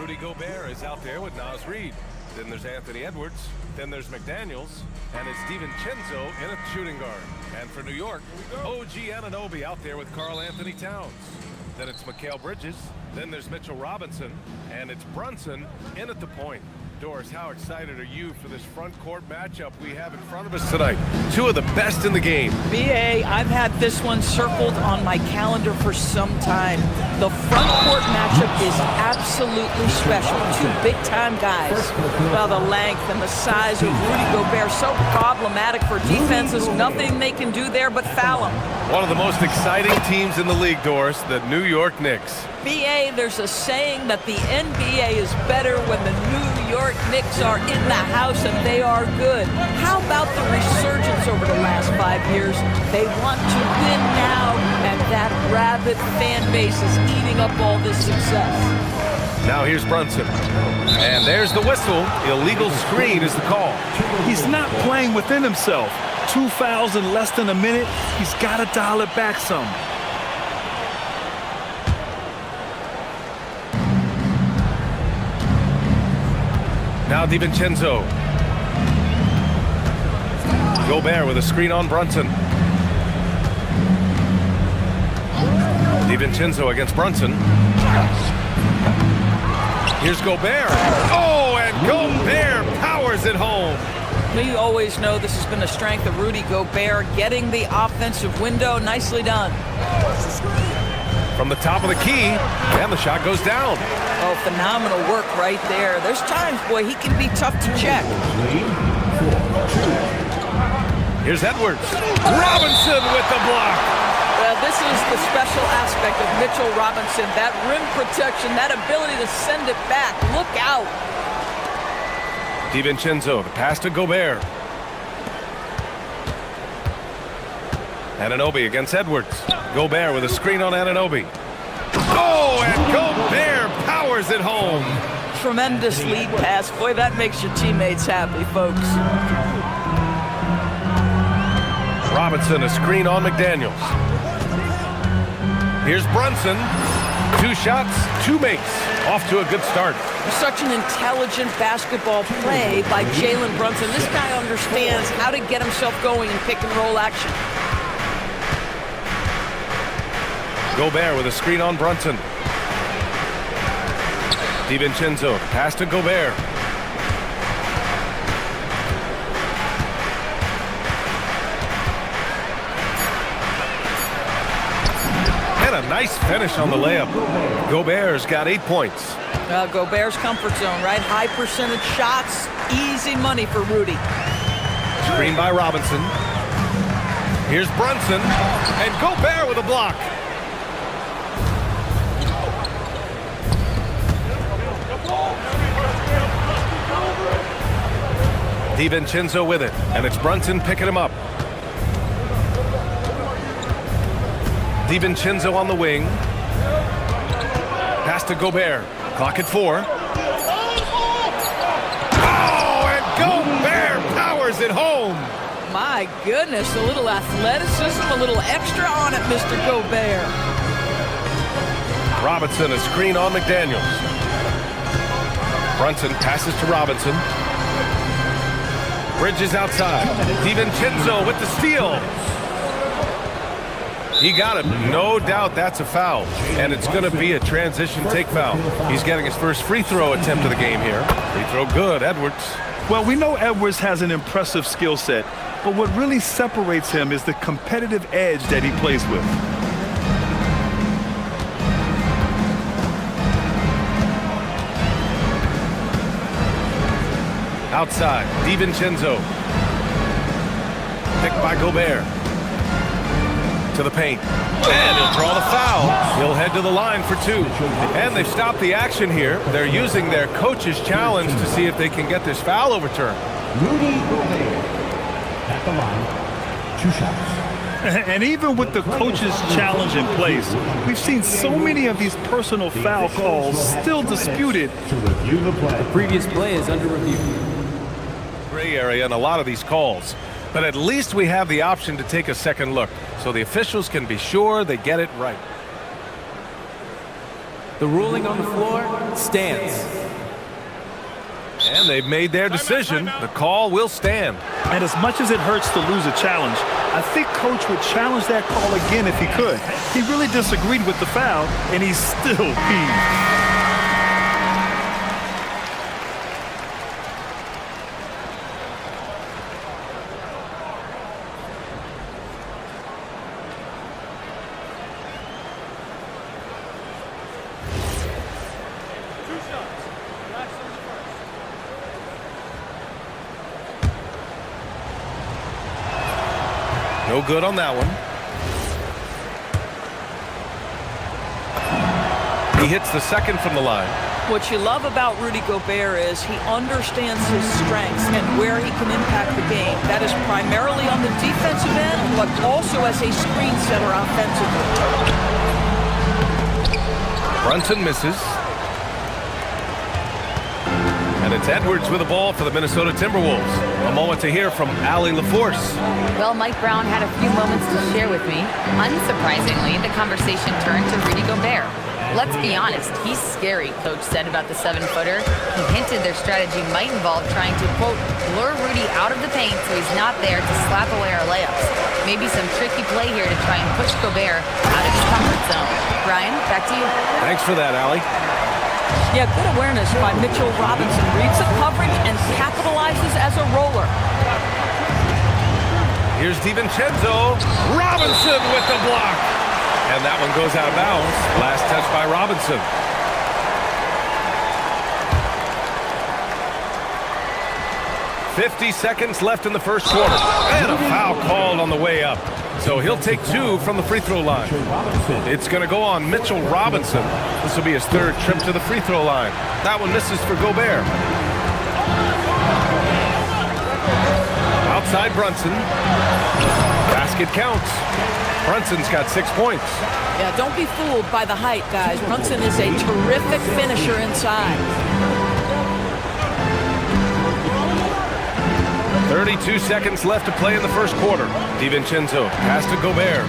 Rudy Gobert is out there with Naz Reid. Then there's Anthony Edwards. Then there's McDaniels. And it's DiVincenzo in a shooting guard. And for New York, OG Anunoby out there with Karl Anthony Towns. Then it's Mikal Bridges. Then there's Mitchell Robinson. And it's Brunson in at the point. Doris, how excited are you for this front court matchup we have in front of us tonight? Two of the best in the game. BA, I've had this one circled on my calendar for some time. The front court matchup is absolutely special. Two big-time guys. Well, the length and the size of Rudy Gobert, so problematic for defenses. Nothing they can do there but foul him. One of the most exciting teams in the league, Doris, the New York Knicks. BA, there's a saying that the NBA is better when the New York Knicks are in the house and they are good. How about the resurgence over the last 5 years? They want to win now, and that rabid fan base is eating up all this success. Now here's Brunson. And there's the whistle. Illegal screen is the call. He's not playing within himself. 2 fouls in less than a minute. He's got to dial it back some. Now DiVincenzo. Gobert with a screen on Brunson. DiVincenzo against Brunson. Here's Gobert. Oh, and Gobert powers it home. We always know this has been a strength of Rudy Gobert, getting the offensive window. Nicely done. From the top of the key, and the shot goes down. Oh, phenomenal work right there. There's times, boy, he can be tough to check. Here's Edwards. Robinson with the block. Well, this is the special aspect of Mitchell Robinson. That rim protection, that ability to send it back. Look out. DiVincenzo, the pass to Gobert. Anunoby against Edwards. Gobert with a screen on Anunoby. Oh, and Gobert powers it home. Tremendous lead pass. Boy, that makes your teammates happy, folks. Robinson, a screen on McDaniels. Here's Brunson. 2 shots, 2 makes. Off to a good start. Such an intelligent basketball play by Jalen Brunson. This guy understands how to get himself going in pick-and-roll action. Gobert with a screen on Brunson. DiVincenzo, pass to Gobert. And a nice finish on the layup. Gobert's got 8 points. Gobert's comfort zone, right? High percentage shots, easy money for Rudy. Screen by Robinson. Here's Brunson, and Gobert with a block. DiVincenzo with it, and it's Brunson picking him up. DiVincenzo on the wing. Pass to Gobert. Clock at 4. Oh, and Gobert powers it home. My goodness, a little athleticism, a little extra on it, Mr. Gobert. Robinson, a screen on McDaniels. Brunson passes to Robinson. Bridges outside. DiVincenzo with the steal. He got it. No doubt that's a foul. And it's going to be a transition take foul. He's getting his first free throw attempt of the game here. Free throw good, Edwards. Well, we know Edwards has an impressive skill set, but what really separates him is the competitive edge that he plays with. Outside, DiVincenzo. Picked by Gobert. To the paint. And he'll draw the foul. He'll head to the line for 2. And they've stopped the action here. They're using their coach's challenge to see if they can get this foul overturned. Rudy Gobert at the line. 2 shots. And even with the coach's challenge in place, we've seen so many of these personal foul calls still disputed. To review the play. The previous play is under review. Gray area in a lot of these calls. But at least we have the option to take a second look, so the officials can be sure they get it right. The ruling on the floor stands. And they've made their decision. The call will stand. And as much as it hurts to lose a challenge, I think Coach would challenge that call again if he could. He really disagreed with the foul, and he's still peeved. No good on that one. He hits the second from the line. What you love about Rudy Gobert is he understands his strengths and where he can impact the game. That is primarily on the defensive end, but also as a screen setter offensively. Brunson misses. And it's Edwards with the ball for the Minnesota Timberwolves. A moment to hear from Allie LaForce. Well, Mike Brown had a few moments to share with me. Unsurprisingly, the conversation turned to Rudy Gobert. Let's be honest, he's scary, Coach said about the 7-footer. He hinted their strategy might involve trying to, quote, lure Rudy out of the paint so he's not there to slap away our layups. Maybe some tricky play here to try and push Gobert out of his comfort zone. Brian, back to you. Thanks for that, Allie. Yeah, good awareness by Mitchell Robinson. Reads the coverage and capitalizes as a roller. Here's DiVincenzo. Robinson with the block. And that one goes out of bounds. Last touch by Robinson. "50 seconds left in the first quarter. And a foul called on the way up. So he'll take 2 from the free throw line. It's going to go on Mitchell Robinson. This will be his 3rd trip to the free throw line. That one misses for Gobert. Outside Brunson. Basket counts. Brunson's got 6 points. Yeah, don't be fooled by the height, guys. Brunson is a terrific finisher inside. 32 seconds left to play in the first quarter. DiVincenzo pass to Gobert.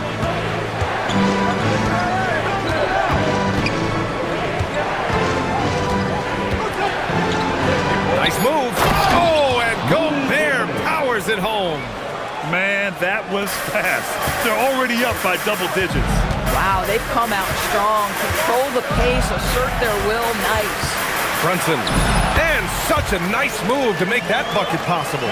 Nice move. Oh, and Gobert powers it home. Man, that was fast. They're already up by double digits. Wow, they've come out strong. Control the pace, assert their will. Nice. Brunson. And such a nice move to make that bucket possible.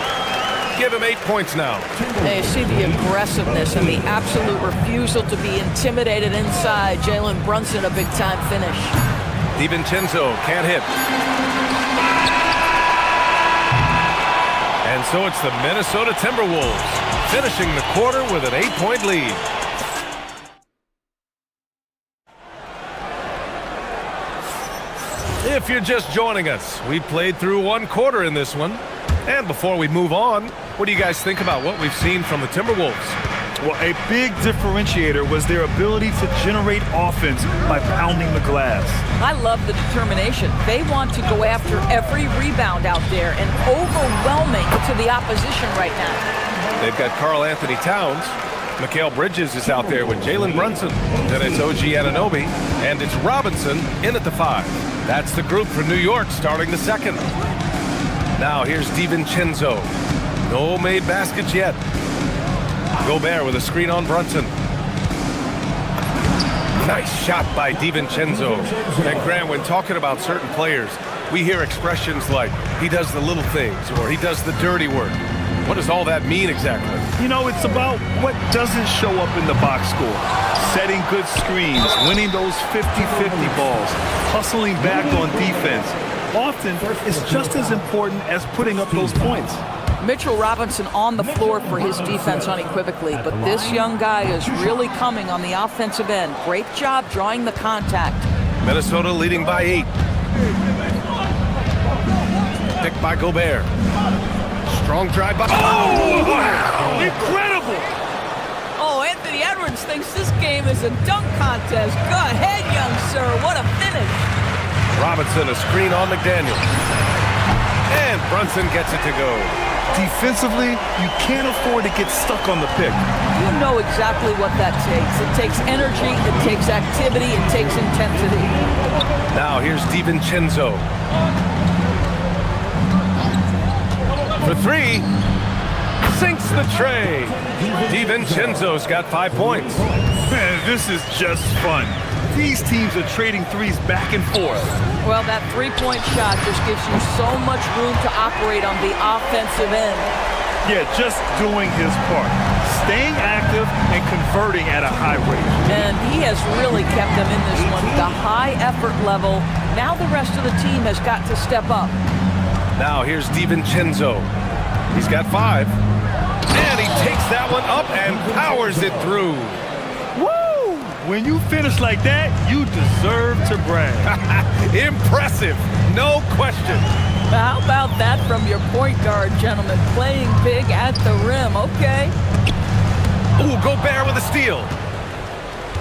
Give him 8 points now. They see the aggressiveness and the absolute refusal to be intimidated inside. Jalen Brunson, a big-time finish. DiVincenzo can't hit. And so it's the Minnesota Timberwolves finishing the quarter with an 8-point lead. If you're just joining us, we played through 1 quarter in this one. And before we move on, what do you guys think about what we've seen from the Timberwolves? Well, a big differentiator was their ability to generate offense by pounding the glass. I love the determination. They want to go after every rebound out there and overwhelming to the opposition right now. They've got Karl Anthony Towns. Mikal Bridges is out there with Jalen Brunson. Then it's OG Anunoby. And it's Robinson in at the 5. That's the group for New York starting the second. Now here's DiVincenzo. No made baskets yet. Gobert with a screen on Brunson. Nice shot by DiVincenzo. And Grant, when talking about certain players, we hear expressions like, he does the little things, or he does the dirty work. What does all that mean exactly? You know, it's about what doesn't show up in the box score. Setting good screens, winning those 50-50 balls, hustling back on defense. Often, it's just as important as putting up those points. Mitchell Robinson on the floor for his defense unequivocally, but this young guy is really coming on the offensive end. Great job drawing the contact. Minnesota leading by 8. Picked by Gobert. Strong drive by... Oh, wow! Incredible! Oh, Anthony Edwards thinks this game is a dunk contest. Go ahead, young sir. What a finish. Robinson, a screen on McDaniel. And Brunson gets it to go. Defensively, you can't afford to get stuck on the pick. You know exactly what that takes. It takes energy, it takes activity, it takes intensity. Now here's DiVincenzo. For three. Sinks the tray. DiVincenzo's got 5 points. Man, this is just fun. These teams are trading threes back and forth. Well, that three-point shot just gives you so much room to operate on the offensive end. Yeah, just doing his part. Staying active and converting at a high rate. And he has really kept them in this one. The high effort level. Now the rest of the team has got to step up. Now here's DiVincenzo. He's got 5. And he takes that one up and powers it through. Woo! When you finish like that, you deserve to brag. Impressive, no question. How about that from your point guard, gentlemen? Playing big at the rim, okay. Ooh, Gobert with a steal.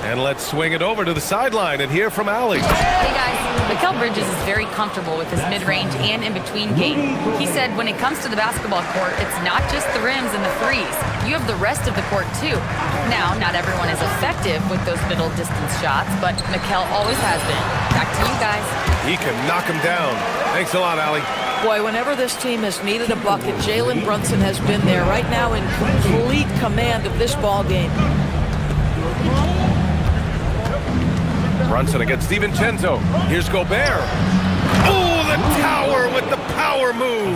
And let's swing it over to the sideline and hear from Allie. Hey guys, Mikal Bridges is very comfortable with his mid-range and in-between game. He said when it comes to the basketball court, it's not just the rims and the threes. You have the rest of the court too. Now, not everyone is effective with those middle distance shots, but Mikal always has been. Back to you guys. He can knock him down. Thanks a lot, Allie. Boy, whenever this team has needed a bucket, Jalen Brunson has been there right now in complete command of this ball game. Brunson against DiVincenzo. Here's Gobert. Oh, the tower with the power move.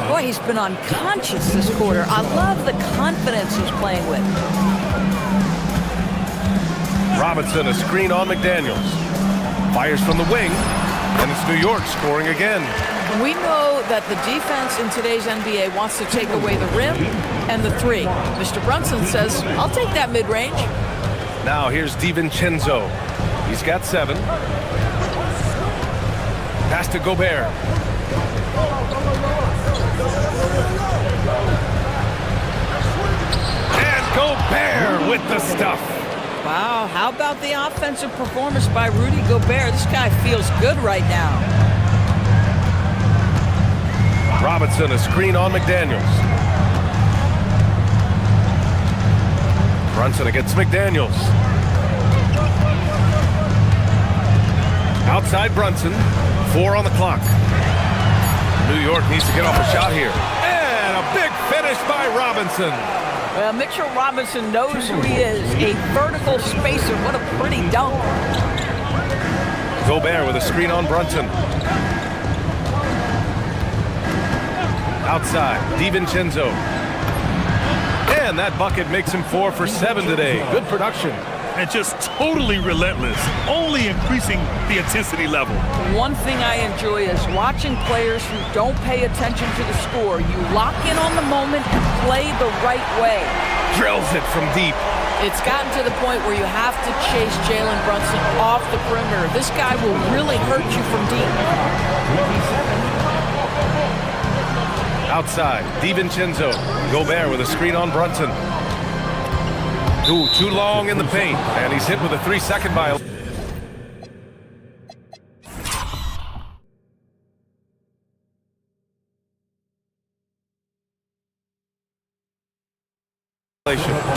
Boy, he's been unconscious this quarter. I love the confidence he's playing with. Robinson, a screen on McDaniels. Fires from the wing, and it's New York scoring again. We know that the defense in today's NBA wants to take away the rim and the three. Mr. Brunson says, I'll take that mid-range. Now here's DiVincenzo. He's got 7. Pass to Gobert. And Gobert with the stuff. Wow, how about the offensive performance by Rudy Gobert? This guy feels good right now. Robinson, a screen on McDaniels. Brunson against McDaniels. Outside Brunson, 4 on the clock. New York needs to get off a shot here. And a big finish by Robinson. Well, Mitchell Robinson knows who he is, a vertical spacer. What a pretty dunk. Gobert with a screen on Brunson. Outside, DiVincenzo. And that bucket makes him 4 for 7 today. Good production. And just totally relentless, only increasing the intensity level. One thing I enjoy is watching players who don't pay attention to the score. You lock in on the moment and play the right way. Drills it from deep. It's gotten to the point where you have to chase Jalen Brunson off the perimeter. This guy will really hurt you from deep. Outside, DiVincenzo. Gobert with a screen on Brunson. Ooh, too long in the paint, and he's hit with a 3-second violation.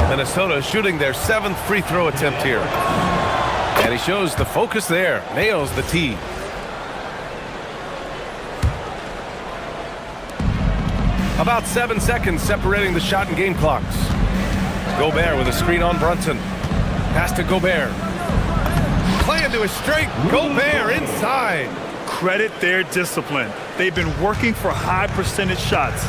Minnesota shooting their 7th free throw attempt here. And he shows the focus there, nails the tee. About 7 seconds separating the shot and game clocks. Gobert with a screen on Brunson. Pass to Gobert. Playing to his strength. Gobert inside. Credit their discipline. They've been working for high percentage shots.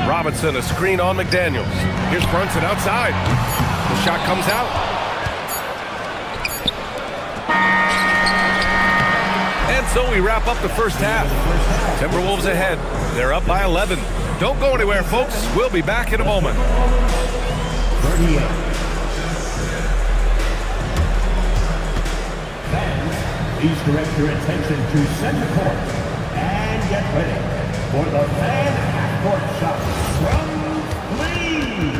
Robinson, a screen on McDaniels. Here's Brunson outside. The shot comes out. And so we wrap up the first half. Timberwolves ahead. They're up by 11. Don't go anywhere, folks. We'll be back in a moment. 38. Fans, please direct your attention to center court and get ready for the fan half-court shot from Lee.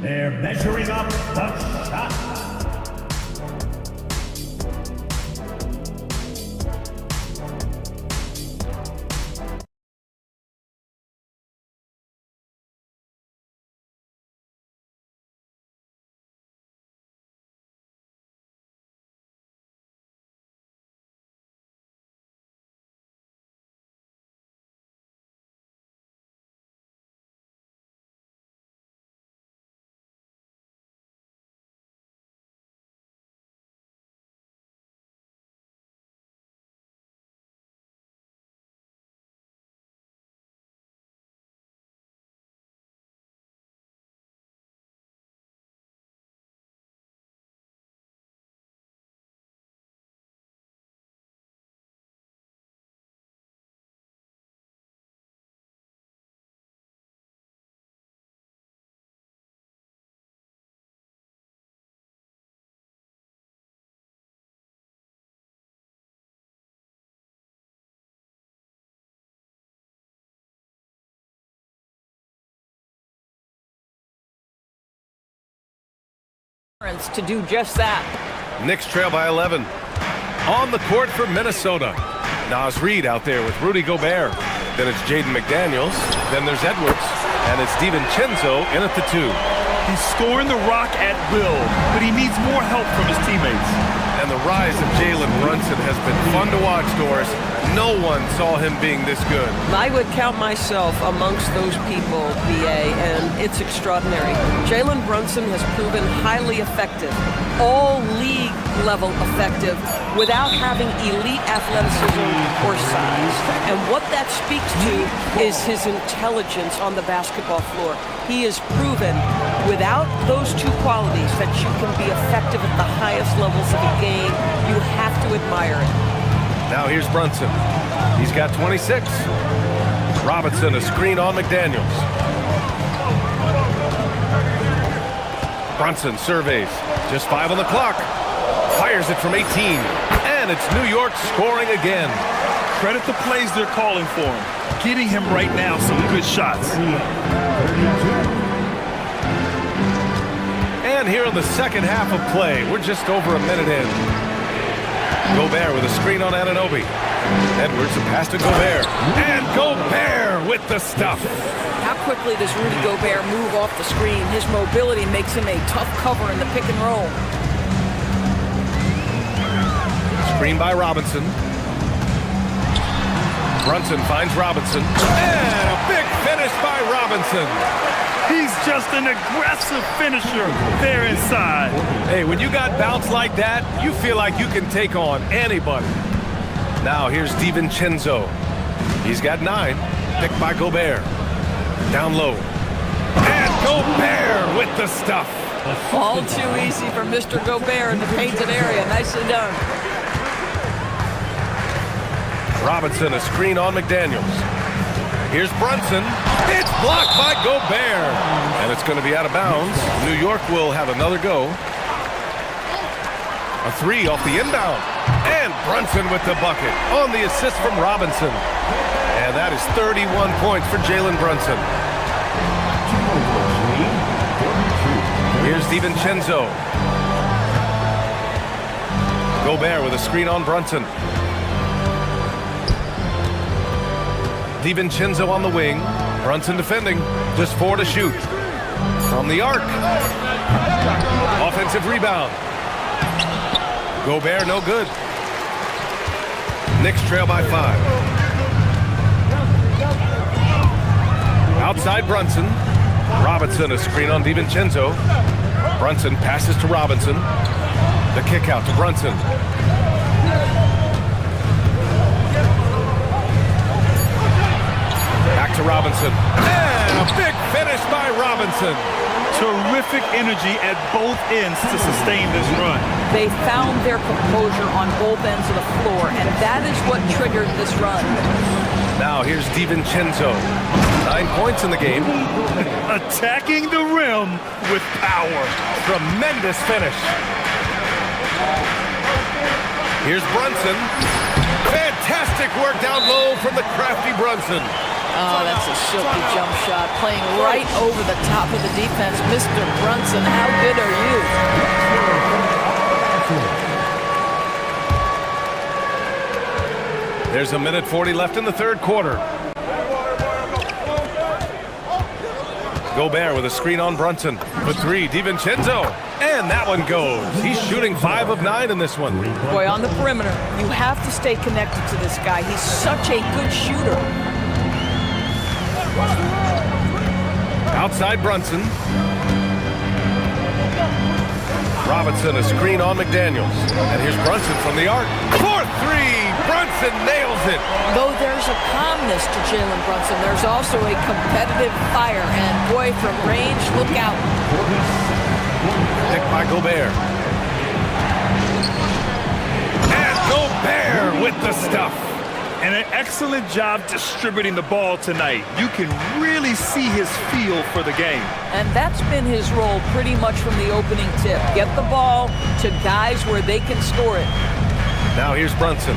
They're measuring up the shot. to do just that. Knicks trail by 11. On the court for Minnesota. Naz Reid out there with Rudy Gobert. Then it's Jaden McDaniels. Then there's Edwards. And it's DiVincenzo in at the 2. He's scoring the rock at will, but he needs more help from his teammates. And the rise of Jalen Brunson has been fun to watch, Doris. No one saw him being this good. I would count myself amongst those people, BA, and it's extraordinary. Jalen Brunson has proven highly effective, all league level effective, without having elite athleticism or size. And what that speaks to is his intelligence on the basketball floor. He has proven without those two qualities that you can be effective at the highest levels of a game. You have to admire it. Now here's Brunson. He's got 26. Robinson, a screen on McDaniels. Brunson surveys. Just 5 on the clock. Fires it from 18. And it's New York scoring again. Credit the plays they're calling for him. Getting him right now some good shots. And here in the second half of play, we're just over a minute in. Gobert with a screen on Anunoby. Edwards, a pass to Gobert. And Gobert with the stuff. How quickly does Rudy Gobert move off the screen? His mobility makes him a tough cover in the pick and roll. Screen by Robinson. Brunson finds Robinson. And a big finish by Robinson. He's just an aggressive finisher there inside. Hey, when you got bounce like that, you feel like you can take on anybody. Now here's DiVincenzo. He's got 9. Picked by Gobert. Down low. And Gobert with the stuff. All too easy for Mr. Gobert in the painted area. Nicely done. Robinson, a screen on McDaniels. Here's Brunson. It's blocked by Gobert. And it's going to be out of bounds. New York will have another go. A 3 off the inbound. And Brunson with the bucket on the assist from Robinson. And that is 31 points for Jalen Brunson. Here's DiVincenzo. Gobert with a screen on Brunson. DiVincenzo on the wing. Brunson defending. Just 4 to shoot. From the arc. Offensive rebound. Gobert no good. Knicks trail by 5. Outside Brunson. Robinson, a screen on DiVincenzo. Brunson passes to Robinson. The kick out to Brunson. Back to Robinson. And a big finish by Robinson. Terrific energy at both ends to sustain this run. They found their composure on both ends of the floor, and that is what triggered this run. Now here's DiVincenzo. 9 points in the game. Attacking the rim with power. Tremendous finish. Here's Brunson. Fantastic work down low from the crafty Brunson. Oh, that's a silky jump shot, playing right over the top of the defense. Mr. Brunson, how good are you? There's a minute 40 left in the third quarter. Gobert with a screen on Brunson. For 3, DiVincenzo. And that one goes. He's shooting 5 of 9 in this one. Boy, on the perimeter, you have to stay connected to this guy. He's such a good shooter. Outside Brunson. Robinson, a screen on McDaniels. And here's Brunson from the arc. For 3! Brunson nails it! Though there's a calmness to Jalen Brunson, there's also a competitive fire. And boy, from range, look out. Picked by Gobert. And Gobert with the stuff. And an excellent job distributing the ball tonight. You can really see his feel for the game. And that's been his role pretty much from the opening tip. Get the ball to guys where they can score it. Now here's Brunson.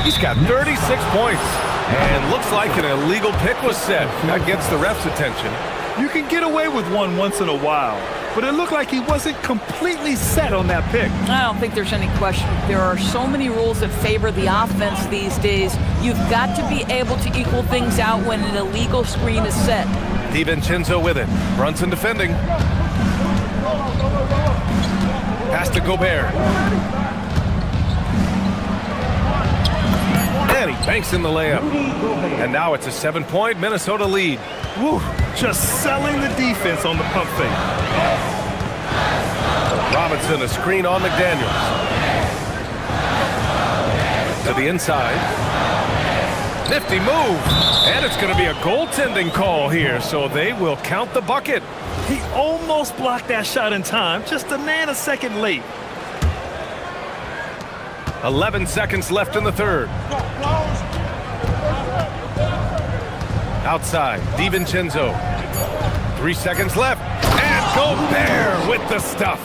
He's got 36 points. And looks like an illegal pick was set. That gets the ref's attention. You can get away with one once in a while, but it looked like he wasn't completely set on that pick. I don't think there's any question. There are so many rules that favor the offense these days. You've got to be able to equal things out when an illegal screen is set. DiVincenzo with it. Brunson defending. Pass to Gobert. And he banks in the layup. And now it's a 7-point Minnesota lead. Woo, just selling the defense on the pump fake. Robinson, a screen on McDaniels. To the inside. Nifty move. And it's going to be a goaltending call here, so they will count the bucket. He almost blocked that shot in time, just a nanosecond late. 11 seconds left in the third. Outside, DiVincenzo. 3 seconds left. And Gobert with the stuff.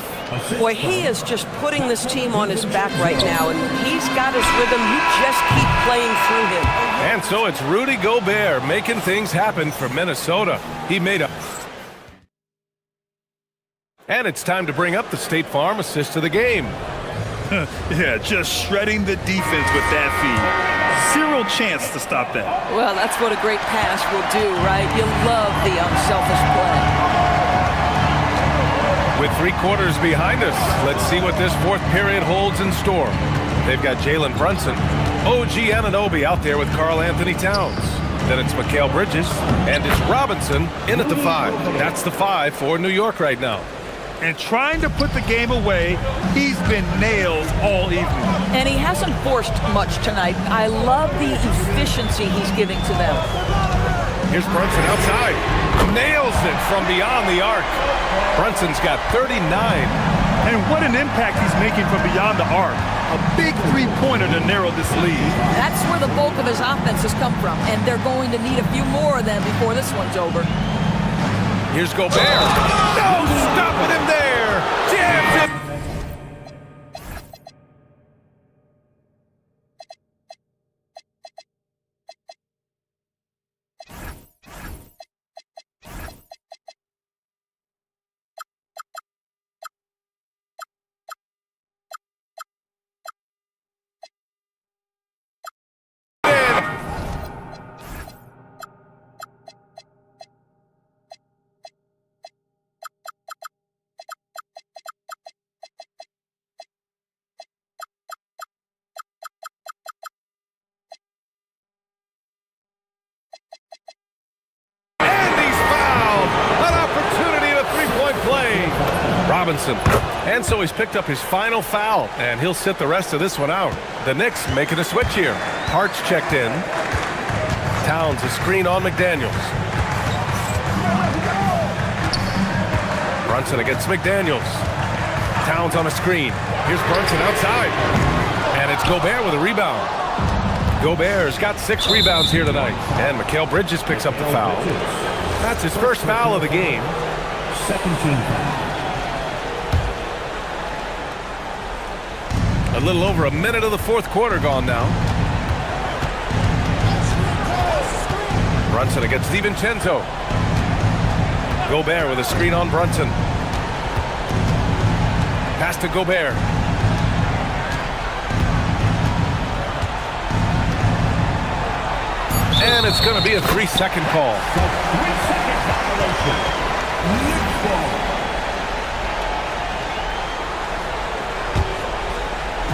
Boy, he is just putting this team on his back right now, and he's got his rhythm. You just keep playing through him. And so it's Rudy Gobert making things happen for Minnesota. He made a... And it's time to bring up the State Farm assist of the game. Yeah, just shredding the defense with that feed. Zero chance to stop that. Well, that's what a great pass will do, right? You love the unselfish play. With 3 quarters behind us, let's see what this fourth period holds in store. They've got Jalen Brunson, OG Anunoby out there with Karl Anthony Towns. Then it's Mikal Bridges, and it's Robinson in at the 5. That's the 5 for New York right now. And trying to put the game away, he's been nailed all evening. And he hasn't forced much tonight. I love the efficiency he's giving to them. Here's Brunson outside. Nails it from beyond the arc. Brunson's got 39. And what an impact he's making from beyond the arc. A big three-pointer to narrow this lead. That's where the bulk of his offense has come from, and they're going to need a few more of them before this one's over. Here's Gobert. No stopping him there. Jammed it. Robinson. And so he's picked up his final foul, and he'll sit the rest of this one out. The Knicks making a switch here. Hart's checked in. Towns a screen on McDaniels. Brunson against McDaniels. Towns on a screen. Here's Brunson outside. And it's Gobert with a rebound. Gobert's got 6 rebounds here tonight. And Mikal Bridges picks up the foul. That's his first foul of the game. 17. A little over a minute of the fourth quarter gone now. Brunson against DiVincenzo. Gobert with a screen on Brunson. Pass to Gobert. And it's going to be a 3-second call. 3-second violation.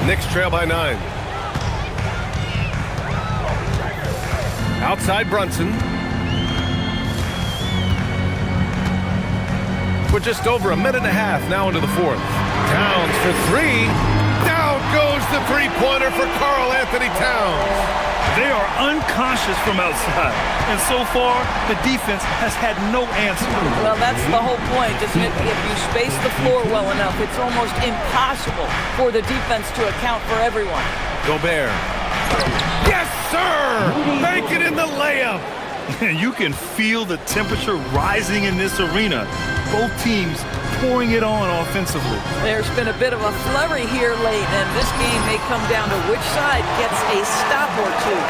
Knicks trail by 9. Outside Brunson. We're just over a minute and a half now into the fourth. Towns for 3. Down goes the three-pointer for Karl Anthony Towns. They are unconscious from outside. And so far, the defense has had no answer. Well, that's the whole point, isn't it? If you space the floor well enough, it's almost impossible for the defense to account for everyone. Gobert. Yes, sir! Make it in the layup. You can feel the temperature rising in this arena. Both teams pouring it on offensively. There's been a bit of a flurry here late, and this game may come down to which side gets a stop or two.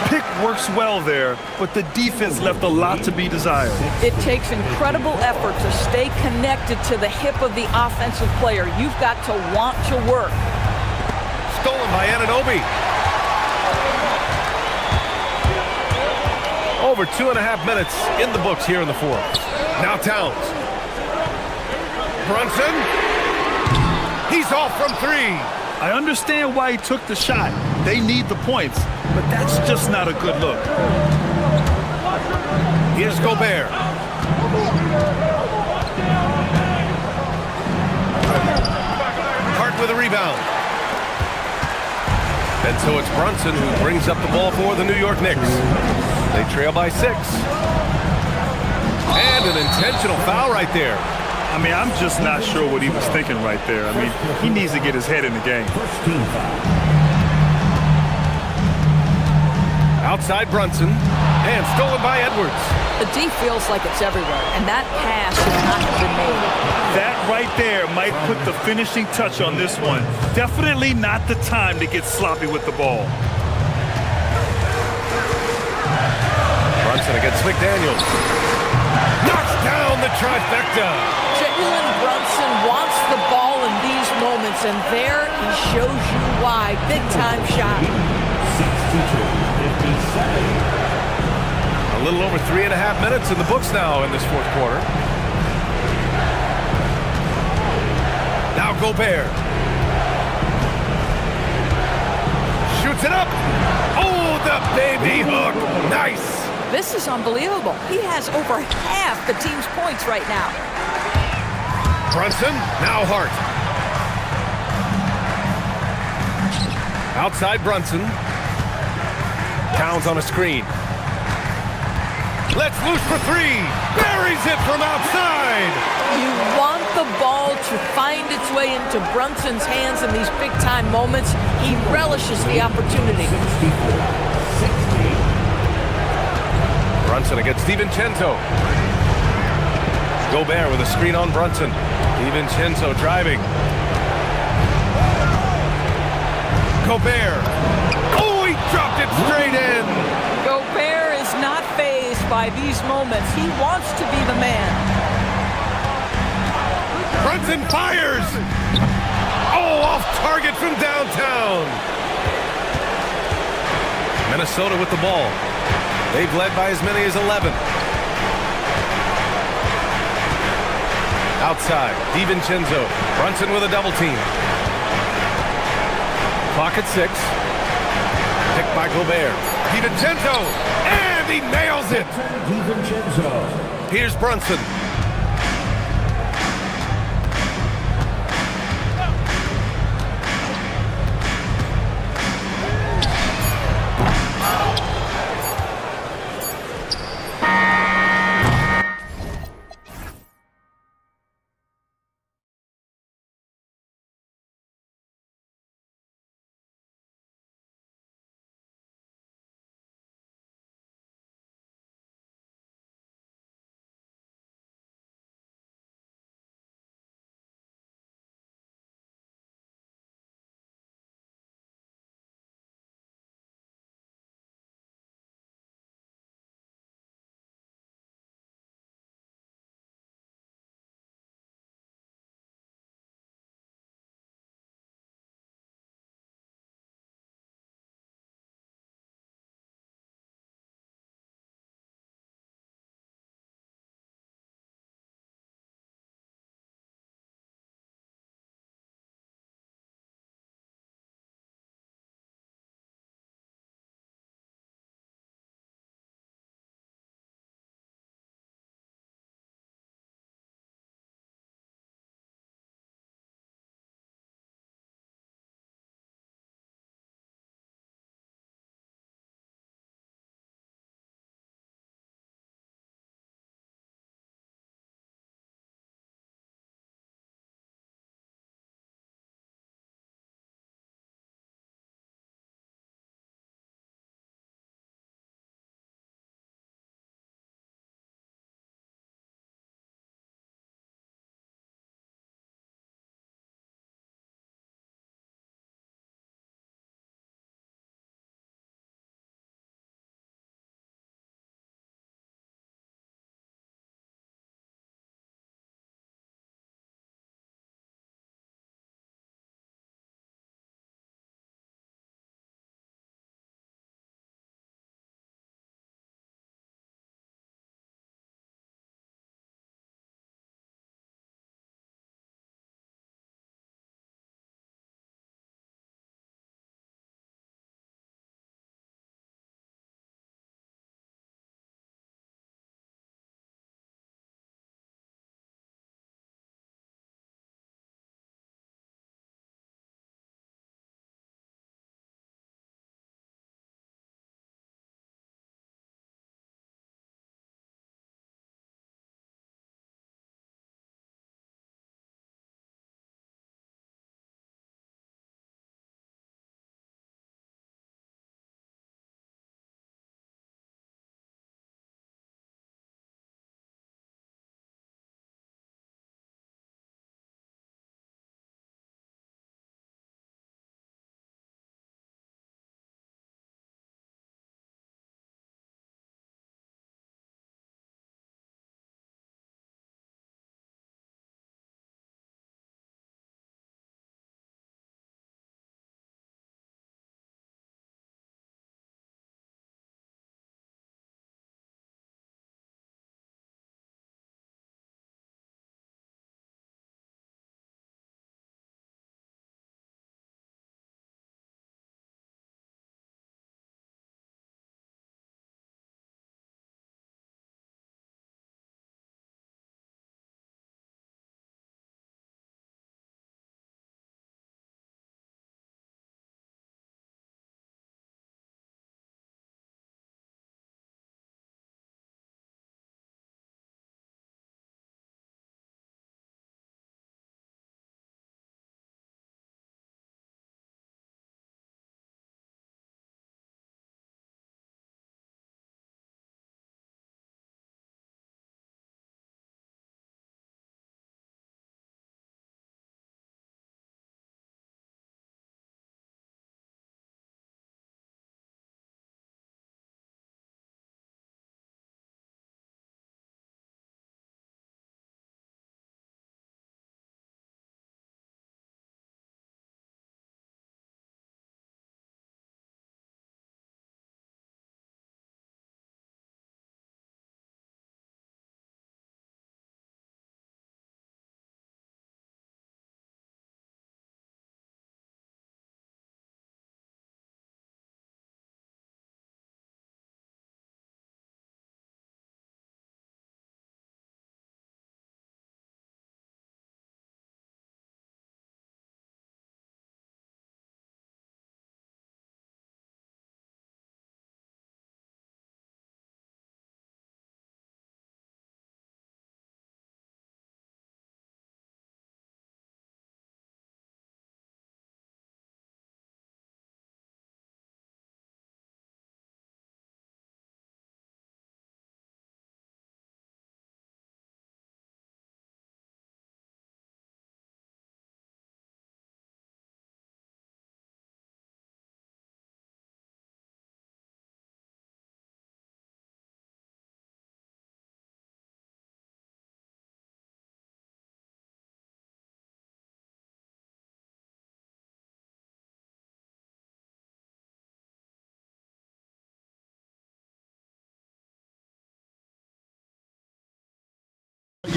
Pick works well there, but the defense left a lot to be desired. It takes incredible effort to stay connected to the hip of the offensive player. You've got to want to work. Stolen by Anunoby. Over 2.5 minutes in the books here in the fourth. Now Towns. Brunson. He's off from three. I understand why he took the shot. They need the points, but that's just not a good look. Here's Gobert. Hart with a rebound. And so it's Brunson who brings up the ball for the New York Knicks. They trail by 6. And an intentional foul right there. I mean, I'm just not sure what he was thinking right there. I mean, he needs to get his head in the game. Outside Brunson, and stolen by Edwards. The D feels like it's everywhere, and that pass has not been made. That right there might put the finishing touch on this one. Definitely not the time to get sloppy with the ball. Brunson against McDaniels. Knocks down the trifecta. Jalen Brunson wants the ball in these moments, and there he shows you why. Big-time shot. 62-57. A little over 3.5 minutes in the books now in this fourth quarter. Now Gobert. Shoots it up. Oh, the baby hook. Nice. This is unbelievable. He has over half the team's points right now. Brunson, now Hart. Outside Brunson. Towns on a screen. Let's loose for three. Buries it from outside. You want the ball to find its way into Brunson's hands in these big-time moments. He relishes the opportunity. Brunson against DiVincenzo. Gobert with a screen on Brunson. DiVincenzo driving. Gobert. Oh, he dropped it straight in. Gobert is not fazed by these moments. He wants to be the man. Brunson fires. Oh, off target from downtown. Minnesota with the ball. They've led by as many as 11. Outside, DiVincenzo. Brunson with a double team. Clock at 6. Picked by Gobert. DiVincenzo, and he nails it. DiVincenzo. Here's Brunson.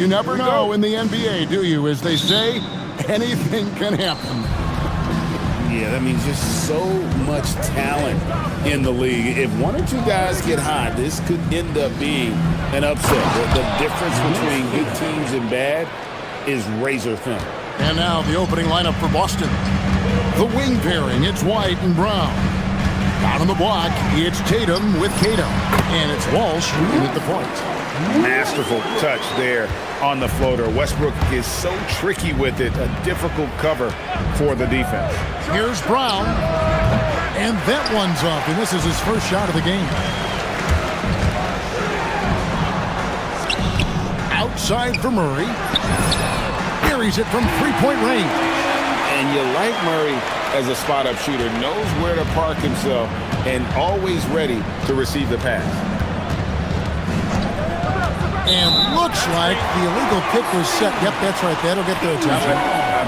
You never know in the NBA, do you? As they say, anything can happen. Yeah, that means just so much talent in the league. If one or two guys get hot, this could end up being an upset. The difference between good teams and bad is razor thin. And now the opening lineup for Boston. The wing pairing, it's White and Brown. Out on the block, it's Tatum with Cato. And it's Walsh shooting at the point. Masterful touch there on the floater. Westbrook is so tricky with it, a difficult cover for the defense. Here's Brown, and that one's up, and this is his first shot of the game. Outside for Murray. Carries it from three-point range. And you like Murray as a spot-up shooter, knows where to park himself, and always ready to receive the pass. And looks like the illegal kick was set. Yep, that's right. That'll get their attention.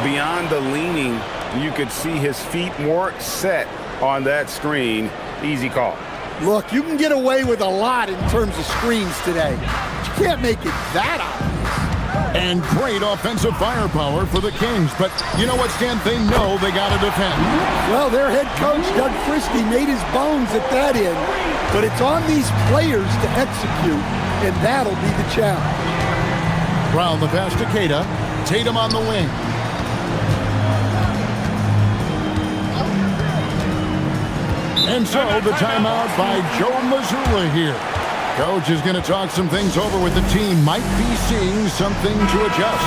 Beyond the leaning, you could see his feet more set on that screen. Easy call. Look, you can get away with a lot in terms of screens today. But you can't make it that obvious. And great offensive firepower for the Kings. But you know what, Stan? They know they got to defend. Well, their head coach, Doug Christie, made his bones at that end. But it's on these players to execute, and that'll be the challenge. Brown the pass to Cato. Tatum on the wing. And so the timeout by Joe Mazzulla here. Coach is going to talk some things over with the team. Might be seeing something to adjust.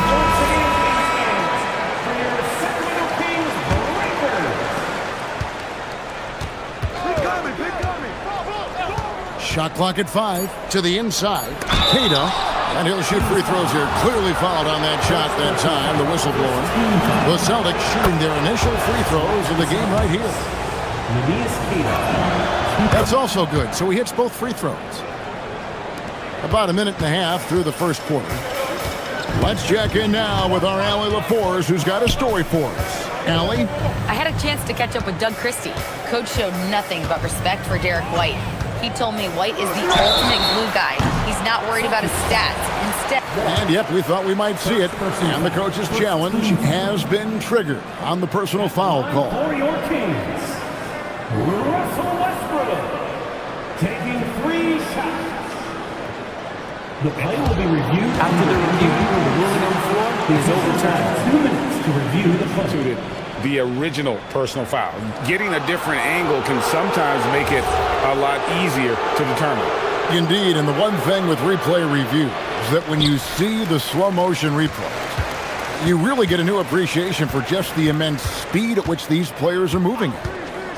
Shot clock at 5 to the inside. Cato, and he'll shoot free throws here. Clearly fouled on that shot that time, the whistle blowing. The Celtics shooting their initial free throws of the game right here. That's also good, so he hits both free throws. About a minute and a half through the first quarter. Let's check in now with our Allie LaForce, who's got a story for us. Allie? I had a chance to catch up with Doug Christie. Coach showed nothing but respect for Derek White. He told me White is the ultimate glue guy. He's not worried about his stats. Instead... And yep, we thought we might see it. And the coach's challenge has been triggered on the personal foul call. For your Kings, Russell Westbrook taking 3 shots. The play will be reviewed. After the review, the ruling on the floor is overtime. 2 minutes to review the play. The original personal foul. Getting a different angle can sometimes make it a lot easier to determine. Indeed, and the one thing with replay review is that when you see the slow motion replays, you really get a new appreciation for just the immense speed at which these players are moving at.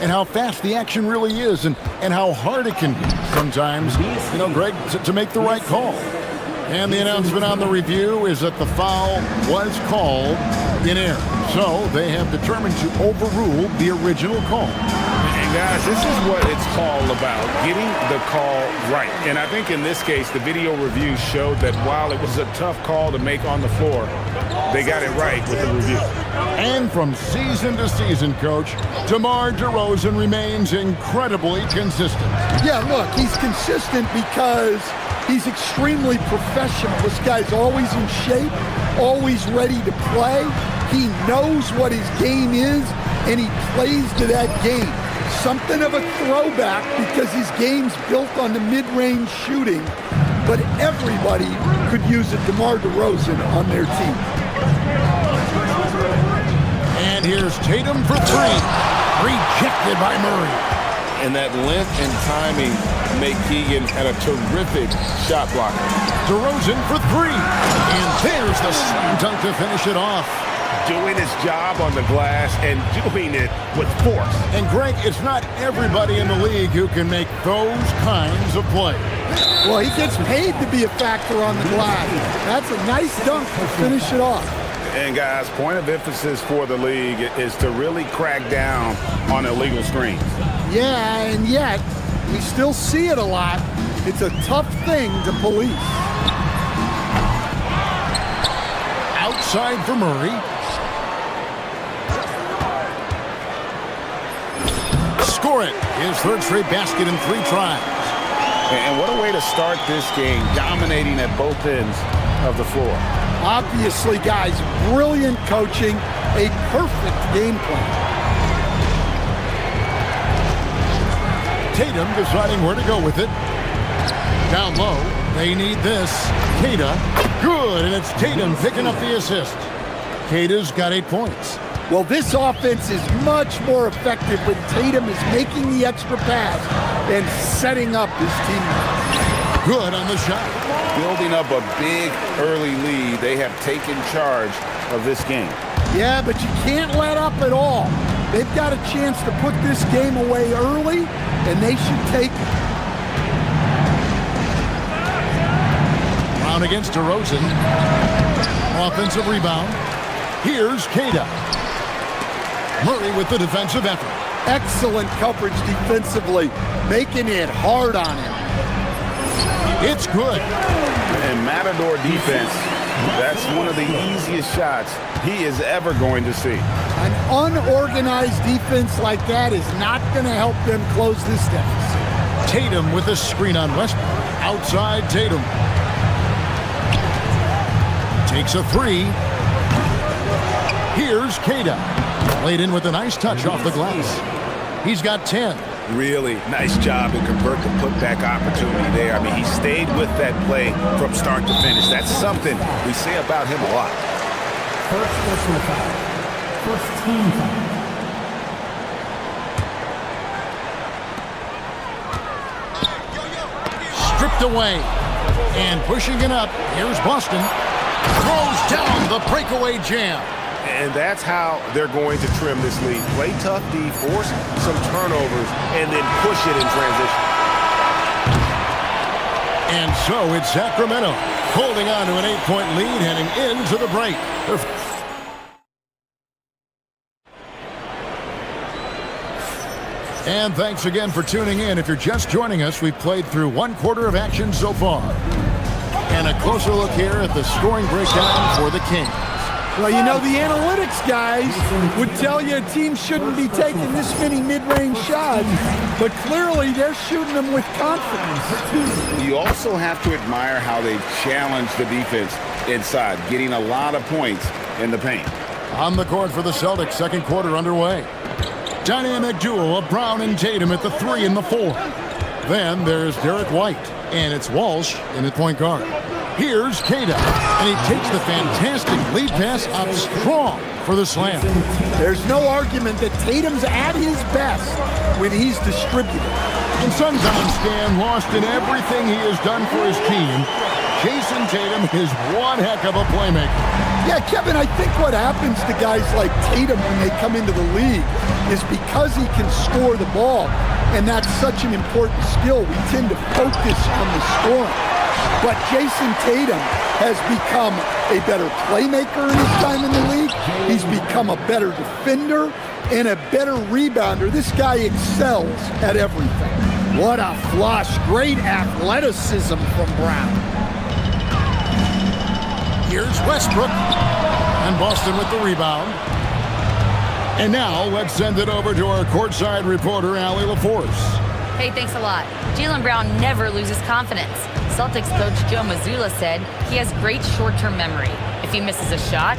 And how fast the action really is, and how hard it can be sometimes, you know, Greg, to make the right call. And the announcement on the review is that the foul was called in error. So they have determined to overrule the original call. And guys, this is what it's all about, getting the call right. And I think in this case, the video review showed that while it was a tough call to make on the floor, they got it right with the review. And from season to season, Coach, DeMar DeRozan remains incredibly consistent. Yeah, look, he's consistent because he's extremely professional. This guy's always in shape, always ready to play. He knows what his game is, and he plays to that game. Something of a throwback because his game's built on the mid-range shooting, but everybody could use a DeMar DeRozan on their team. And here's Tatum for 3. Rejected by Murray. And that length and timing make Keegan at a terrific shot blocker. DeRozan for 3. And there's the slam dunk to finish it off. Doing his job on the glass and doing it with force. And Greg, it's not everybody in the league who can make those kinds of plays. Well, he gets paid to be a factor on the glass. That's a nice dunk to finish it off. And guys, point of emphasis for the league is to really crack down on illegal screens. Yeah, and yet, we still see it a lot. It's a tough thing to police. Outside for Murray. Score it. His third straight basket in 3 tries. And what a way to start this game, dominating at both ends of the floor. Obviously, guys, brilliant coaching, a perfect game plan. Tatum deciding where to go with it. Down low, they need this. Kata, good, and it's Tatum picking up the assist. Kata's got 8 points. Well, this offense is much more effective when Tatum is making the extra pass and setting up his teammates. Good on the shot. Building up a big early lead, they have taken charge of this game. Yeah, but you can't let up at all. They've got a chance to put this game away early, and they should take it. Brown against DeRozan. Offensive rebound. Here's Kata. Murray with the defensive effort. Excellent coverage defensively, making it hard on him. It's good. And Matador defense, that's one of the easiest shots he is ever going to see. An unorganized defense like that is not going to help them close this deficit. Tatum with a screen on Westbrook. Outside Tatum. Takes a three. Here's Kata. Played in with a nice touch off the glass. He's got 10. Really nice job to convert the putback opportunity there. I mean, he stayed with that play from start to finish. That's something we say about him a lot. First personal foul. First team foul. Stripped away. And pushing it up. Here's Boston. Throws down the breakaway jam. And that's how they're going to trim this lead. Play tough D, force some turnovers, and then push it in transition. And so it's Sacramento holding on to an 8-point lead heading into the break. And thanks again for tuning in. If you're just joining us, we've played through 1 quarter of action so far. And a closer look here at the scoring breakdown for the Kings. Well, you know, the analytics guys would tell you a team shouldn't be taking this many mid-range shots, but clearly they're shooting them with confidence. You also have to admire how they've challenged the defense inside, getting a lot of points in the paint. On the court for the Celtics, second quarter underway. Dynamic duo of Brown and Tatum at the 3 and the 4. Then there's Derek White, and it's Walsh in the point guard. Here's Kata, and he takes the fantastic lead pass up strong for the slam. There's no argument that Tatum's at his best when he's distributed. And sometimes, Stan, lost in everything he has done for his team, Jason Tatum is one heck of a playmaker. Yeah, Kevin, I think what happens to guys like Tatum when they come into the league is because he can score the ball, and that's such an important skill, we tend to focus on the scoring. But Jason Tatum has become a better playmaker in his time in the league. He's become a better defender and a better rebounder. This guy excels at everything. What a flush. Great athleticism from Brown. Here's Westbrook. And Boston with the rebound. And now let's send it over to our courtside reporter, Allie LaForce. Hey, thanks a lot. Jaylen Brown never loses confidence. Celtics coach Joe Mazzulla said he has great short-term memory. If he misses a shot,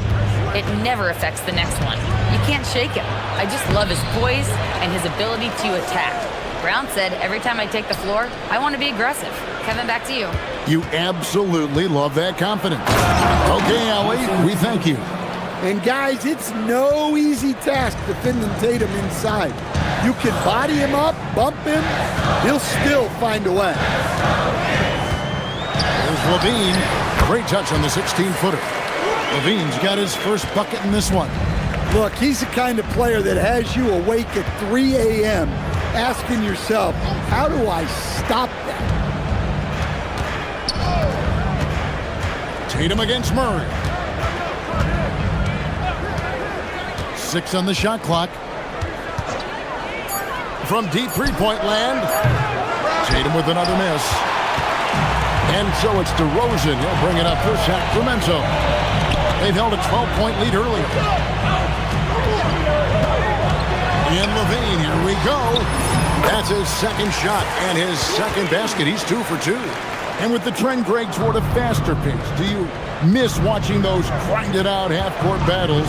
it never affects the next one. You can't shake him. I just love his poise and his ability to attack. Brown said, every time I take the floor, I want to be aggressive. Kevin, back to you. You absolutely love that confidence. Okay, Allie, we thank you. And guys, it's no easy task defending Tatum inside. You can body him up, bump him, he'll still find a way. There's Levine. Great touch on the 16-footer. Levine's got his first bucket in this one. Look, he's the kind of player that has you awake at 3 a.m. asking yourself, how do I stop that? Tatum against Murray. 6 on the shot clock. From deep three-point land, Tatum with another miss. And so it's DeRozan. He'll bring it up for Sacramento. They've held a 12-point lead earlier. And Levine, here we go. That's his second shot and his second basket. He's 2 for 2. And with the trend, Greg, toward a faster pace, do you miss watching those grinded-out half-court battles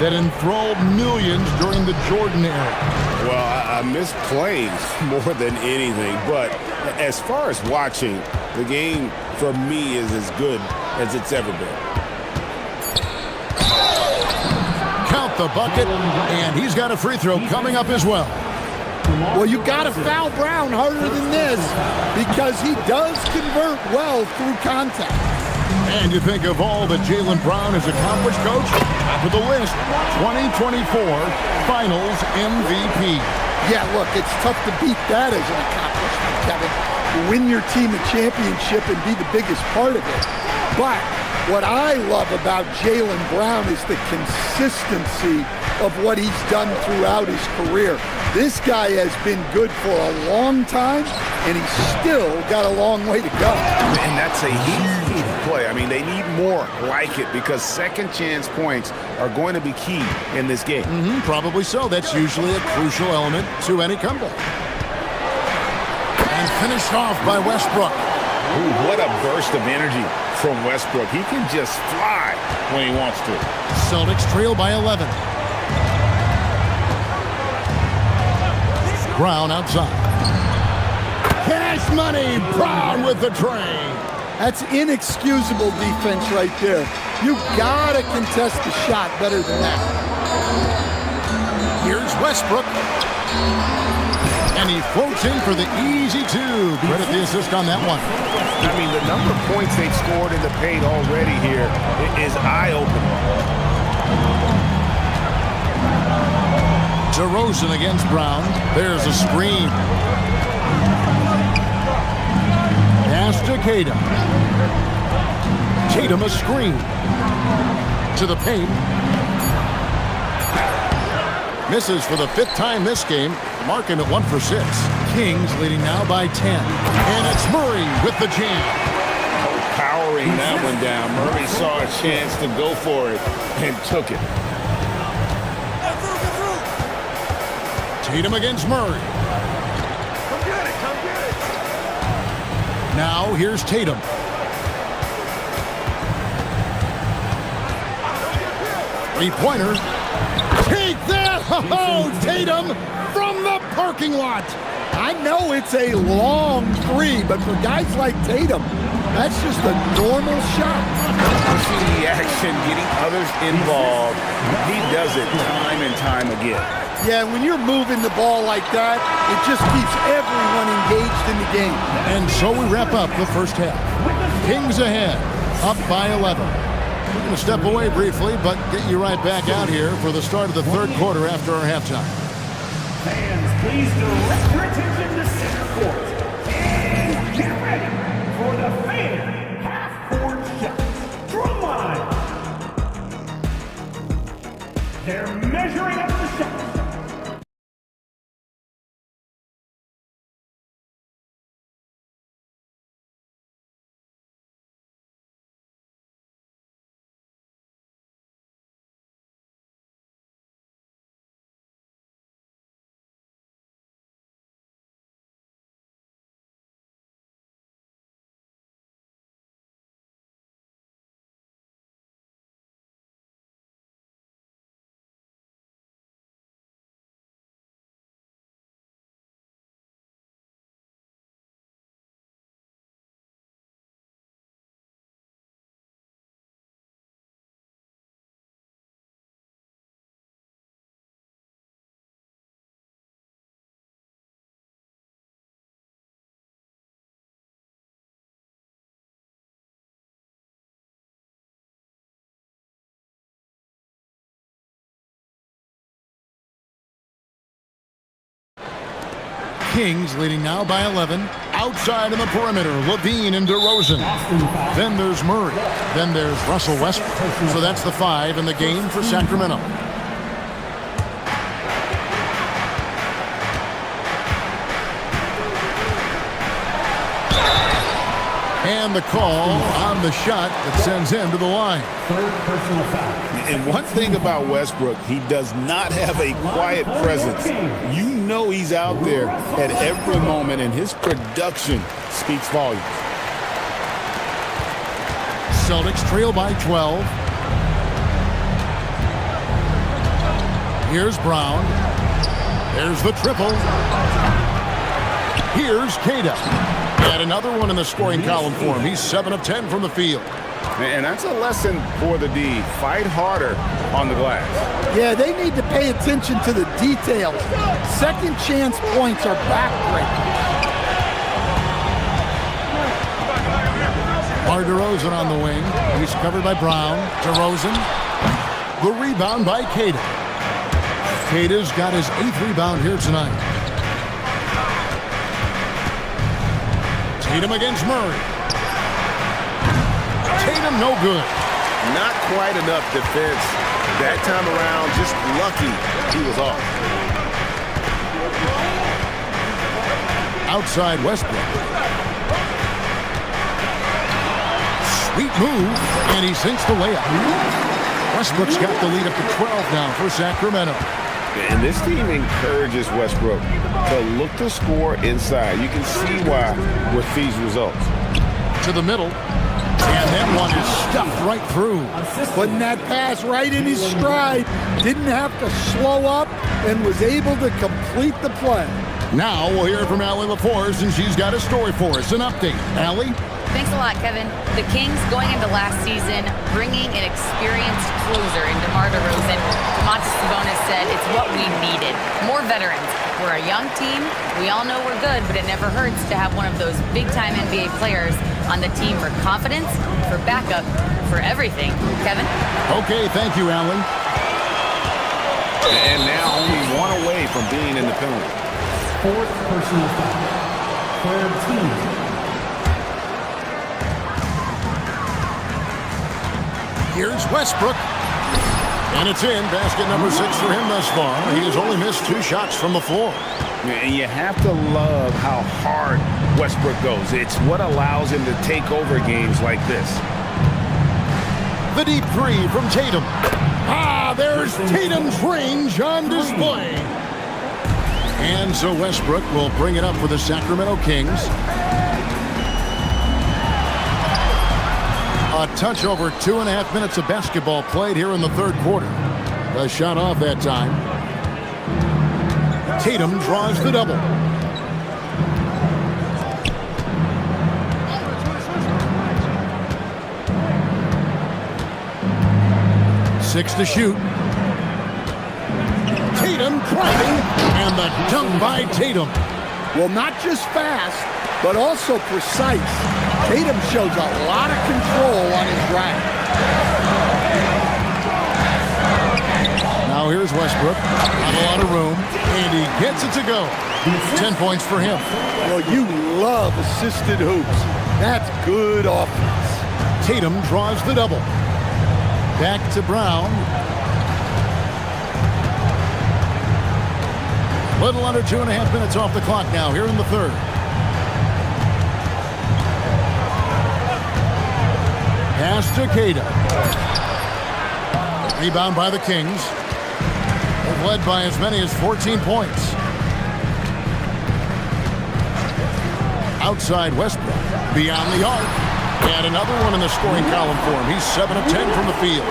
that enthralled millions during the Jordan era? Well, I miss playing more than anything, but as far as watching, the game for me is as good as it's ever been. Count the bucket, and he's got a free throw coming up as well. Well, you got to foul Brown harder than this because he does convert well through contact. And you think of all that Jaylen Brown has accomplished, Coach? Top of the list, 2024 Finals MVP. Yeah, look, it's tough to beat that as an accomplishment, Kevin. To win your team a championship and be the biggest part of it. But what I love about Jaylen Brown is the consistency of what he's done throughout his career. This guy has been good for a long time, and he's still got a long way to go. And that's a huge play. I mean, they need more like it because second chance points are going to be key in this game. Probably so. That's usually a crucial element to any comeback. And finished off by Westbrook. Ooh, what a burst of energy from Westbrook. He can just fly when he wants to. Celtics trail by 11. Brown outside. Cash money. Brown with the train. That's inexcusable defense right there. You gotta contest the shot better than that. Here's Westbrook. And he floats in for the easy 2. Credit the assist on that one. I mean, the number of points they've scored in the paint already here is eye-opening. DeRozan against Brown. There's a screen. Pass to Tatum. Tatum a screen. To the paint. Misses for the 5th time this game. Marking at 1 for 6. Kings leading now by 10. And it's Murray with the jam. Powering that one down. Murray saw a chance to go for it and took it. Tatum against Murray. Come get it, come get it. Now here's Tatum. Three-pointer. Take that! Oh, Tatum from the parking lot. I know it's a long 3, but for guys like Tatum, that's just a normal shot. Pushing the action, getting others involved. He does it time and time again. Yeah, when you're moving the ball like that, it just keeps everyone engaged in the game. And so we wrap up the first half. Kings ahead, up by 11. We're going to step away briefly, but get you right back out here for the start of the third quarter after our halftime. Fans, please direct your attention to center court. And get ready for the fan half-court shots. Drum line. They're measuring up the shots. Kings leading now by 11. Outside in the perimeter, Levine and DeRozan. Then there's Murray. Then there's Russell Westbrook. So that's the 5 in the game for Sacramento. And And the call on the shot that sends him to the line. Third personal foul. And one thing about Westbrook, he does not have a quiet presence. You know he's out there at every moment, and his production speaks volumes. Celtics trail by 12. Here's Brown. There's the triple. Here's Cada. And another one in the scoring column for him. He's 7 of 10 from the field. And that's a lesson for the D. Fight harder on the glass. Yeah, they need to pay attention to the details. Second chance points are backbreaking. Mar DeRozan on the wing. He's covered by Brown. DeRozan. The rebound by Cada. Cada's got his 8th rebound here tonight. Tatum against Murray. Tatum no good. Not quite enough defense. That time around, just lucky he was off. Outside Westbrook. Sweet move, and he sinks the layup. Westbrook's got the lead up to 12 now for Sacramento. And this team encourages Westbrook to look to score inside. You can see why with these results. To the middle. And that one is stuffed right through. Putting that pass right in his stride. Didn't have to slow up and was able to complete the play. Now we'll hear from Allie LaForce, and she's got a story for us. An update. Allie? Thanks a lot, Kevin. The Kings going into last season, bringing an experienced closer in DeMar DeRozan. Domantas Sabonis said it's what we needed. More veterans. We're a young team. We all know we're good, but it never hurts to have one of those big-time NBA players on the team for confidence, for backup, for everything. Kevin? Okay, thank you, Allie. And now only one away from being in the penalty. Fourth personal foul. Third team. Here's Westbrook. And it's in. Basket number 6 for him thus far. He has only missed 2 shots from the floor. And you have to love how hard Westbrook goes. It's what allows him to take over games like this. The deep 3 from Tatum. Ah, there's Tatum's range on display. And so Westbrook will bring it up for the Sacramento Kings. A touch over 2.5 minutes of basketball played here in the third quarter. The shot off that time. Tatum draws the double. Six to shoot. Tatum driving, and the dunk by Tatum. Well, not just fast, but also precise. Tatum shows a lot of control on his drive. Now here's Westbrook. Not a lot of room, and he gets it to go. 10 points for him. Well, you love assisted hoops. That's good offense. Tatum draws the double. Back to Brown. Little under 2.5 minutes off the clock now here in the third. Pass to Cada. Rebound by the Kings. They've led by as many as 14 points. Outside Westbrook. Beyond the arc. And another one in the scoring column for him. He's 7 of 10 from the field.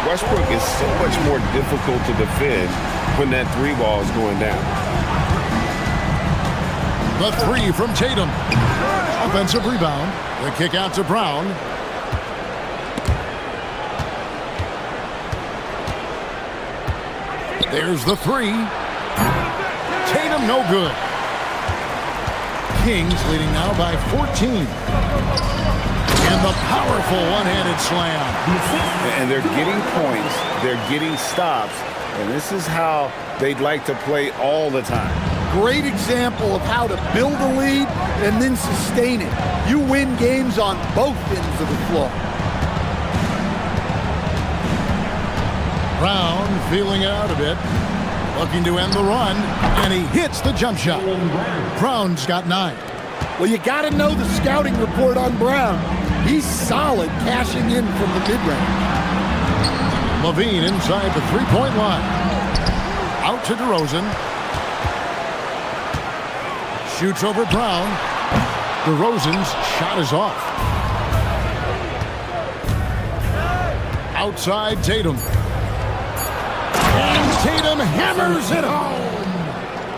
Westbrook is so much more difficult to defend when that 3 ball is going down. The 3 from Tatum. Offensive rebound. The kick out to Brown. There's the 3. Tatum no good. Kings leading now by 14. And the powerful one-handed slam. And they're getting points. They're getting stops. And this is how they'd like to play all the time. Great example of how to build a lead and then sustain it. You win games on both ends of the floor. Brown feeling it out a bit. Looking to end the run. And he hits the jump shot. Brown's got 9. Well, you got to know the scouting report on Brown. He's solid cashing in from the mid-range. Levine inside the three-point line. Out to DeRozan. Shoots over Brown. DeRozan's shot is off. Outside Tatum. And Tatum hammers it home.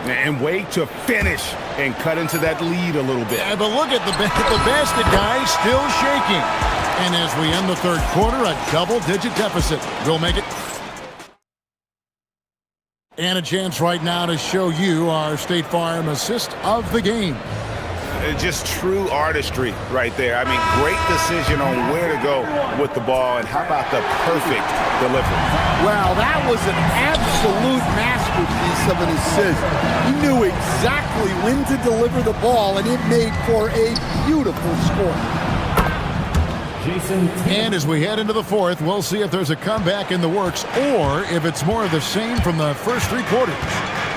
And wait to finish and cut into that lead a little bit. Yeah, but look at the basket guy still shaking. And as we end the third quarter, a double-digit deficit. We'll make it. And a chance right now to show you our State Farm assist of the game. Just true artistry right there. I mean, great decision on where to go with the ball, and how about the perfect delivery? Well, that was an absolute masterpiece of an assist. He knew exactly when to deliver the ball, and it made for a beautiful score. And as we head into the fourth, we'll see if there's a comeback in the works or if it's more of the same from the first three quarters.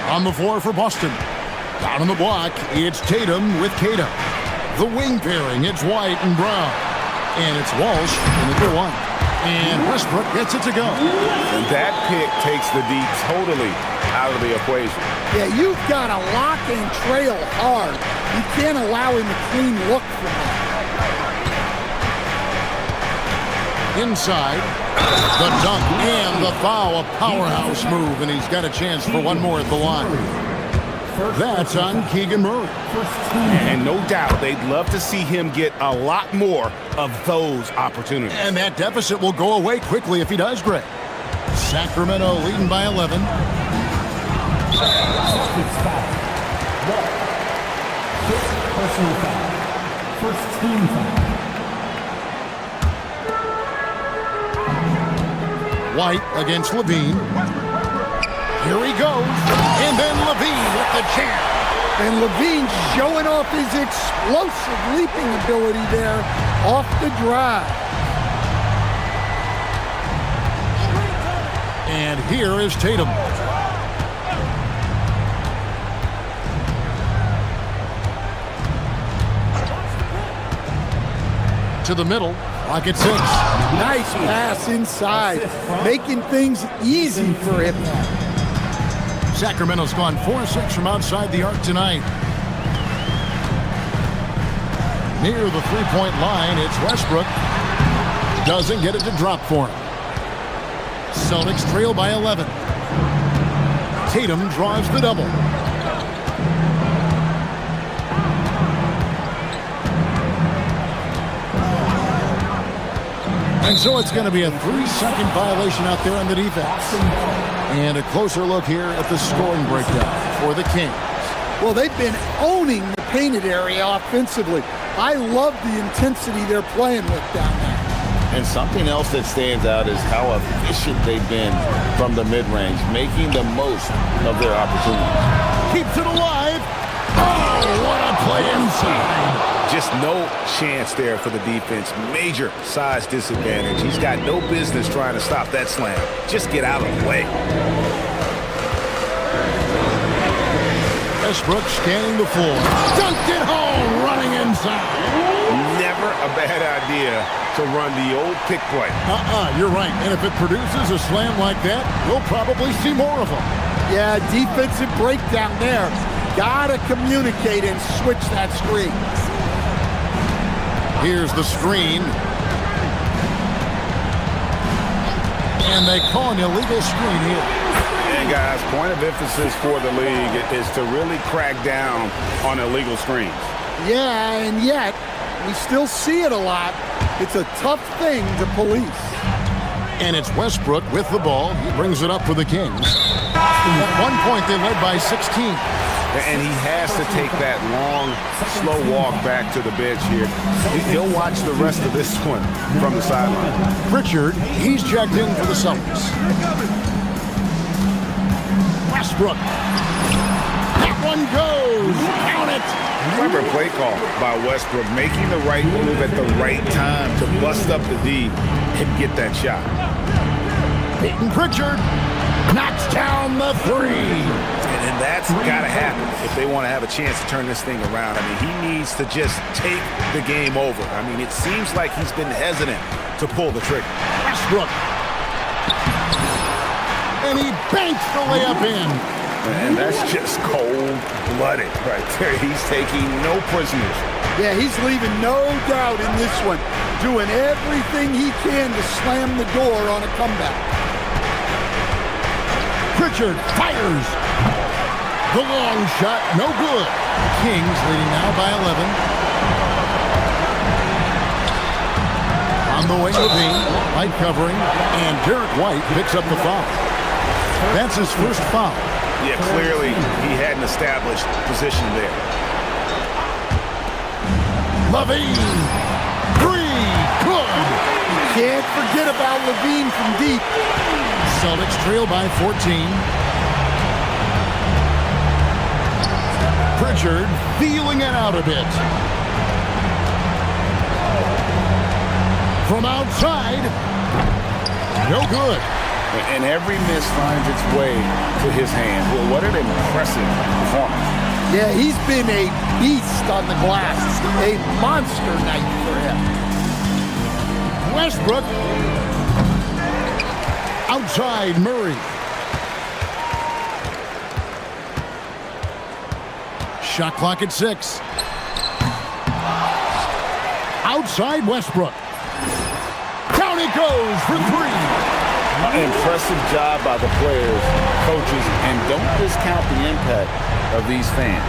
On the floor for Boston. Down on the block, it's Tatum with Cato. The wing pairing, it's White and Brown. And it's Walsh in the good one. And Westbrook gets it to go. And that pick takes the D totally out of the equation. Yeah, you've got to lock and trail hard. You can't allow him a clean look from that. Inside, the dunk and the foul, a powerhouse move, and he's got a chance for one more at the line. That's on Keegan Murray. And no doubt they'd love to see him get a lot more of those opportunities. And that deficit will go away quickly if he does, Greg. Sacramento leading by 11. Personal foul. First team foul. White against Levine. Here he goes. And then Levine with the jam. And Levine showing off his explosive leaping ability there off the drive. And here is Tatum. To the middle, Rocket 6. Nice pass inside, making things easy for him. Sacramento's gone 4-6 from outside the arc tonight. Near the three-point line, it's Westbrook. Doesn't get it to drop for him. Celtics trail by 11. Tatum draws the double. And so it's going to be a 3-second violation out there on the defense. And a closer look here at the scoring breakdown for the Kings. Well, they've been owning the painted area offensively. I love the intensity they're playing with down there. And something else that stands out is how efficient they've been from the mid-range, making the most of their opportunities. Keeps it alive. Oh, what a play inside. Just no chance there for the defense. Major size disadvantage. He's got no business trying to stop that slam. Just get out of the way. Westbrook scanning the floor. Dunked it home, running inside. Never a bad idea to run the old pick play. You're right. And if it produces a slam like that, we'll probably see more of them. Yeah, defensive breakdown there. Gotta communicate and switch that screen. Here's the screen. And they call an illegal screen here. And guys, point of emphasis for the league is to really crack down on illegal screens. Yeah, and yet, we still see it a lot. It's a tough thing to police. And it's Westbrook with the ball. He brings it up for the Kings. At one point, they led by 16. And he has to take that long, slow walk back to the bench here. He'll watch the rest of this one from the sideline. Pritchard, he's checked in for the Celtics. Westbrook. That one goes. Count it. Clever play call by Westbrook, making the right move at the right time to bust up the D and get that shot. Peyton Pritchard knocks down the three. And that's got to happen if they want to have a chance to turn this thing around. I mean, he needs to just take the game over. I mean, it seems like he's been hesitant to pull the trigger. Westbrook. And he banks the layup in. And that's just cold-blooded right there. He's taking no prisoners. Yeah, he's leaving no doubt in this one. Doing everything he can to slam the door on a comeback. Pritchard fires. The long shot, no good. Kings leading now by 11. On the wing, Levine, light covering, and Derek White picks up the foul. That's his first foul. Yeah, clearly he hadn't established position there. Levine, three, good. Can't forget about Levine from deep. Celtics trail by 14. Pritchard feeling it out a bit. From outside, no good. And every miss finds its way to his hand. Well, what an impressive performance. Yeah, he's been a beast on the glass. A monster night for him. Westbrook. Outside Murray. Shot clock at 6. Outside Westbrook. Down it goes for 3. Impressive job by the players, coaches, and don't discount the impact of these fans.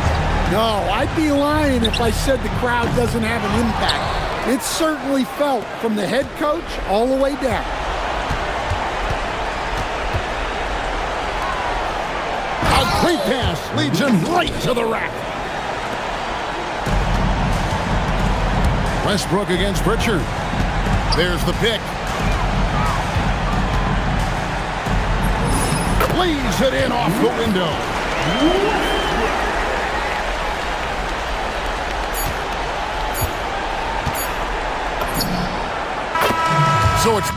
No, I'd be lying if I said the crowd doesn't have an impact. It's certainly felt from the head coach all the way down. A great pass leads him right to the rack. Westbrook against Pritchard. There's the pick. Lays it in off the window. So it's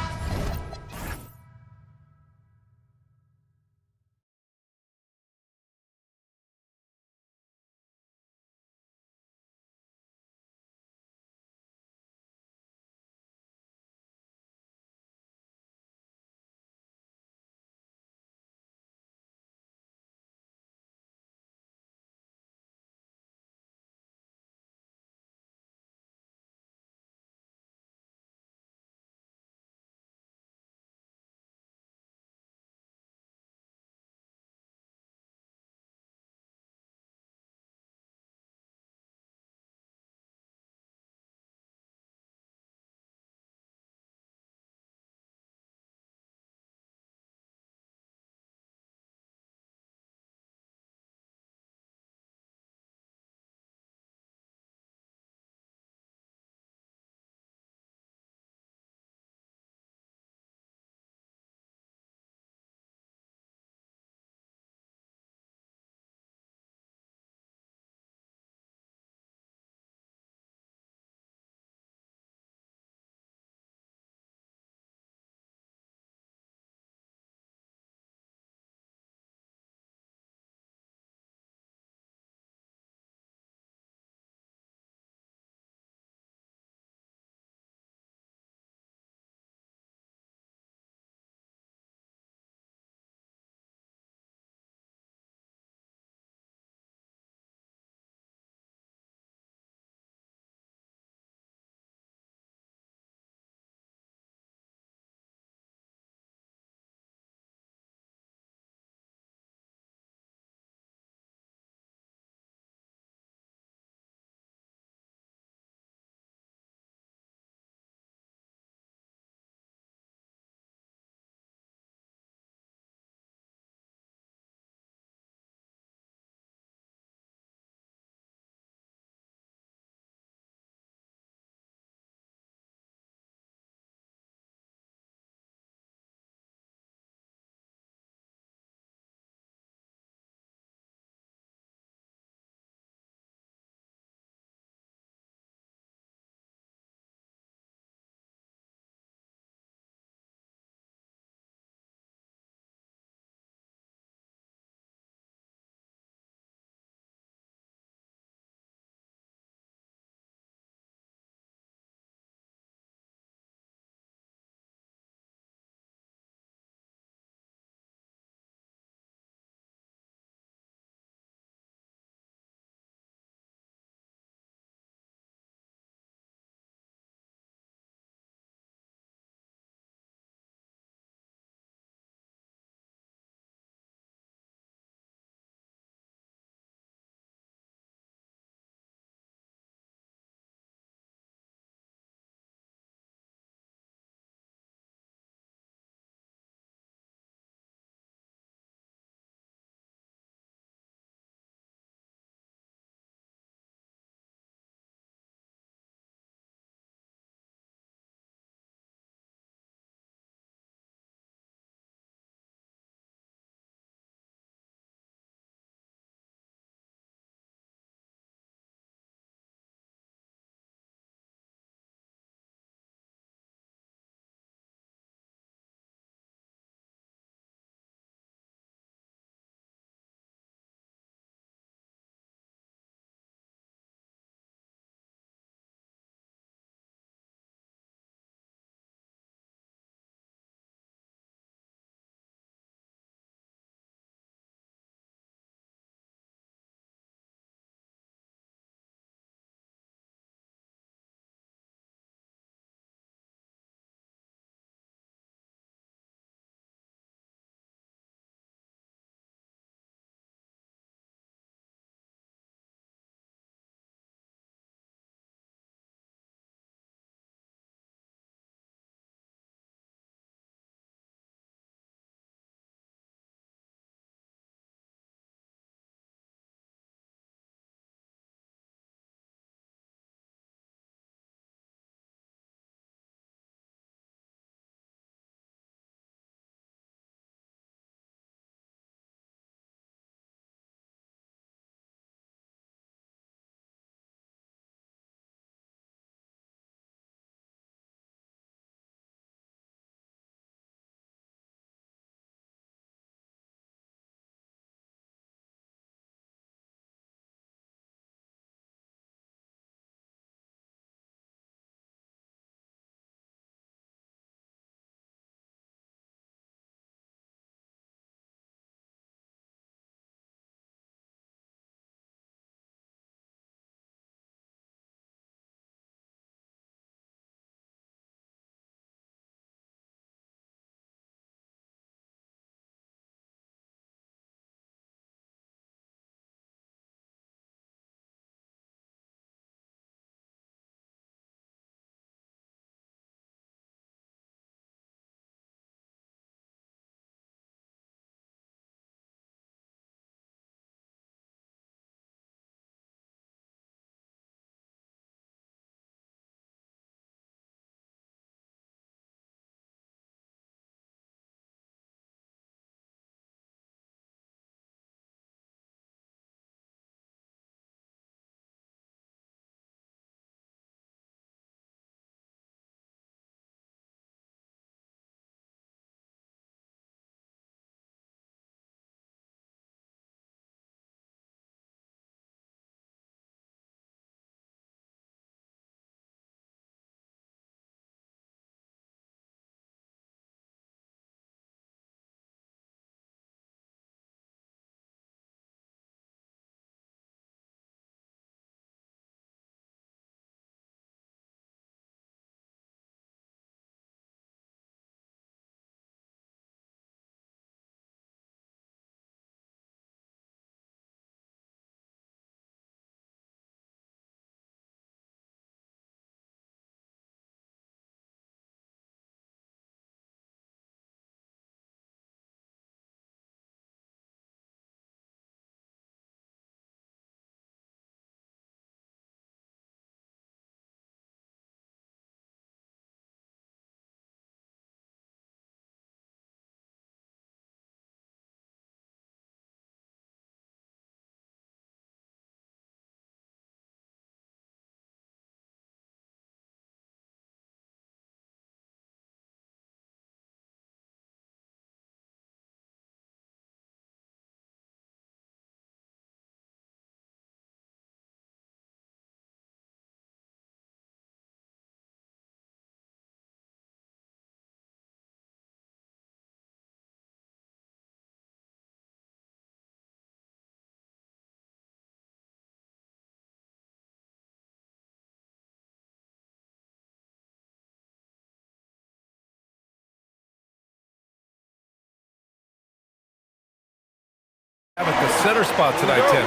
At the center spot tonight, Tim.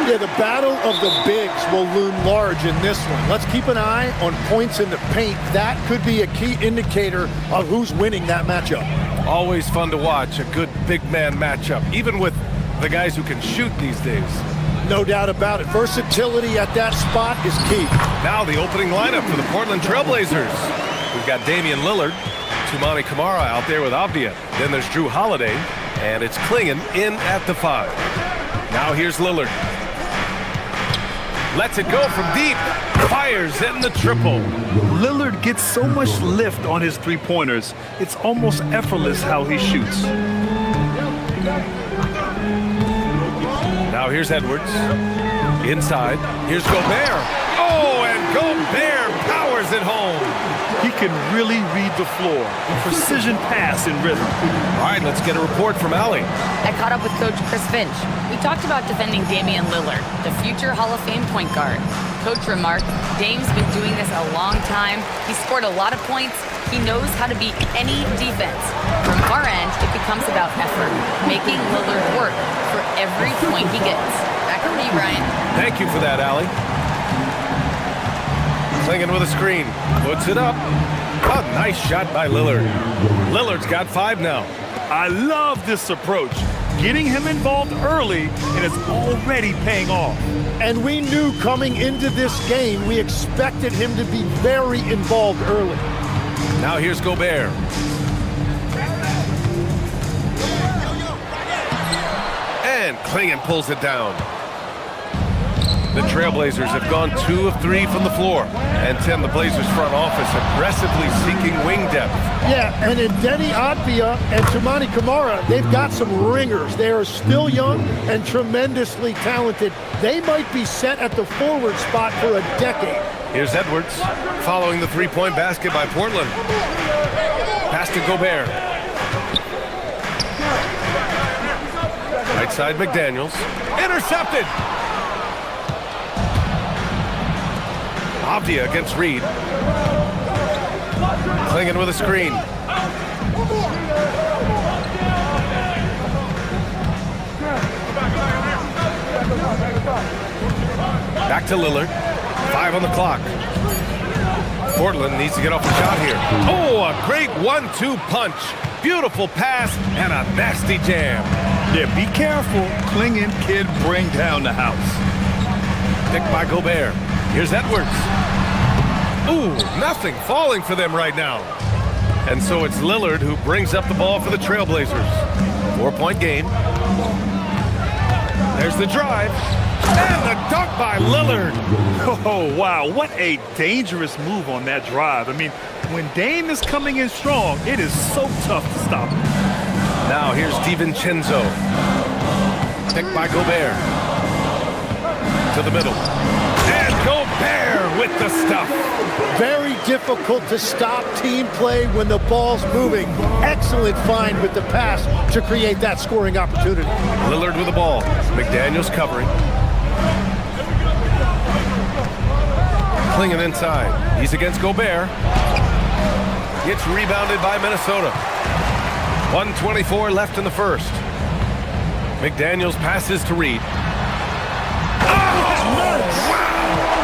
Yeah, the battle of the bigs will loom large in this one. Let's keep an eye on points in the paint. That could be a key indicator of who's winning that matchup. Always fun to watch a good big man matchup, even with the guys who can shoot these days. No doubt about it. Versatility at that spot is key. Now the opening lineup for the Portland Trailblazers. We've got Damian Lillard, Toumani Camara out there with Avdia. Then there's Drew Holiday, and it's Klingon in at the 5. Now here's Lillard. Lets it go from deep. Fires in the triple. Lillard gets so much lift on his three-pointers, it's almost effortless how he shoots. Now here's Edwards. Inside. Here's Gobert. Oh, and Gobert powers it home. He can really read the floor. Precision pass in rhythm. All right, let's get a report from Allie. I caught up with Coach Chris Finch. We talked about defending Damian Lillard, the future Hall of Fame point guard. Coach remarked, Dame's been doing this a long time. He's scored a lot of points. He knows how to beat any defense. From our end, it becomes about effort, making Lillard work for every point he gets. Back over to you, Brian. Thank you for that, Allie. Klingon with a screen. Puts it up. A nice shot by Lillard. Lillard's got 5 now. I love this approach. Getting him involved early, and it's already paying off. And we knew coming into this game, we expected him to be very involved early. Now here's Gobert. And Klingon pulls it down. The Trailblazers have gone 2 of 3 from the floor. And Tim, the Blazers front office aggressively seeking wing depth. Yeah, and in Denny Avdia and Toumani Camara, they've got some ringers. They are still young and tremendously talented. They might be set at the forward spot for a decade. Here's Edwards following the three-point basket by Portland. Pass to Gobert. Right side McDaniels. Intercepted! Avdia against Reed. Klingon with a screen. Back to Lillard. 5 on the clock. Portland needs to get off the shot here. Oh, a great 1-2 punch. Beautiful pass and a nasty jam. Yeah, be careful. Klingon can bring down the house. Picked by Gobert. Here's Edwards. Ooh, nothing falling for them right now. And so it's Lillard who brings up the ball for the Trailblazers. 4-point game. There's the drive. And the dunk by Lillard. Oh, wow. What a dangerous move on that drive. I mean, when Dame is coming in strong, it is so tough to stop him. Now here's DiVincenzo. Picked by Gobert. To the middle. And Gobert with the stuff. Very difficult to stop team play when the ball's moving. Excellent find with the pass to create that scoring opportunity. Lillard with the ball. McDaniels covering. Klingon inside. He's against Gobert. Gets rebounded by Minnesota. 1:24 left in the first. McDaniels passes to Reed.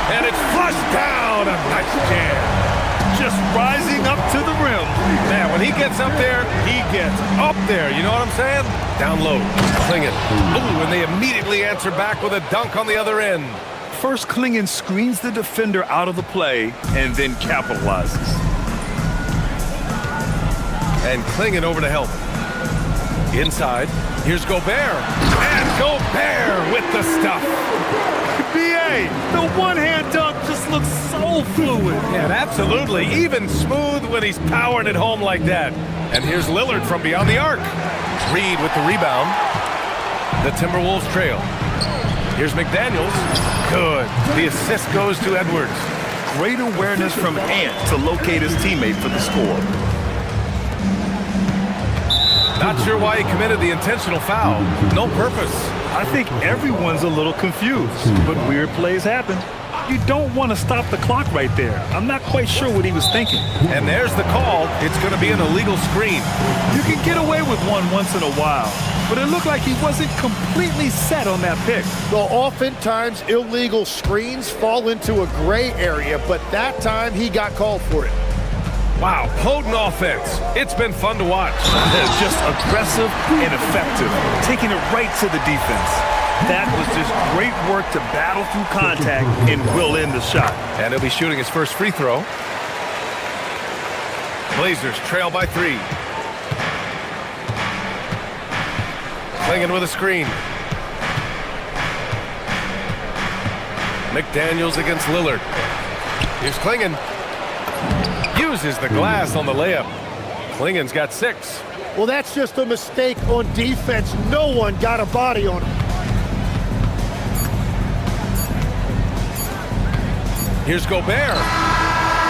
And it's flushed down. A nice jam. Just rising up to the rim. Man, when he gets up there, he gets up there. You know what I'm saying? Down low. Klingon. Ooh, and they immediately answer back with a dunk on the other end. First, Klingon screens the defender out of the play and then capitalizes. And Klingon over to help. Inside. Here's Gobert. And Gobert with the stuff. BA, the one-hand dunk just looks so fluid. Yeah, absolutely. Even smooth when he's powering it home like that. And here's Lillard from beyond the arc. Reed with the rebound. The Timberwolves trail. Here's McDaniels. Good. The assist goes to Edwards. Great awareness from Ant to locate his teammate for the score. Not sure why he committed the intentional foul. No purpose. I think everyone's a little confused, but weird plays happen. You don't want to stop the clock right there. I'm not quite sure what he was thinking. And there's the call. It's going to be an illegal screen. You can get away with one once in a while, but it looked like he wasn't completely set on that pick. Well, oftentimes illegal screens fall into a gray area, but that time he got called for it. Wow, potent offense. It's been fun to watch. Just aggressive and effective, taking it right to the defense. That was just great work to battle through contact and will in the shot. And he'll be shooting his first free throw. Blazers trail by 3. Clingan with a screen. McDaniels against Lillard. Here's Clingan. Uses the glass on the layup. Clingan's got 6. Well, that's just a mistake on defense. No one got a body on him. Here's Gobert.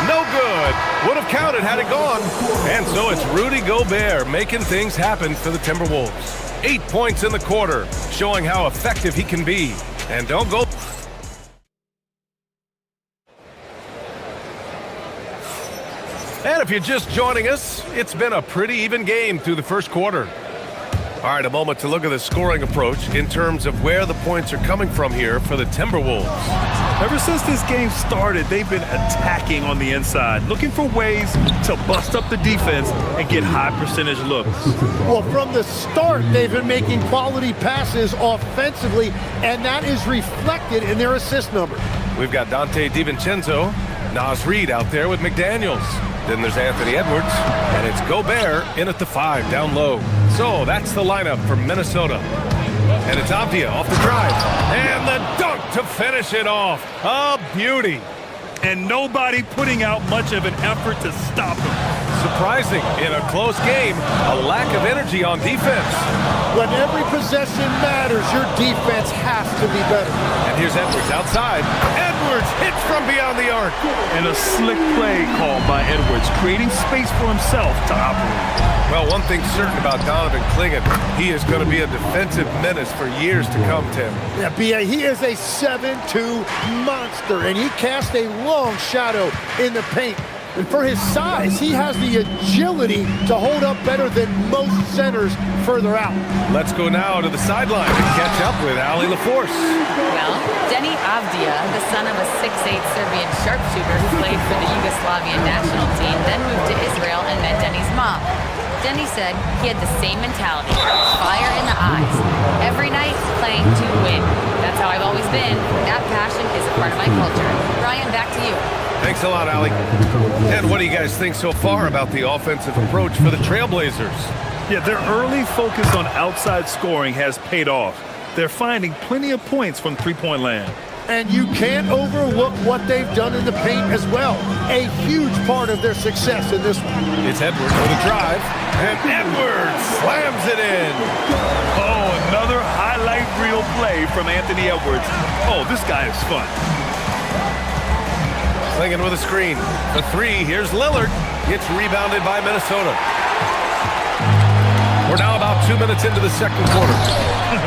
No good. Would have counted had it gone. And so it's Rudy Gobert making things happen for the Timberwolves. 8 points in the quarter, showing how effective he can be. And don't go... And if you're just joining us, it's been a pretty even game through the first quarter. All right, a moment to look at the scoring approach in terms of where the points are coming from here for the Timberwolves. Ever since this game started, they've been attacking on the inside, looking for ways to bust up the defense and get high percentage looks. Well, from the start, they've been making quality passes offensively, and that is reflected in their assist number. We've got Dante DiVincenzo, Naz Reid out there with McDaniels. Then there's Anthony Edwards, and it's Gobert in at the 5 down low. So that's the lineup for Minnesota. And it's Avdia off the drive. And the dunk to finish it off. A beauty. And nobody putting out much of an effort to stop him. Surprising in a close game, a lack of energy on defense. When every possession matters, your defense has to be better. And here's Edwards outside. Edwards hits from beyond the arc. And a slick play called by Edwards, creating space for himself to operate. Well, one thing's certain about Donovan Clingan. He is going to be a defensive menace for years to come, Tim. Yeah, B.A., he is a 7'2" monster, and he casts a long shadow in the paint. And for his size, he has the agility to hold up better than most centers further out. Let's go now to the sideline and catch up with Ali LaForce. Well, Denny Avdia, the son of a 6'8" Serbian sharpshooter who played for the Yugoslavian national team, then moved to Israel and met Denny's mom. Denny said he had the same mentality, fire in the eyes. Every night, playing to win. That's how I've always been. That passion is a part of my culture. Ryan, back to you. Thanks a lot, Ali. And what do you guys think so far about the offensive approach for the Trailblazers? Yeah, their early focus on outside scoring has paid off. They're finding plenty of points from three-point land. And you can't overlook what they've done in the paint as well. A huge part of their success in this one. It's Edwards for the drive. And Edwards slams it in. Oh, another highlight reel play from Anthony Edwards. Oh, this guy is fun. Clingan with a screen. The 3, here's Lillard. It's rebounded by Minnesota. We're now about 2 minutes into the second quarter.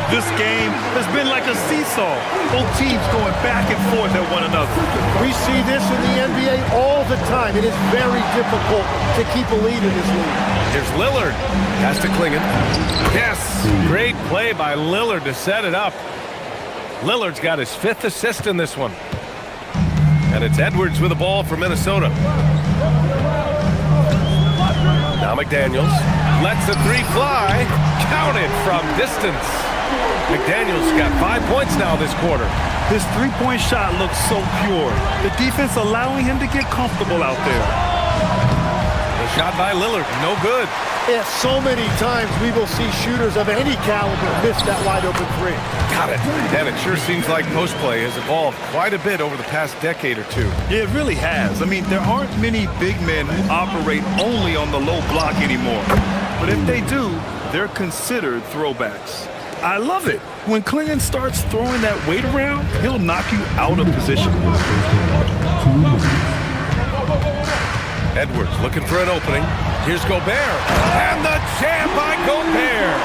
This game has been like a seesaw. Both teams going back and forth at one another. We see this in the NBA all the time. It is very difficult to keep a lead in this league. Here's Lillard. Pass to Clingan. Yes, great play by Lillard to set it up. Lillard's got his 5th assist in this one. And it's Edwards with the ball for Minnesota. Now McDaniels lets the 3 fly. Counted from distance. McDaniels got 5 points now this quarter. His three-point shot looks so pure. The defense allowing him to get comfortable out there. The shot by Lillard, no good. Yeah, so many times we will see shooters of any caliber miss that wide-open 3. Got it. And it sure seems like post play has evolved quite a bit over the past decade or two. Yeah, it really has. I mean, there aren't many big men who operate only on the low block anymore. But if they do, they're considered throwbacks. I love it. When Clingan starts throwing that weight around, he'll knock you out of position. Edwards looking for an opening. Here's Gobert. And the jam by Gobert.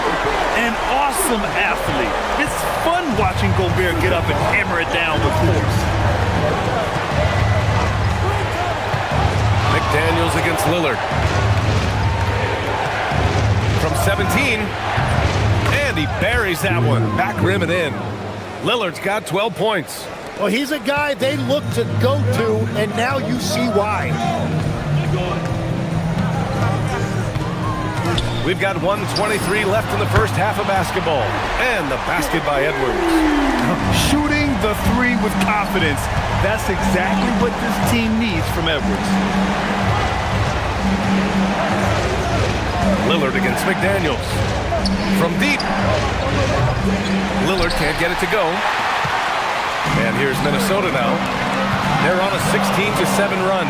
An awesome athlete. It's fun watching Gobert get up and hammer it down with force. McDaniels against Lillard. From 17. And And he buries that one. Back rim and in. Lillard's got 12 points. Well, he's a guy they look to go to, and now you see why. We've got 1:23 left in the first half of basketball. And the basket by Edwards. Shooting the three with confidence. That's exactly what this team needs from Edwards. Lillard against McDaniels. From deep. Lillard can't get it to go. And here's Minnesota now. They're on a 16-7 run.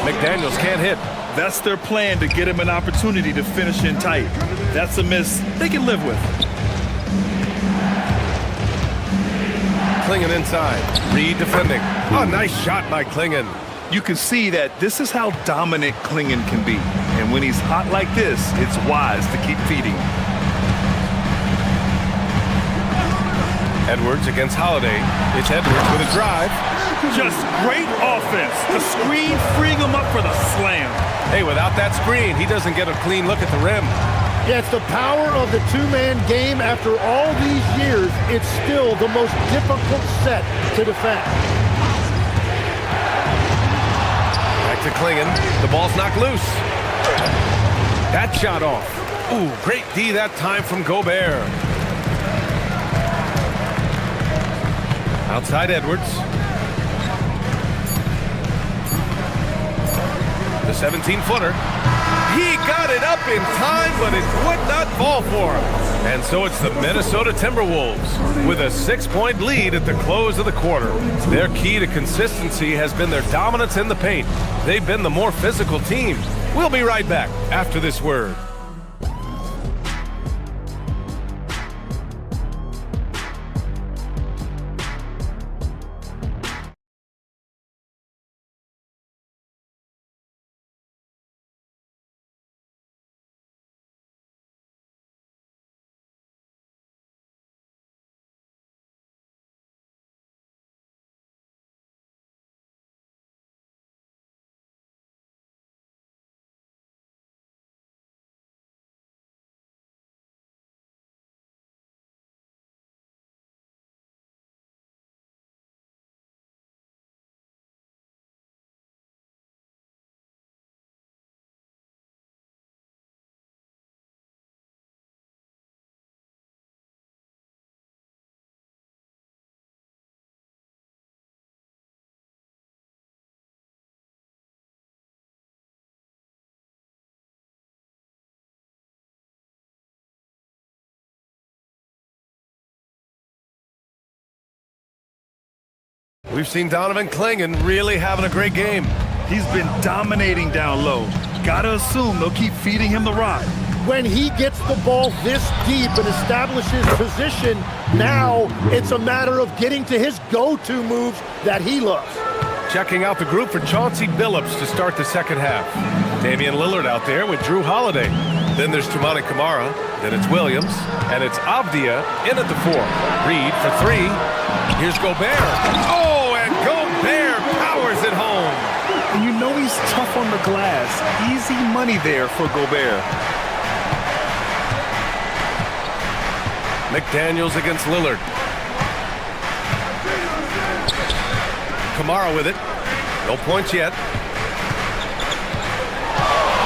McDaniels can't hit. That's their plan, to get him an opportunity to finish in tight. That's a miss they can live with. Klingon inside. Reed defending. Oh, nice shot by Klingon. You can see that this is how dominant Klingon can be. And when he's hot like this, it's wise to keep feeding him. Edwards against Holiday. It's Edwards with a drive. Just great offense. The screen freeing him up for the slam. Hey, without that screen, he doesn't get a clean look at the rim. Yeah, it's the power of the two-man game. After all these years, it's still the most difficult set to defend. Back to Klingon. The ball's knocked loose. That shot off. Ooh, great D that time from Gobert. Outside Edwards. The 17-footer. He got it up in time, but it would not fall for him. And so it's the Minnesota Timberwolves with a 6-point lead at the close of the quarter. Their key to consistency has been their dominance in the paint. They've been the more physical team. We'll be right back after this word. We've seen Donovan Klingon really having a great game. He's been dominating down low. Gotta assume they'll keep feeding him the rock. When he gets the ball this deep and establishes position, now it's a matter of getting to his go-to moves that he loves. Checking out the group for Chauncey Billups to start the second half. Damian Lillard out there with Drew Holiday. Then there's Toumani Camara. Then it's Williams. And it's Avdia in at the 4. Reed for 3. Here's Gobert. Oh, and Gobert powers it home. And you know he's tough on the glass. Easy money there for Gobert. McDaniels against Lillard. Camara with it. No points yet.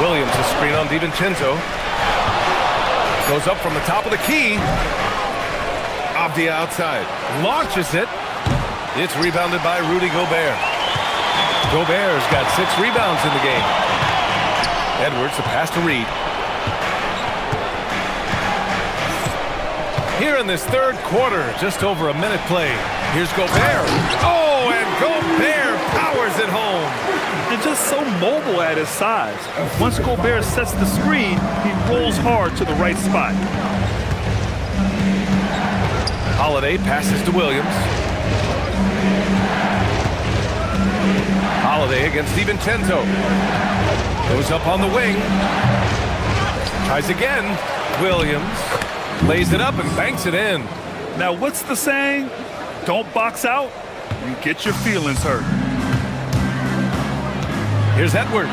Williams a screen on DiVincenzo. Goes up from the top of the key. Avdia outside. Launches it. It's rebounded by Rudy Gobert. Gobert's got 6 rebounds in the game. Edwards, the pass to Reed. Here in this third quarter, just over a minute played. Here's Gobert. Oh, and Gobert powers it home. And just so mobile at his size. Once Gobert sets the screen, he rolls hard to the right spot. Holiday passes to Williams. Holiday against DiVincenzo. Goes up on the wing. Tries again. Williams lays it up and banks it in. Now what's the saying? Don't box out, you get your feelings hurt. Here's Edwards.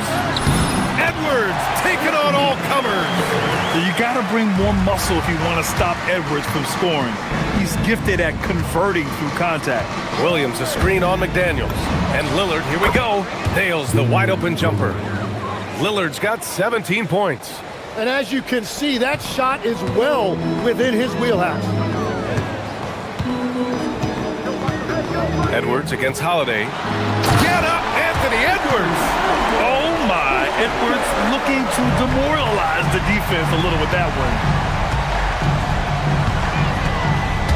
Edwards taking on all comers. So you got to bring more muscle if you want to stop Edwards from scoring. He's gifted at converting through contact. Williams a screen on McDaniels. And Lillard, here we go, nails the wide open jumper. Lillard's got 17 points. And as you can see, that shot is well within his wheelhouse. Edwards against Holiday. Get up, Anthony Edwards! Oh my, Edwards looking to demoralize the defense a little with that one.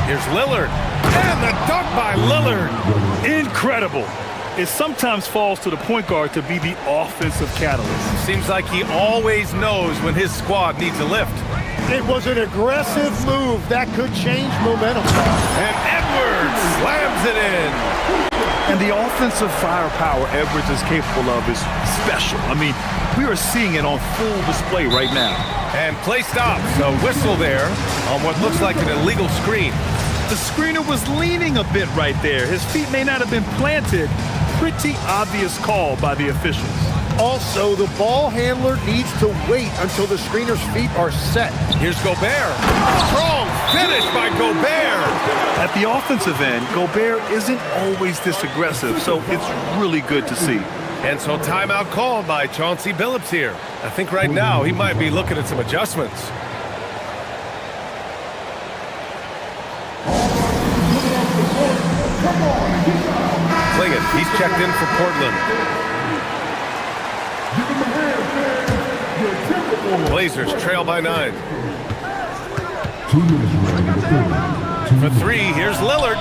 Here's Lillard. And the dunk by Lillard. Incredible. It sometimes falls to the point guard to be the offensive catalyst. Seems like he always knows when his squad needs a lift. It was an aggressive move that could change momentum. And Edwards slams it in. And the offensive firepower Edwards is capable of is special. I mean, we are seeing it on full display right now. And play stops. A whistle there on what looks like an illegal screen. The screener was leaning a bit right there. His feet may not have been planted. Pretty obvious call by the officials. Also, the ball handler needs to wait until the screener's feet are set. Here's Gobert. Strong finish by Gobert. At the offensive end, Gobert isn't always this aggressive, so it's really good to see. And so timeout called by Chauncey Billups here. I think right now he might be looking at some adjustments. Klingon, he's checked in for Portland. Blazers trail by 9. For 3, here's Lillard.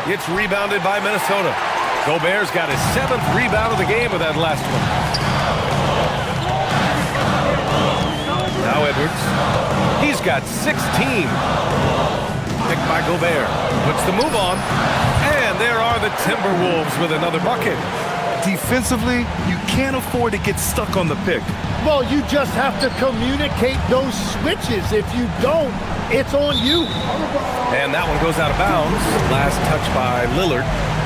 It's rebounded by Minnesota. Gobert's got his 7th rebound of the game with that last one. Now Edwards. He's got 16. Picked by Gobert. Puts the move on. And there are the Timberwolves with another bucket. Defensively, you can't afford to get stuck on the pick. Well, you just have to communicate those switches. If you don't, it's on you. And that one goes out of bounds. Last touch by Lillard.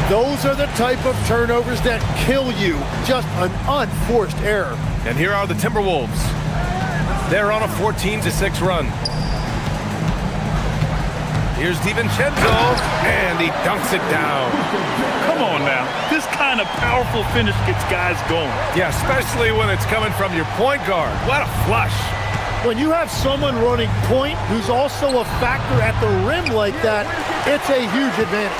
Those are the type of turnovers that kill you. Just an unforced error. And here are the Timberwolves. They're on a 14-6 run. Here's DiVincenzo, and he dunks it down. Come on now. This kind of powerful finish gets guys going. Yeah, especially when it's coming from your point guard. What a flush. When you have someone running point who's also a factor at the rim like that, it's a huge advantage.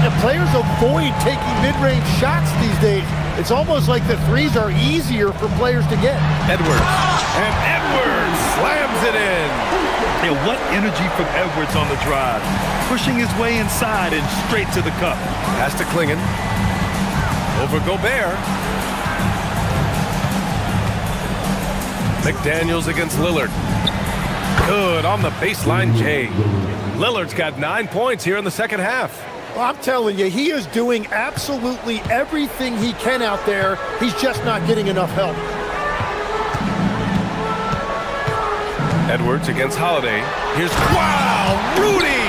And players avoid taking mid-range shots these days. It's almost like the threes are easier for players to get. Edwards. And Edwards slams it in. Yeah, what energy from Edwards on the drive. Pushing his way inside and straight to the cup. Pass to Klingon. Over Gobert. McDaniels against Lillard. Good on the baseline J. Lillard's got 9 points here in the second half. Well, I'm telling you, he is doing absolutely everything he can out there. He's just not getting enough help. Edwards against Holiday. Here's, wow, Rudy!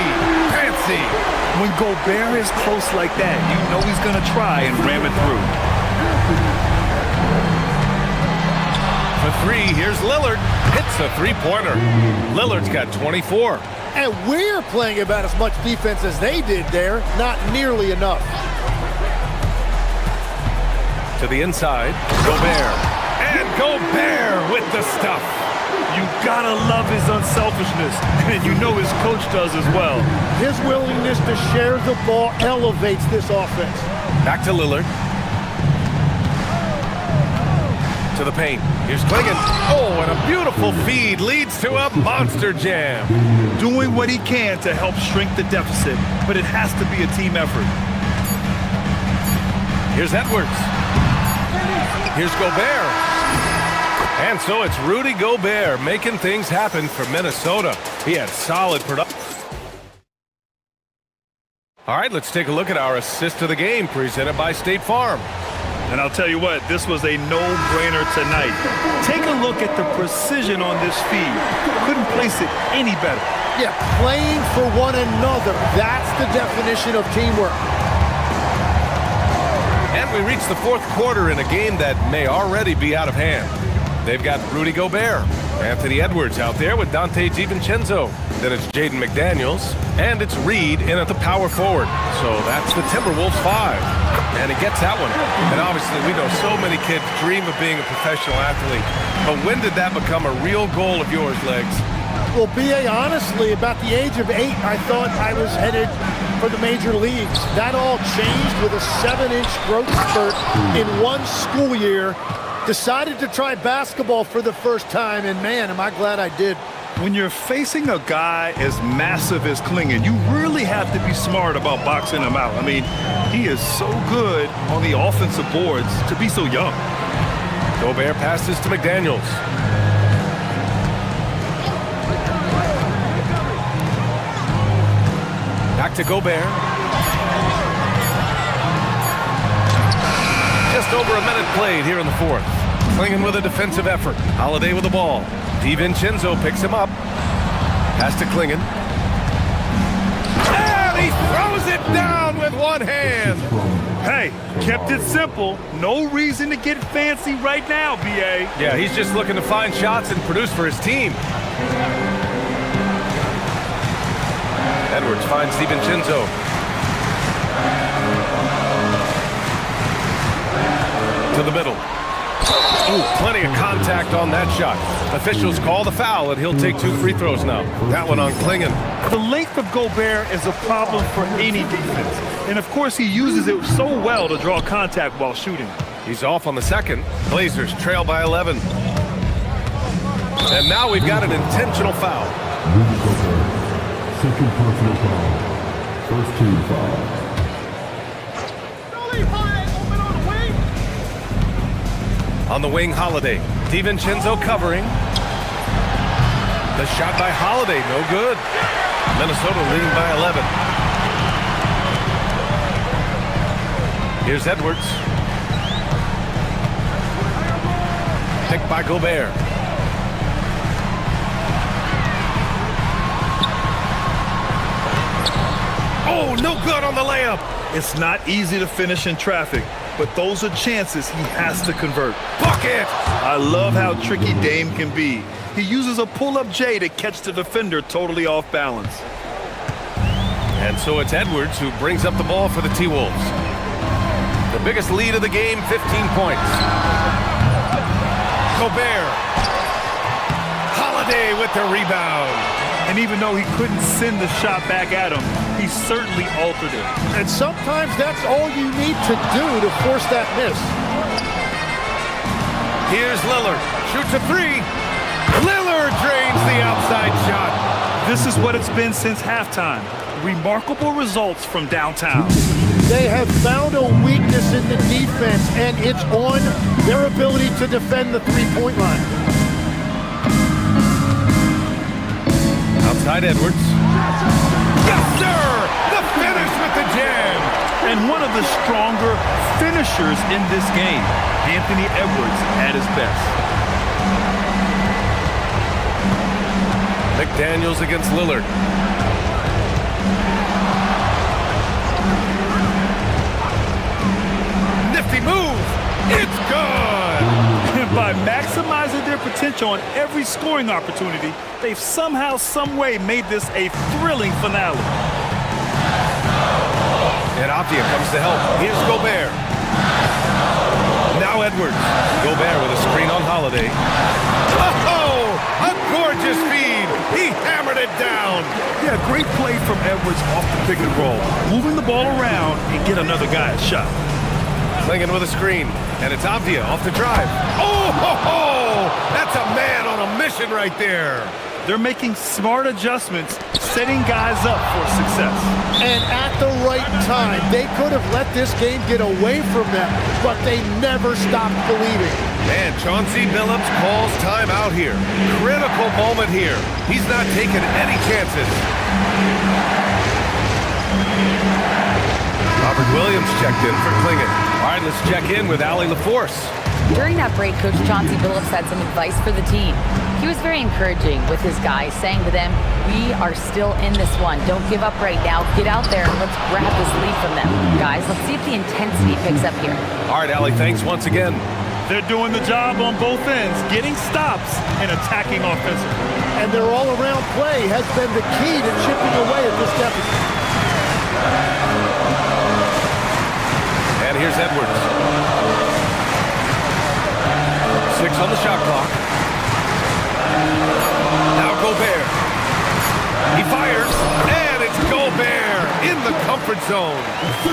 Fancy! When Gobert is close like that, you know he's going to try and ram it through. For 3, here's Lillard. Hits a three-pointer. Lillard's got 24. And we're playing about as much defense as they did there. Not nearly enough. To the inside, Gobert. And Gobert with the stuff. You gotta love his unselfishness, and you know his coach does as well. His willingness to share the ball elevates this offense. Back to Lillard. To the paint. Here's Klingon. Oh, and a beautiful feed leads to a monster jam. Doing what he can to help shrink the deficit, but it has to be a team effort. Here's Edwards. Here's Gobert. And so it's Rudy Gobert making things happen for Minnesota. He had solid production. All right, let's take a look at our assist of the game presented by State Farm. And I'll tell you what, this was a no-brainer tonight. Take a look at the precision on this feed. Couldn't place it any better. Yeah, playing for one another. That's the definition of teamwork. And we reach the fourth quarter in a game that may already be out of hand. They've got Rudy Gobert. Anthony Edwards out there with Dante DiVincenzo. Then it's Jaden McDaniels, and it's Reed in at the power forward. So that's the Timberwolves 5. And he gets that one. And obviously we know so many kids dream of being a professional athlete. But when did that become a real goal of yours, Legs? Well, B.A., honestly, about the age of 8, I thought I was headed for the major leagues. That all changed with a 7-inch growth spurt in one school year. Decided to try basketball for the first time, and man, am I glad I did. When you're facing a guy as massive as Klingon, you really have to be smart about boxing him out. I mean, he is so good on the offensive boards to be so young. Gobert passes to McDaniels. Back to Gobert. Just over a minute played here in the fourth. Klingon with a defensive effort. Holiday with the ball. DiVincenzo picks him up. Pass to Klingon. And he throws it down with one hand. Hey, kept it simple. No reason to get fancy right now, B.A. Yeah, he's just looking to find shots and produce for his team. Edwards finds DiVincenzo. To the middle. Ooh, plenty of contact on that shot. Officials call the foul, and he'll take 2 free throws now. That one on Klingon. The length of Gobert is a problem for any defense. And of course, he uses it so well to draw contact while shooting. He's off on the second. Blazers trail by 11. And now we've got an intentional foul. Second personal foul. First team foul. On the wing, Holiday. DiVincenzo covering. The shot by Holiday, no good. Minnesota leading by 11. Here's Edwards. Picked by Gobert. Oh, no good on the layup. It's not easy to finish in traffic, but those are chances he has to convert. Bucket! I love how tricky Dame can be. He uses a pull-up J to catch the defender totally off balance. And so it's Edwards who brings up the ball for the T-Wolves. The biggest lead of the game, 15 points. Gobert. Holiday with the rebound. And even though he couldn't send the shot back at him, he certainly altered it. And sometimes that's all you need to do to force that miss. Here's Lillard. Shoots a 3. Lillard drains the outside shot. This is what it's been since halftime. Remarkable results from downtown. They have found a weakness in the defense, and it's on their ability to defend the three-point line. Outside Edwards. Yes, sir! The finish with the jam! And one of the stronger finishers in this game, Anthony Edwards at his best. McDaniels against Lillard. Nifty move! It's good! And by maximizing their potential on every scoring opportunity, they've somehow, some way made this a thrilling finale. And Aptia comes to help. Here's Gobert. Now Edwards. Gobert with a screen on Holiday. Oh, a gorgeous feed. He hammered it down. Yeah, great play from Edwards off the pick and roll. Moving the ball around and get another guy a shot. Klingon with a screen. And it's Aptia off the drive. Oh, ho, ho! That's a man on a mission right there. They're making smart adjustments, setting guys up for success. And at the right time, they could have let this game get away from them, but they never stopped believing. Man, Chauncey Billups calls time out here. Critical moment here. He's not taking any chances. Robert Williams checked in for Klingon. All right, let's check in with Allie LaForce. During that break, Coach Chauncey Billups had some advice for the team. He was very encouraging with his guys, saying to them, we are still in this one. Don't give up right now. Get out there and let's grab this lead from them. Guys, let's see if the intensity picks up here. All right, Allie, thanks once again. They're doing the job on both ends, getting stops and attacking offensively. And their all-around play has been the key to chipping away at this deficit. And here's Edwards. 6 on the shot clock. Now Gobert. He fires, and it's Gobert in the comfort zone.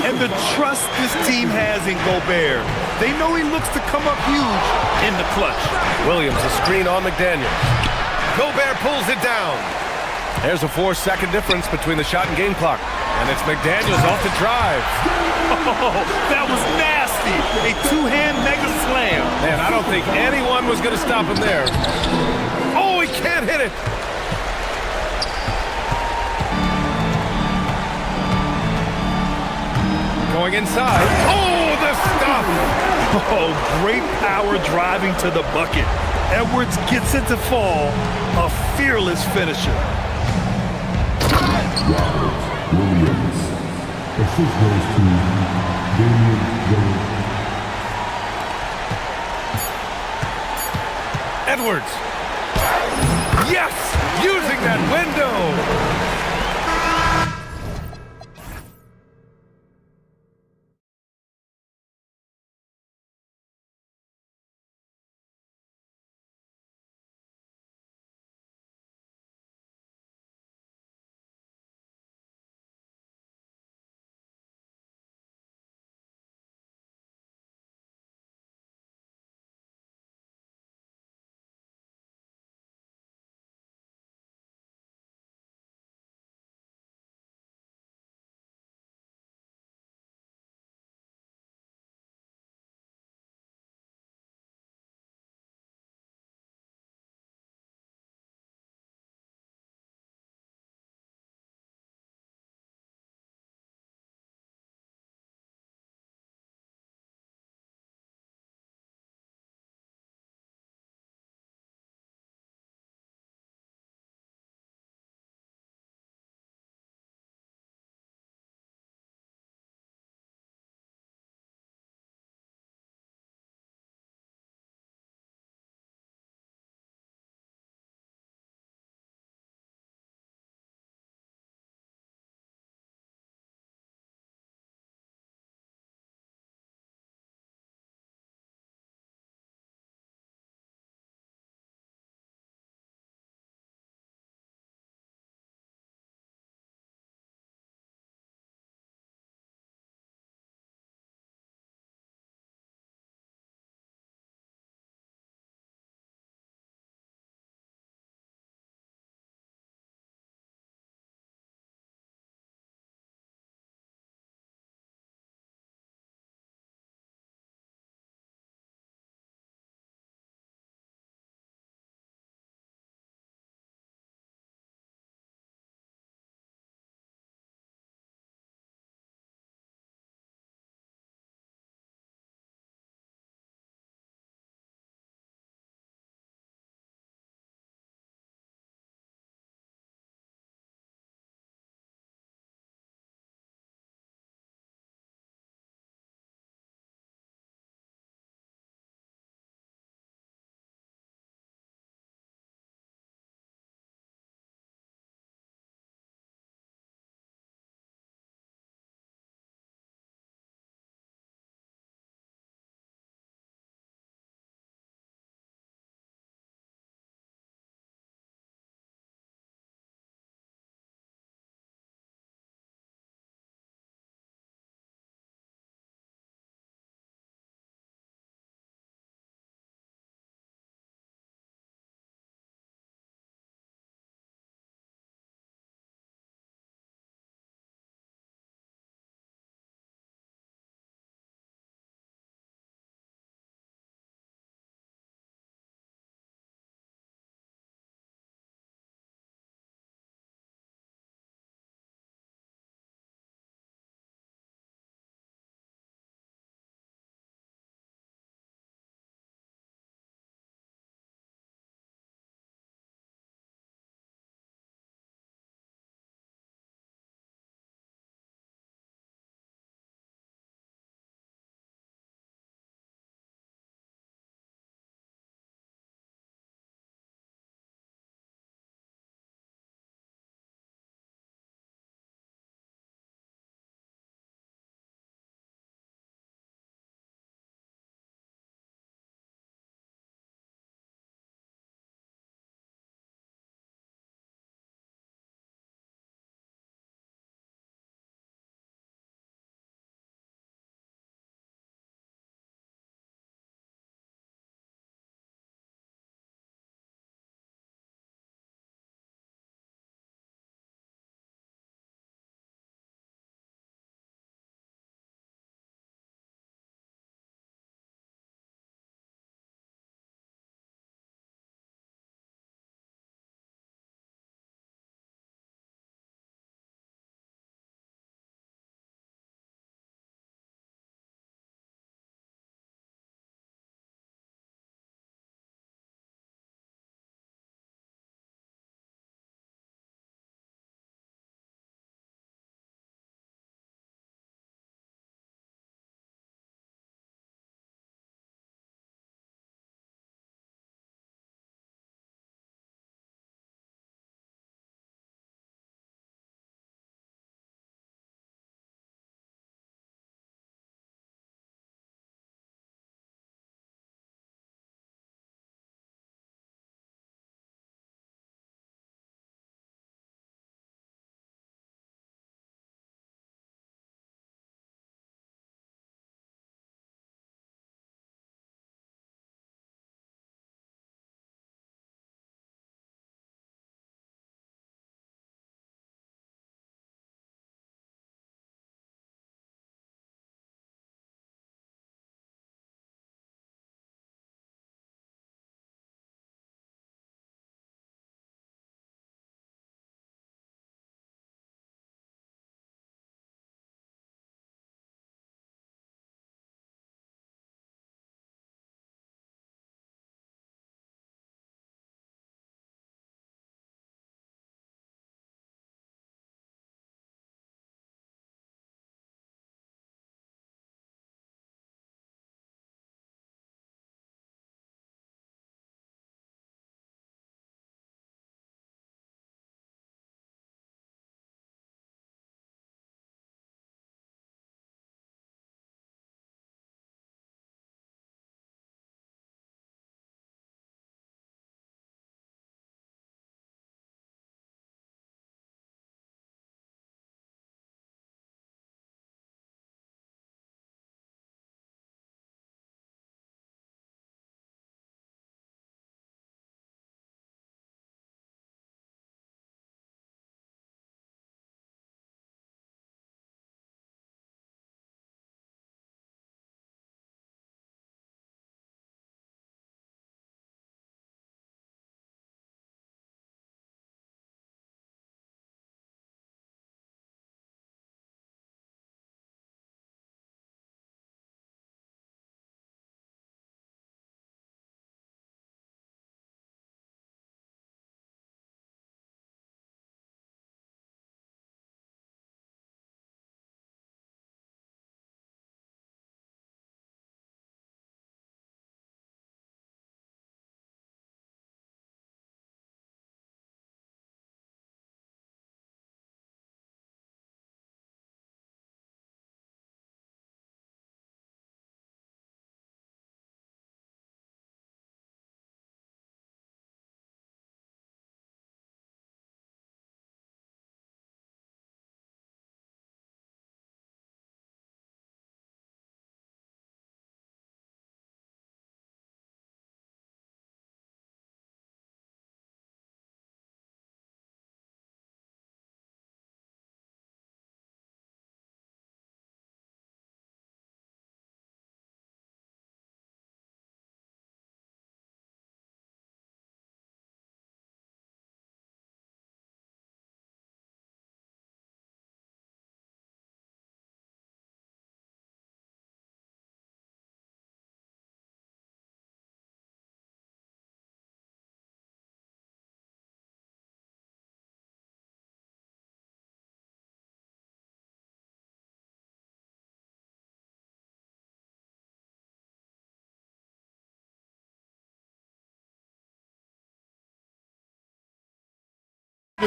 And the trust this team has in Gobert. They know he looks to come up huge in the clutch. Williams, a screen on McDaniels. Gobert pulls it down. There's a 4-second difference between the shot and game clock. And it's McDaniels off the drive. Oh, that was nasty. A two-hand mega slam. Man, I don't think anyone was going to stop him there. Oh, he can't hit it. Going inside. Oh, the stop. Oh, great power driving to the bucket. Edwards gets it to fall. A fearless finisher. Williams. Assist goes to Damian Lillard. Edwards. Yes! Using that window.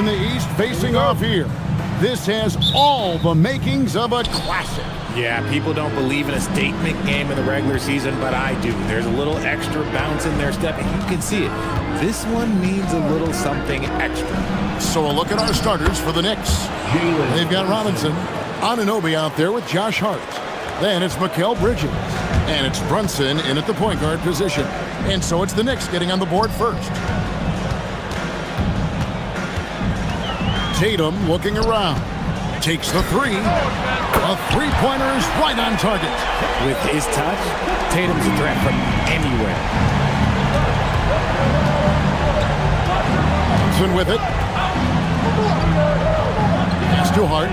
in the East facing off here. This has all the makings of a classic. Yeah, people don't believe in a statement game in the regular season, but I do. There's a little extra bounce in their step, and you can see it. This one means a little something extra. So a look at our starters for the Knicks. They've got Robinson, Anunoby out there with Josh Hart. Then it's Mikal Bridges. And it's Brunson in at the point guard position. And so it's the Knicks getting on the board first. Tatum looking around. Takes the three. A three-pointer is right on target. With his touch, Tatum's a threat from anywhere. Brunson with it. Pass to Hart.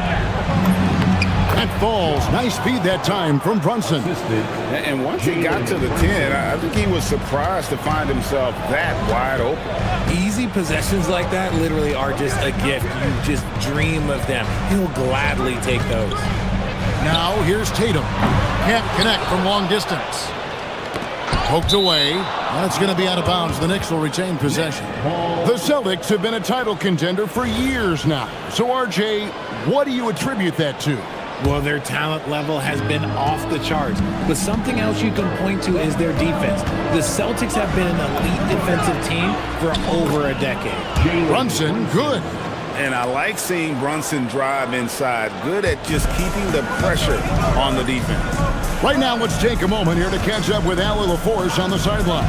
That falls. Nice speed that time from Brunson. And once he got to the 10, I think he was surprised to find himself that wide open. Easy possessions like that literally are just a gift. You just dream of them. He'll gladly take those. Now here's Tatum. Can't connect from long distance. Poked away. That's going to be out of bounds. The Knicks will retain possession. The Celtics have been a title contender for years now. So, RJ, what do you attribute that to? Well, their talent level has been off the charts. But something else you can point to is their defense. The Celtics have been an elite defensive team for over a decade. Brunson, good. And I like seeing Brunson drive inside. Good at just keeping the pressure on the defense. Right now, let's take a moment here to catch up with Allie LaForce on the sideline.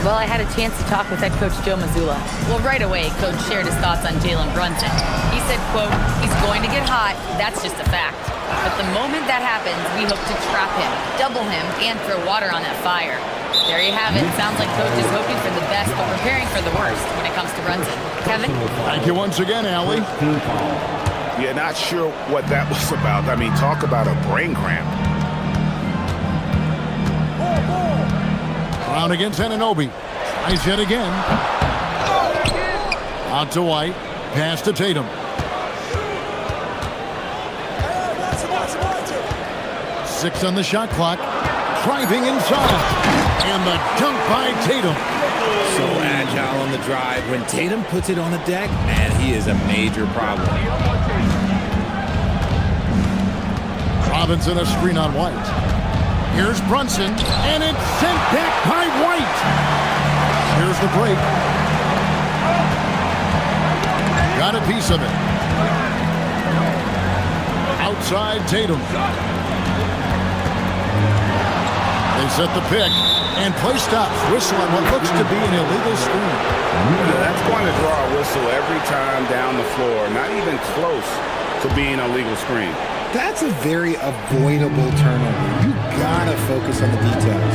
Well, I had a chance to talk with head coach Joe Mazzulla. Well, right away, coach shared his thoughts on Jalen Brunson. He said, quote, "He's going to get hot. That's just a fact. But the moment that happens, we hope to trap him, double him, and throw water on that fire." There you have it. Sounds like coach is hoping for the best, but preparing for the worst when it comes to Brunson. Kevin? Thank you once again, Allie. Yeah, not sure what that was about. I mean, talk about a brain cramp. Brown against Anunoby. Tries yet again. Out to White. Pass to Tatum. Six on the shot clock. Driving inside. And the dunk by Tatum. So agile on the drive. When Tatum puts it on the deck, man, he is a major problem. Robinson a screen on White. Here's Brunson, and it's sent back by White. Here's the break. Got a piece of it. Outside Tatum. They set the pick, and play stops. Whistle on what looks to be an illegal screen. That's going to draw a whistle every time down the floor. Not even close to being a legal screen. That's a very avoidable turnover. You gotta focus on the details.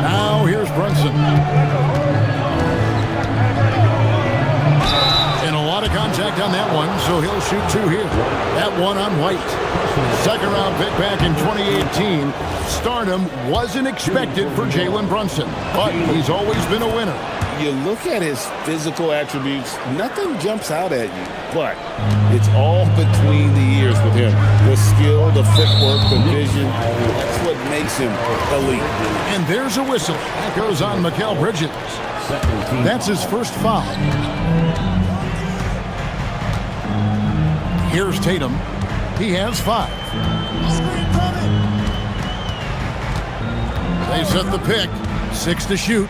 Now here's Brunson. And a lot of contact on that one, so he'll shoot two here. That one on White. Second round pick back in 2018. Stardom wasn't expected for Jalen Brunson, but he's always been a winner. You look at his physical attributes, nothing jumps out at you, but it's all between the ears with him. The skill, the footwork, the vision, that's what makes him elite. And there's a whistle. That goes on Mikal Bridges. That's his first foul. Here's Tatum. He has 5. They set the pick. 6 to shoot.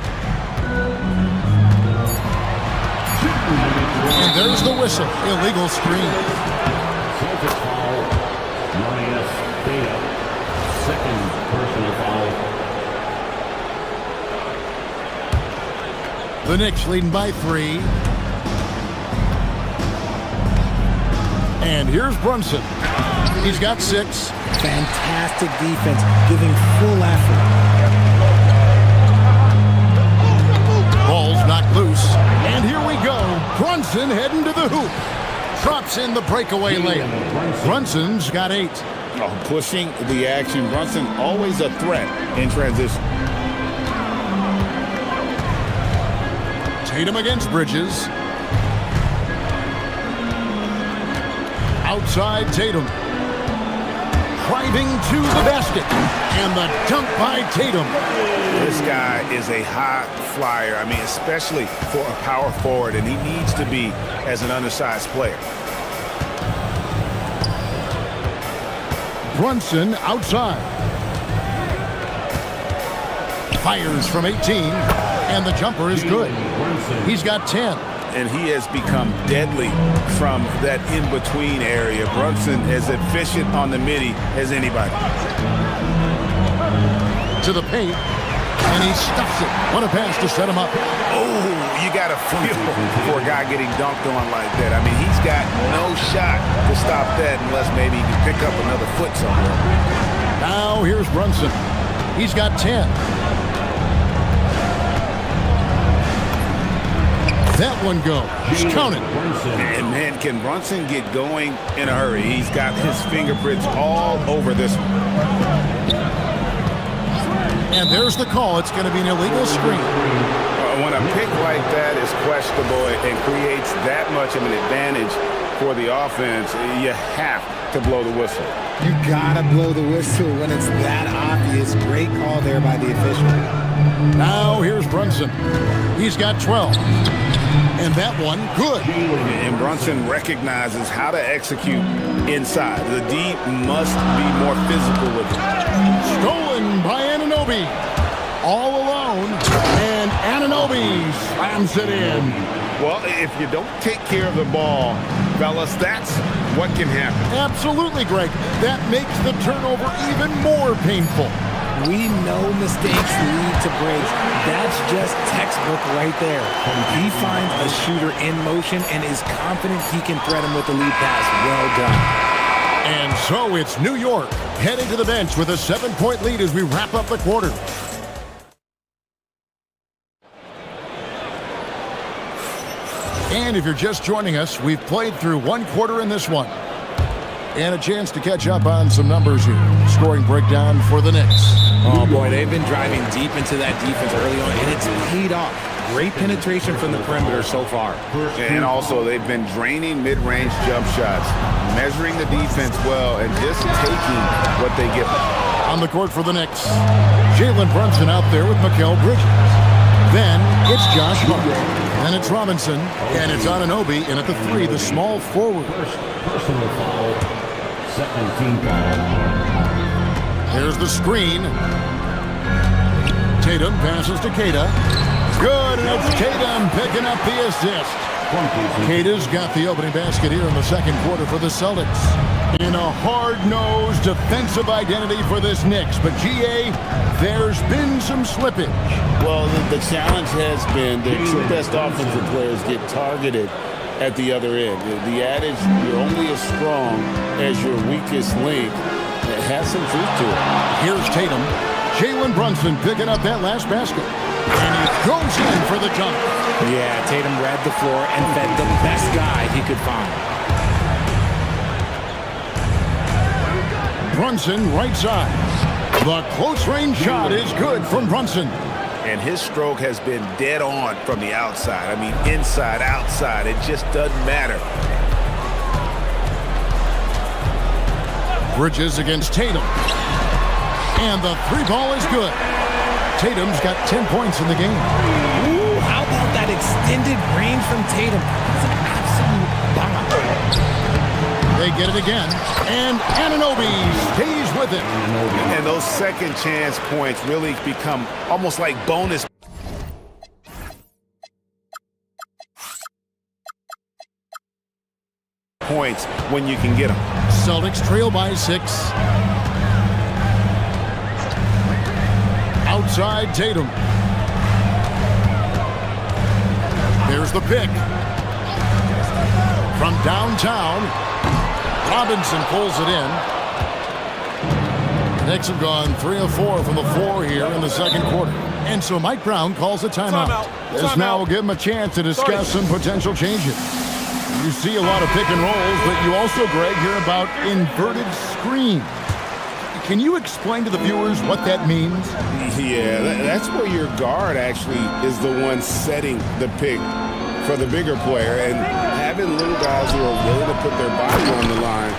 And there's the whistle. Illegal screen. Celtics foul. Marius Beta. Second personal foul. The Knicks leading by 3. And here's Brunson. He's got 6. Fantastic defense, giving full effort. Ball's knocked loose. And here we go. Brunson heading to the hoop. Drops in the breakaway layup. Brunson's got 8. Oh, pushing the action. Brunson always a threat in transition. Tatum against Bridges. Outside Tatum. Driving to the basket. And the dunk by Tatum. This guy is a high flyer. I mean, especially for a power forward, and he needs to be as an undersized player. Brunson outside. Fires from 18, and the jumper is good. He's got 10. And he has become deadly from that in-between area. Brunson is efficient on the midi as anybody. To the paint, and he stuffs it. What a pass to set him up. Oh, you got to feel for a guy getting dunked on like that. I mean, he's got no shot to stop that unless maybe he can pick up another foot somewhere. Now here's Brunson. He's got 10. That one goes. Count it. And man, can Brunson get going in a hurry? He's got his fingerprints all over this one. And there's the call. It's going to be an illegal screen. When a pick like that is questionable and creates that much of an advantage for the offense, you have to blow the whistle. You gotta blow the whistle when it's that obvious. Great call there by the official. Now here's Brunson. He's got 12. And that one, good. And Brunson recognizes how to execute inside. The D must be more physical with it. Stolen by Anunoby. All alone. And Anunoby slams it in. Well, if you don't take care of the ball, fellas, that's what can happen. Absolutely, Greg. That makes the turnover even more painful. We know mistakes lead to breaks. That's just textbook right there. He finds a shooter in motion and is confident he can thread him with the lead pass. Well done. And so it's New York heading to the bench with a 7-point lead as we wrap up the quarter. And if you're just joining us, we've played through one quarter in this one. And a chance to catch up on some numbers here. Scoring breakdown for the Knicks. Oh, boy, they've been driving deep into that defense early on, and it's paid off. Great penetration from the perimeter so far. And also, they've been draining mid-range jump shots, measuring the defense well, and just taking what they give them. On the court for the Knicks, Jalen Brunson out there with Mikal Bridges. Then it's Josh Hart. Then it's Robinson, and it's Anunoby, and at the 3, the small forward. First personal foul, second team foul. Here's the screen. Tatum passes to Keita. Good, and it's Tatum picking up the assist. Keita's got the opening basket here in the second quarter for the Celtics. In a hard-nosed defensive identity for this Knicks. But, GA, there's been some slippage. Well, the challenge has been their two best offensive players get targeted at the other end. The adage, you're only as strong as your weakest link, it has some truth to it. Here's Tatum. Jalen Brunson picking up that last basket. And he goes in for the dunk. Yeah, Tatum read the floor and fed the best guy he could find. Brunson right side. The close range shot is good from Brunson. And his stroke has been dead on from the outside. I mean, inside, outside, it just doesn't matter. Bridges against Tatum. And the 3-ball is good. Tatum's got 10 points in the game. Ooh, how about that extended range from Tatum? It's an absolute bomb. They get it again. And Anunoby stays with it. And those second chance points really become almost like bonus points when you can get them. Celtics trail by 6. Outside Tatum. There's the pick. From downtown, Robinson pulls it in. Knicks have gone 3 of 4 from the floor here in the second quarter. And so Mike Brown calls a timeout. This now will give him a chance to discuss some potential changes. You see a lot of pick and rolls, but you also, Greg, hear about inverted screens. Can you explain to the viewers what that means? Yeah, that's where your guard actually is the one setting the pick for the bigger player, and having little guys who are willing to put their body on the line.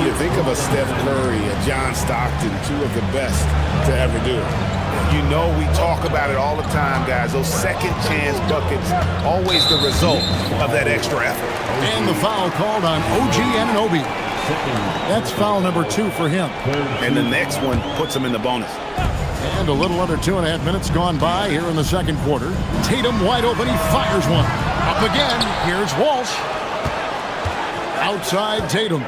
You think of a Steph Curry, a John Stockton, two of the best to ever do it. You know we talk about it all the time, guys. Those second chance buckets, always the result of that extra effort. And the foul called on OG Anunoby. That's foul number 2 for him. And the next one puts him in the bonus. And a little under 2.5 minutes gone by here in the second quarter. Tatum wide open. He fires one. Up again. Here's Walsh. Outside Tatum.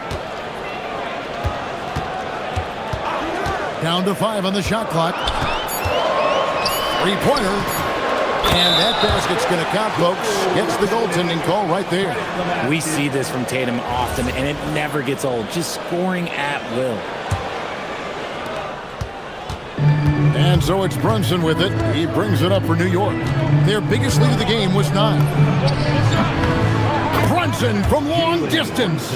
Down to 5 on the shot clock. Three-pointer. And that basket's going to count, folks. Gets the goaltending call right there. We see this from Tatum often, and it never gets old. Just scoring at will. And so it's Brunson with it. He brings it up for New York. Their biggest lead of the game was 9. Brunson from long distance.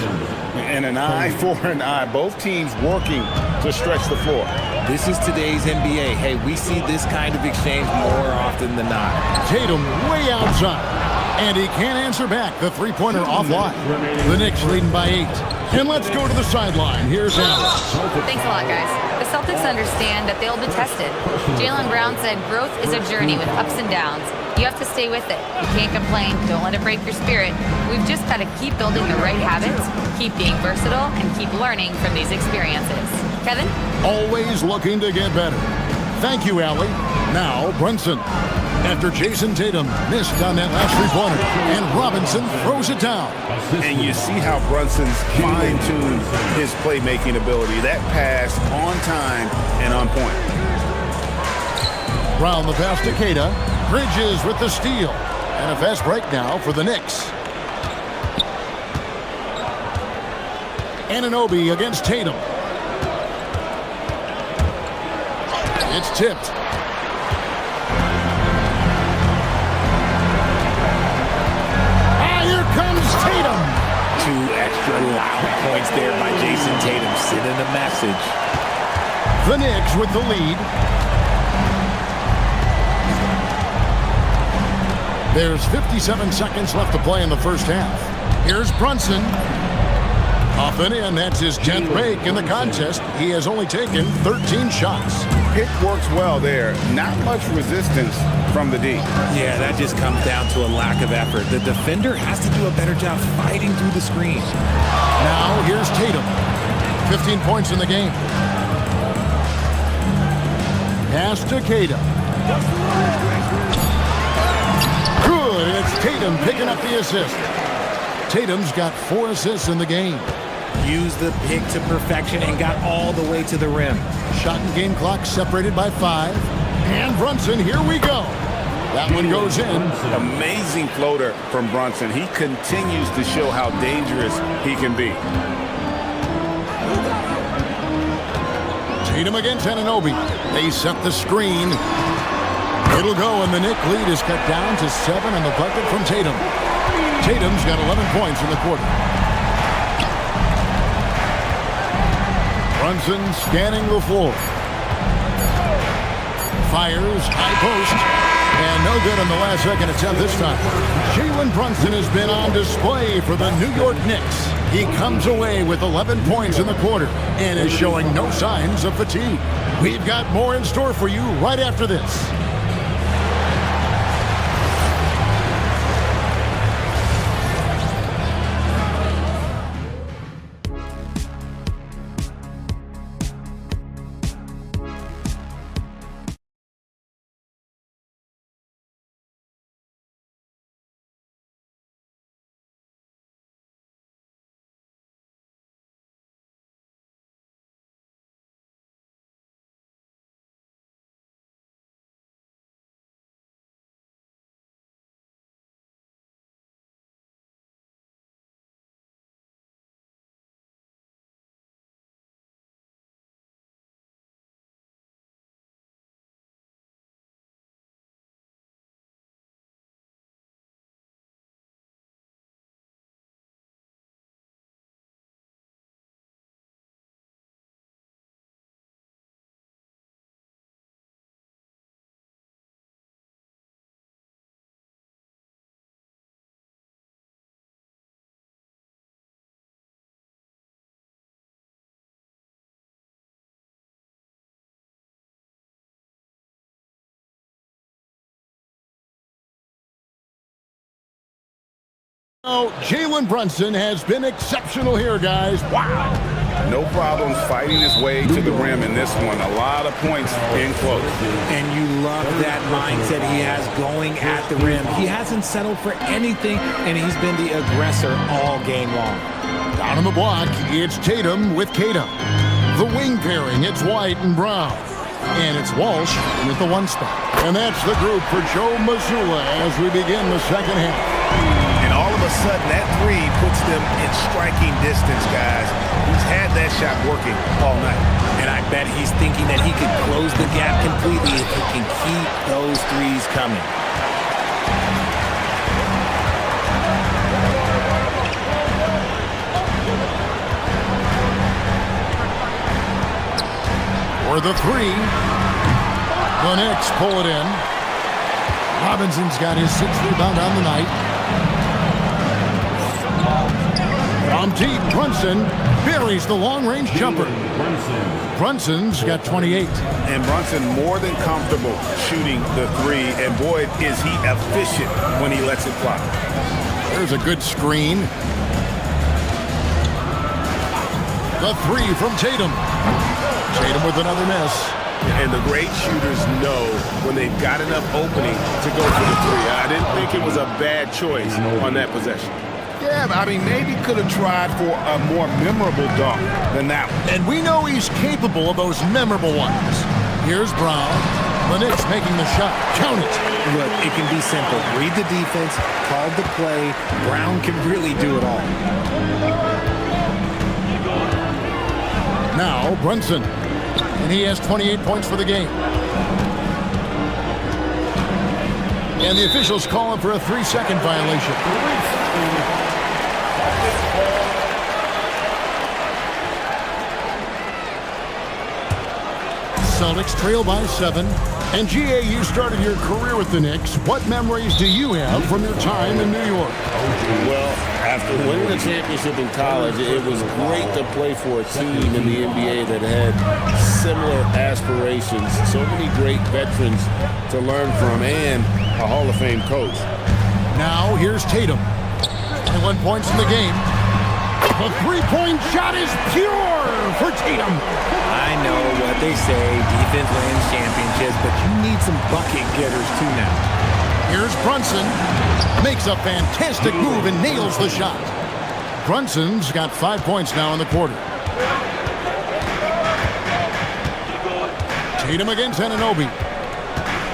And an eye for an eye. Both teams working to stretch the floor. This is today's NBA. Hey, we see this kind of exchange more often than not. Tatum way outside. And he can't answer back. The three-pointer offline. The Knicks leading by 8. And let's go to the sideline. Here's Allen. Thanks a lot, guys. The Celtics understand that they'll be tested. Jaylen Brown said growth is a journey with ups and downs. You have to stay with it. You can't complain. Don't let it break your spirit. We've just got to keep building the right habits, keep being versatile, and keep learning from these experiences. Kevin? Always looking to get better. Thank you, Allie. Now, Brunson. After Jason Tatum missed on that last three-pointer, and Robinson throws it down. And you see how Brunson's fine-tuned his playmaking ability. That pass on time and on point. Brown the pass to Queta. Bridges with the steal. And a fast break now for the Knicks. Anunoby against Tatum. It's tipped. Here comes Tatum. 2 extra loud points there by Jason Tatum, sending a message. The Knicks with the lead. There's 57 seconds left to play in the first half. Here's Brunson. Off and in, that's his 10th break in the contest. He has only taken 13 shots. Pick works well there. Not much resistance from the D. Yeah, that just comes down to a lack of effort. The defender has to do a better job fighting through the screen. Now here's Tatum. 15 points in the game. Pass to Queta. Good, and it's Tatum picking up the assist. Tatum's got 4 assists in the game. Used the pick to perfection and got all the way to the rim. Shot and game clock separated by 5. And Brunson, here we go. That one goes in. Amazing floater from Brunson. He continues to show how dangerous he can be. Tatum against Anunoby. They set the screen. It'll go, and the Knicks lead is cut down to 7 on the bucket from Tatum. Tatum's got 11 points in the quarter. Brunson scanning the floor. Fires, high post, and no good on the last second attempt this time. Jalen Brunson has been on display for the New York Knicks. He comes away with 11 points in the quarter and is showing no signs of fatigue. We've got more in store for you right after this. Oh, Jalen Brunson has been exceptional here, guys. Wow. No problems fighting his way to the rim in this one. A lot of points in close. And you love that mindset he has going at the rim. He hasn't settled for anything, and he's been the aggressor all game long. Down on the block, it's Tatum with Kata. The wing pairing, it's White and Brown. And it's Walsh with the one spot. And that's the group for Joe Mazzulla as we begin the second half. And all of a sudden, that three puts them in striking distance, guys. He's had that shot working all night. And I bet he's thinking that he could close the gap completely if he can keep those threes coming. For the three, the Knicks pull it in. Robinson's got his 6th rebound on the night. From deep, Brunson buries the long-range jumper. Brunson's got 28. And Brunson more than comfortable shooting the three. And boy, is he efficient when he lets it fly. There's a good screen. The three from Tatum. Tatum with another miss. And the great shooters know when they've got enough opening to go for the three. I didn't think it was a bad choice on that possession. Yeah, I mean, maybe could have tried for a more memorable dunk than that one. And we know he's capable of those memorable ones. Here's Brown. The Knicks making the shot. Count it. Look, it can be simple. Read the defense, call the play. Brown can really do it all. Now, Brunson. And he has 28 points for the game. And the officials call him for a 3-second violation. Celtics trail by 7. And GA, you started your career with the Knicks. What memories do you have from your time in New York? Well, after winning the championship in college, it was great to play for a team in the NBA that had similar aspirations. So many great veterans to learn from and a Hall of Fame coach. Now here's Tatum. 21 points in the game. The three-point shot is pure for Tatum. I know what they say, defense wins championships, but you need some bucket getters too now. Here's Brunson. Makes a fantastic move and nails the shot. Brunson's got 5 points now in the quarter. Tatum against Anunoby.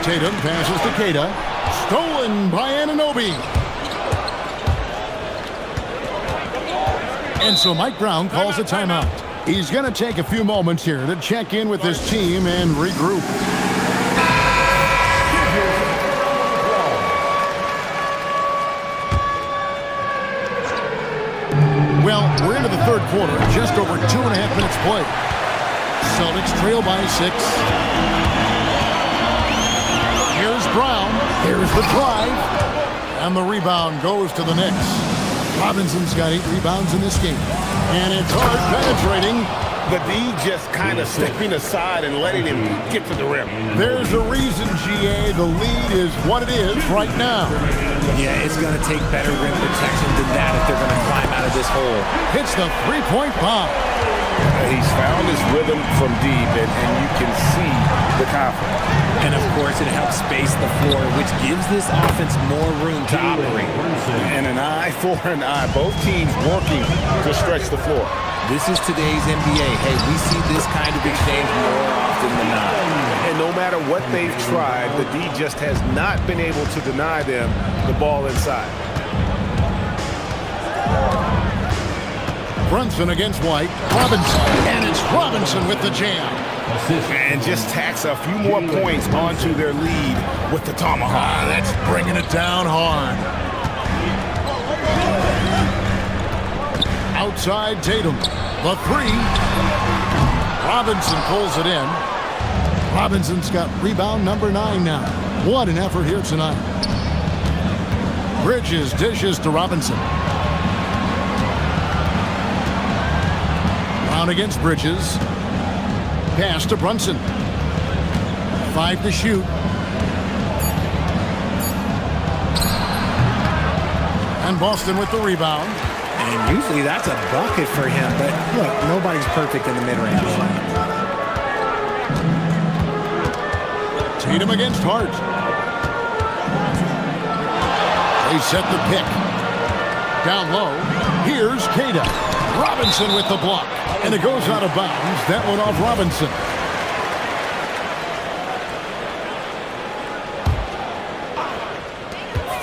Tatum passes to Kata. Stolen by Anunoby. And so Mike Brown calls a timeout. He's going to take a few moments here to check in with his team and regroup. Well, we're into the third quarter, just over 2.5 minutes played. Celtics trail by 6. Here's Brown. Here's the drive. And the rebound goes to the Knicks. Robinson's got 8 rebounds in this game. And it's hard penetrating. The D just kind of stepping aside and letting him get to the rim. There's a reason, GA, the lead is what it is right now. Yeah, it's going to take better rim protection than that if they're going to climb out of this hole. Hits the three-point bomb. He's found his rhythm from deep, and you can see the confidence. And, of course, it helps space the floor, which gives this offense more room to operate. And an eye for an eye. Both teams working to stretch the floor. This is today's NBA. Hey, we see this kind of exchange more often than not. And no matter what they've tried, the D just has not been able to deny them the ball inside. Brunson against White. Robinson. And it's Robinson with the jam. And just tacks a few more points onto their lead with the tomahawk. That's bringing it down hard. Outside Tatum. The three. Robinson pulls it in. Robinson's got rebound number 9 now. What an effort here tonight. Bridges dishes to Robinson. Brown against Bridges. Pass to Brunson. 5 to shoot. And Boston with the rebound. And usually that's a bucket for him, but look, nobody's perfect in the mid-range. Tatum against Hart. They set the pick. Down low, here's Kada. Robinson with the block, and it goes out of bounds. That one off Robinson.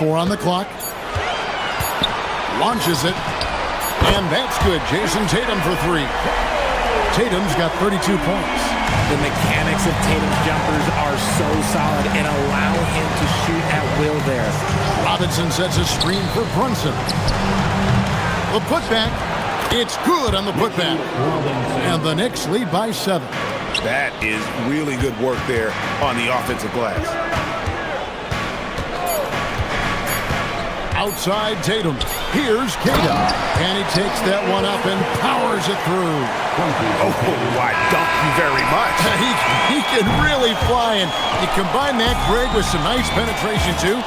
Four on the clock. Launches it, and that's good. Jason Tatum for three. Tatum's got 32 points. The mechanics of Tatum's jumpers are so solid and allow him to shoot at will there. Robinson sets a screen for Brunson. The putback, it's good on the putback. And the Knicks lead by 7. That is really good work there on the offensive glass. Outside Tatum. Here's Kada. And he takes that one up and powers it through. Oh, why, thank you very much. He can really fly, and you combine that, Greg, with some nice penetration, too,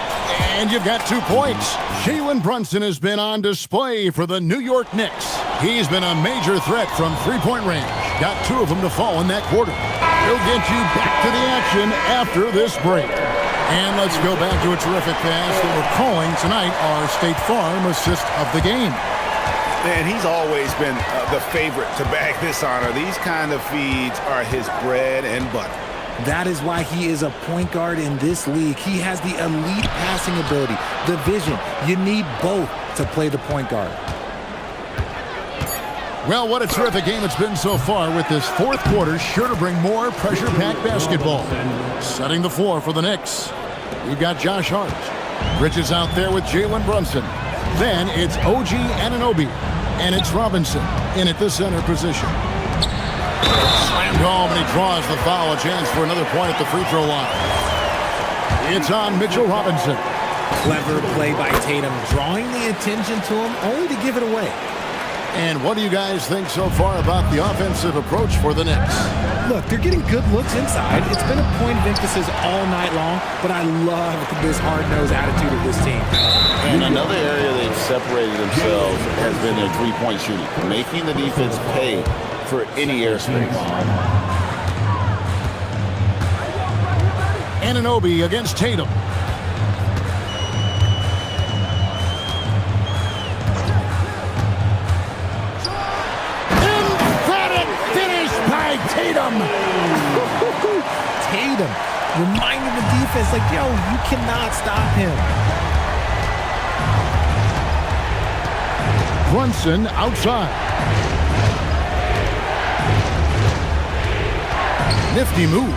and you've got 2 points. Jalen Brunson has been on display for the New York Knicks. He's been a major threat from three-point range. Got 2 of them to fall in that quarter. He'll get you back to the action after this break. And let's go back to a terrific pass that we're calling tonight our State Farm assist of the game. Man, he's always been the favorite to bag this honor. These kind of feeds are his bread and butter. That is why he is a point guard in this league. He has the elite passing ability, the vision. You need both to play the point guard. Well, what a terrific game it's been so far, with this fourth quarter sure to bring more pressure-packed basketball. Setting the floor for the Knicks, we've got Josh Hart. Bridges out there with Jalen Brunson. Then it's OG Anunoby, and it's Robinson in at the center position. Slammed home, and he draws the foul. A chance for another point at the free throw line. It's on Mitchell Robinson. Clever play by Tatum, drawing the attention to him, only to give it away. And what do you guys think so far about the offensive approach for the Knicks? Look, they're getting good looks inside. It's been a point of emphasis all night long, but I love this hard-nosed attitude of this team. And another area they've separated themselves has been their three-point shooting, making the defense pay for any airspace. Anunoby against Tatum. Tatum! Tatum reminding the defense, like, yo, you cannot stop him. Brunson outside. Nifty move.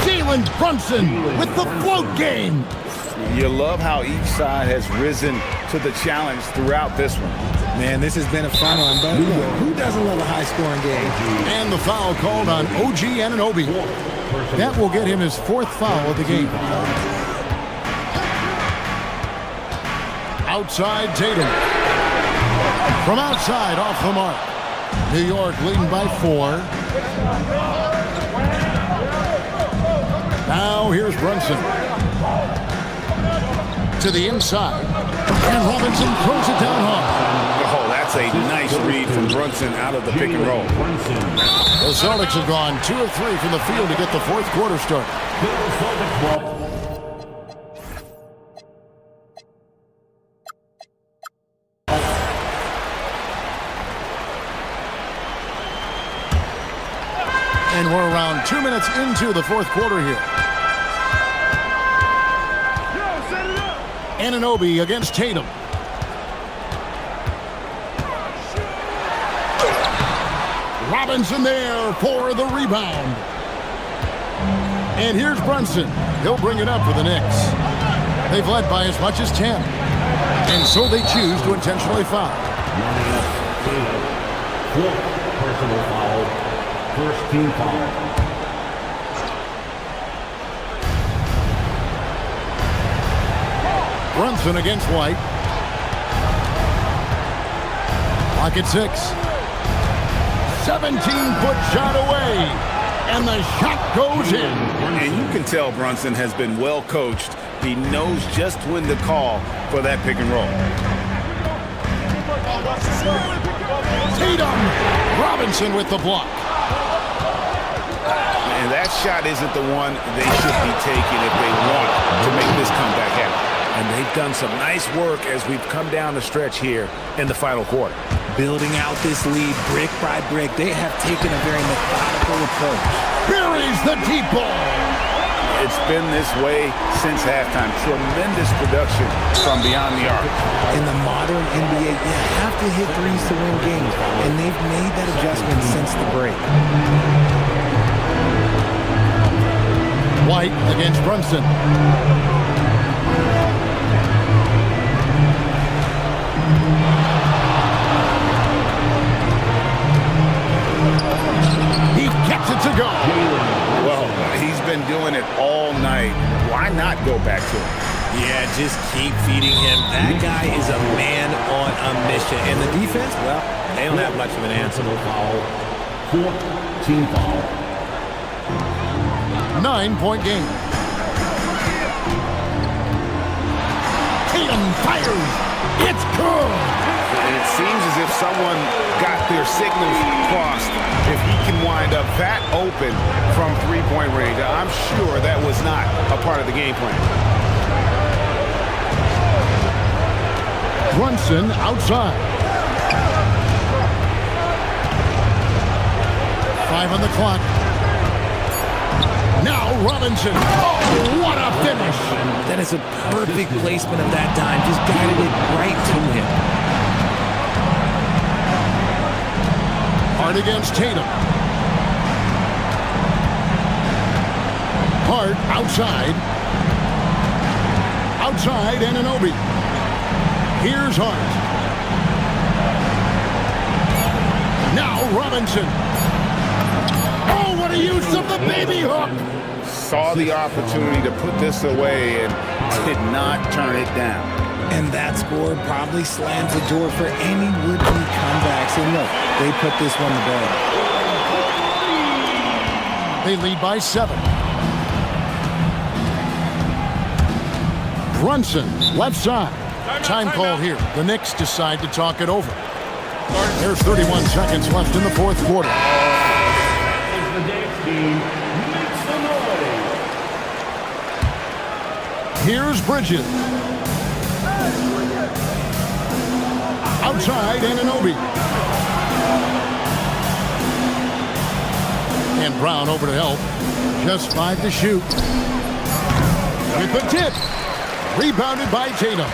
Jalen Brunson with the float game. You love how each side has risen to the challenge throughout this one. Man, this has been a fun one, but who doesn't love a high-scoring game? And the foul called on OG Anunoby. That will get him his 4th foul of the game. Outside Tatum. From outside, off the mark. New York leading by 4. Now here's Brunson. To the inside. And Robinson throws it down hard. Oh, that's a nice read from Brunson out of the pick and roll. The Celtics have gone 2 of 3 from the field to get the 4th quarter started. And we're around 2 minutes into the 4th quarter here. Anunoby against Tatum. Robinson there for the rebound. And here's Brunson. He'll bring it up for the Knicks. They've led by as much as 10. And so they choose to intentionally foul. Personal foul. First team foul. Brunson against White. Clock at 6. 17-foot shot away. And the shot goes in. And you can tell Brunson has been well coached He knows just when to call for that pick and roll. Tatum! Robinson with the block. And that shot isn't the one they should be taking if they want to make this comeback happen. And they've done some nice work as we've come down the stretch here in the final quarter. Building out this lead brick by brick, they have taken a very methodical approach. Buries the deep ball. It's been this way since halftime. Tremendous production from beyond the arc. In the modern NBA, you have to hit threes to win games, and they've made that adjustment since the break. White against Brunson. He gets it to go. Well, he's been doing it all night. Why not go back to him? Yeah, just keep feeding him. That guy is a man on a mission. And the defense, well, they don't have much of an answer. Team foul. 9-point game. Tatum fires. It's good. And it seems as if someone got their signals crossed. If he can wind up that open from three-point range, I'm sure that was not a part of the game plan. Brunson outside. 5 on the clock. Now Robinson. Oh, what a finish. That is a perfect placement of that dime. Just guided it right to him. Hart against Tatum. Hart outside. Outside Anunoby. Here's Hart. Now Robinson. Oh, what a use of the baby hook. Saw the opportunity to put this away and did not turn it down. And that score probably slams the door for any would-be comebacks. And look, they put this one to bed. They lead by 7. Brunson, left side. Time call here. The Knicks decide to talk it over. There's 31 seconds left in the fourth quarter. Here's Bridges. Outside Anunoby. And Brown over to help. Just 5 to shoot. With the tip. Rebounded by Tatum.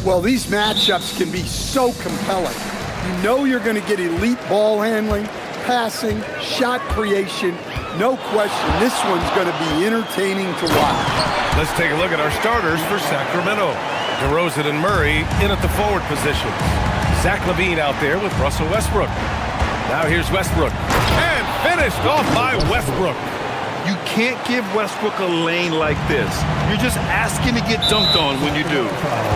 Well, these matchups can be so compelling. You know you're going to get elite ball handling, passing, shot creation. No question, this one's going to be entertaining to watch. Let's take a look at our starters for Sacramento. DeRozan and Murray in at the forward positions. Zach LaVine out there with Russell Westbrook. Now here's Westbrook. And finished off by Westbrook. You can't give Westbrook a lane like this. You're just asking to get dunked on when you do.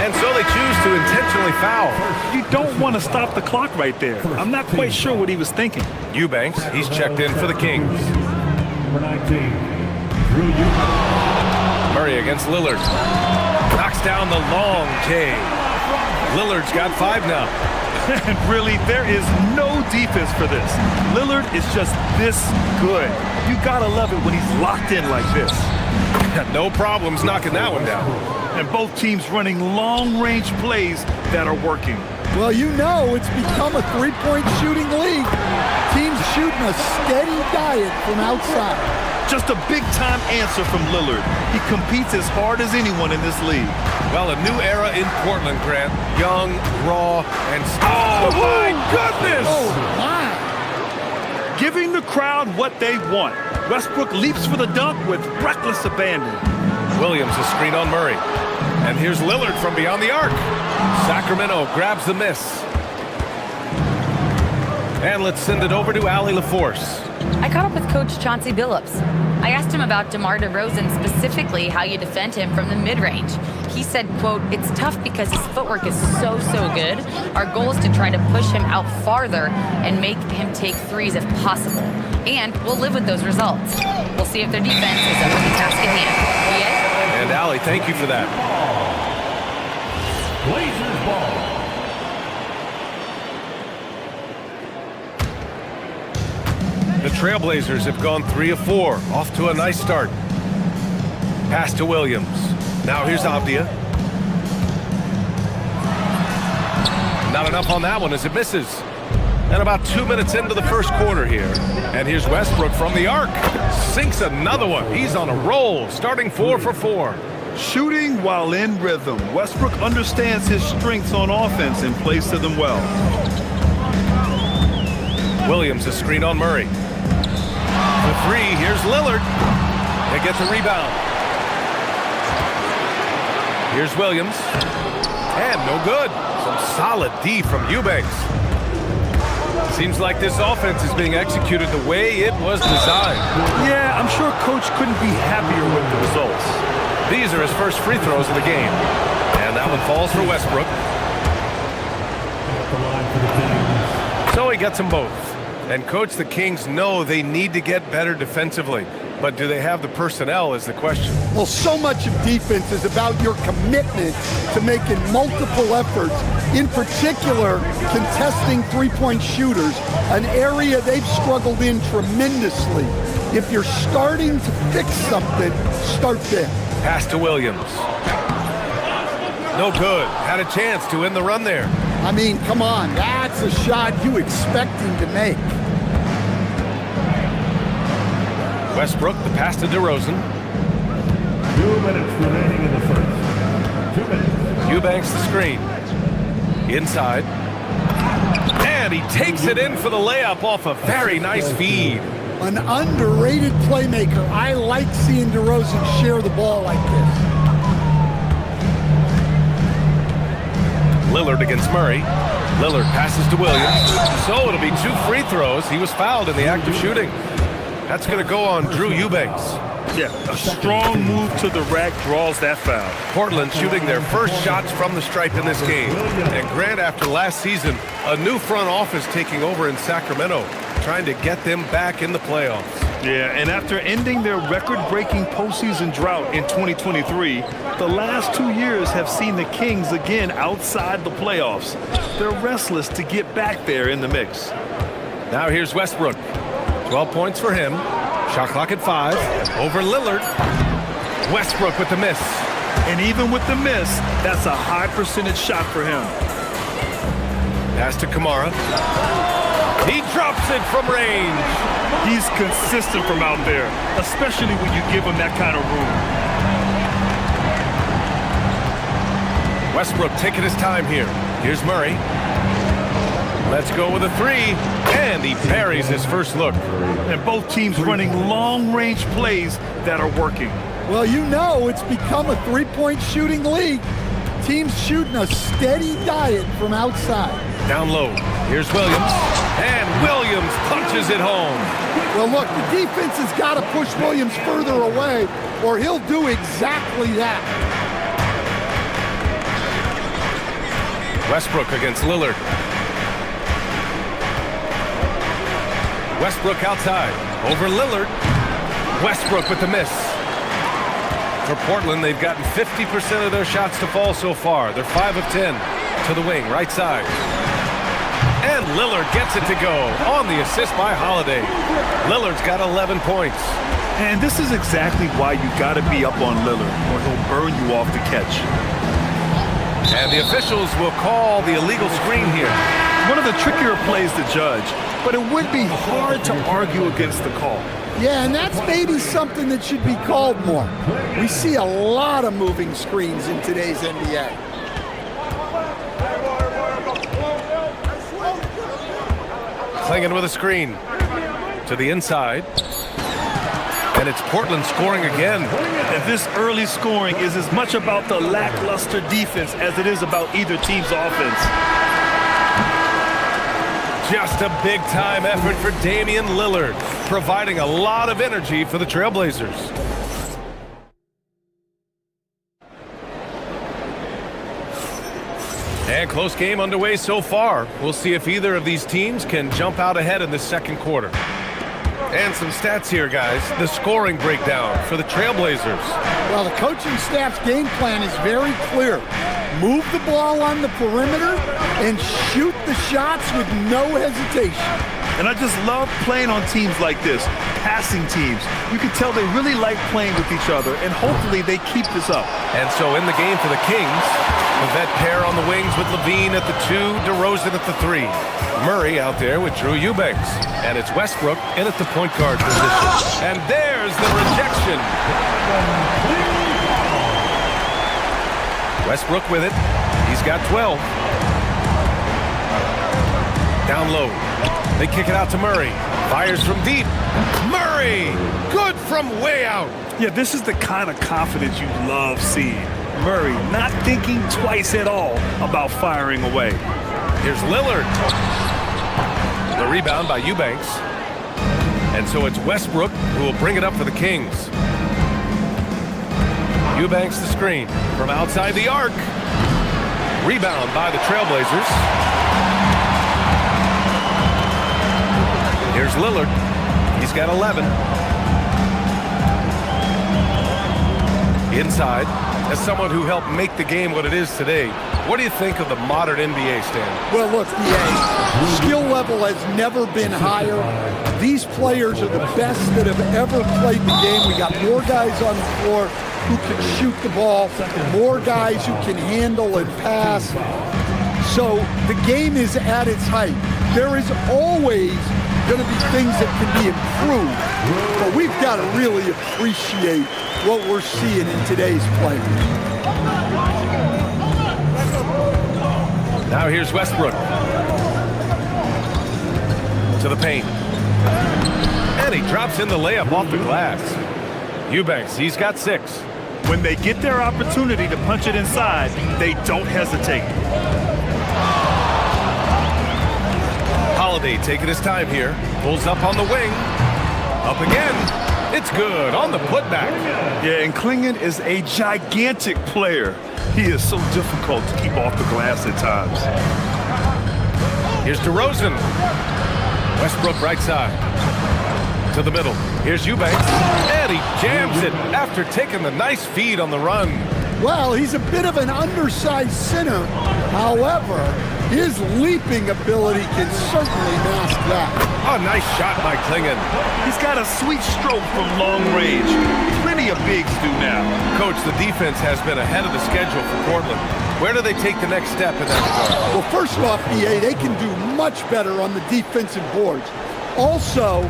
And so they choose to intentionally foul. You don't want to stop the clock right there. I'm not quite sure what he was thinking. Eubanks, he's checked in for the Kings. Number 19, Drew Eubanks. Murray against Lillard. Knocks down the long J. Lillard's got 5 now. And really, there is no defense for this. Lillard is just this good. You gotta love it when he's locked in like this. No problems knocking that one down. And both teams running long-range plays that are working. Well, you know it's become a three-point shooting league. Teams shooting a steady diet from outside. Just a big-time answer from Lillard. He competes as hard as anyone in this league. Well, a new era in Portland, Grant. Young, raw, and... Oh, my goodness! Oh, my. Giving the crowd what they want. Westbrook leaps for the dunk with reckless abandon. Williams a screen on Murray. And here's Lillard from beyond the arc. Sacramento grabs the miss. And let's send it over to Allie LaForce. I caught up with Coach Chauncey Billups. I asked him about DeMar DeRozan, specifically how you defend him from the mid-range. He said, quote, "It's tough because his footwork is so good. Our goal is to try to push him out farther and make him take threes if possible. And we'll live with those results. We'll see if their defense is up to the task at hand." Yeah? And Allie, thank you for that. Blazers ball. The Trailblazers have gone 3 of 4, off to a nice start. Pass to Williams. Now here's Avdia. Not enough on that one as it misses. And about 2 minutes into the first quarter here. And here's Westbrook from the arc. Sinks another one. He's on a roll, starting 4 for 4. Shooting while in rhythm. Westbrook understands his strengths on offense and plays to them well. Williams a screen on Murray. The 3, here's Lillard. They get the rebound. Here's Williams. And no good. Some solid D from Eubanks. Seems like this offense is being executed the way it was designed. Yeah, I'm sure Coach couldn't be happier with the results. These are his first free throws of the game. And that one falls for Westbrook. So he gets them both. And Coach, the Kings know they need to get better defensively. But do they have the personnel is the question. Well, so much of defense is about your commitment to making multiple efforts, in particular, contesting three-point shooters, an area they've struggled in tremendously. If you're starting to fix something, start there. Pass to Williams. No good. Had a chance to end the run there. I mean, come on, that's a shot you expect him to make. Westbrook, the pass to DeRozan. 2 minutes remaining in the first. 2 minutes. Eubanks the screen. Inside. And he takes it in for the layup off a very nice feed. An underrated playmaker. I like seeing DeRozan share the ball like this. Lillard against Murray. Lillard passes to Williams. So it'll be 2 free throws. He was fouled in the act of shooting. That's going to go on Drew Eubanks. Yeah, a strong move to the rack draws that foul. Portland shooting their first shots from the stripe in this game. And Grant, after last season, a new front office taking over in Sacramento, trying to get them back in the playoffs. Yeah, and after ending their record-breaking postseason drought in 2023, the last 2 years have seen the Kings again outside the playoffs. They're restless to get back there in the mix. Now here's Westbrook. 12 points for him. Shot clock at 5. Over Lillard. Westbrook with the miss. And even with the miss, that's a high percentage shot for him. Pass to Kamara. He drops it from range. He's consistent from out there, especially when you give him that kind of room. Westbrook taking his time here. Here's Murray. Let's go with a three, and he buries his first look. And both teams running long-range plays that are working. Well, you know it's become a three-point shooting league. Teams shooting a steady diet from outside. Down low, here's Williams, and Williams punches it home. Well, look, the defense has got to push Williams further away, or he'll do exactly that. Westbrook against Lillard. Westbrook outside, over Lillard. Westbrook with the miss. For Portland, they've gotten 50% of their shots to fall so far. They're 5 of 10 to the wing, right side. And Lillard gets it to go on the assist by Holiday. Lillard's got 11 points. And this is exactly why you got to be up on Lillard, or he'll burn you off the catch. And the officials will call the illegal screen here. One of the trickier plays to judge, but it would be hard to argue against the call. Yeah, and that's maybe something that should be called more. We see a lot of moving screens in today's NBA. Klingon with a screen to the inside. And it's Portland scoring again. And this early scoring is as much about the lackluster defense as it is about either team's offense. Just a big-time effort for Damian Lillard, providing a lot of energy for the Trailblazers. And close game underway so far. We'll see if either of these teams can jump out ahead in the second quarter. And some stats here, guys. The scoring breakdown for the Trailblazers. Well, the coaching staff's game plan is very clear. Move the ball on the perimeter and shoot the shots with no hesitation. And I just love playing on teams like this, passing teams. You can tell they really like playing with each other, and hopefully they keep this up. And so in the game for the Kings, the vet pair on the wings with Levine at the 2, DeRozan at the 3. Murray out there with Drew Eubanks. And it's Westbrook in at the point guard position. And there's the rejection. Westbrook with it. He's got 12. Down low. They kick it out to Murray. Fires from deep. Murray! Good from way out. Yeah, this is the kind of confidence you love seeing. Murray not thinking twice at all about firing away. Here's Lillard. The rebound by Eubanks. And so it's Westbrook who will bring it up for the Kings. Eubanks the screen from outside the arc. Rebound by the Trailblazers. Here's Lillard. He's got 11. Inside, as someone who helped make the game what it is today, what do you think of the modern NBA, Stan? Well, look, the skill level has never been higher. These players are the best that have ever played the game. We got more guys on the floor who can shoot the ball, more guys who can handle and pass. So the game is at its height. There is always going to be things that can be improved, but we've got to really appreciate what we're seeing in today's play. Now here's Westbrook to the paint. And he drops in the layup off the glass. Eubanks, he's got 6. When they get their opportunity to punch it inside, they don't hesitate. Holiday taking his time here. Pulls up on the wing. Up again. It's good on the putback. Yeah, and Klingon is a gigantic player. He is so difficult to keep off the glass at times. Here's DeRozan. Westbrook right side. To the middle. Here's Eubanks. And he jams it after taking the nice feed on the run. Well, he's a bit of an undersized center. However, his leaping ability can certainly mask that. Oh, nice shot by Klingon. He's got a sweet stroke from long range. Plenty of bigs do now. Coach, the defense has been ahead of the schedule for Portland. Where do they take the next step in that regard? Well, first off, EA, they can do much better on the defensive boards. Also,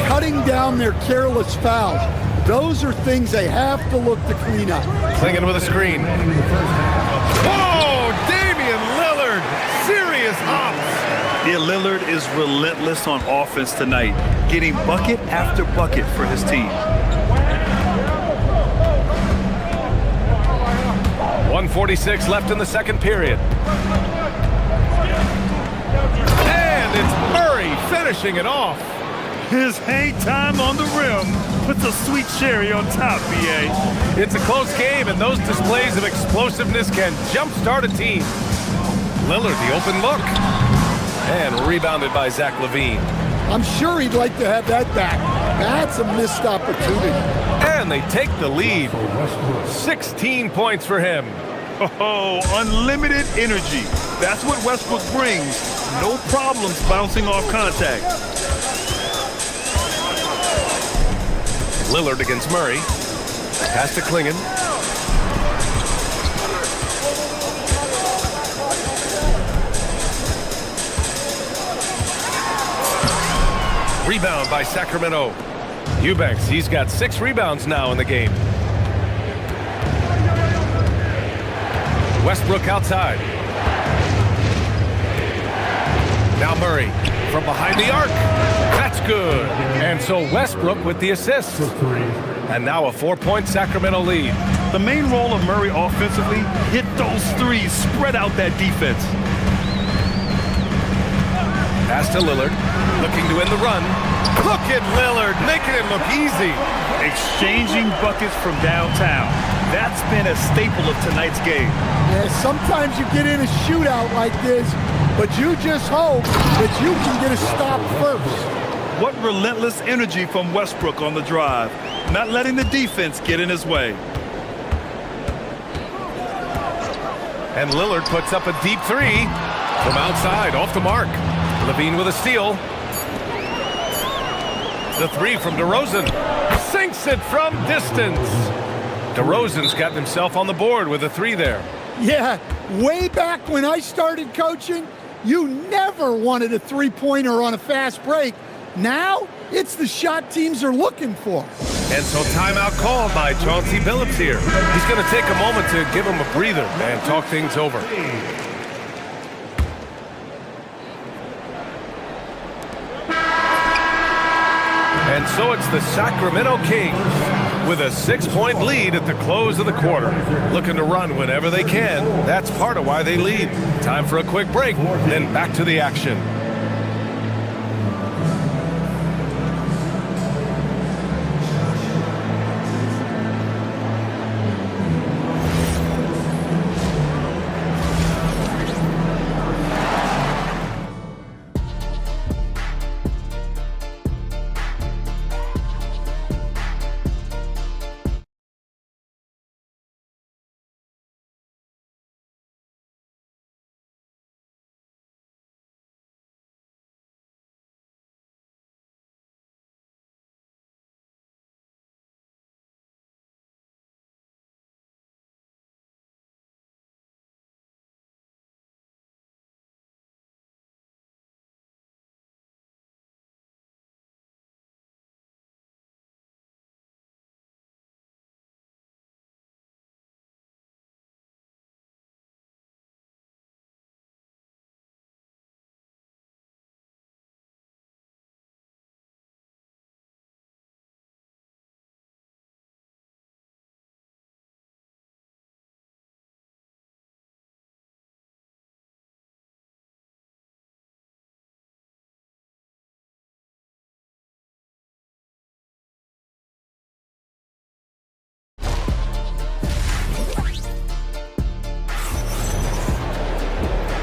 cutting down their careless fouls. Those are things they have to look to clean up. Klingon with a screen. Whoa! Yeah, Lillard is relentless on offense tonight, getting bucket after bucket for his team. 1:46 left in the second period. And it's Murray finishing it off. His hang time on the rim puts a sweet cherry on top, BA. It's a close game, and those displays of explosiveness can jumpstart a team. Lillard, the open look. And rebounded by Zach LaVine. I'm sure he'd like to have that back. That's a missed opportunity. And they take the lead. 16 points for him. Oh, unlimited energy. That's what Westbrook brings. No problems bouncing off contact. Lillard against Murray. Pass to Klingon. Rebound by Sacramento. Eubanks, he's got 6 rebounds now in the game. Westbrook outside. Now Murray from behind the arc. That's good. And so Westbrook with the assist. And now a 4-point Sacramento lead. The main role of Murray offensively, hit those threes, spread out that defense. Pass to Lillard, looking to end the run. Look at Lillard, making it look easy. Exchanging buckets from downtown. That's been a staple of tonight's game. Yeah, sometimes you get in a shootout like this, but you just hope that you can get a stop first. What relentless energy from Westbrook on the drive, not letting the defense get in his way. And Lillard puts up a deep 3 from outside, off the mark. LaVine with a steal. The 3 from DeRozan. Sinks it from distance. DeRozan's gotten himself on the board with a 3 there. Yeah, way back when I started coaching, you never wanted a three-pointer on a fast break. Now, it's the shot teams are looking for. And so timeout called by Chauncey Billups here. He's going to take a moment to give him a breather and talk things over. And so it's the Sacramento Kings with a 6-point lead at the close of the quarter. Looking to run whenever they can. That's part of why they lead. Time for a quick break, then back to the action.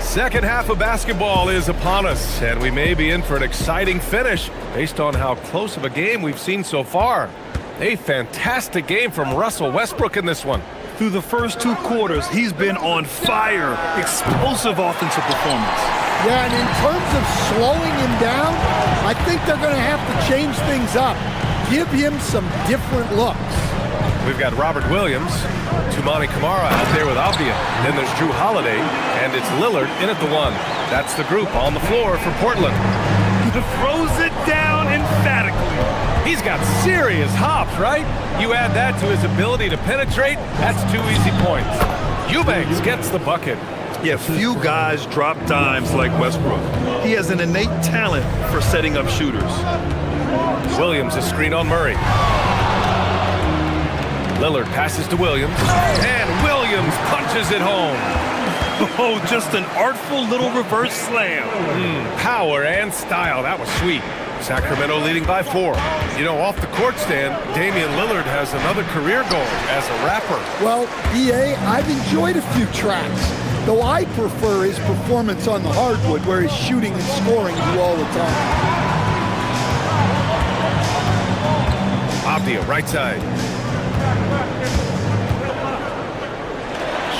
Second half of basketball is upon us, and we may be in for an exciting finish based on how close of a game we've seen so far. A fantastic game from Russell Westbrook in this one. Through the first 2 quarters, he's been on fire. Explosive offensive performance. Yeah, and in terms of slowing him down, I think they're going to have to change things up. Give him some different looks. We've got Robert Williams, Toumani Camara out there with Avdia. Then there's Drew Holiday, and it's Lillard in at the 1. That's the group on the floor for Portland. He throws it down emphatically. He's got serious hops, right? You add that to his ability to penetrate, that's 2 easy points. Eubanks gets the bucket. Yeah, few guys drop dimes like Westbrook. He has an innate talent for setting up shooters. Williams a screen on Murray. Lillard passes to Williams, and Williams punches it home. Oh, just an artful little reverse slam. Power and style. That was sweet. Sacramento leading by 4. You know, off the court stand, Damian Lillard has another career goal as a rapper. Well, BA, I've enjoyed a few tracks, though I prefer his performance on the hardwood where his shooting and scoring do all the time. Abdia, right side.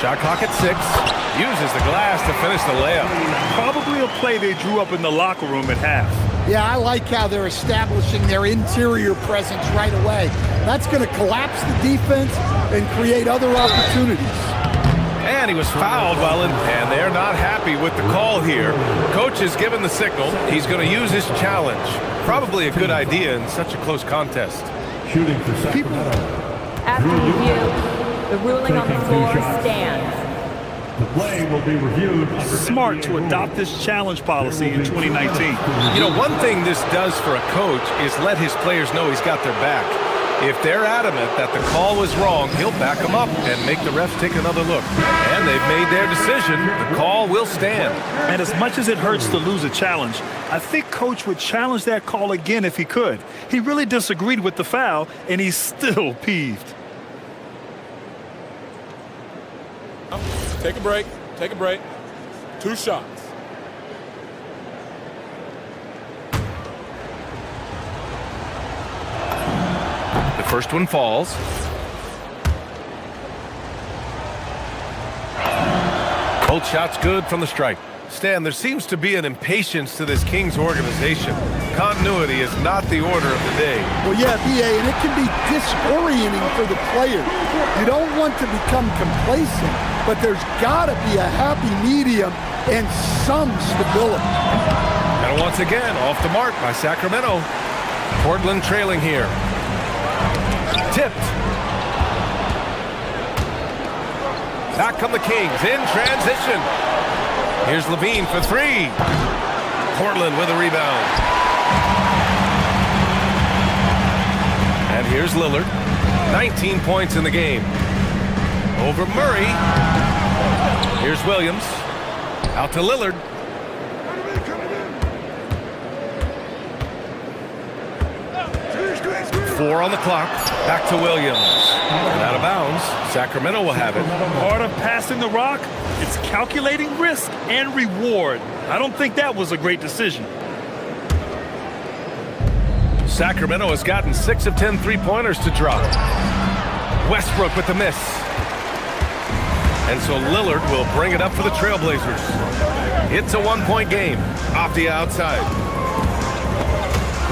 Shot clock at 6. Uses the glass to finish the layup. Probably a play they drew up in the locker room at half. Yeah, I like how they're establishing their interior presence right away. That's going to collapse the defense and create other opportunities. And he was fouled while in, and they're not happy with the call here. Coach has given the signal. He's going to use his challenge. Probably a good idea in such a close contest. Shooting for Sacramento. After review, the ruling on the floor stands. The play will be reviewed. Smart to adopt this challenge policy in 2019. You know, one thing this does for a coach is let his players know he's got their back. If they're adamant that the call was wrong, he'll back them up and make the refs take another look. And they've made their decision. The call will stand. And as much as it hurts to lose a challenge, I think Coach would challenge that call again if he could. He really disagreed with the foul, and he's still peeved. Take a break. Take a break. 2 shots. The first one falls. Both shots good from the stripe. Stan, there seems to be an impatience to this Kings organization. Continuity is not the order of the day. Well, yeah, BA, and it can be disorienting for the player. You don't want to become complacent, but there's got to be a happy medium and some stability. And once again, off the mark by Sacramento. Portland trailing here. Tipped. Back come the Kings in transition. Here's Levine for 3. Portland with a rebound. And here's Lillard. 19 points in the game. Over Murray. Here's Williams. Out to Lillard. Four on the clock. Back to Williams. And out of bounds. Sacramento will have it. Part of passing the rock, it's calculating risk and reward. I don't think that was a great decision. Sacramento has gotten 6 of 10 three-pointers to drop. Westbrook with the miss. And so Lillard will bring it up for the Trailblazers. It's a 1-point game. Off the outside.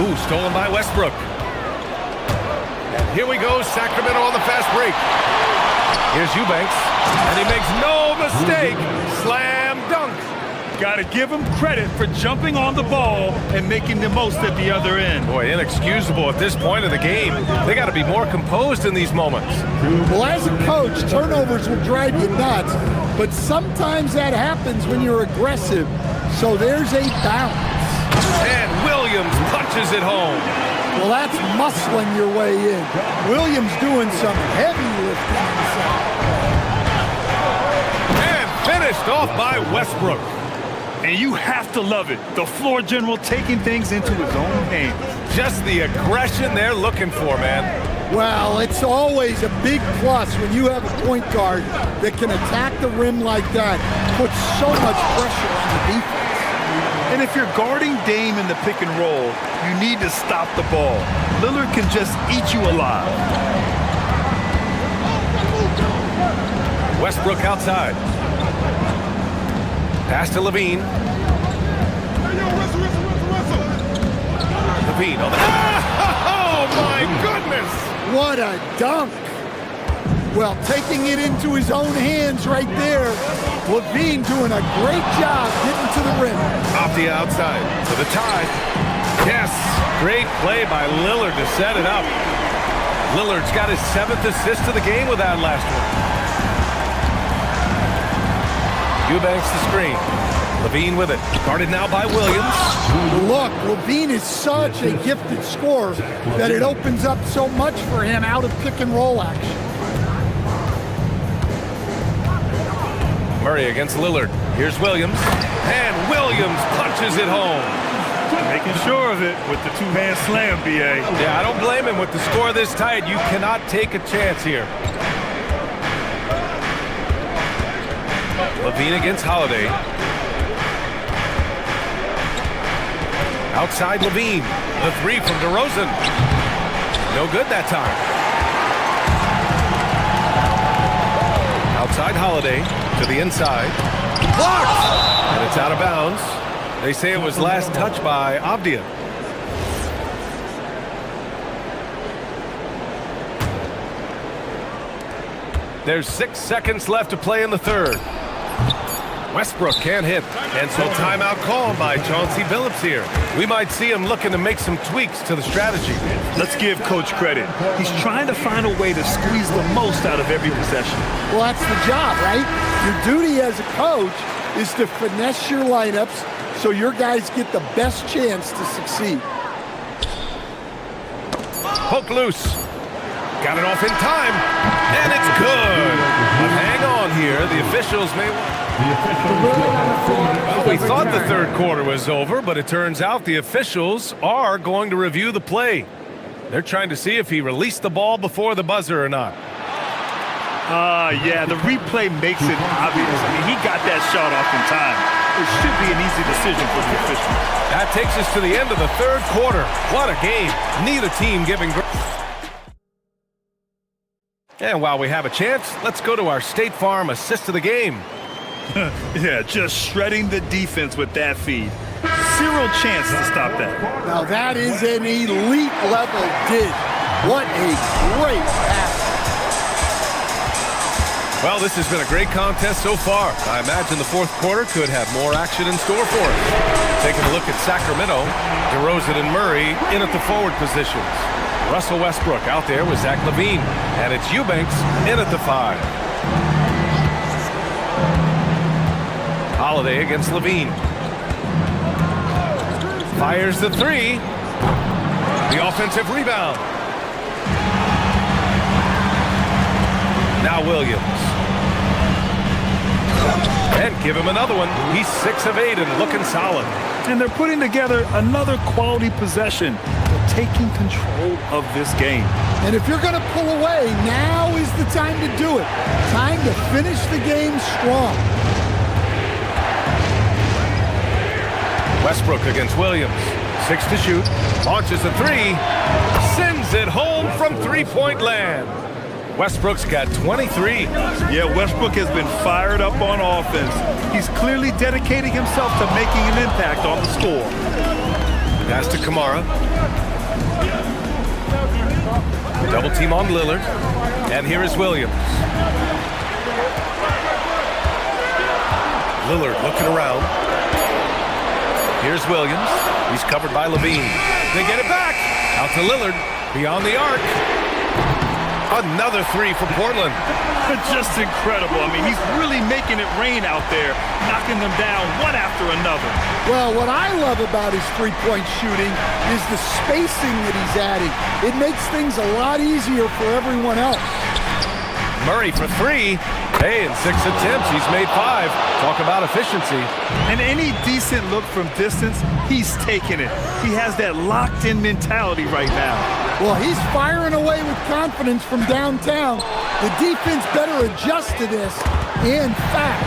Ooh, stolen by Westbrook. And here we go, Sacramento on the fast break. Here's Eubanks, and he makes no mistake. Slam dunk. Got to give him credit for jumping on the ball and making the most at the other end. Boy, inexcusable at this point of the game. They got to be more composed in these moments. Well, as a coach, turnovers will drive you nuts, but sometimes that happens when you're aggressive. So there's a bounce. And Williams punches it home. Well, that's muscling your way in. Williams doing some heavy lifting inside. And finished off by Westbrook. And you have to love it. The floor general taking things into his own hands. Just the aggression they're looking for, man. Well, it's always a big plus when you have a point guard that can attack the rim like that, put so much pressure on the defense. And if you're guarding Dame in the pick and roll, you need to stop the ball. Lillard can just eat you alive. Westbrook outside. Pass to Levine. Levine on the... Oh, my goodness! What a dunk! Well, taking it into his own hands right there. Levine doing a great job getting to the rim. Off the outside to the tie. Yes, great play by Lillard to set it up. Lillard's got his 7th assist of the game with that last one. Eubanks the screen. Levine with it. Guarded now by Williams. Look, Levine is such a gifted scorer that it opens up so much for him out of pick and roll action. Murray against Lillard. Here's Williams. And Williams punches it home. Making sure of it with the two-hand slam, B.A. Yeah, I don't blame him. With the score this tight, you cannot take a chance here. Levine against Holiday. Outside Levine. The three from DeRozan. No good that time. Outside Holiday to the inside. Blocked! And it's out of bounds. They say it was last touched by Avdia. There's 6 seconds left to play in the third. Westbrook can't hit, and so timeout called by Chauncey Billups here. We might see him looking to make some tweaks to the strategy. Let's give Coach credit. He's trying to find a way to squeeze the most out of every possession. Well, that's the job, right? Your duty as a coach is to finesse your lineups so your guys get the best chance to succeed. Poke loose. Got it off in time, and it's good. But hang on here. The officials may... Well, we thought the third quarter was over, but it turns out the officials are going to review the play. They're trying to see if he released the ball before the buzzer or not. Yeah, the replay makes it obvious. I mean, he got that shot off in time. It should be an easy decision for the officials. That takes us to the end of the third quarter. What a game. Neither team giving... And while we have a chance, let's go to our State Farm assist of the game. Yeah, just shredding the defense with that feed. Zero chance to stop that. Now that is an elite level dig. What a great pass. Well, this has been a great contest so far. I imagine the fourth quarter could have more action in store for us. Taking a look at Sacramento, DeRozan and Murray in at the forward positions. Russell Westbrook out there with Zach LaVine. And it's Eubanks in at the 5. Holiday against Levine. Fires the 3. The offensive rebound. Now Williams. And give him another one. He's 6 of 8 and looking solid. And they're putting together another quality possession. They're taking control of this game. And if you're going to pull away, now is the time to do it. Time to finish the game strong. Westbrook against Williams. 6 to shoot. Launches a 3. Sends it home from three-point land. Westbrook's got 23. Yeah, Westbrook has been fired up on offense. He's clearly dedicating himself to making an impact on the score. Pass to Kamara. Double team on Lillard. And here is Williams. Lillard looking around. Here's Williams. He's covered by Levine. They get it back. Out to Lillard. Beyond the arc. Another 3 for Portland. Just incredible. I mean, he's really making it rain out there, knocking them down one after another. Well, what I love about his three-point shooting is the spacing that he's adding. It makes things a lot easier for everyone else. Murray for 3. Hey, in 6 attempts, he's made 5. Talk about efficiency. And any decent look from distance, he's taking it. He has that locked-in mentality right now. Well, he's firing away with confidence from downtown. The defense better adjust to this, and fast.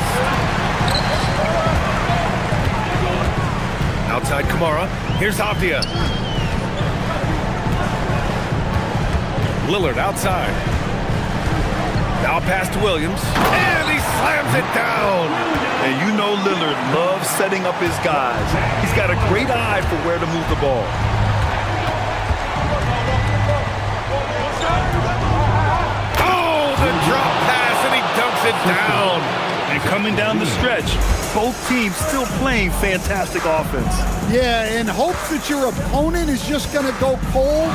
Outside Kamara. Here's Avdia. Lillard outside. Now a pass to Williams. And he slams it down. And you know Lillard loves setting up his guys. He's got a great eye for where to move the ball. Drop pass, and he dunks it down. And coming down the stretch, both teams still playing fantastic offense. Yeah, in hopes that your opponent is just going to go cold,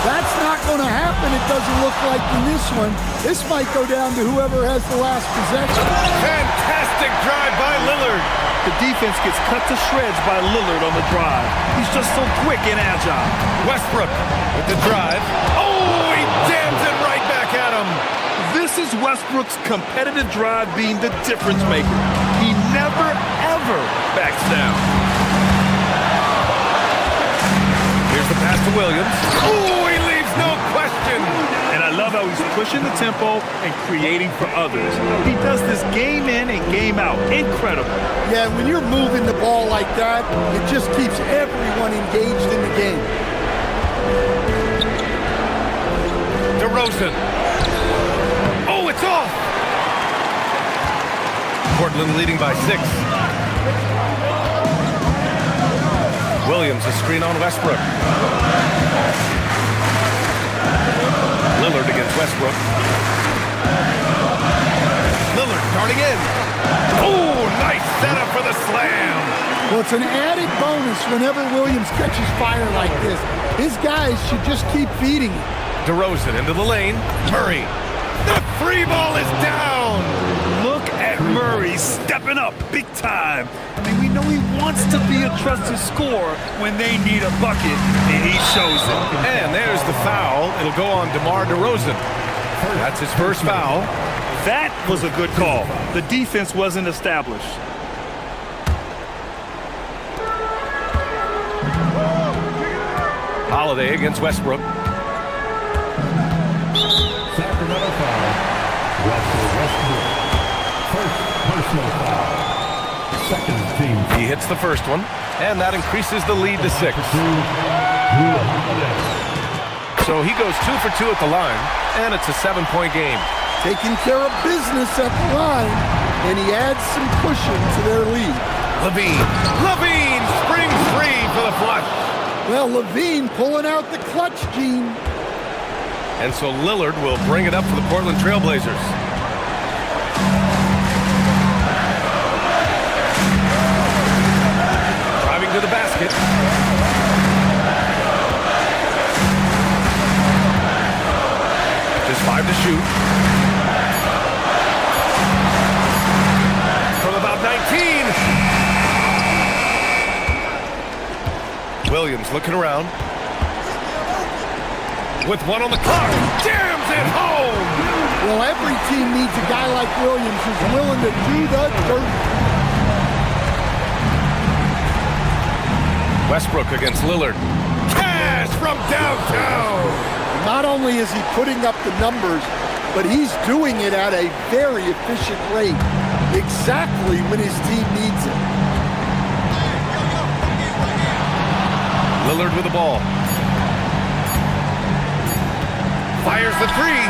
That's not going to happen, it doesn't look like in this one. This might go down to whoever has the last possession. Fantastic drive by Lillard. The defense gets cut to shreds by Lillard on the drive. He's just so quick and agile. Westbrook with the drive. Oh, he jams it right back at him. This is Westbrook's competitive drive being the difference maker. He never, ever backs down. Here's the pass to Williams. Oh, he leaves no question. And I love how he's pushing the tempo and creating for others. He does this game in and game out. Incredible. Yeah, when you're moving the ball like that, it just keeps everyone engaged in the game. DeRozan. Oh, it's off. Portland leading by 6. Williams, a screen on Westbrook. Lillard against Westbrook. Lillard darting in. Oh, nice setup for the slam. Well, it's an added bonus whenever Williams catches fire like this. His guys should just keep feeding him. DeRozan into the lane. Murray. The free ball is down. Look at Murray stepping up big time. I mean, we know he wants to be a trusted scorer when they need a bucket, and he shows it. And there's the foul. It'll go on DeMar DeRozan. That's his first foul. That was a good call. The defense wasn't established. Holiday against Westbrook. Sacramento foul. Russell Westbrook. First personal foul. Second team. He hits the first one, and that increases the lead to 6. So he goes 2 for 2 at the line, and it's a 7-point game. Taking care of business at the line, and he adds some cushion to their lead. Levine springs free for the flush. Well, Levine pulling out the clutch gene. And so Lillard will bring it up for the Portland Trailblazers. Driving to the basket. Just 5 to shoot. From about 19. Williams looking around. With 1 on the clock. Jams it home. Well, every team needs a guy like Williams who's willing to do the dirt. Westbrook against Lillard. Cash from downtown. Not only is he putting up the numbers, but he's doing it at a very efficient rate. Exactly when his team needs it. Lillard with the ball. Fires the 3.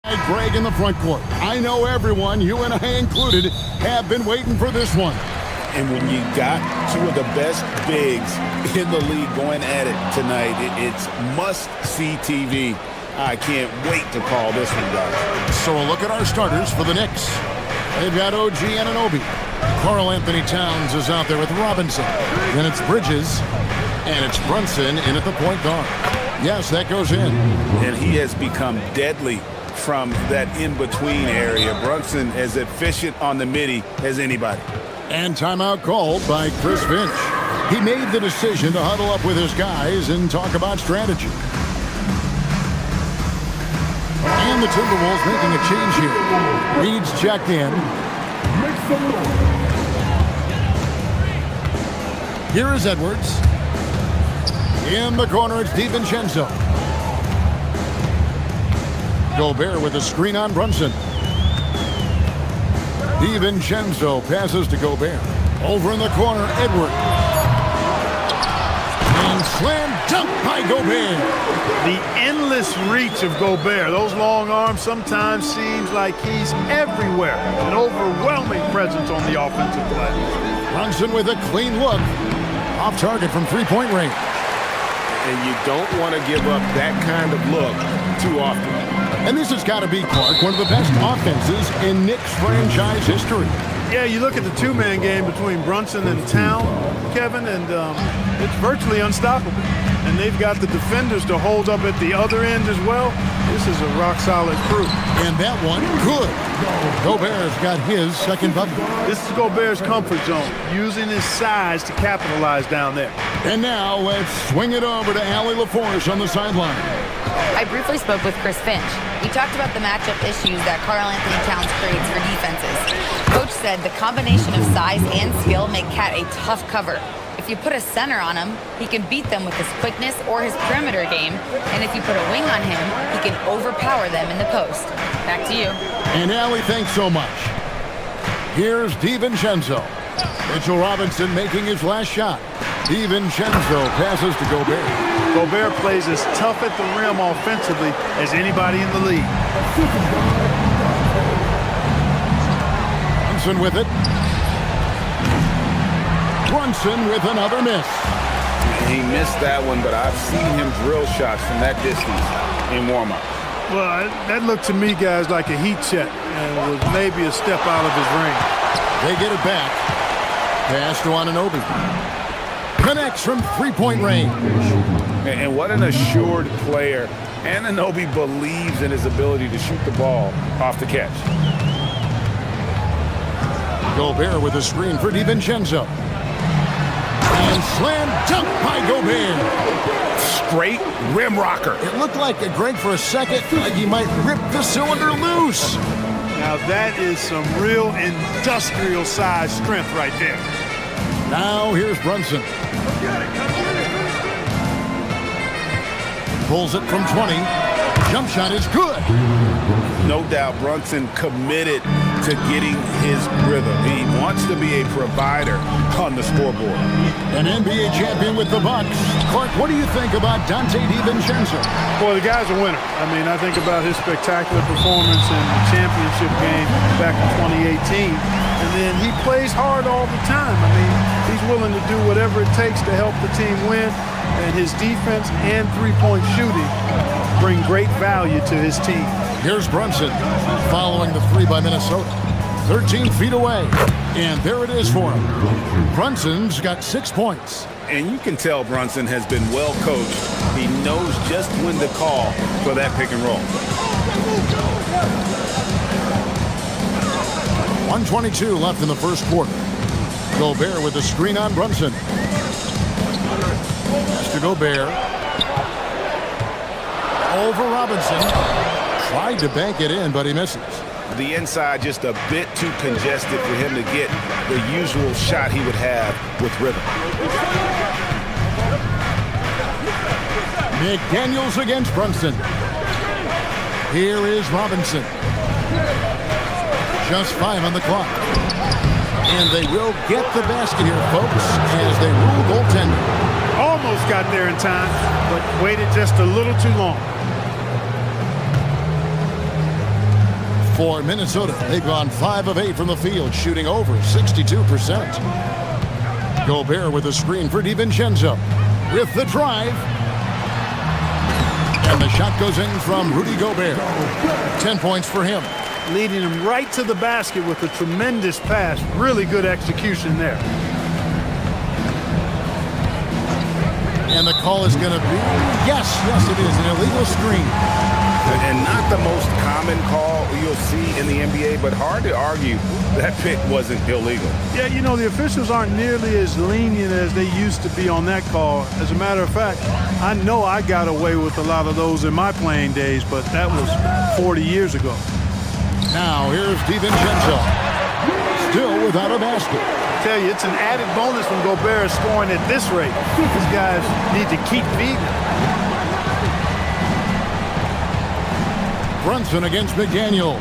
Greg in the front court. I know everyone, you and I included, have been waiting for this one. And when you got two of the best bigs in the league going at it tonight, it's must-see TV. I can't wait to call this one, guys. So a look at our starters for the Knicks. They've got OG Anunoby. Karl Anthony Towns is out there with Robinson. Then it's Bridges, and it's Brunson in at the point guard. Yes, that goes in. And he has become deadly from that in-between area. Brunson as efficient on the midi as anybody. And timeout called by Chris Finch. He made the decision to huddle up with his guys and talk about strategy. And the Timberwolves making a change here. Reed's checked in. Here is Edwards. In the corner, it's DiVincenzo. Gobert with a screen on Brunson. DiVincenzo passes to Gobert. Over in the corner, Edwards. And slam dunk by Gobert. The endless reach of Gobert. Those long arms sometimes seems like he's everywhere. An overwhelming presence on the offensive glass. Brunson with a clean look. Off target from three-point range. And you don't want to give up that kind of look too often. And this has got to be, Clark, one of the best offenses in Knicks franchise history. Yeah, you look at the two-man game between Brunson and Town, Kevin, and it's virtually unstoppable. And they've got the defenders to hold up at the other end as well. This is a rock-solid crew. And that one, good. Gobert's got his second bucket. This is Gobert's comfort zone, using his size to capitalize down there. And now let's swing it over to Allie LaForce on the sideline. I briefly spoke with Chris Finch. We talked about the matchup issues that Karl Anthony Towns creates for defenses. Coach said the combination of size and skill make Cat a tough cover. If you put a center on him, he can beat them with his quickness or his perimeter game. And if you put a wing on him, he can overpower them in the post. Back to you. And Allie, thanks so much. Here's DiVincenzo. Mitchell Robinson making his last shot. DiVincenzo passes to Gobert. Gobert plays as tough at the rim offensively as anybody in the league. Brunson with it. Brunson with another miss. He missed that one, but I've seen him drill shots from that distance in warm-up. Well, that looked to me, guys, like a heat check, and was maybe a step out of his ring. They get it back. Pass to Anunoby. Connects from three-point range. And what an assured player. Anunoby believes in his ability to shoot the ball off the catch. Gobert with a screen for DiVincenzo. And slam dunk by Gobert. Straight rim rocker. It looked like a Greg for a second, like he might rip the cylinder loose. Now that is some real industrial size strength right there. Now here's Brunson. Pulls it from 20. Jump shot is good. No doubt Brunson committed to getting his rhythm. He wants to be a provider on the scoreboard. An NBA champion with the Bucks. Clark, what do you think about Dante DiVincenzo? Well, the guy's a winner. I mean, I think about his spectacular performance in the championship game back in 2018. And then he plays hard all the time. I mean, he's willing to do whatever it takes to help the team win. And his defense and three-point shooting bring great value to his team. Here's Brunson following the three by Minnesota. 13 feet away. And there it is for him. Brunson's got 6 points. And you can tell Brunson has been well coached. He knows just when to call for that pick and roll. 1:22 left in the first quarter. Gobert with the screen on Brunson. Pass to Gobert. Over Robinson. Tried to bank it in, but he misses. The inside just a bit too congested for him to get the usual shot he would have with rhythm. McDaniels against Brunson. Here is Robinson. Just 5 on the clock. And they will get the basket here, folks, as they rule goaltending. Almost got there in time, but waited just a little too long. For Minnesota, they've gone 5 of 8 from the field, shooting over 62%. Gobert with a screen for DiVincenzo. With the drive. And the shot goes in from Rudy Gobert. 10 points for him. Leading him right to the basket with a tremendous pass. Really good execution there. And the call is going to be, yes, it is, an illegal screen. And not the most common call you'll see in the NBA, but hard to argue that pick wasn't illegal. Yeah, you know, the officials aren't nearly as lenient as they used to be on that call. As a matter of fact, I know I got away with a lot of those in my playing days, but that was 40 years ago. Now, here's DiVincenzo. Still without a basket. I tell you, it's an added bonus when Gobert is scoring at this rate. These guys need to keep feeding. Brunson against McDaniel.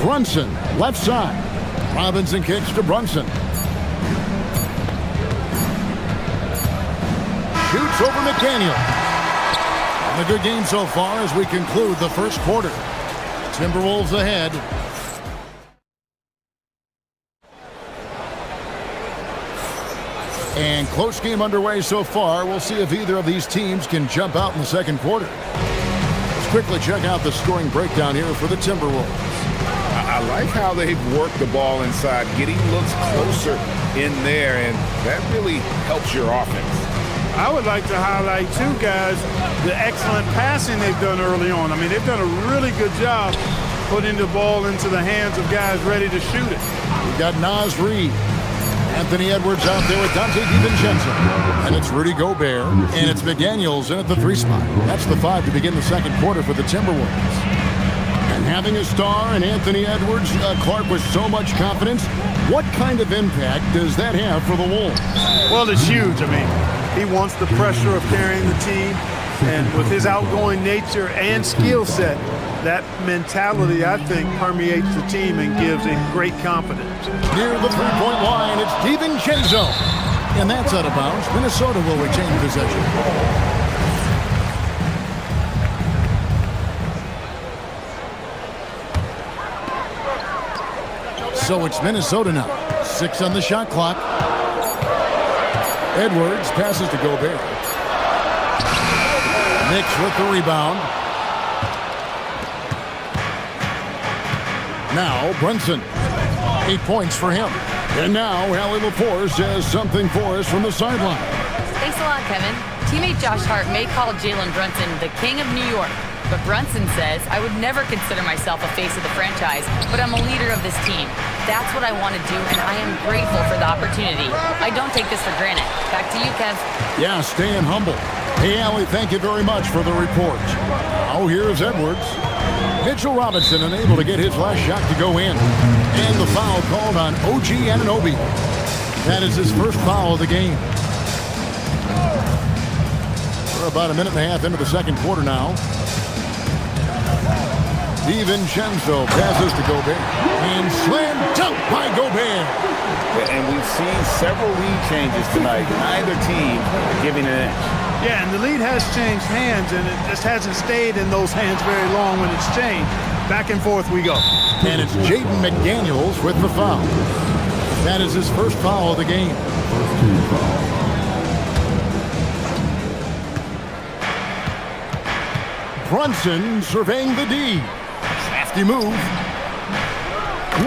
Brunson, left side. Robinson kicks to Brunson. Shoots over McDaniel. And a good game so far as we conclude the first quarter. Timberwolves ahead. And close game underway so far. We'll see if either of these teams can jump out in the second quarter. Let's quickly check out the scoring breakdown here for the Timberwolves. I like how they've worked the ball inside, getting looks closer in there, and that really helps your offense. I would like to highlight, too, guys, the excellent passing they've done early on. I mean, they've done a really good job putting the ball into the hands of guys ready to shoot it. We've got Naz Reid. Anthony Edwards out there with Dante DiVincenzo. And it's Rudy Gobert. And it's McDaniels in at the 3 spot. That's the 5 to begin the second quarter for the Timberwolves. And having a star in Anthony Edwards, Clark, with so much confidence, what kind of impact does that have for the Wolves? Well, it's huge. I mean, he wants the pressure of carrying the team. And with his outgoing nature and skill set, that mentality, I think, permeates the team and gives it great confidence. Near the three-point line, it's DiVincenzo. And that's out of bounds. Minnesota will retain possession. So it's Minnesota now. 6 on the shot clock. Edwards passes to Gobert. Knicks with the rebound. Now Brunson. 8 points for him. And now Allie LaForce has something for us from the sideline. Thanks a lot, Kevin. Teammate Josh Hart may call Jalen Brunson the king of New York, but Brunson says, I would never consider myself a face of the franchise, but I'm a leader of this team. That's what I want to do, and I am grateful for the opportunity. I don't take this for granted. Back to you, Kev. Yeah, staying humble. Hey, Allie, thank you very much for the report. Now here's Edwards. Mitchell Robinson unable to get his last shot to go in. And the foul called on OG Anunoby. That is his first foul of the game. We're about a minute and a half into the second quarter now. DiVincenzo passes to Gobert. And slam dunk by Gobert. And we've seen several lead changes tonight. Neither team giving an inch. Yeah, and the lead has changed hands, and it just hasn't stayed in those hands very long when it's changed. Back and forth we go. And it's Jaden McDaniels with the foul. That is his first foul of the game. Brunson surveying the D. Crafty move.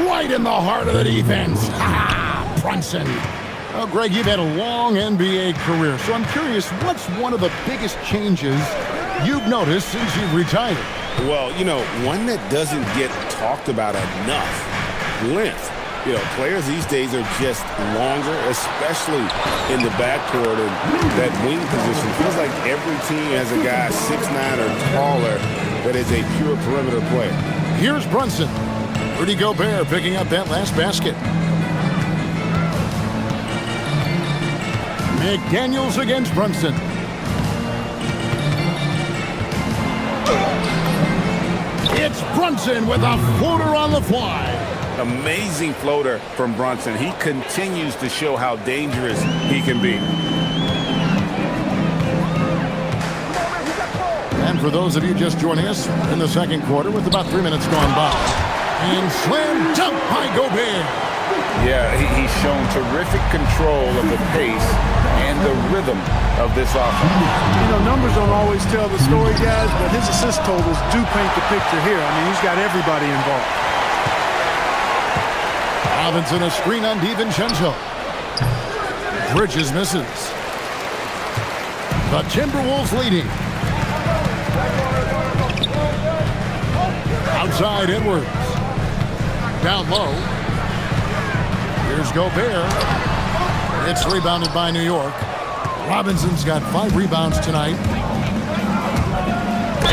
Right in the heart of the defense. Ha! Brunson. Well, Greg, you've had a long NBA career, so I'm curious, what's one of the biggest changes you've noticed since you've retired? Well, you know, one that doesn't get talked about enough, length. You know, players these days are just longer, especially in the backcourt, and that wing position. Feels like every team has a guy 6'9" or taller that is a pure perimeter player. Here's Brunson. Rudy Gobert picking up that last basket. McDaniels against Brunson. It's Brunson with a floater on the fly. Amazing floater from Brunson. He continues to show how dangerous he can be. And And for those of you just joining us in the second quarter with about 3 minutes gone by. And slam dunk by Gobert. Yeah, he's shown terrific control of the pace and the rhythm of this offense. You know, numbers don't always tell the story, guys, but his assist totals do paint the picture here. I mean, he's got everybody involved. Robinson a screen on DiVincenzo. Bridges misses. The Timberwolves leading. Outside Edwards. Down low. Here's Gobert. It's rebounded by New York. Robinson's got 5 rebounds tonight.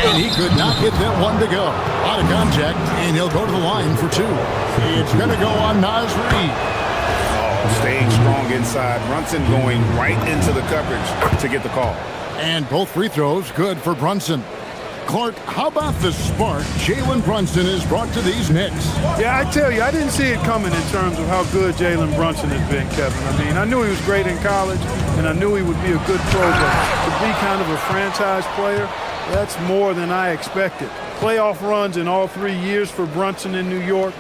And he could not get that one to go. Out of contact, and he'll go to the line for 2. It's going to go on Naz Reid. Oh, staying strong inside. Brunson going right into the coverage to get the call. And both free throws good for Brunson. Clark, how about the spark Jalen Brunson has brought to these Knicks? Yeah, I tell you, I didn't see it coming in terms of how good Jalen Brunson has been, Kevin. I mean, I knew he was great in college, and I knew he would be a good pro, but to be kind of a franchise player, that's more than I expected. Playoff runs in all 3 years for Brunson in New York.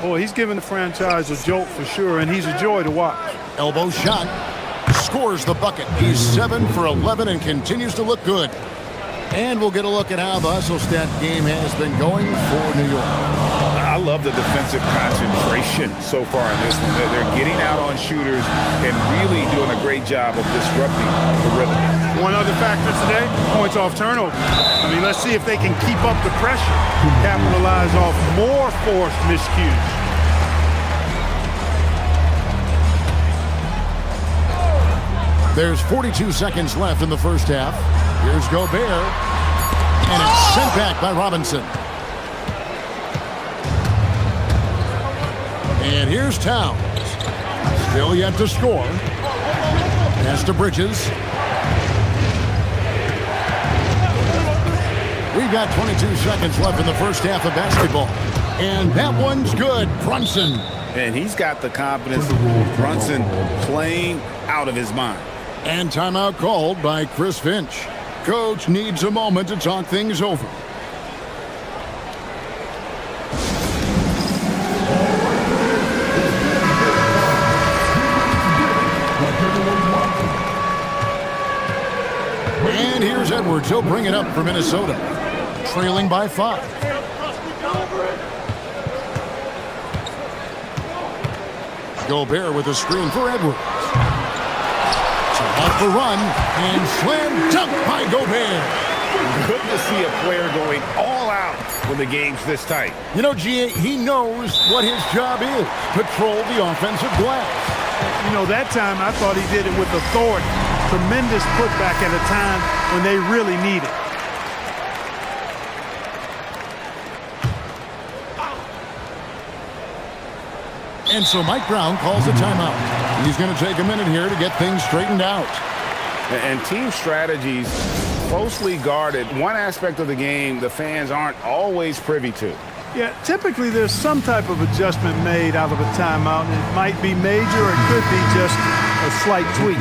Boy, he's given the franchise a jolt for sure, and he's a joy to watch. Elbow shot. Scores the bucket. He's 7 for 11 and continues to look good. And we'll get a look at how the hustle stat game has been going for New York. I love the defensive concentration so far in this one. They're getting out on shooters and really doing a great job of disrupting the rhythm. One other factor today, points off turnover. I mean, let's see if they can keep up the pressure, capitalize off more forced miscues. There's 42 seconds left in the first half. Here's Gobert, and it's sent back by Robinson. And here's Towns. Still yet to score. Pass to Bridges. We've got 22 seconds left in the first half of basketball. And that one's good. Brunson. And he's got the confidence of Brunson playing out of his mind. And timeout called by Chris Finch. Coach needs a moment to talk things over. And here's Edwards. He'll bring it up for Minnesota. Trailing by 5. Gobert with a screen for Edwards. Off the run, and slam dunk by Gobert. Good to see a player going all out when the game's this tight. You know, G.A., he knows what his job is. Patrol the offensive glass. You know, that time I thought he did it with authority. Tremendous putback at a time when they really need it. And so Mike Brown calls a timeout. He's going to take a minute here to get things straightened out. And team strategies closely guarded. One aspect of the game the fans aren't always privy to. Yeah, typically there's some type of adjustment made out of a timeout. It might be major or it could be just a slight tweak.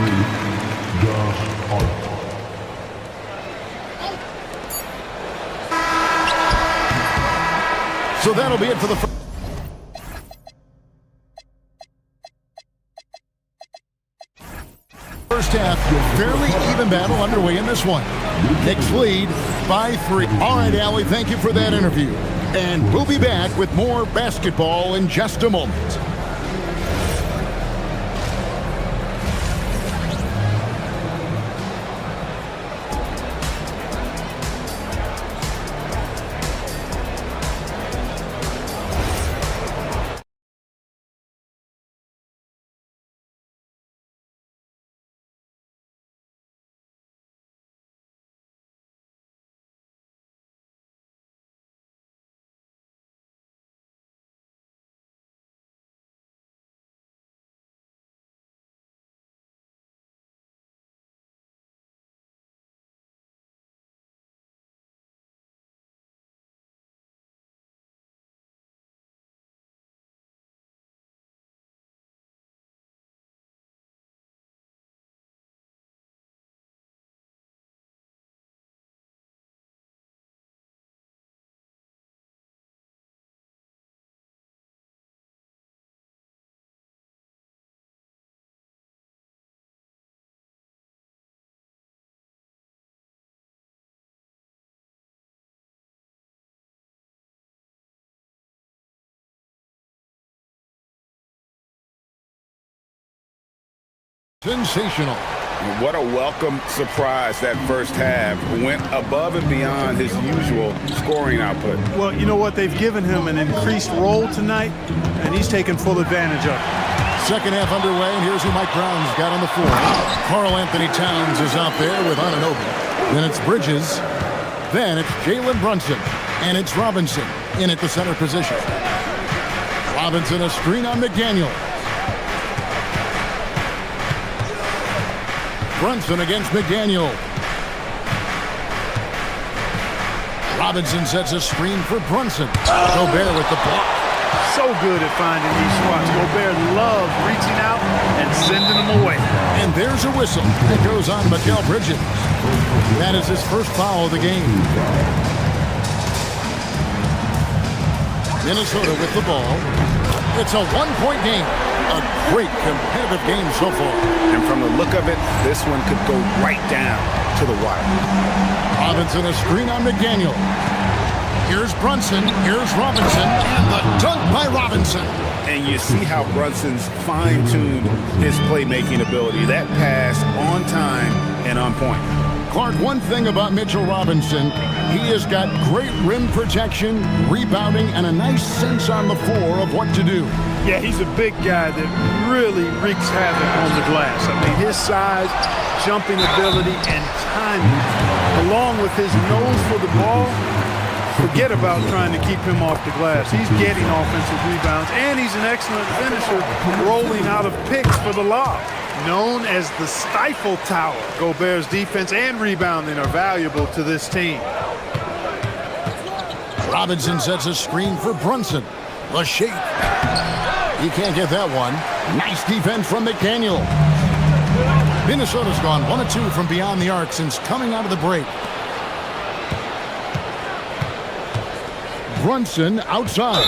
So that'll be it for the first half. Fairly even battle underway in this one. Knicks lead by 3. All right, Allie, thank you for that interview. And we'll be back with more basketball in just a moment. Sensational. What a welcome surprise that first half. Went above and beyond his usual scoring output. Well, you know what? They've given him an increased role tonight, and he's taken full advantage of it. Second half underway, and here's who Mike Brown's got on the floor. Karl Anthony Towns is out there with Anunoby. Then it's Bridges. Then it's Jalen Brunson. And it's Robinson in at the center position. Robinson a screen on McDaniel. Brunson against McDaniel. Robinson sets a screen for Brunson. Gobert with the block. So good at finding these spots. Gobert loves reaching out and sending them away. And there's a whistle that goes on Mikal Bridges. That is his first foul of the game. Minnesota with the ball. It's a one-point game. A great competitive game so far. And from the look of it, this one could go right down to the wire. Robinson a screen on McDaniel. Here's Brunson. Here's Robinson. And the dunk by Robinson. And you see how Brunson's fine-tuned his playmaking ability. That pass on time and on point. Clark, one thing about Mitchell Robinson, he has got great rim protection, rebounding, and a nice sense on the floor of what to do. Yeah, he's a big guy that really wreaks havoc on the glass. I mean, his size, jumping ability, and timing, along with his nose for the ball, forget about trying to keep him off the glass. He's getting offensive rebounds, and he's an excellent finisher, rolling out of picks for the lob. Known as the Stifle Tower, Gobert's defense and rebounding are valuable to this team. Robinson sets a screen for Brunson. The shape. He can't get that one. Nice defense from McDaniel. Minnesota's gone 1 of 2 from beyond the arc since coming out of the break. Brunson outside.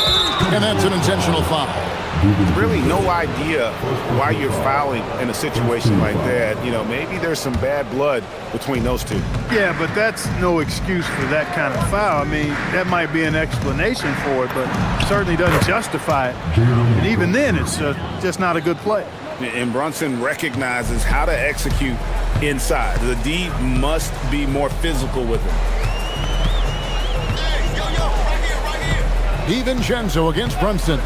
And that's an intentional foul. Really no idea why you're fouling in a situation like that. You know, maybe there's some bad blood between those two. Yeah, but that's no excuse for that kind of foul. I mean, that might be an explanation for it, but certainly doesn't justify it. And even then, it's just not a good play. And Brunson recognizes how to execute inside. The D must be more physical with him. DiVincenzo against Brunson.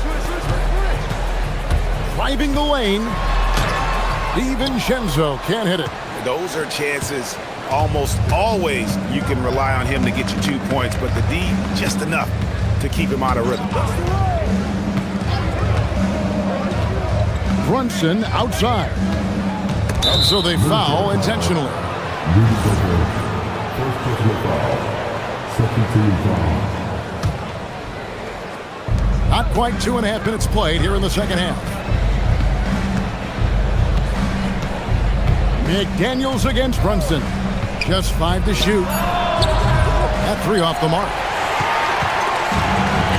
Driving the lane. DiVincenzo can't hit it. Those are chances almost always you can rely on him to get you 2 points, but the D just enough to keep him out of rhythm. Brunson outside. And so they foul intentionally. First personal foul. Second team foul. Not quite 2.5 minutes played here in the second half. McDaniels against Brunson. Just 5 to shoot. At 3 off the mark.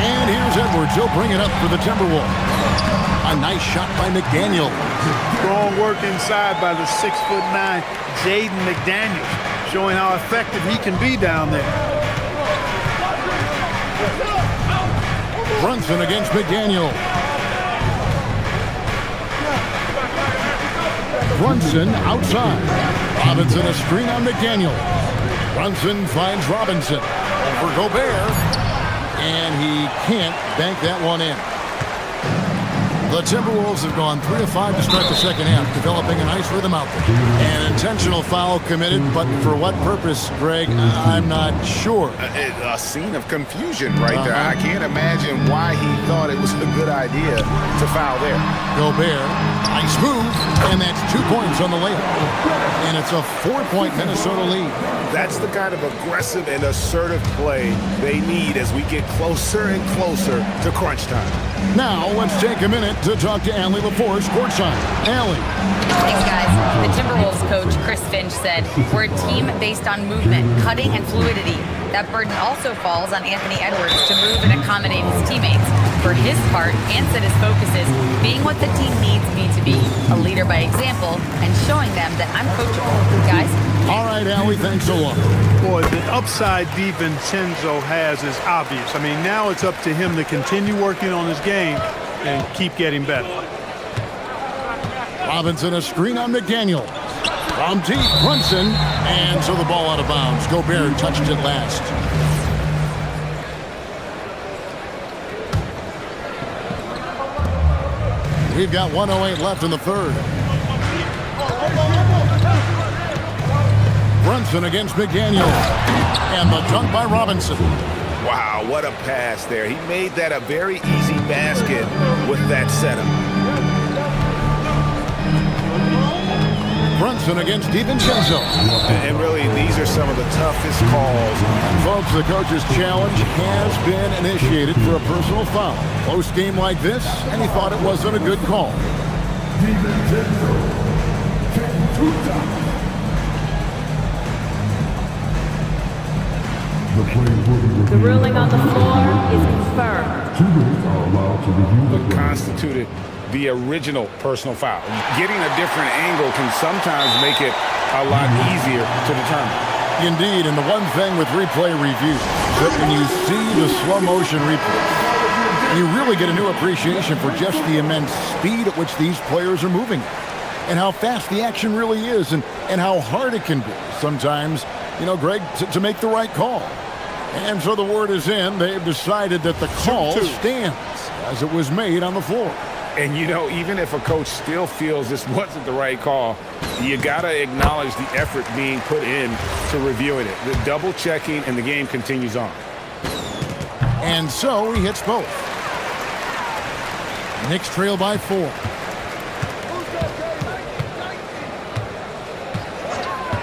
And here's Edwards. He'll bring it up for the Timberwolves. A nice shot by McDaniel. Strong work inside by the 6'9" Jaden McDaniels, showing how effective he can be down there. Brunson against McDaniel. Brunson outside. Robinson a screen on McDaniel. Brunson finds Robinson over Gobert. And he can't bank that one in. The Timberwolves have gone 3 of 5 to start the second half, developing a nice rhythm out there. An intentional foul committed, but for what purpose, Greg, I'm not sure. A scene of confusion right there. I can't imagine why he thought it was a good idea to foul there. Gobert, nice move, and that's 2 points on the layup. And it's a 4-point Minnesota lead. That's the kind of aggressive and assertive play they need as we get closer and closer to crunch time. Now, let's take a minute to talk to Allie LaForce courtside. Allie. Thanks, guys. The Timberwolves coach, Chris Finch, said, "We're a team based on movement, cutting, and fluidity. That burden also falls on Anthony Edwards to move and accommodate his teammates. For his part, Ant said his focus is being what the team needs me to be, a leader by example, and showing them that I'm coachable." Guys? All right, Allie, thanks a lot. Boy, the upside DiVincenzo has is obvious. I mean, now it's up to him to continue working on his game and keep getting better. Robinson, a screen on McDaniel. From deep, Brunson, and so the ball out of bounds. Gobert touched it last. We've got 1:08 left in the third. Brunson against McDaniel. And the dunk by Robinson. Wow, what a pass there. He made that a very easy basket with that setup. Brunson against DiVincenzo. And really, these are some of the toughest calls. Folks, the coach's challenge has been initiated for a personal foul. Close game like this, and he thought it wasn't a good call. The ruling on the floor is confirmed. What constituted the original personal foul? Getting a different angle can sometimes make it a lot easier to determine. Indeed, and the one thing with replay review is that when you see the slow motion replay, you really get a new appreciation for just the immense speed at which these players are moving and how fast the action really is and how hard it can be sometimes, you know, Greg, to make the right call. And so the word is in. They've decided that the call stands as it was made on the floor. And, you know, even if a coach still feels this wasn't the right call, you got to acknowledge the effort being put in to reviewing it. The double checking, and the game continues on. And so he hits both. Knicks trail by 4.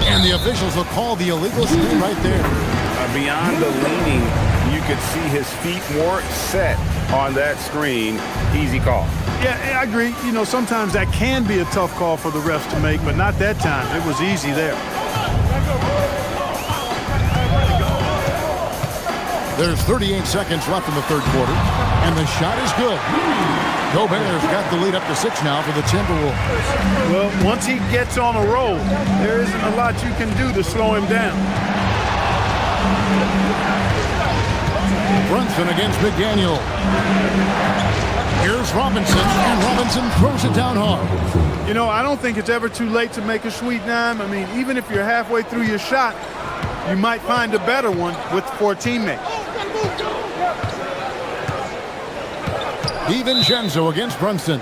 And the officials will call the illegal screen right there. Beyond the leaning, you could see his feet more set on that screen. Easy call. Yeah, I agree. You know, sometimes that can be a tough call for the refs to make, but not that time. It was easy there. There's 38 seconds left in the third quarter, and the shot is good. Gobert's got the lead up to 6 now for the Timberwolves. Well, once he gets on a roll, there isn't a lot you can do to slow him down. Brunson against McDaniel. Here's Robinson, and Robinson throws it down hard. You know, I don't think it's ever too late to make a sweet dime. I mean, even if you're halfway through your shot, you might find a better one for a teammate. DiVincenzo against Brunson.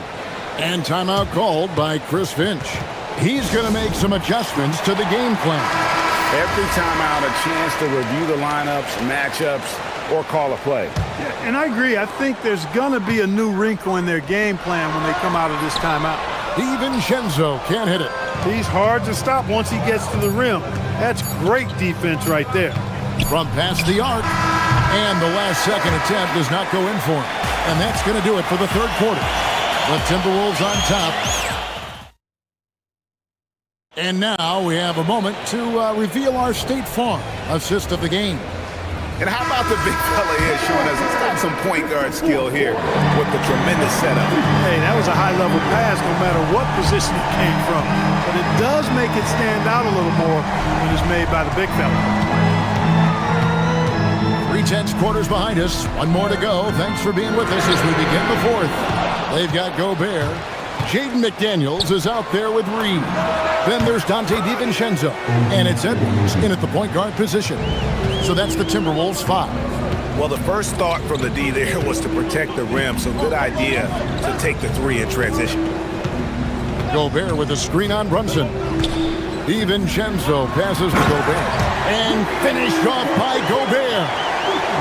And timeout called by Chris Finch. He's going to make some adjustments to the game plan. Every timeout, a chance to review the lineups, matchups, or call a play. Yeah, and I agree. I think there's going to be a new wrinkle in their game plan when they come out of this timeout. DiVincenzo can't hit it. He's hard to stop once he gets to the rim. That's great defense right there. From past the arc, and the last second attempt does not go in for him. And that's going to do it for the third quarter. The Timberwolves on top. And now we have a moment to reveal our State Farm assist of the game. And how about the big fella here showing us he's got some point guard skill here with the tremendous setup. Hey, that was a high-level pass no matter what position it came from. But it does make it stand out a little more when it's made by the big fella. 3/10 quarters behind us. One more to go. Thanks for being with us as we begin the fourth. They've got Gobert. Jaden McDaniels is out there with Reed. Then there's Dante DiVincenzo. And it's Edwards in at the point guard position. So that's the Timberwolves 5. Well, the first thought from the D there was to protect the rim. So good idea to take the 3 in transition. Gobert with a screen on Brunson. DiVincenzo passes to Gobert. And finished off by Gobert.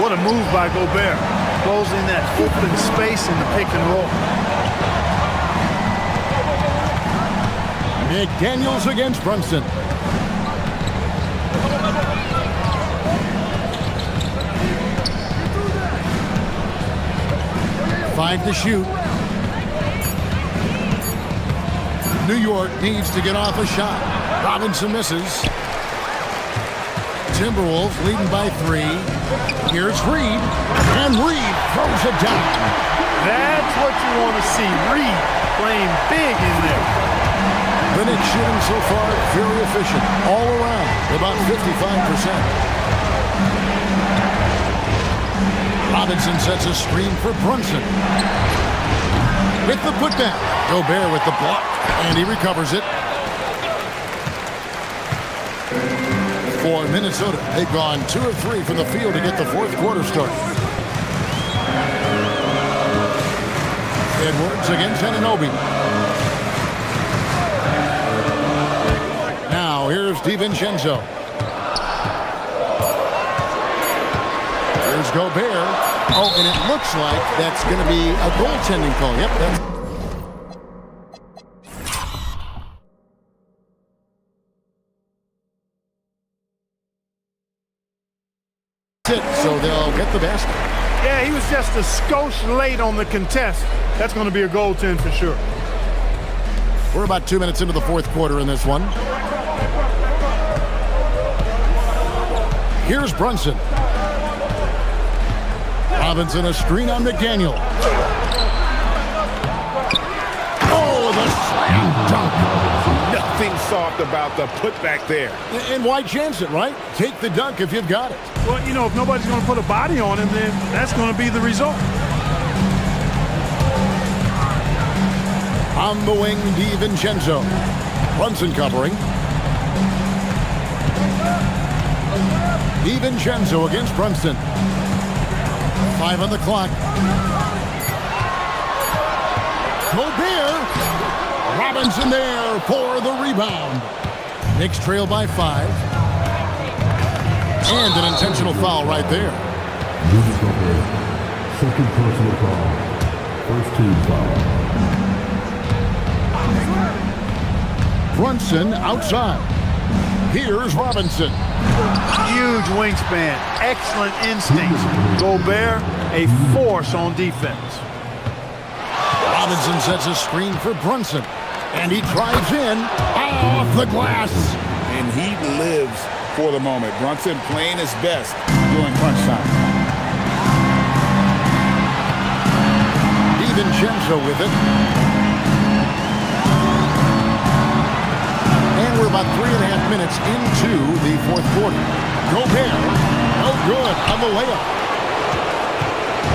What a move by Gobert. Closing that open space in the pick and roll. McDaniels against Brunson. Five to shoot. New York needs to get off a shot. Robinson misses. Timberwolves leading by 3. Here's Reed. And Reed throws it down. That's what you want to see. Reed playing big in there. The Knicks shooting so far very efficient. All around. About 55%. Robinson sets a screen for Brunson. with the putback. Gobert with the block, and he recovers it. For Minnesota, they've gone 2 of 3 from the field to get the fourth quarter started. Edwards against Anunoby. Now here's DiVincenzo. Here's Gobert. Oh, and it looks like that's going to be a goaltending call. Yep, that's... So they'll get the basket. Yeah, he was just a skosh late on the contest. That's going to be a goaltend for sure. We're about 2 minutes into the fourth quarter in this one. Here's Brunson. Robinson, a screen on McDaniel. Oh, the slam dunk. Nothing soft about the putback there. And why chance it, right? Take the dunk if you've got it. Well, you know, if nobody's going to put a body on him, then that's going to be the result. On the wing, DiVincenzo. Brunson covering. DiVincenzo against Brunson. 5 on the clock. Gobert. Robinson there for the rebound. Knicks trail by 5. And an intentional foul right there. Second personal foul. First team foul. Brunson outside. Here's Robinson. Huge wingspan, excellent instincts. Gobert, a force on defense. Robinson sets a screen for Brunson. And he drives in off the glass. And he lives for the moment. Brunson playing his best during crunch time. DiVincenzo with it. And we're about 3.5 minutes into the fourth quarter. Gobert, no good on the layup.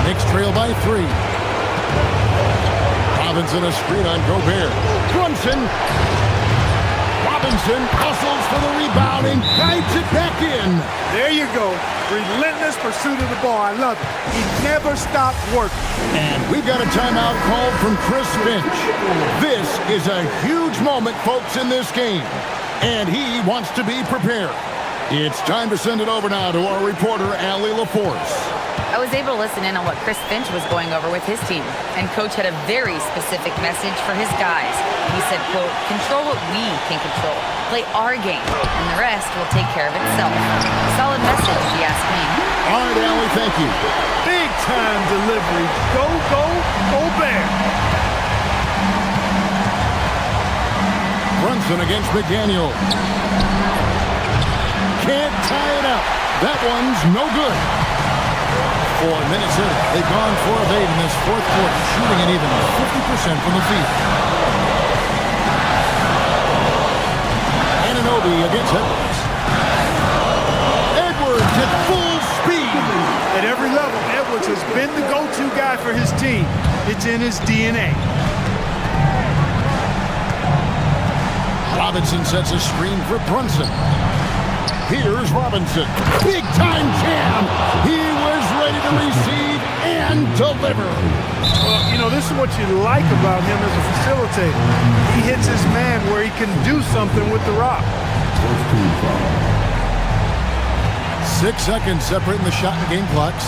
Knicks trail by 3. Robinson a screen on Gobert. Brunson. Robinson hustles for the rebound and guides it back in. There you go. Relentless pursuit of the ball. I love it. He never stopped working. And we've got a timeout called from Chris Finch. This is a huge moment, folks, in this game. And he wants to be prepared. It's time to send it over now to our reporter, Allie LaForce. I was able to listen in on what Chris Finch was going over with his team, and Coach had a very specific message for his guys. He said, quote, control what we can control, play our game, and the rest will take care of itself. A solid message, if you ask me. All right, Allie, thank you. Big time delivery. Go, go, Gobert. Brunson against McDaniel. Can't tie it up. That one's no good. For Minnesota, they've gone 4 of 8 in this fourth quarter, shooting an even 50% from the field. Anunoby against Edwards. Edwards at full speed. At every level, Edwards has been the go-to guy for his team. It's in his DNA. Robinson sets a screen for Brunson. Here's Robinson. Big-time jam. He was ready to receive and deliver. Well, you know, this is what you like about him as a facilitator. He hits his man where he can do something with the rock. 6 seconds separating the shot and game clocks.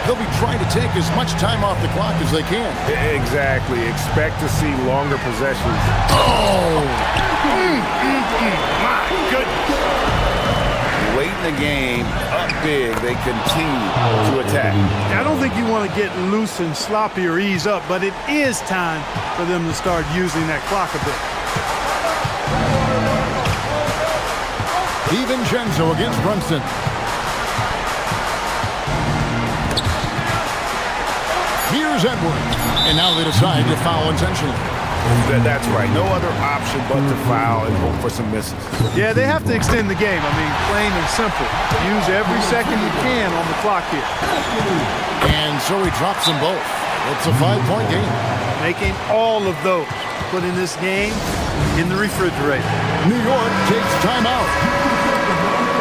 They'll be trying to take as much time off the clock as they can. Exactly. Expect to see longer possessions. Oh! My goodness. Late in the game, up big, they continue to attack. I don't think you want to get loose and sloppy or ease up, but it is time for them to start using that clock a bit. DiVincenzo against Brunson. Here's Edwards. And now they decide to foul intentionally. That's right. No other option but to foul and hope for some misses. Yeah, they have to extend the game. I mean, plain and simple. Use every second you can on the clock here. And so he drops them both. It's a 5-point game. Making all of those. Putting this game in the refrigerator. New York takes timeout.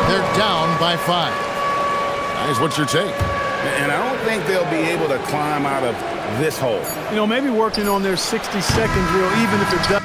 They're down by 5. Guys, what's your take? And I don't think they'll be able to climb out of this hole. You know, maybe working on their 60-second drill, even if it does.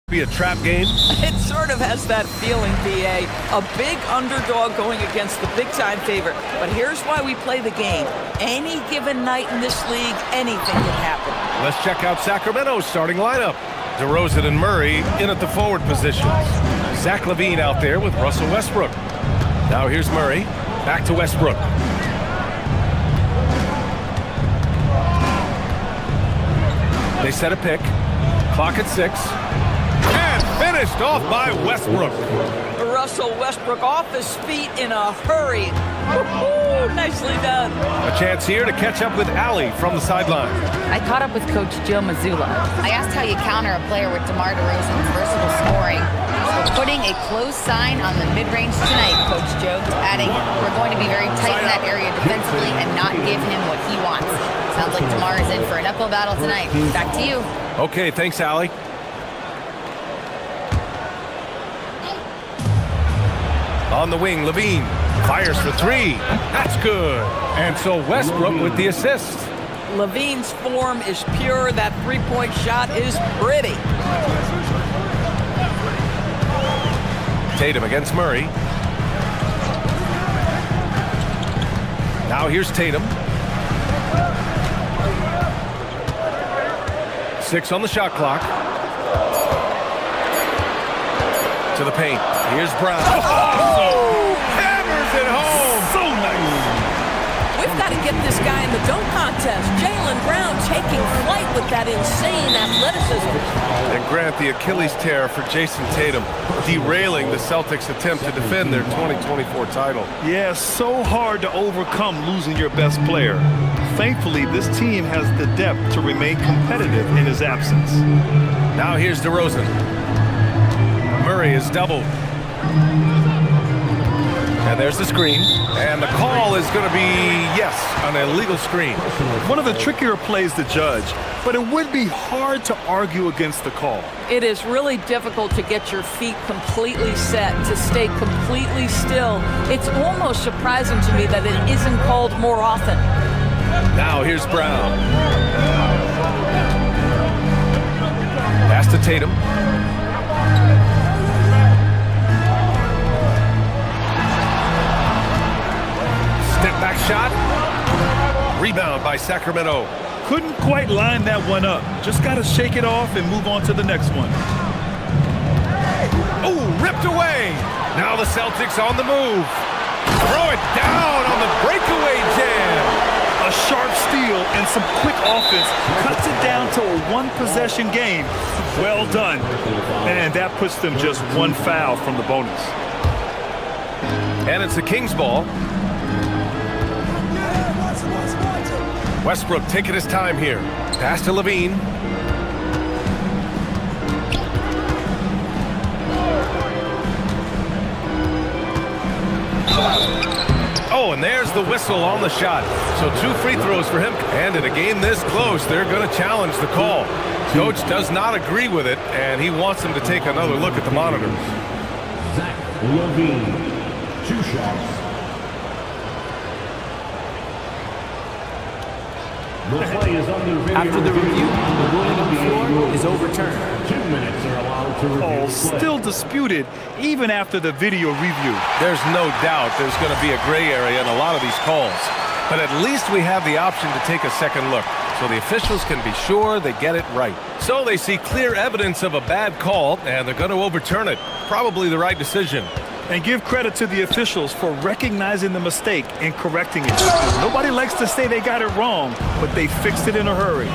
Be a trap game? It sort of has that feeling, BA. A big underdog going against the big-time favorite. But here's why we play the game. Any given night in this league, anything can happen. Let's check out Sacramento's starting lineup. DeRozan and Murray in at the forward positions. Zach LaVine out there with Russell Westbrook. Now here's Murray. Back to Westbrook. They set a pick. Clock at 6. And finished off by Westbrook. Russell Westbrook off his feet in a hurry. Woo-hoo, nicely done. A chance here to catch up with Allie from the sideline. I caught up with Coach Joe Mazzulla. I asked how you counter a player with DeMar DeRozan's versatile scoring. We're putting a close sign on the mid-range tonight, Coach Joe, adding, we're going to be very tight in that area defensively and not give him what he wants. Sounds like DeMar is in for an uphill battle tonight. Back to you. Okay, thanks, Allie. On the wing, LaVine fires for 3. That's good. And so Westbrook with the assist. LaVine's form is pure. That three-point shot is pretty. Tatum against Murray. Now here's Tatum. 6 on the shot clock. To the paint. Here's Brown. Oh! Hammers it home. So nice. We've got to get this guy in the dunk contest. Jaylen Brown taking flight with that insane athleticism. And Grant, the Achilles tear for Jason Tatum, derailing the Celtics' attempt to defend their 2024 title. Yeah, so hard to overcome losing your best player. Thankfully, this team has the depth to remain competitive in his absence. Now here's DeRozan. Murray is doubled. And there's the screen. And the call is going to be, yes, an illegal screen. One of the trickier plays to judge, but it would be hard to argue against the call. It is really difficult to get your feet completely set, to stay completely still. It's almost surprising to me that it isn't called more often. Now here's Brown. Pass to Tatum. Step back shot. Rebound by Sacramento. Couldn't quite line that one up. Just got to shake it off and move on to the next one. Oh, ripped away. Now the Celtics on the move. Throw it down on the breakaway jam. A sharp steal and some quick offense cuts it down to a one-possession game. Well done. And that puts them just one foul from the bonus. And it's the Kings ball. Westbrook taking his time here. Pass to LaVine. Oh, and there's the whistle on the shot. So 2 free throws for him. And in a game this close, they're going to challenge the call. Coach does not agree with it, and he wants him to take another look at the monitor. Zach LaVine, 2 shots. After the review, the ruling on the floor is overturned. 2 minutes are allowed to review. Oh, still disputed even after the video review. There's no doubt there's going to be a gray area in a lot of these calls. But at least we have the option to take a second look, so the officials can be sure they get it right. So they see clear evidence of a bad call, and they're going to overturn it. Probably the right decision. And give credit to the officials for recognizing the mistake and correcting it. Nobody likes to say they got it wrong, but they fixed it in a hurry.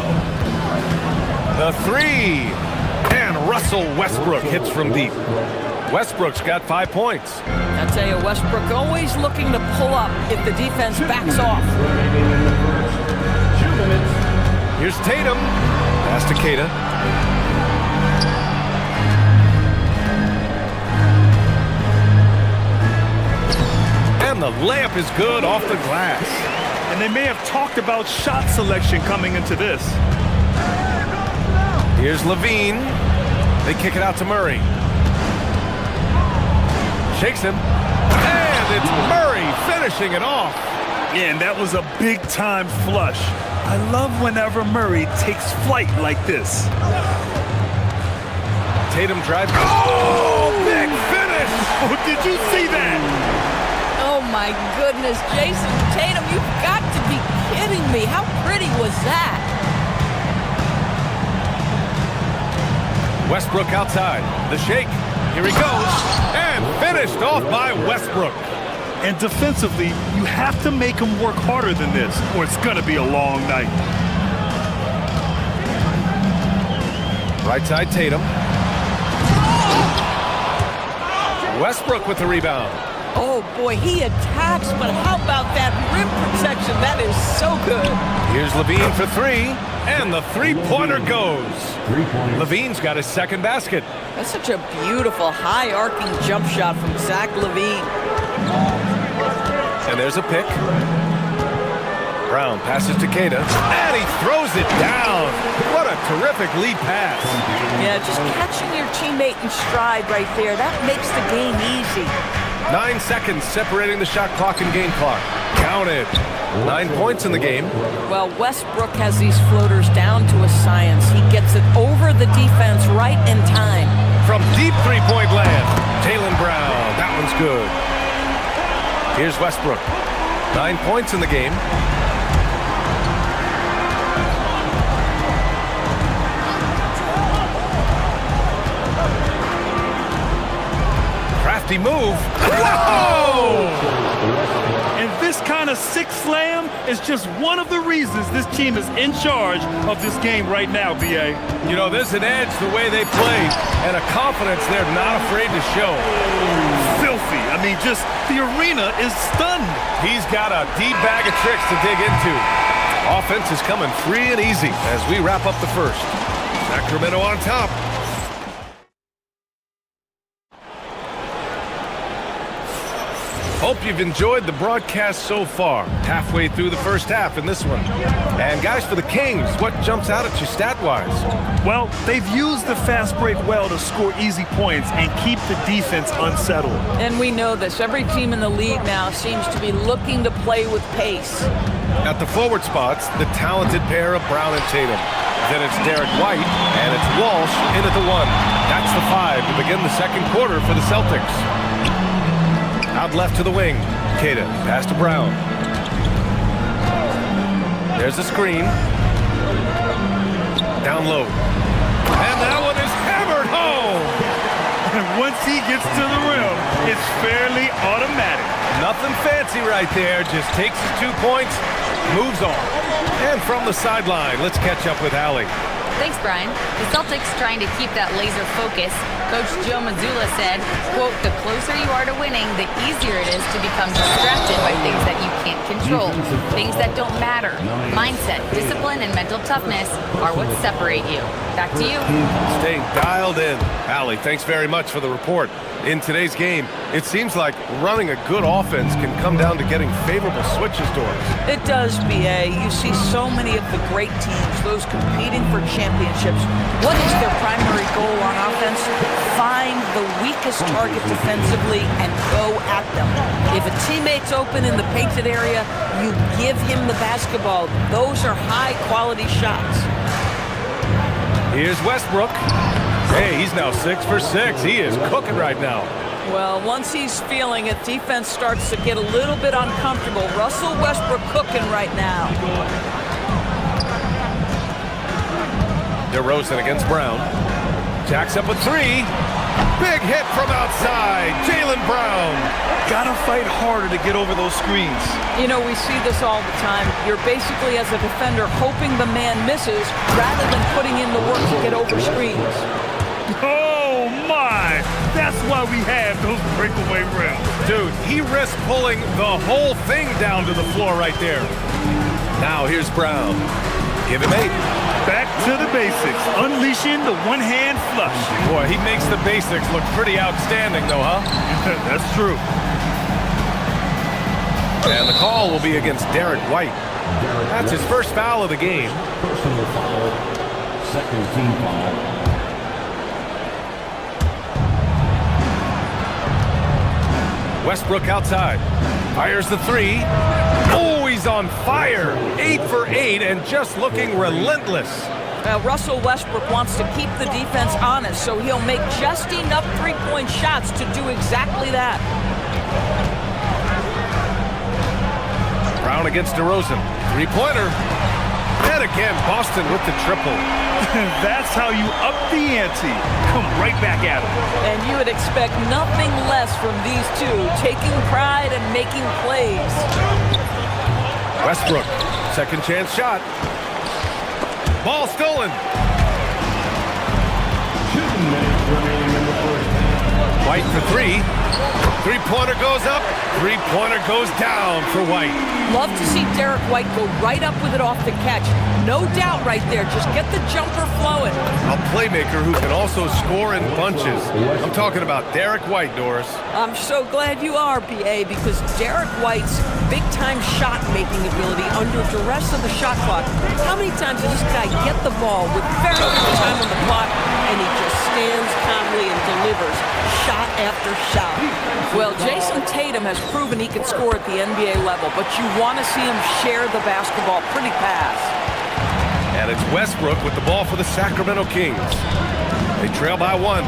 The 3. And Russell Westbrook hits from deep. Westbrook's got 5 points. I tell you, Westbrook always looking to pull up if the defense backs off. 2 minutes. Here's Tatum. Pass to Keita. And the layup is good off the glass. And they may have talked about shot selection coming into this. Here's LaVine. They kick it out to Murray. Shakes him. And it's Murray finishing it off. Yeah, and that was a big-time flush. I love whenever Murray takes flight like this. Tatum drives. Oh, big finish! Oh, did you see that? Oh, my goodness, Jason Tatum, you've got to be kidding me. How pretty was that? Westbrook outside. The shake. Here he goes, and finished off by Westbrook. And defensively, you have to make him work harder than this, or it's going to be a long night. Right side, Tatum. Westbrook with the rebound. Oh, boy, he attacks, but how about that rim protection? That is so good. Here's Levine for three, and the three-pointer goes. Levine's got his second basket. That's such a beautiful, high-arcing jump shot from Zach Levine. And there's a pick. Brown passes to Keita, and he throws it down. What a terrific lead pass. Yeah, just catching your teammate in stride right there. That makes the game easy. 9 seconds separating the shot clock and game clock. Counted. 9 points in the game. Well, Westbrook has these floaters down to a science. He gets it over the defense right in time. From deep three-point land, Jaylen Brown. That one's good. Here's Westbrook. 9 points in the game. Crafty move. Whoa! And this kind of sick slam is just one of the reasons this team is in charge of this game right now, B.A. You know, there's an edge the way they play and a confidence they're not afraid to show. Filthy. I mean, just the arena is stunned. He's got a deep bag of tricks to dig into. Offense is coming free and easy as we wrap up the first. Sacramento on top. Hope you've enjoyed the broadcast so far. Halfway through the first half in this one. And guys, for the Kings, what jumps out at you stat-wise? Well, they've used the fast break well to score easy points and keep the defense unsettled. And we know this. Every team in the league now seems to be looking to play with pace. At the forward spots, the talented pair of Brown and Tatum. Then it's Derek White, and it's Walsh in at the 1. That's the 5 to begin the second quarter for the Celtics. Out left to the wing. Keita, pass to Brown. There's a screen. Down low. And that one is hammered home! And once he gets to the rim, it's fairly automatic. Nothing fancy right there. Just takes his 2 points, moves on. And from the sideline, let's catch up with Allie. Thanks, Brian. The Celtics trying to keep that laser focus. Coach Joe Mazzulla said, quote, the closer you are to winning, the easier it is to become distracted by things that you can't control, things that don't matter. Mindset, discipline, and mental toughness are what separate you. Back to you. Staying dialed in. Allie, thanks very much for the report. In today's game, it seems like running a good offense can come down to getting favorable switches doors. It does, B.A. You see so many of the great teams, those competing for championships. What is their primary goal on offense? Find the weakest target defensively and go at them. If a teammate's open in the painted area, you give him the basketball. Those are high-quality shots. Here's Westbrook. Hey, he's now 6 for 6. He is cooking right now. Well, once he's feeling it, defense starts to get a little bit uncomfortable. Russell Westbrook cooking right now. DeRozan against Brown. Jacks up a 3. Big hit from outside. Jaylen Brown. Gotta fight harder to get over those screens. You know, we see this all the time. You're basically, as a defender, hoping the man misses rather than putting in the work to get over screens. Oh, my! That's why we have those breakaway rims. Dude, he risked pulling the whole thing down to the floor right there. Now here's Brown. Give him 8. Back to the basics, unleashing the one-hand flush. Boy, he makes the basics look pretty outstanding, though, huh? That's true. And the call will be against Derek White. That's his first foul of the game. Personal foul, second team foul. Westbrook outside. Fires the 3. Oh, he's on fire. 8 for 8 and just looking relentless. Russell Westbrook wants to keep the defense honest, so he'll make just enough three-point shots to do exactly that. Brown against DeRozan. 3-pointer. And again, Boston with the triple. That's how you up the ante. Come right back at him. And you would expect nothing less from these two, taking pride and making plays. Westbrook, second chance shot. Ball stolen. 2 minutes remaining in the first. White for three. Three-pointer goes up. Three-pointer goes down for White. Love to see Derek White go right up with it off the catch. No doubt right there. Just get the jumper flowing. A playmaker who can also score in bunches. I'm talking about Derek White, Doris. I'm so glad you are, BA, because Derek White's big-time shot-making ability under duress of the shot clock. How many times does this guy get the ball with very little time on the clock, and he just stands calmly and delivers shot after shot? Well, Jason Tatum has proven he can score at the NBA level, but you want to see him share the basketball pretty fast. And it's Westbrook with the ball for the Sacramento Kings. They trail by 1.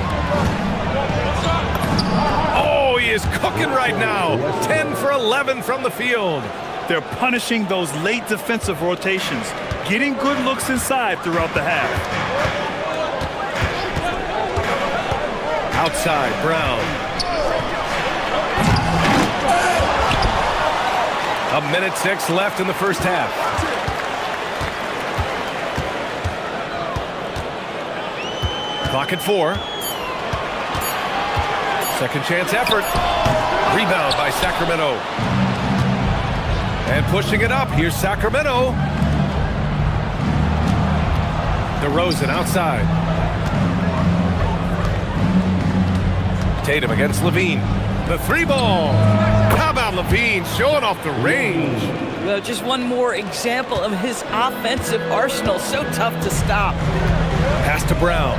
Oh, he is cooking right now. 10 for 11 from the field. They're punishing those late defensive rotations, getting good looks inside throughout the half. Outside, Brown. A minute 6 left in the first half. Clock at 4. Second chance effort. Rebound by Sacramento. And pushing it up, here's Sacramento. DeRozan outside. Tatum against Levine. The three ball. How about Levine showing off the range? Well, just one more example of his offensive arsenal. So tough to stop. Pass to Brown.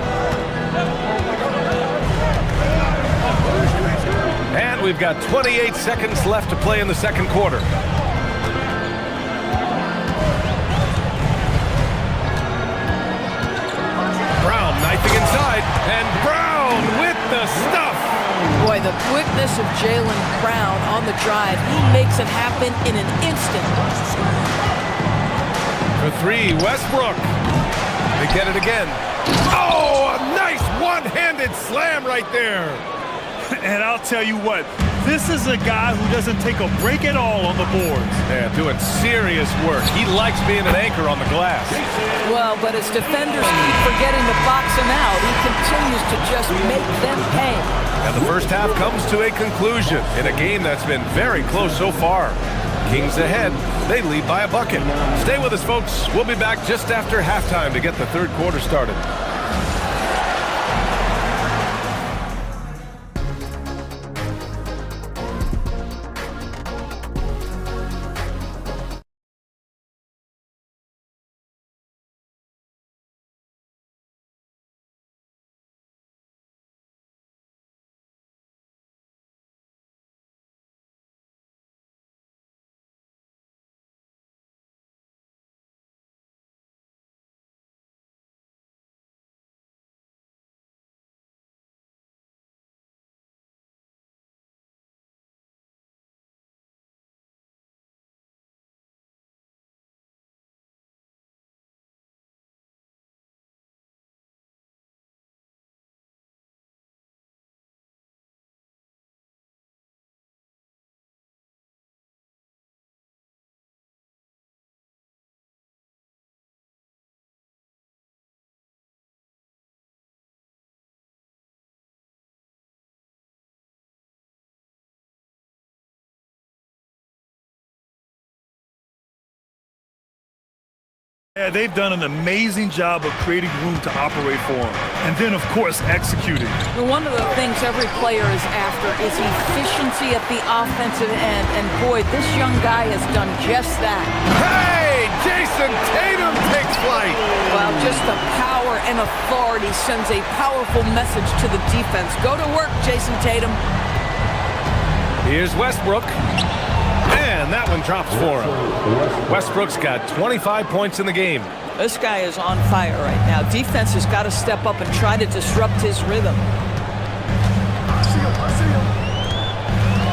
And we've got 28 seconds left to play in the second quarter. Brown knifing inside, and Brown with the stuff. Boy, the quickness of Jaylen Brown on the drive. He makes it happen in an instant. For three, Westbrook. They get it again. Oh, a nice one-handed slam right there. And I'll tell you what, this is a guy who doesn't take a break at all on the boards. Yeah, doing serious work. He likes being an anchor on the glass. Well, but as defenders keep forgetting to box him out, he continues to just make them pay. And the first half comes to a conclusion in a game that's been very close so far. Kings ahead. They lead by a bucket. Stay with us, folks. We'll be back just after halftime to get the third quarter started. Yeah, they've done an amazing job of creating room to operate for him. And then, of course, executing. One of the things every player is after is efficiency at the offensive end. And boy, this young guy has done just that. Hey, Jason Tatum takes flight. Well, just the power and authority sends a powerful message to the defense. Go to work, Jason Tatum. Here's Westbrook. And that one drops for him. Westbrook's got 25 points in the game. This guy is on fire right now. Defense has got to step up and try to disrupt his rhythm.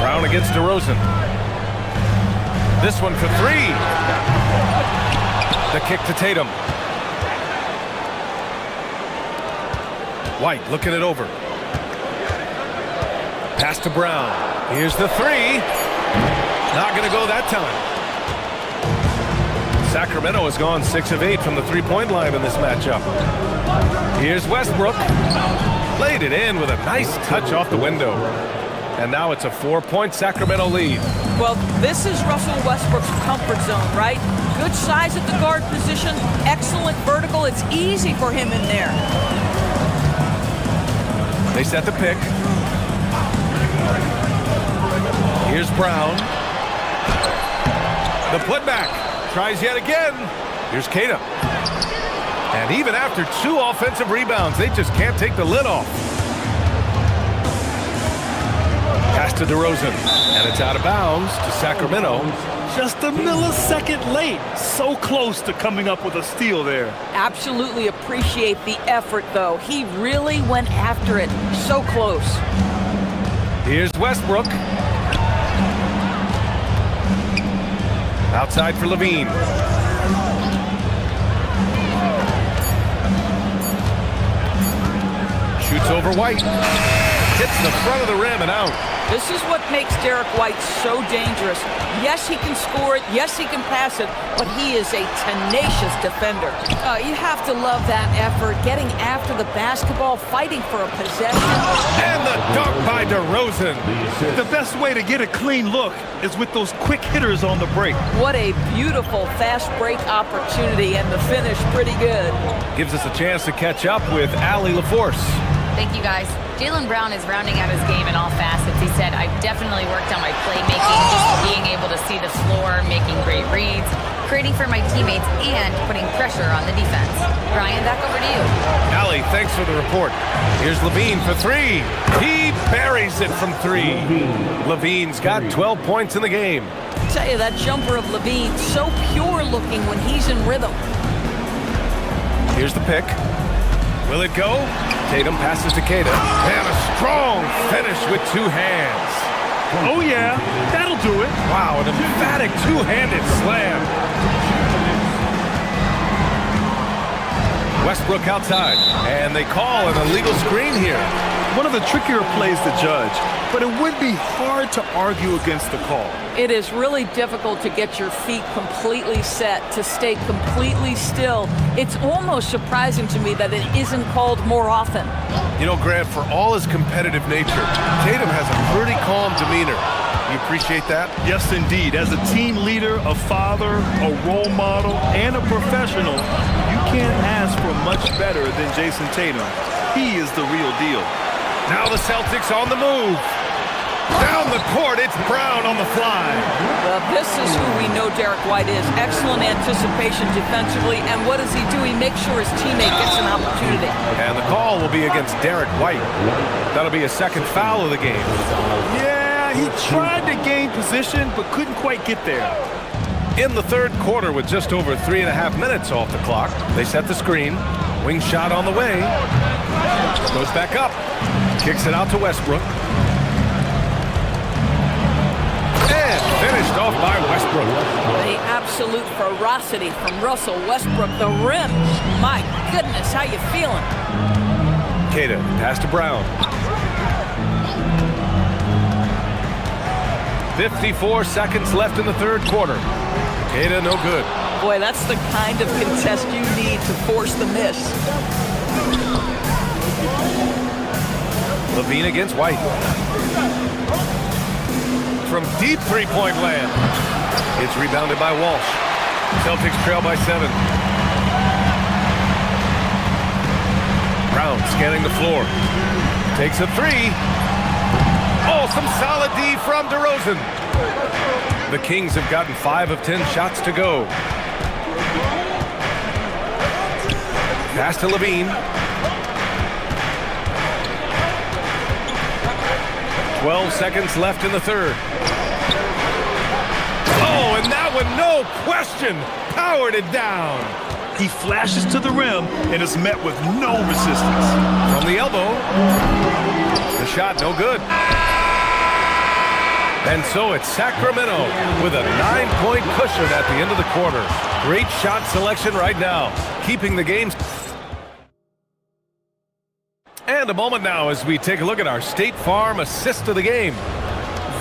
Brown against DeRozan. This one for three. The kick to Tatum. White looking it over. Pass to Brown. Here's the three. Not going to go that time. Sacramento has gone 6 of 8 from the three-point line in this matchup. Here's Westbrook. Played it in with a nice touch off the window. And now it's a 4-point Sacramento lead. Well, this is Russell Westbrook's comfort zone, right? Good size at the guard position, excellent vertical. It's easy for him in there. They set the pick. Here's Brown. The putback. Tries yet again. Here's Kata. And even after 2 offensive rebounds, they just can't take the lid off. Pass to DeRozan. And it's out of bounds to Sacramento. Just a millisecond late. So close to coming up with a steal there. Absolutely appreciate the effort, though. He really went after it. So close. Here's Westbrook. Outside for Levine. Shoots over White. Hits the front of the rim and out. This is what makes Derek White so dangerous. Yes, he can score it. Yes, he can pass it. But he is a tenacious defender. You have to love that effort. Getting after the basketball, fighting for a possession. And the dunk by DeRozan. The best way to get a clean look is with those quick hitters on the break. What a beautiful fast break opportunity, and the finish pretty good. Gives us a chance to catch up with Allie LaForce. Thank you, guys. Jaylen Brown is rounding out his game in all facets. He said, I've definitely worked on my playmaking, just being able to see the floor, making great reads, creating for my teammates, and putting pressure on the defense. Brian, back over to you. Allie, thanks for the report. Here's Levine for three. He buries it from three. Levine's got 12 points in the game. I tell you, that jumper of Levine, so pure looking when he's in rhythm. Here's the pick. Will it go? Tatum passes to Kata. And a strong finish with 2 hands. Oh, yeah. That'll do it. Wow, an emphatic 2-handed slam. Westbrook outside. And they call an illegal screen here. One of the trickier plays to judge, but it would be hard to argue against the call. It is really difficult to get your feet completely set, to stay completely still. It's almost surprising to me that it isn't called more often. You know, Grant, for all his competitive nature, Tatum has a pretty calm demeanor. You appreciate that? Yes, indeed. As a team leader, a father, a role model, and a professional, you can't ask for much better than Jason Tatum. He is the real deal. Now the Celtics on the move. Down the court, it's Brown on the fly. Well, this is who we know Derek White is. Excellent anticipation defensively, and what does he do? He makes sure his teammate gets an opportunity. And the call will be against Derek White. That'll be his second foul of the game. Yeah, he tried to gain position, but couldn't quite get there. In the third quarter, with just over 3.5 minutes off the clock, they set the screen. Wing shot on the way. Goes back up. Kicks it out to Westbrook. And finished off by Westbrook. The absolute ferocity from Russell Westbrook. The rim. My goodness, how you feeling? Kata, pass to Brown. 54 seconds left in the third quarter. Kata, no good. Boy, that's the kind of contest you need to force the miss. Levine against White. From deep three-point land. It's rebounded by Walsh. Celtics trail by 7. Brown scanning the floor. Takes a 3. Oh, some solid D from DeRozan. The Kings have gotten 5 of 10 shots to go. Pass to Levine. 12 seconds left in the third. Oh, and that one, no question, powered it down. He flashes to the rim and is met with no resistance. From the elbow. The shot, no good. And so it's Sacramento with a 9-point cushion at the end of the quarter. Great shot selection right now, keeping the game. And a moment now as we take a look at our State Farm assist of the game.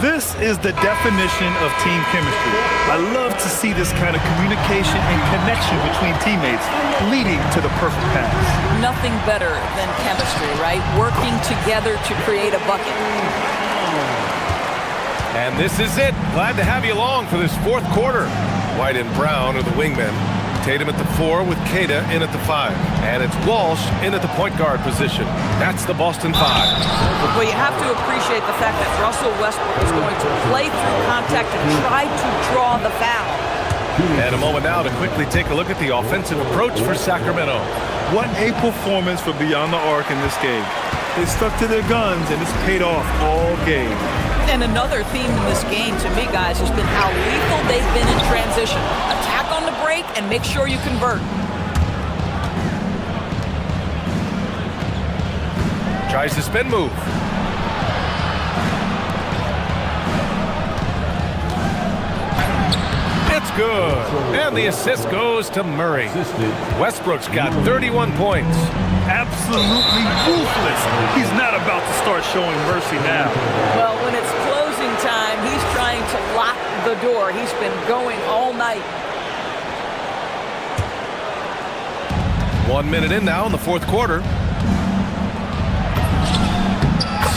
This is the definition of team chemistry. I love to see this kind of communication and connection between teammates leading to the perfect pass. Nothing better than chemistry, right? Working together to create a bucket. And this is it. Glad to have you along for this fourth quarter. White and Brown are the wingmen. Tatum at the 4 with Keita in at the 5. And it's Walsh in at the point guard position. That's the Boston 5. Well, you have to appreciate the fact that Russell Westbrook is going to play through contact and try to draw the foul. And a moment now to quickly take a look at the offensive approach for Sacramento. What a performance for beyond the arc in this game. They stuck to their guns, and it's paid off all game. And another theme in this game, to me, guys, has been how lethal they've been in transition. Attack on the break and make sure you convert. Tries the spin move. It's good. And the assist goes to Murray. Westbrook's got 31 points. Absolutely ruthless. He's not about to start showing mercy now. Well, when it's closing time, he's trying to lock the door. He's been going all night. 1 minute in now in the fourth quarter.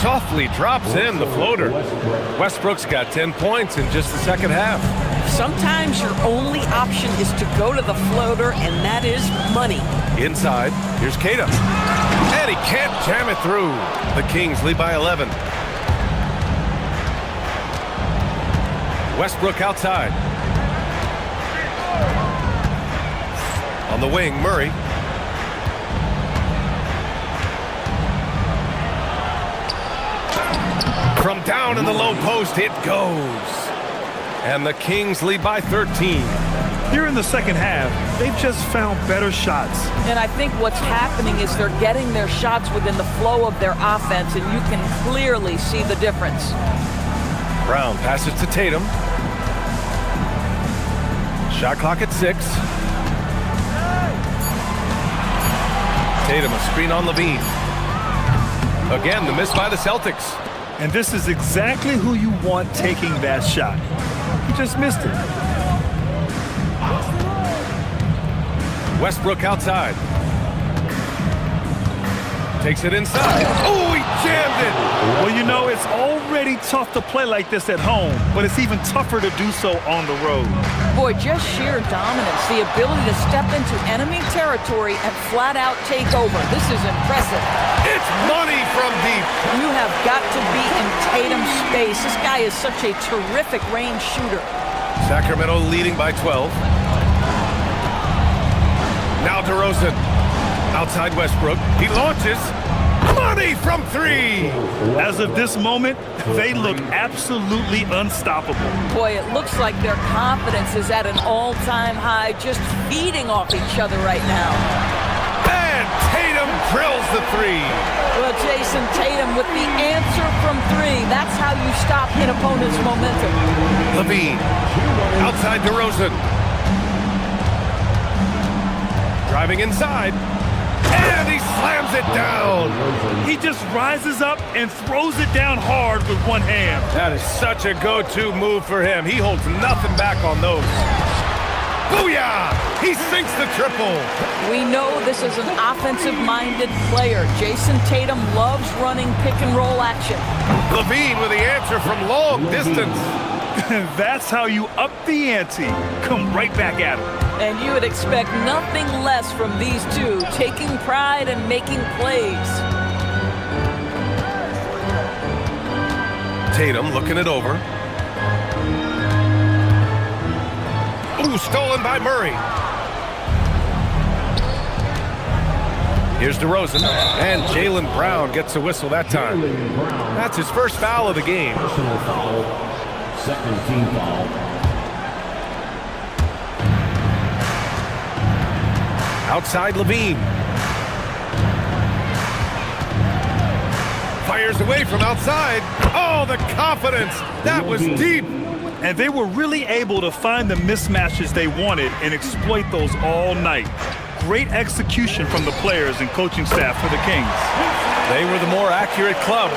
Softly drops in the floater. Westbrook's got 10 points in just the second half. Sometimes your only option is to go to the floater, and that is money. Inside, here's Keita. And he can't jam it through. The Kings lead by 11. Westbrook outside. On the wing, Murray. From down in the low post, it goes. And the Kings lead by 13. Here in the second half, they've just found better shots. And I think what's happening is they're getting their shots within the flow of their offense, and you can clearly see the difference. Brown passes to Tatum. Shot clock at 6. Tatum, a screen on Levine. Again, the miss by the Celtics. And this is exactly who you want taking that shot. He just missed it. Westbrook outside. Takes it inside. Oh, he jammed it! Well, you know, it's already tough to play like this at home, but it's even tougher to do so on the road. Boy, just sheer dominance, the ability to step into enemy territory and flat out take over. This is impressive. It's money from deep. You have got to be in Tatum's space. This guy is such a terrific range shooter. Sacramento leading by 12. Now DeRozan. Outside Westbrook. He launches. Money from 3. As of this moment, they look absolutely unstoppable. Boy, it looks like their confidence is at an all-time high, just feeding off each other right now. And Tatum drills the 3. Well, Jason, Tatum with the answer from 3. That's how you stop an opponent's momentum. Levine. Outside DeRozan. Driving inside. And he slams it down. He just rises up and throws it down hard with one hand. That is such a go-to move for him. He holds nothing back on those. Booyah! He sinks the triple. We know this is an offensive-minded player. Jason Tatum loves running pick-and-roll action. Levine with the answer from long distance. That's how you up the ante. Come right back at him. And you would expect nothing less from these two, taking pride and making plays. Tatum looking it over. Ooh, stolen by Murray. Here's DeRozan, and Jaylen Brown gets a whistle that time. That's his first foul of the game. Personal foul. Second team foul. Outside Levine. Fires away from outside. Oh, the confidence. That was deep. And they were really able to find the mismatches they wanted and exploit those all night. Great execution from the players and coaching staff for the Kings. They were the more accurate club,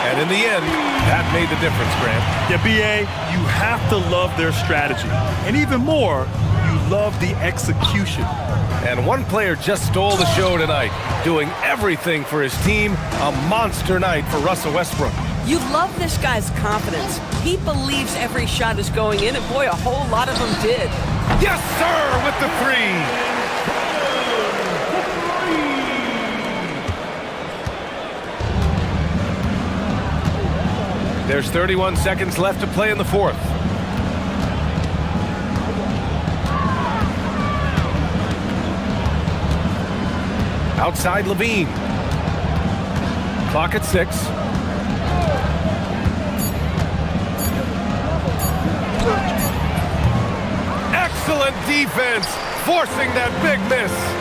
and in the end, that made the difference, Grant. Yeah, B.A., you have to love their strategy. And even more, you love the execution. And one player just stole the show tonight, doing everything for his team. A monster night for Russell Westbrook. You love this guy's confidence. He believes every shot is going in, and boy, a whole lot of them did. Yes, sir, with the three. There's 31 seconds left to play in the fourth. Outside Levine. Clock at 6. Excellent defense, forcing that big miss.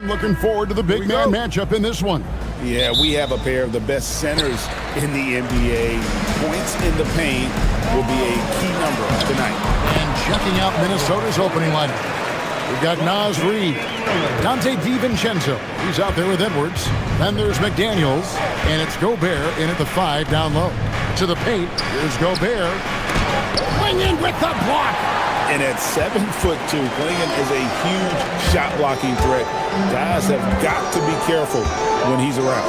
Looking forward to the big man matchup in this one. Yeah, we have a pair of the best centers in the NBA. Points in the paint will be a key number tonight. And checking out Minnesota's opening lineup, we've got Naz Reid, Dante DiVincenzo. He's out there with Edwards. Then there's McDaniels, and it's Gobert in at the 5 down low. To the paint, here's Gobert. Klingon with the block. And at 7'2", Klingon is a huge shot blocking threat. Guys have got to be careful when he's around.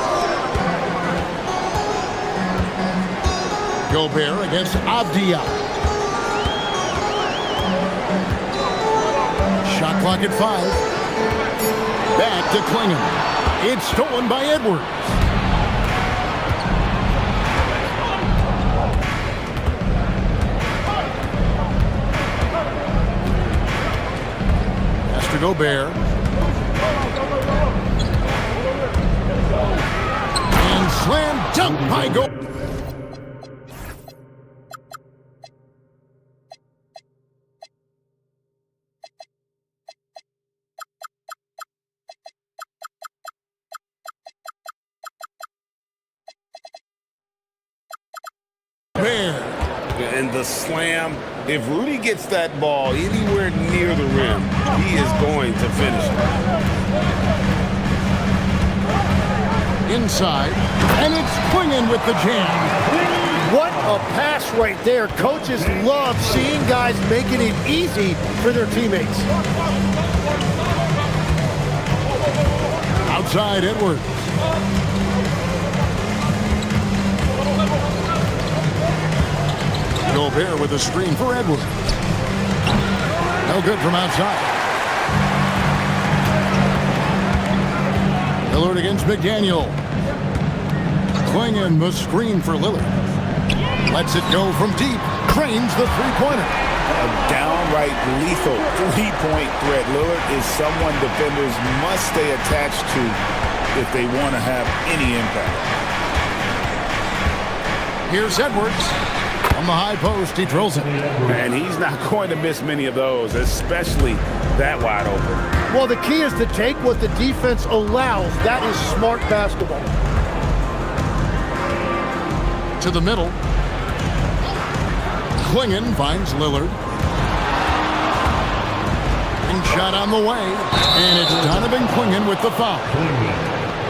Gobert against Avdia. Shot clock at 5. Back to Klingon. It's stolen by Edwards. To Gobert. And slam dunk by Gobert. And the slam. If Rudy gets that ball anywhere near the rim, he is going to finish it. Inside, and it's Klingon with the jam. What a pass right there. Coaches love seeing guys making it easy for their teammates. Outside, Edwards. Gobert with a screen for Edwards. No good from outside. Lillard against McDaniel. Klingon the screen for Lillard. Lets it go from deep. Cranes the three-pointer. A downright lethal three-point threat. Lillard is someone defenders must stay attached to if they want to have any impact. Here's Edwards. From the high post, he drills it. And he's not going to miss many of those, especially that wide open. Well, the key is to take what the defense allows. That is smart basketball. To the middle. Klingon finds Lillard. And shot on the way. And it's Donovan Klingon with the foul.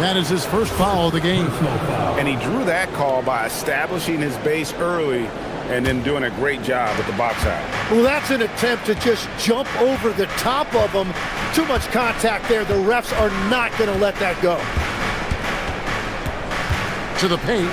That is his first foul of the game. And he drew that call by establishing his base early and then doing a great job at the box out. Well, that's an attempt to just jump over the top of them. Too much contact there. The refs are not going to let that go. To the paint.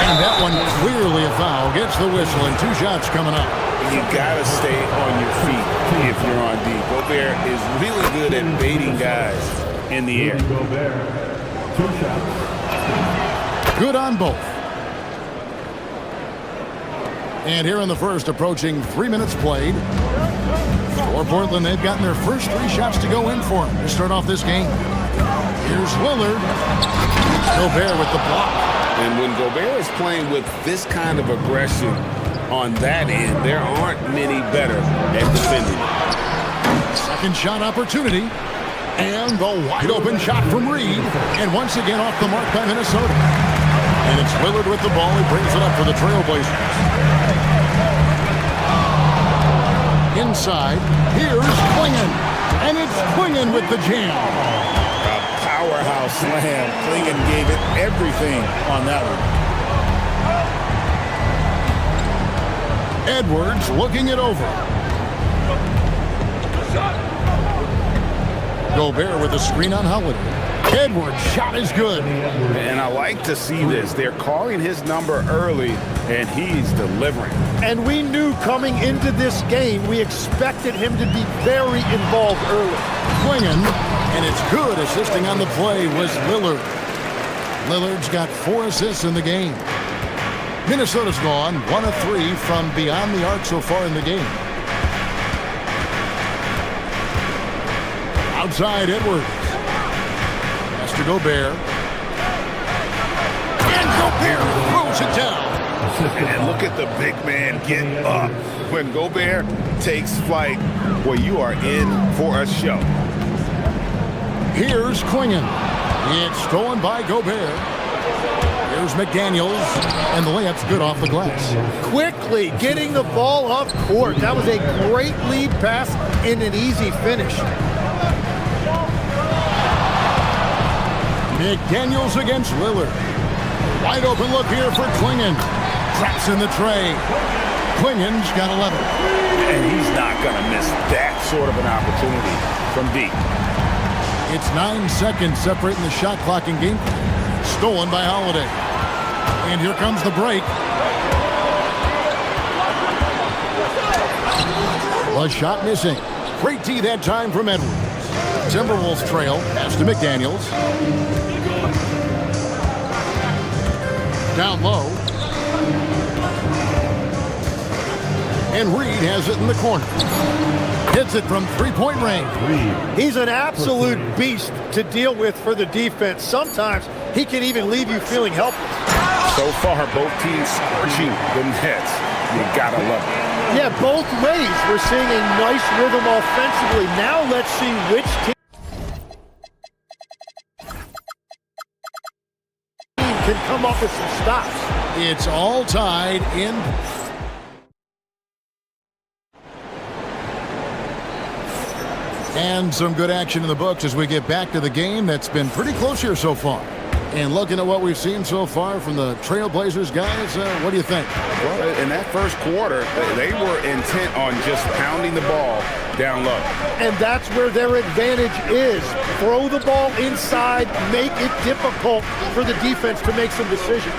And that one clearly a foul. Gets the whistle and 2 shots coming up. You gotta stay on your feet if you're on deep. Gobert is really good at baiting guys in the air. Good on both. And here in the first, approaching 3 minutes played. For Portland, they've gotten their first 3 shots to go in for them to start off this game. Here's Lillard. Gobert with the block. And when Gobert is playing with this kind of aggression on that end, there aren't many better at defending. Second shot opportunity. And the wide open shot from Reid. And once again off the mark by Minnesota. And it's Lillard with the ball. He brings it up for the Trailblazers. Inside, here's Klingon. And it's Klingon with the jam. A powerhouse slam. Klingon gave it everything on that one. Edwards looking it over. Gobert with a screen on Holiday. Edwards' shot is good. And I like to see this. They're calling his number early, and he's delivering. And we knew coming into this game, we expected him to be very involved early. Klingon, and it's good. Assisting on the play was Lillard. Lillard's got 4 assists in the game. Minnesota's gone 1 of 3 from beyond the arc so far in the game. Outside, Edwards. Pass to Gobert. And Gobert throws it down. And look at the big man get up. When Gobert takes flight, well, you are in for a show. Here's Klingon. It's stolen by Gobert. Here's McDaniels, and the layup's good off the glass. Quickly getting the ball up court. That was a great lead pass and an easy finish. McDaniels against Lillard. Wide open look here for Klingon. Traps in the tray. Klingon's got 11. And he's not going to miss that sort of an opportunity from deep. It's 9 seconds separating the shot clock and game. Stolen by Holiday. And here comes the break. A shot missing. Great D that time from Edwards. Timberwolves trail. Pass to McDaniels. Down low. And Reed has it in the corner. Hits it from three-point range. He's an absolute beast to deal with for the defense. Sometimes he can even leave you feeling helpless. So far, both teams scorching the nets. You gotta love it. Yeah, both ways. We're seeing a nice rhythm offensively. Now let's see which team can come up with some stops. It's all tied in. And some good action in the books as we get back to the game that's been pretty close here so far. And looking at what we've seen so far from the Trailblazers guys, what do you think? Well, in that first quarter, they were intent on just pounding the ball down low. And that's where their advantage is. Throw the ball inside, make it difficult for the defense to make some decisions.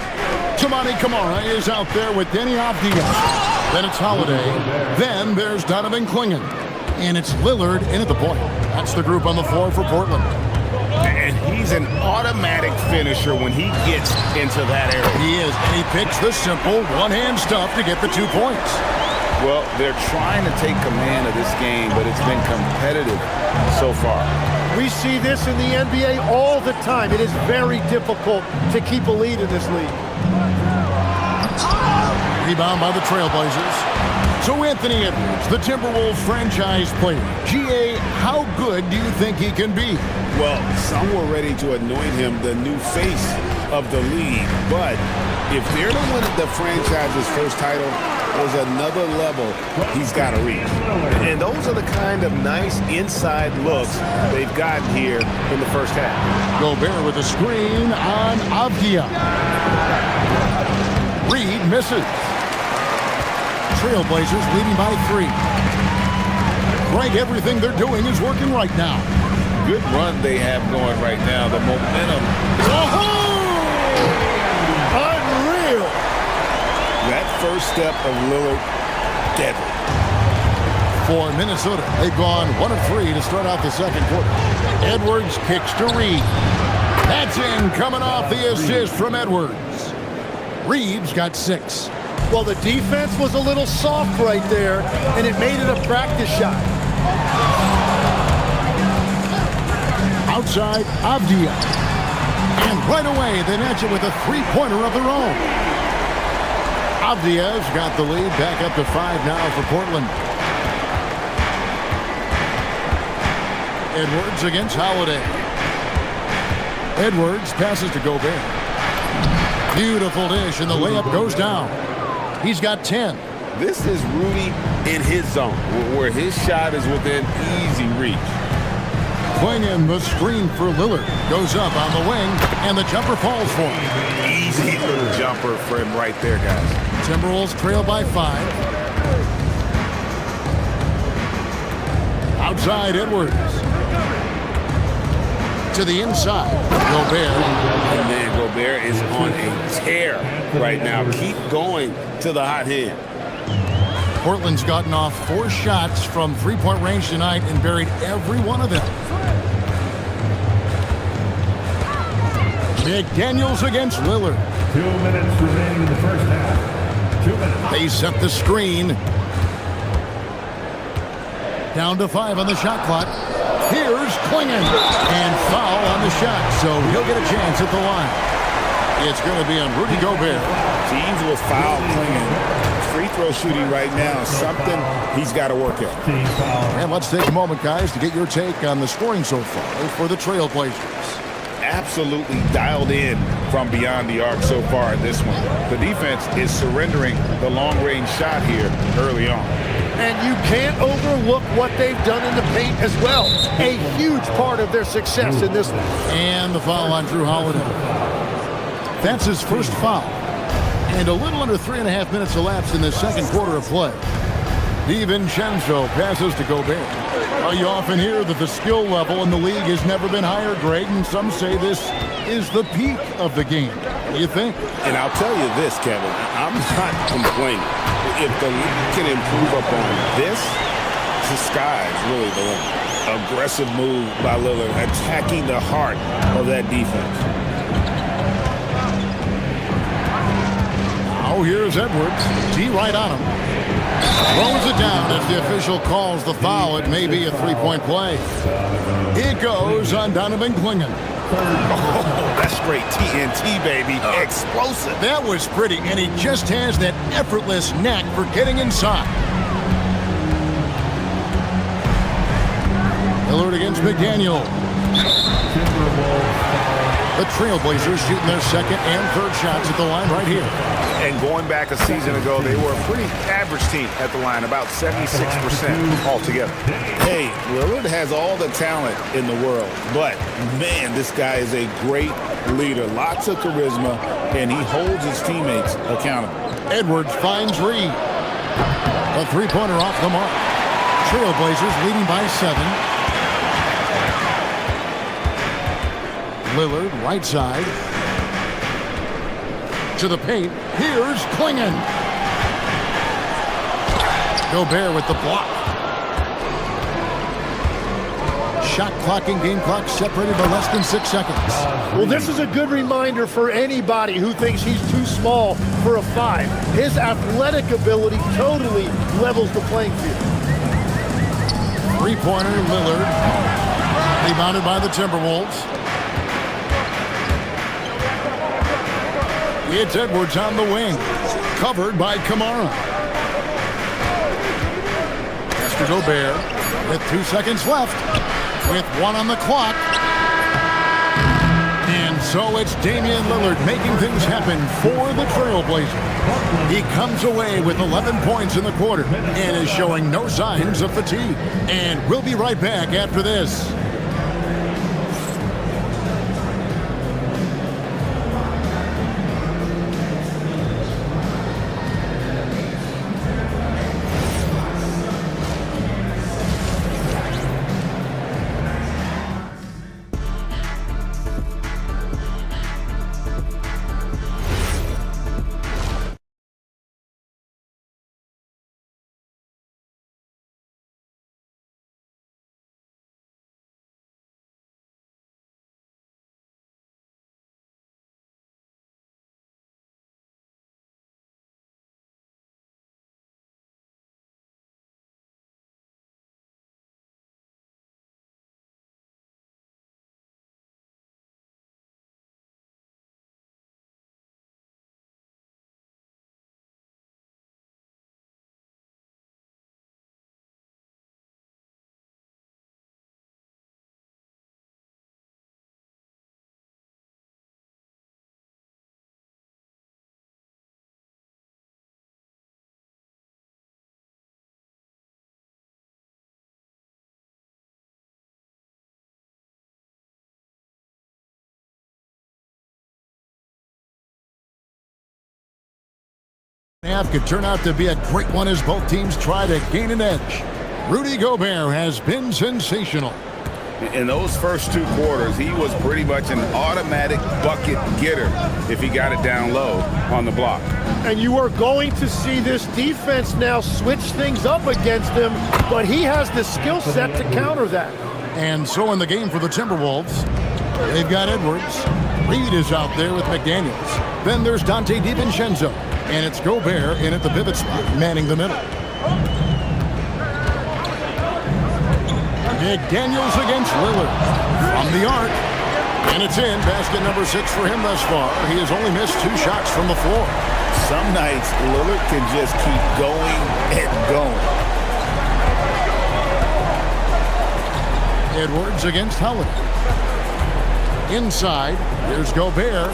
Tamani Kamara is out there with Denny Avdia. Then it's Holiday. Then there's Donovan Klingon. And it's Lillard in at the point. That's the group on the floor for Portland. And he's an automatic finisher when he gets into that area. He is, and he picks the simple one-hand stuff to get the 2 points. Well, they're trying to take command of this game, but it's been competitive so far. We see this in the NBA all the time. It is very difficult to keep a lead in this league. Rebound by the Trailblazers. So Anthony Edwards, the Timberwolves franchise player. GA, how good do you think he can be? Well, some were ready to anoint him the new face of the league. But if they're to win the franchise's first title, there's another level he's got to reach. And those are the kind of nice inside looks they've gotten here in the first half. Gobert with a screen on Avdia. Reed misses. Trailblazers leading by 3. Greg, everything they're doing is working right now. Good run they have going right now. The momentum. Unreal. That first step of Lillard, deadly. For Minnesota, they've gone 1 of 3 to start out the second quarter. Edwards kicks to Reed. That's in, coming off the assist from Edwards. Reeves got 6. Well, the defense was a little soft right there, and it made it a practice shot. Outside, Avdia. And right away, they match it with a three-pointer of their own. Avdia's got the lead back up to 5 now for Portland. Edwards against Holiday. Edwards passes to Gobert. Beautiful dish, and the layup goes down. He's got 10. This is Rudy in his zone, where his shot is within easy reach. Klingon, the screen for Lillard. Goes up on the wing, and the jumper falls for him. Easy little jumper for him right there, guys. Timberwolves trail by 5. Outside, Edwards. To the inside, Gobert. And man, Gobert is on a tear right now. Keep going to the hot hand. Portland's gotten off 4 shots from three-point range tonight and buried every one of them. McDaniels against Lillard. 2 minutes remaining in the first half. 2 minutes. They set the screen. Down to 5 on the shot clock. Here's Klingon. And foul on the shot, so he'll get a chance at the line. It's going to be on Rudy Gobert. Teams with foul clinging. Free throw shooting right now, something he's got to work at. And let's take a moment, guys, to get your take on the scoring so far for the Trailblazers. Absolutely dialed in from beyond the arc so far in this one. The defense is surrendering the long-range shot here early on. And you can't overlook what they've done in the paint as well. A huge part of their success in this one. And the foul on Drew Holiday. That's his first foul. And a little under 3.5 minutes elapsed in the second quarter of play. DiVincenzo passes to Gobert. You often hear that the skill level in the league has never been higher, Greg, and some say this is the peak of the game. What do you think? And I'll tell you this, Kevin, I'm not complaining. If the league can improve upon this, the sky's really the limit. Aggressive move by Lillard, attacking the heart of that defense. Now here's Edwards. T right on him. Throws it down as the official calls the foul. It may be a three-point play. It goes on Donovan Clingan. Oh, that's straight TNT, baby. Explosive. That was pretty, and he just has that effortless knack for getting inside. Lillard against McDaniel. The Trailblazers shooting their second and third shots at the line right here. And going back a season ago, they were a pretty average team at the line, about 76% altogether. Hey, Lillard has all the talent in the world, but, man, this guy is a great leader. Lots of charisma, and he holds his teammates accountable. Edwards finds Reed. A three-pointer off the mark. Trailblazers leading by 7. Lillard, right side. To the paint. Here's Clingan. Gobert with the block. Shot clock and game clock separated by less than 6 seconds. Well, this is a good reminder for anybody who thinks he's too small for a 5. His athletic ability totally levels the playing field. Three-pointer, Lillard. Rebounded by the Timberwolves. It's Edwards on the wing. Covered by Kamara. Pass to Gobert. With 2 seconds left. With 1 on the clock. And so it's Damian Lillard making things happen for the Trailblazers. He comes away with 11 points in the quarter and is showing no signs of fatigue. And we'll be right back after this. Half could turn out to be a great one as both teams try to gain an edge. Rudy Gobert has been sensational. In those first 2 quarters, he was pretty much an automatic bucket getter if he got it down low on the block. And you are going to see this defense now switch things up against him, but he has the skill set to counter that. And so in the game for the Timberwolves, they've got Edwards. Reed is out there with McDaniels. Then there's Dante DiVincenzo. And it's Gobert in at the pivot spot, manning the middle. McDaniels against Lillard. From the arc. And it's in. Basket number 6 for him thus far. He has only missed 2 shots from the floor. some nights Lillard can just keep going and going. Edwards against Howard. Inside, here's Gobert.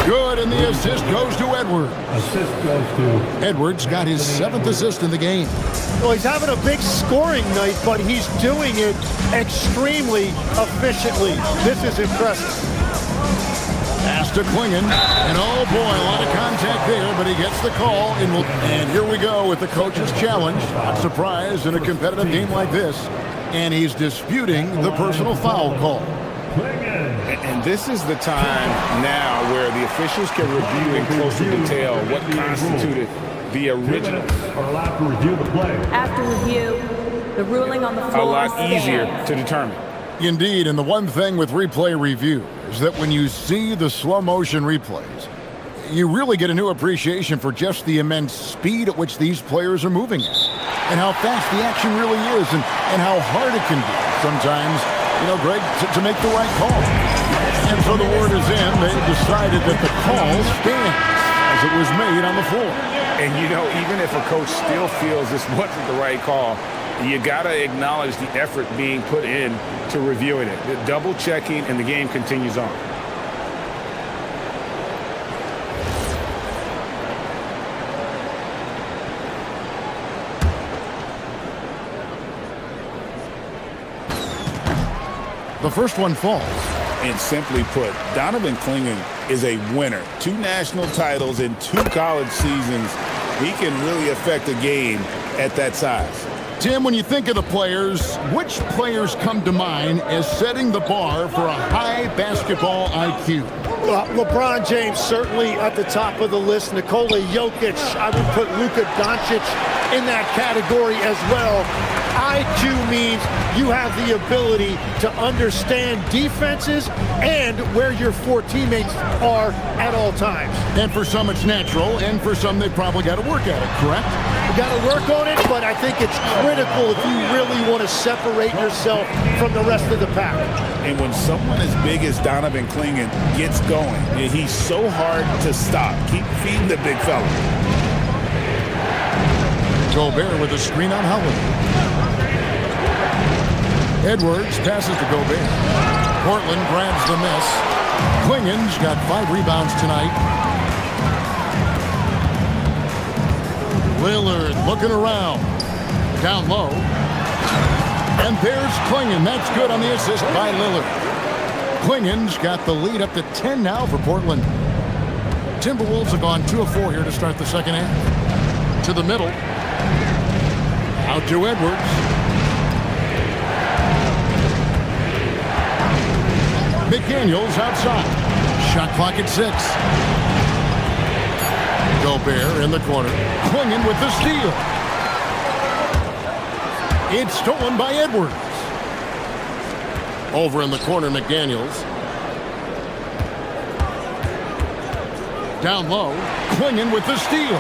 Good, and the assist goes to Edwards. Assist goes to Edwards got his 7th assist in the game. Well, he's having a big scoring night, but he's doing it extremely efficiently. This is impressive. Pass to Klingon, and oh boy, a lot of contact there, but he gets the call, and here we go with the coach's challenge. Not surprised in a competitive game like this, and he's disputing the personal foul call. And this is the time now where the officials can review in closer detail what constituted the original. are allowed to review the play. After review, the ruling on the floor A lot stands. easier to determine. Indeed, and the one thing with replay review is that when you see the slow motion replays, you really get a new appreciation for just the immense speed at which these players are moving at, and how fast the action really is, and how hard it can be sometimes, you know, Greg, to make the right call. And so the word is in, they decided that the call stands as it was made on the floor. And you know, even if a coach still feels this wasn't the right call, you got to acknowledge the effort being put in to reviewing it. The double checking, and the game continues on. The first one falls. And simply put, Donovan Klingon is a winner. 2 national titles in 2 college seasons. He can really affect a game at that size. Tim, when you think of the players, which players come to mind as setting the bar for a high basketball IQ? LeBron James certainly at the top of the list. Nikola Jokic, I would put Luka Doncic in that category as well. IQ means you have the ability to understand defenses and where your 4 teammates are at all times. And for some it's natural, and for some they've probably got to work at it, correct? You got to work on it, but I think it's critical if you really want to separate yourself from the rest of the pack. And when someone as big as Donovan Klingon gets going, he's so hard to stop. Keep feeding the big fella. Gobert with a screen on Howard. Edwards passes to Gobert. Portland grabs the miss. Klingon's got 5 rebounds tonight. Lillard looking around. Down low. And there's Klingon. That's good on the assist by Lillard. Klingon's got the lead up to 10 now for Portland. Timberwolves have gone 2 of 4 here to start the second half. To the middle. Out to Edwards. McDaniels outside. Shot clock at 6. Gobert in the corner. Klingon with the steal. It's stolen by Edwards. Over in the corner, McDaniels. Down low. Klingon with the steal.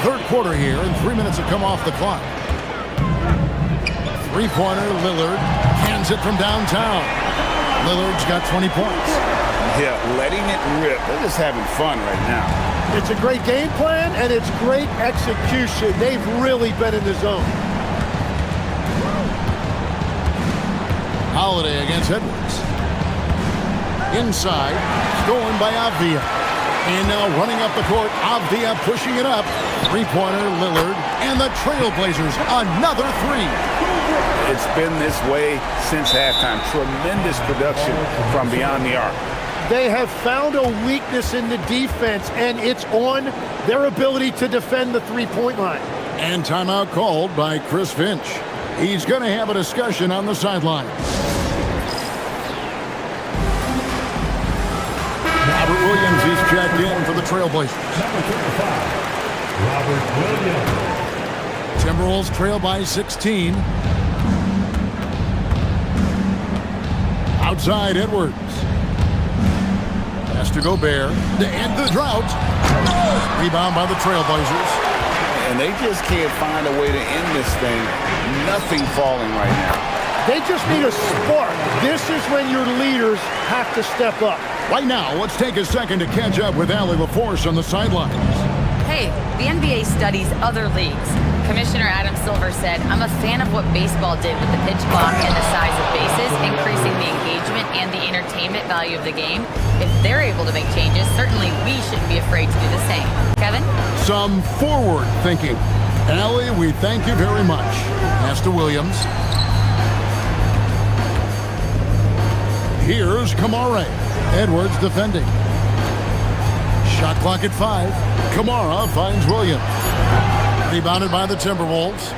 Third quarter here, and 3 minutes have come off the clock. Three-pointer, Lillard hands it from downtown. Lillard's got 20 points. Yeah, letting it rip. They're just having fun right now. It's a great game plan, and it's great execution. They've really been in the zone. Holiday against Edwards. Inside, stolen by Avdia. And now running up the court, Avdia pushing it up. Three-pointer, Lillard, and the Trailblazers, another 3. It's been this way since halftime. Tremendous production from beyond the arc. They have found a weakness in the defense, and it's on their ability to defend the three-point line. And timeout called by Chris Finch. He's going to have a discussion on the sideline. Robert Williams is checked in for the Trailblazers. Robert Williams. Timberwolves trail by 16. Outside Edwards. Pass to Gobert to end the drought. Rebound by the Trailblazers. And they just can't find a way to end this thing. Nothing falling right now. They just need a spark. This is when your leaders have to step up. Right now, let's take a second to catch up with Allie LaForce on the sidelines. Hey, the NBA studies other leagues. Commissioner Adam Silver said, I'm a fan of what baseball did with the pitch clock and the size of bases, increasing the engagement and the entertainment value of the game. If they're able to make changes, certainly we shouldn't be afraid to do the same. Kevin? Some forward thinking. Allie, we thank you very much. Pass to Williams. Here's Kamara. Edwards defending. Shot clock at 5. Kamara finds Williams. Rebounded by the Timberwolves.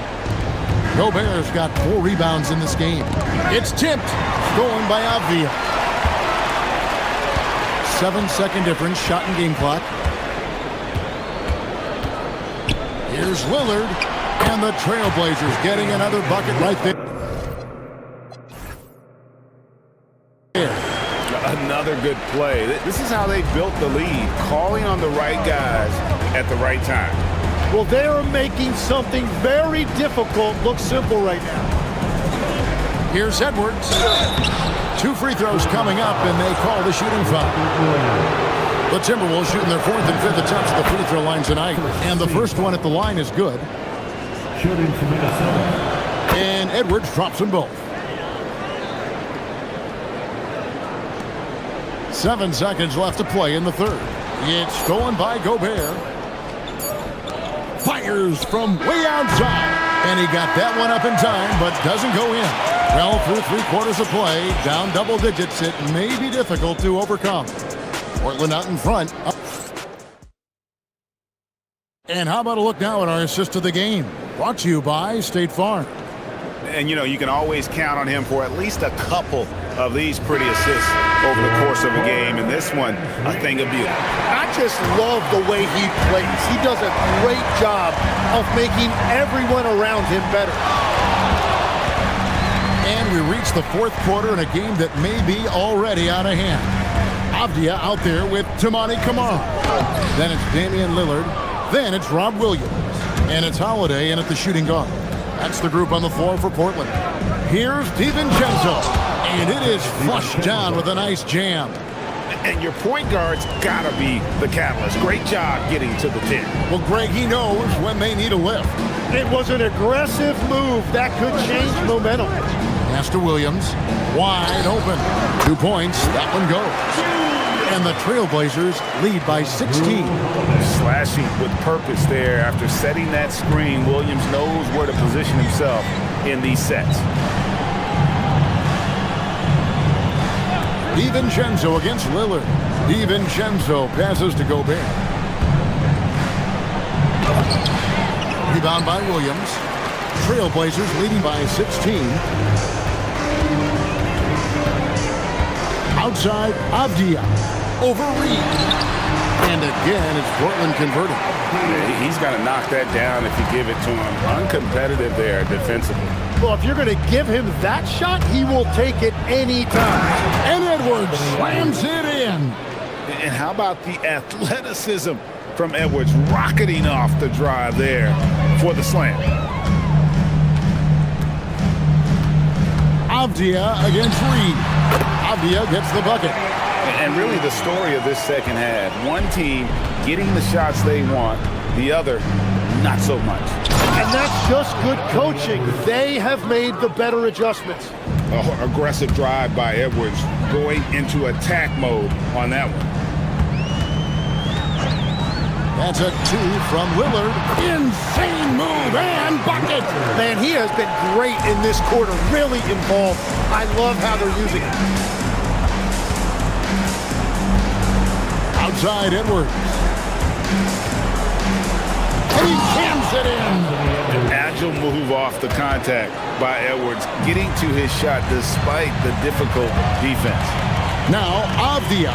Gobert's got 4 rebounds in this game. It's tipped. Stolen by Avdia. 7-second difference. Shot and game clock. Here's Lillard. And the Trailblazers getting another bucket right there. Another good play. This is how they built the lead, calling on the right guys at the right time. Well, they are making something very difficult look simple right now. Here's Edwards. 2 free throws coming up, and they call the shooting foul. The Timberwolves shooting their 4th and 5th attempts at the free throw line tonight. And the first one at the line is good. Shooting for Minnesota. And Edwards drops them both. 7 seconds left to play in the third. It's stolen by Gobert. Fires from way outside. And he got that one up in time, but doesn't go in. Well, through 3/4 of play, down double digits, it may be difficult to overcome. Portland out in front. And how about a look now at our assist of the game? Brought to you by State Farm. And, you know, you can always count on him for at least a couple of these pretty assists over the course of a game. And this one, a thing of beauty. I just love the way he plays. He does a great job of making everyone around him better. And we reach the 4th quarter in a game that may be already out of hand. Avdia out there with Tamani Kamara. Then it's Damian Lillard. Then it's Rob Williams. And it's Holiday in at the shooting guard. That's the group on the floor for Portland. Here's DiVincenzo. And it is flushed down with a nice jam. And your point guard's got to be the catalyst. Great job getting to the 10. Well, Greg, he knows when they need a lift. It was an aggressive move that could change momentum. Pass to Williams. Wide open. 2 points. That one goes. And the Trailblazers lead by 16. Slashing with purpose there. After setting that screen, Williams knows where to position himself in these sets. DiVincenzo against Lillard. DiVincenzo passes to Gobert. Rebound by Williams. Trailblazers leading by 16. Outside, Avdia. Over Reed. And again, it's Portland converting. He's got to knock that down if you give it to him. Uncompetitive there defensively. Well, if you're going to give him that shot, he will take it any time. And Edwards slams it in. And how about the athleticism from Edwards rocketing off the drive there for the slam. Avdia against Reed. Avdia gets the bucket. And really the story of this second half. One team getting the shots they want, the other not so much. And that's just good coaching. They have made the better adjustments. Aggressive drive by Edwards going into attack mode on that one. That's a 2 from Lillard. Insane move and bucket. Man, he has been great in this quarter, really involved. I love how they're using it. Outside Edwards. And he jams it in. An agile move off the contact by Edwards, getting to his shot despite the difficult defense. Now Avdia.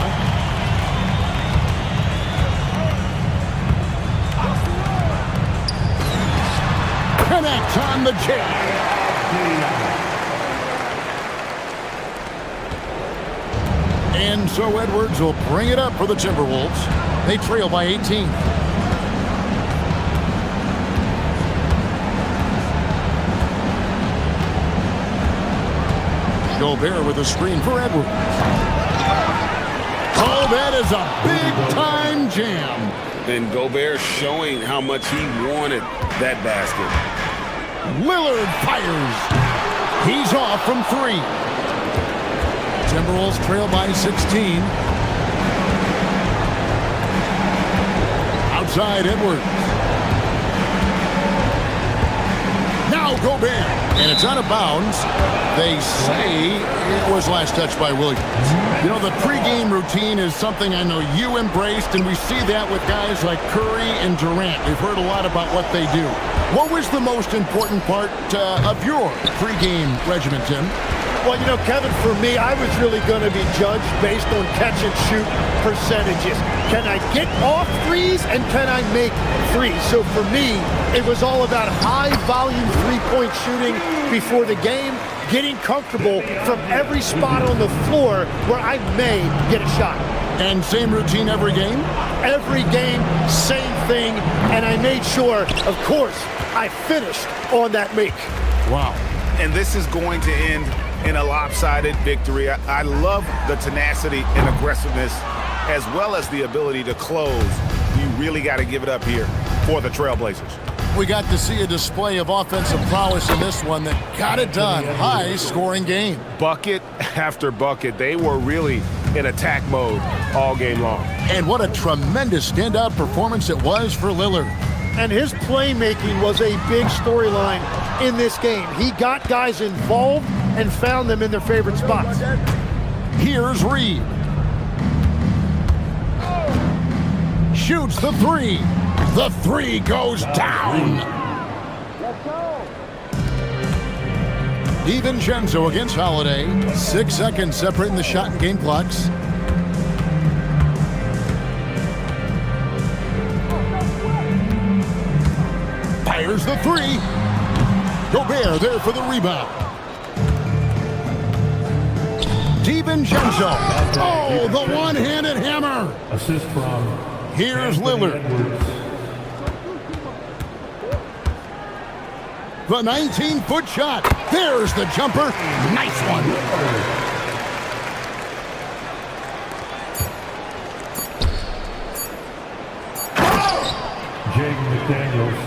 Connect on the jam. And so Edwards will bring it up for the Timberwolves. They trail by 18. Gobert with a screen for Edwards. Oh, that is a big-time jam. And Gobert showing how much he wanted that basket. Lillard fires. He's off from 3. Timberwolves trail by 16. Outside Edwards. Now Gobert. And it's out of bounds. They say it was last touched by Williams. You know, the pregame routine is something I know you embraced, and we see that with guys like Curry and Durant. We've heard a lot about what they do. What was the most important part of your pregame regimen, Tim? Well, you know, Kevin, for me, I was really going to be judged based on catch-and-shoot percentages. Can I get off threes and can I make threes? So for me, it was all about high-volume three-point shooting before the game, getting comfortable from every spot on the floor where I may get a shot. And same routine every game? Every game, same thing, and I made sure, of course, I finished on that make. Wow. And this is going to end in a lopsided victory. I love the tenacity and aggressiveness as well as the ability to close. You really got to give it up here for the Trailblazers. We got to see a display of offensive prowess in this one that got it done. High-scoring game. Bucket after bucket. They were really in attack mode all game long. And what a tremendous standout performance it was for Lillard. And his playmaking was a big storyline in this game. He got guys involved and found them in their favorite spots. Here's Reed. Shoots the 3. The 3 goes down. DiVincenzo against Holiday. 6 seconds separating the shot and game clocks. Fires the 3. Gobert there for the rebound. DiVincenzo. Oh, the one-handed hammer. Assist from Here's Lillard. The 19-foot shot. There's the jumper. Nice one. Jake McDaniels.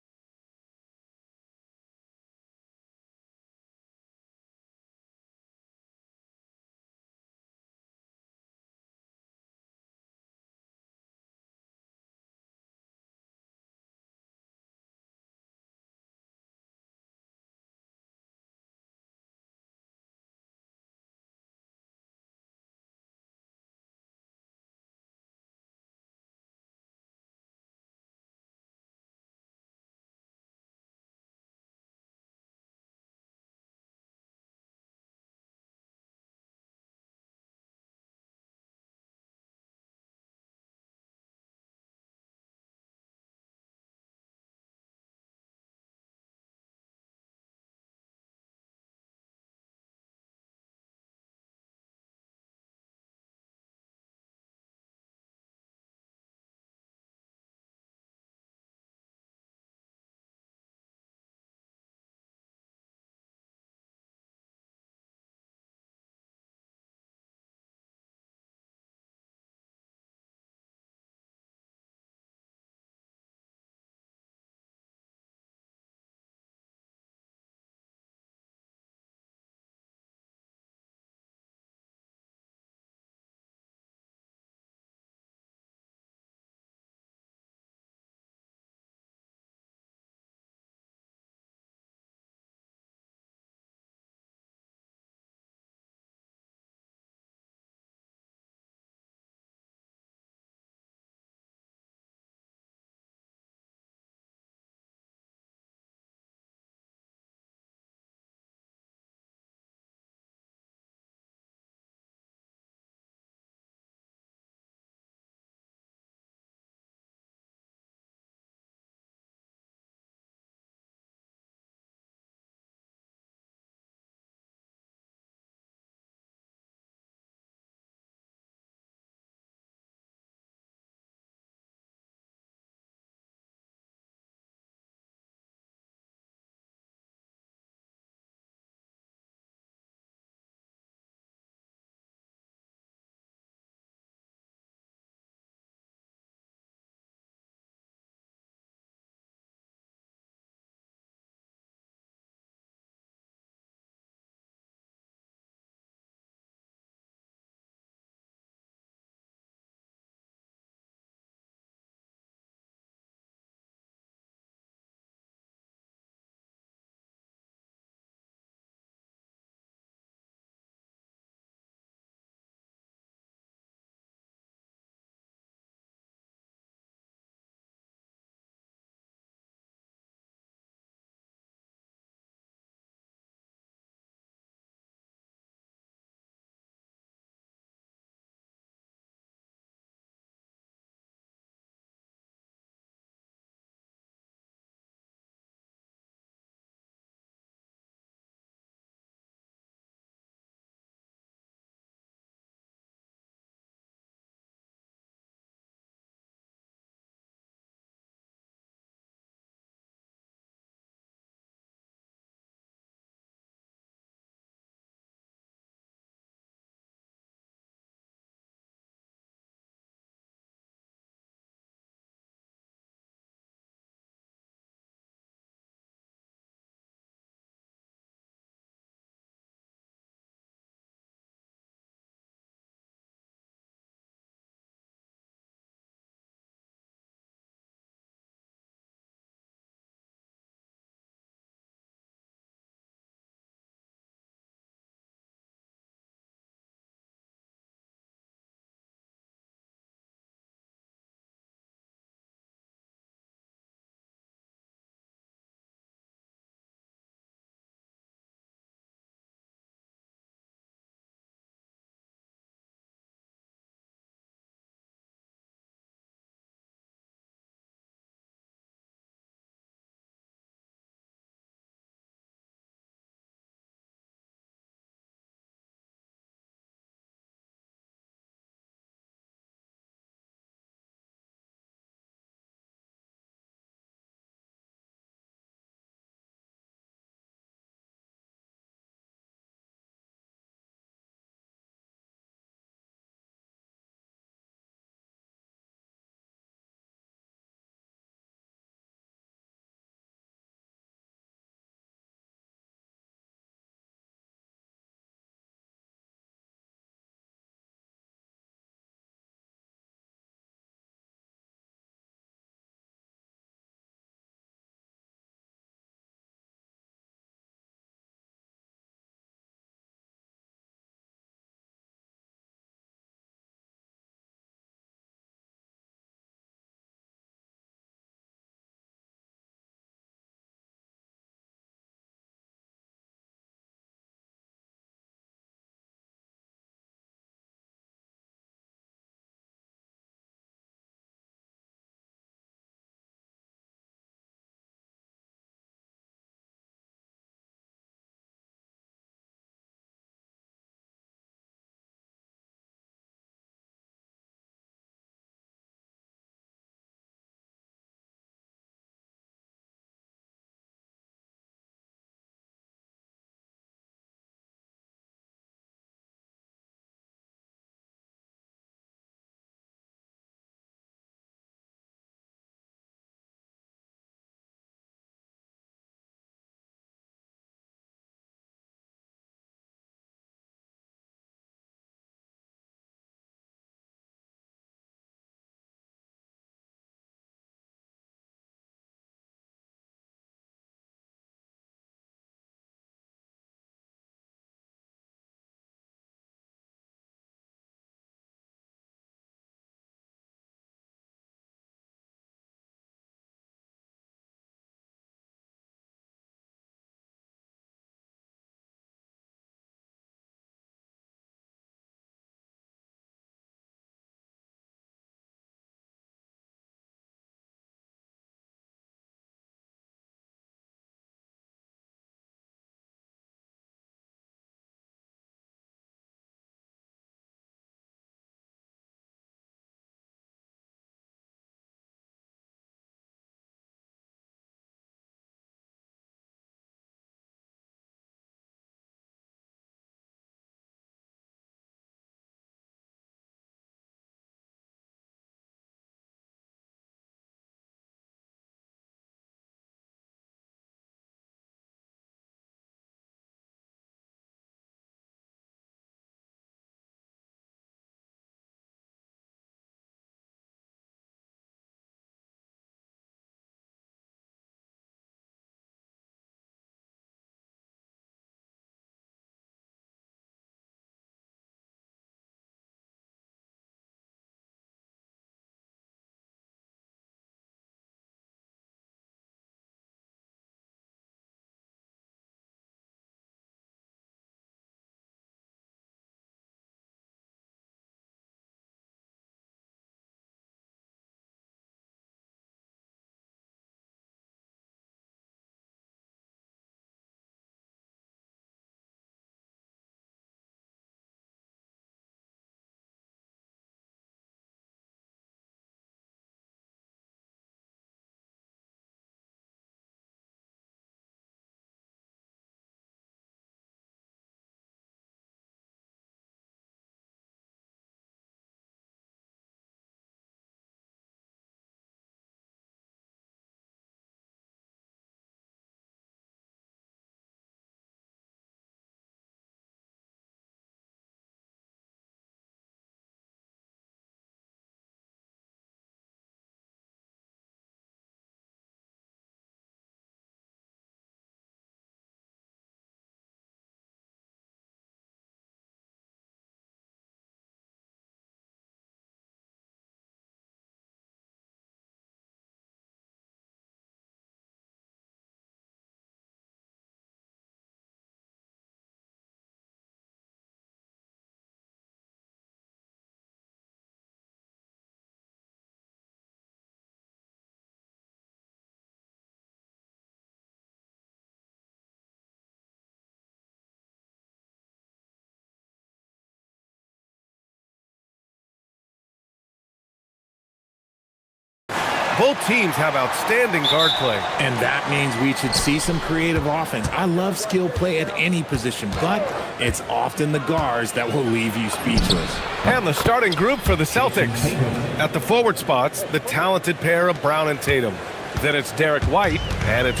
Both teams have outstanding guard play. And that means we should see some creative offense. I love skill play at any position, but it's often the guards that will leave you speechless. And the starting group for the Celtics. At the forward spots, the talented pair of Brown and Tatum. Then it's Derek White, and it's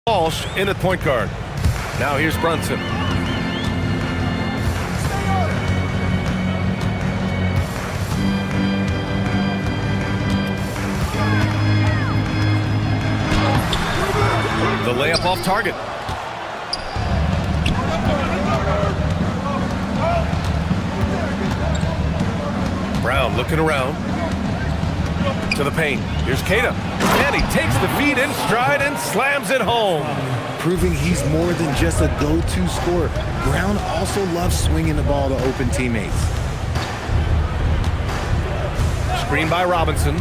Walsh in at point guard. Now here's Brunson. The layup off target. Brown looking around. To the paint. Here's Keita. And he takes the feed in stride and slams it home. Proving he's more than just a go-to scorer. Brown also loves swinging the ball to open teammates. Screen by Robinson.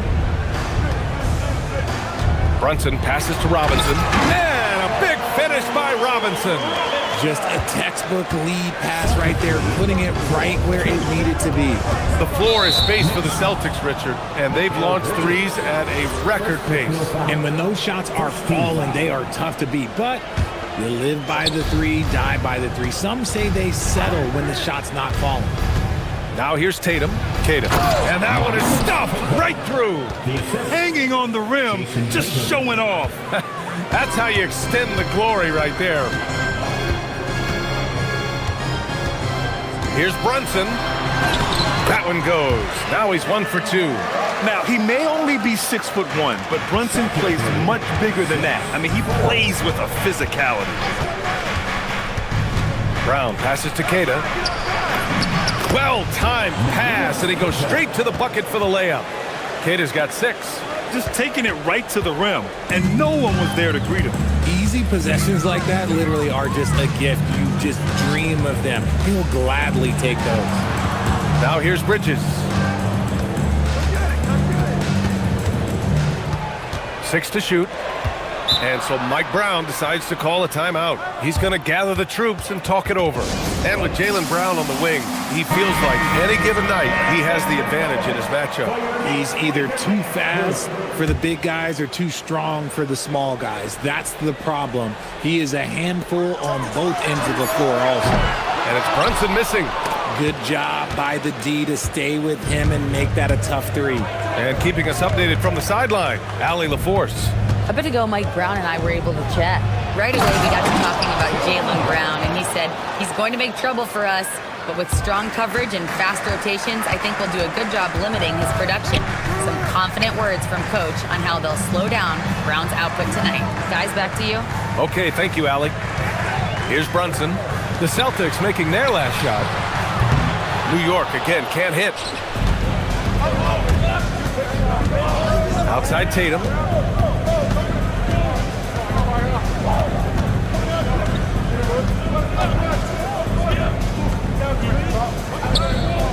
Brunson passes to Robinson. And a big finish by Robinson. Just a textbook lead pass right there, putting it right where it needed to be. The floor is space for the Celtics, Richard, and they've launched threes at a record pace. And when those shots are falling, they are tough to beat. But you live by the three, die by the three. Some say they settle when the shot's not falling. Now here's Tatum. Keita. And that one is stuffed right through. Hanging on the rim, just showing off. That's how you extend the glory right there. Here's Brunson. That one goes. Now he's 1 for 2. Now, he may only be 6'1", but Brunson plays much bigger than that. I mean, he plays with a physicality. Brown passes to Keita. Well-timed pass, and he goes straight to the bucket for the layup. Keita's got 6. Just taking it right to the rim, and no one was there to greet him. Easy possessions like that literally are just a gift. You just dream of them. He'll gladly take those. Now here's Bridges. 6 to shoot. And so Mike Brown decides to call a timeout. He's going to gather the troops and talk it over. And with Jaylen Brown on the wing, he feels like any given night he has the advantage in his matchup. He's either too fast for the big guys or too strong for the small guys. That's the problem. He is a handful on both ends of the floor also. And it's Brunson missing. Good job by the D to stay with him and make that a tough three. And keeping us updated from the sideline, Allie LaForce. A bit ago, Mike Brown and I were able to chat. Right away, we got to talking about Jaylen Brown, and he said he's going to make trouble for us, but with strong coverage and fast rotations, I think we'll do a good job limiting his production. Some confident words from Coach on how they'll slow down Brown's output tonight. Guys, back to you. Okay, thank you, Allie. Here's Brunson. The Celtics making their last shot. New York, again, can't hit. Outside Tatum.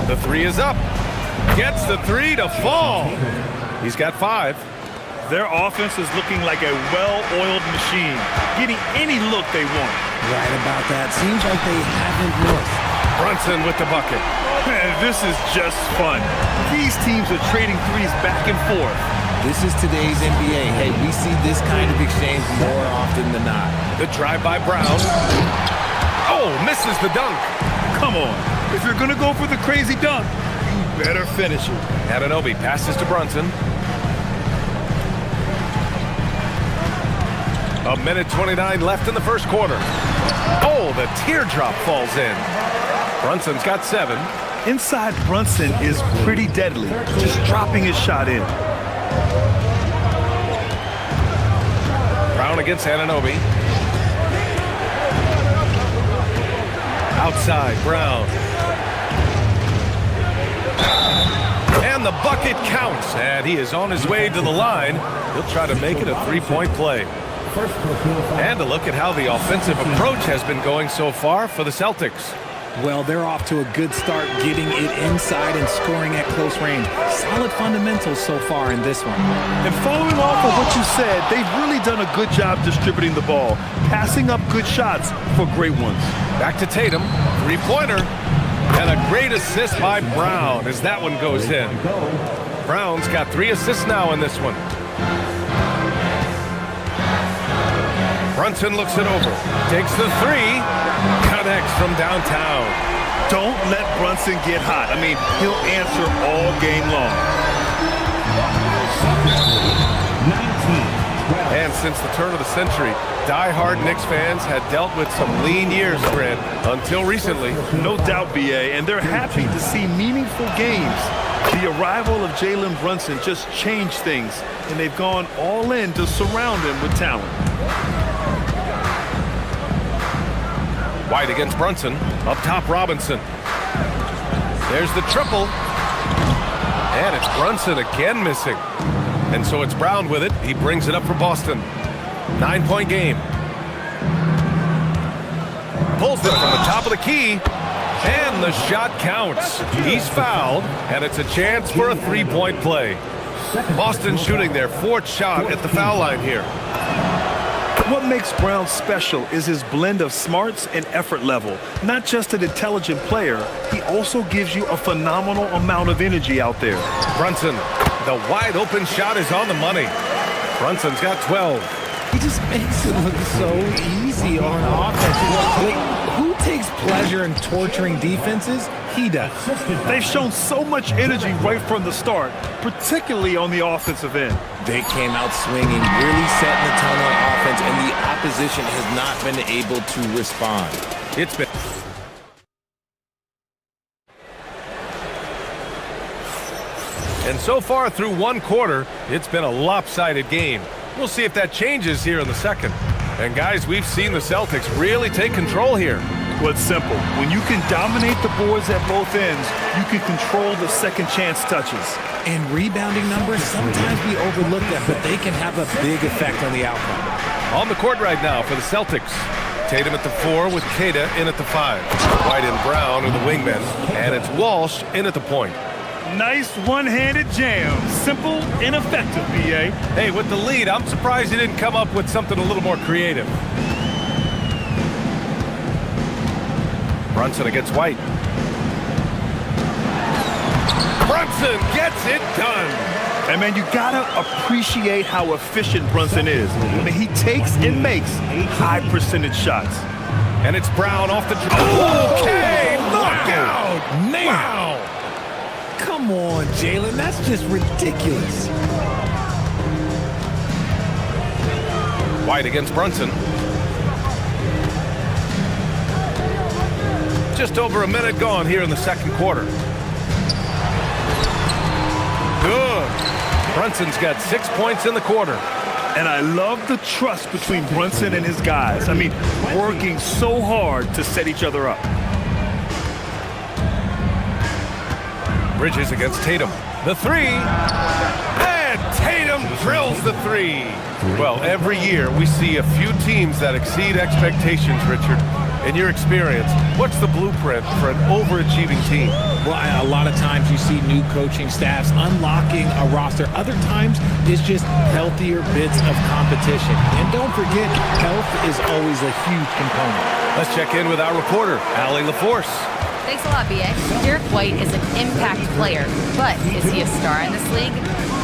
The three is up. Gets the three to fall. He's got 5. Their offense is looking like a well-oiled machine, getting any look they want. Right about that. Seems like they haven't missed. Brunson with the bucket. Man, this is just fun. These teams are trading threes back and forth. This is today's NBA. Hey, we see this kind of exchange more often than not. The drive by Brown. Oh, misses the dunk. Come on. If you're going to go for the crazy dunk, you better finish it. Anunoby passes to Brunson. A minute 29 left in the first quarter. Oh, the teardrop falls in. Brunson's got 7. Inside Brunson is pretty deadly, just dropping his shot in. Brown against Anunoby. Outside, Brown. And the bucket counts, and he is on his way to the line. He'll try to make it a 3-point play. And a look at how the offensive approach has been going so far for the Celtics. Well, they're off to a good start getting it inside and scoring at close range. Solid fundamentals so far in this one. And following off of what you said, they've really done a good job distributing the ball, passing up good shots for great ones. Back to Tatum, three-pointer, and a great assist by Brown as that one goes in. Brown's got 3 assists now in this one. Brunson looks it over, takes the 3, connects from downtown. Don't let Brunson get hot. I mean, he'll answer all game long. 19. And since the turn of the century, die-hard Knicks fans had dealt with some lean years, Fred, until recently. No doubt, BA, and they're happy to see meaningful games. The arrival of Jalen Brunson just changed things, and they've gone all in to surround him with talent. White against Brunson, up top Robinson. There's the triple. And it's Brunson again missing. And so it's Brown with it. He brings it up for Boston. 9-point game. Pulls it from the top of the key. And the shot counts. He's fouled, and it's a chance for a 3-point play. Boston shooting their 4th shot at the foul line here. What makes Brown special is his blend of smarts and effort level. Not just an intelligent player, he also gives you a phenomenal amount of energy out there. Brunson, the wide open shot is on the money. Brunson's got 12. He just makes it look so easy on offense. Like, who takes pleasure in torturing defenses? He does. They've shown so much energy right from the start, particularly on the offensive end. They came out swinging, really setting the tone on offense, and the opposition has not been able to respond. It's been... And so far through 1 quarter, it's been a lopsided game. We'll see if that changes here in the second. And guys, we've seen the Celtics really take control here. Well, it's simple. When you can dominate the boards at both ends, you can control the second chance touches. And rebounding numbers, sometimes we overlook them, but they can have a big effect on the outcome. On the court right now for the Celtics. Tatum at the 4 with Kata in at the 5. White and Brown are the wingmen, and it's Walsh in at the point. Nice one-handed jam. Simple and effective, BA. Hey, with the lead, I'm surprised he didn't come up with something a little more creative. Brunson against White. Brunson gets it done. And man, you gotta appreciate how efficient Brunson is. I mean, he takes and makes high percentage shots. And it's Brown off the dribble. Okay, knockout. Man. Wow. Come on, Jalen, that's just ridiculous. White against Brunson. Just over a minute gone here in the second quarter. Good. Brunson's got 6 points in the quarter. And I love the trust between Brunson and his guys. I mean, working so hard to set each other up. Bridges against Tatum. The 3. And Tatum drills the 3. Well, every year we see a few teams that exceed expectations, Richard. In your experience, what's the blueprint for an overachieving team? Well, a lot of times you see new coaching staffs unlocking a roster. Other times it's just healthier bits of competition. And don't forget, health is always a huge component. Let's check in with our reporter, Allie LaForce. Thanks a lot, B.A. Derek White is an impact player, but is he a star in this league?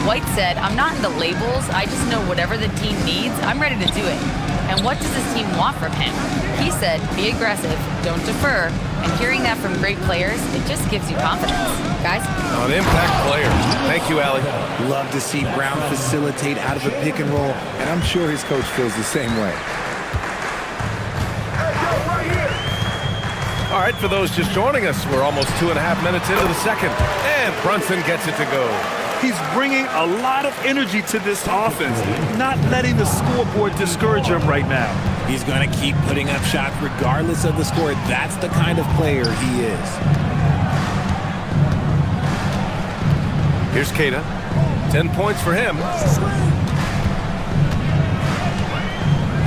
White said, "I'm not into labels. I just know whatever the team needs, I'm ready to do it. And what does this team want from him?" He said, "Be aggressive, don't defer." And hearing that from great players, it just gives you confidence. Guys? An impact player. Thank you, Allie. Love to see Brown facilitate out of a pick and roll, and I'm sure his coach feels the same way. All right, for those just joining us, we're almost 2.5 minutes into the second. And Brunson gets it to go. He's bringing a lot of energy to this offense, not letting the scoreboard discourage him right now. He's going to keep putting up shots regardless of the score. That's the kind of player he is. Here's Kata. 10 points for him.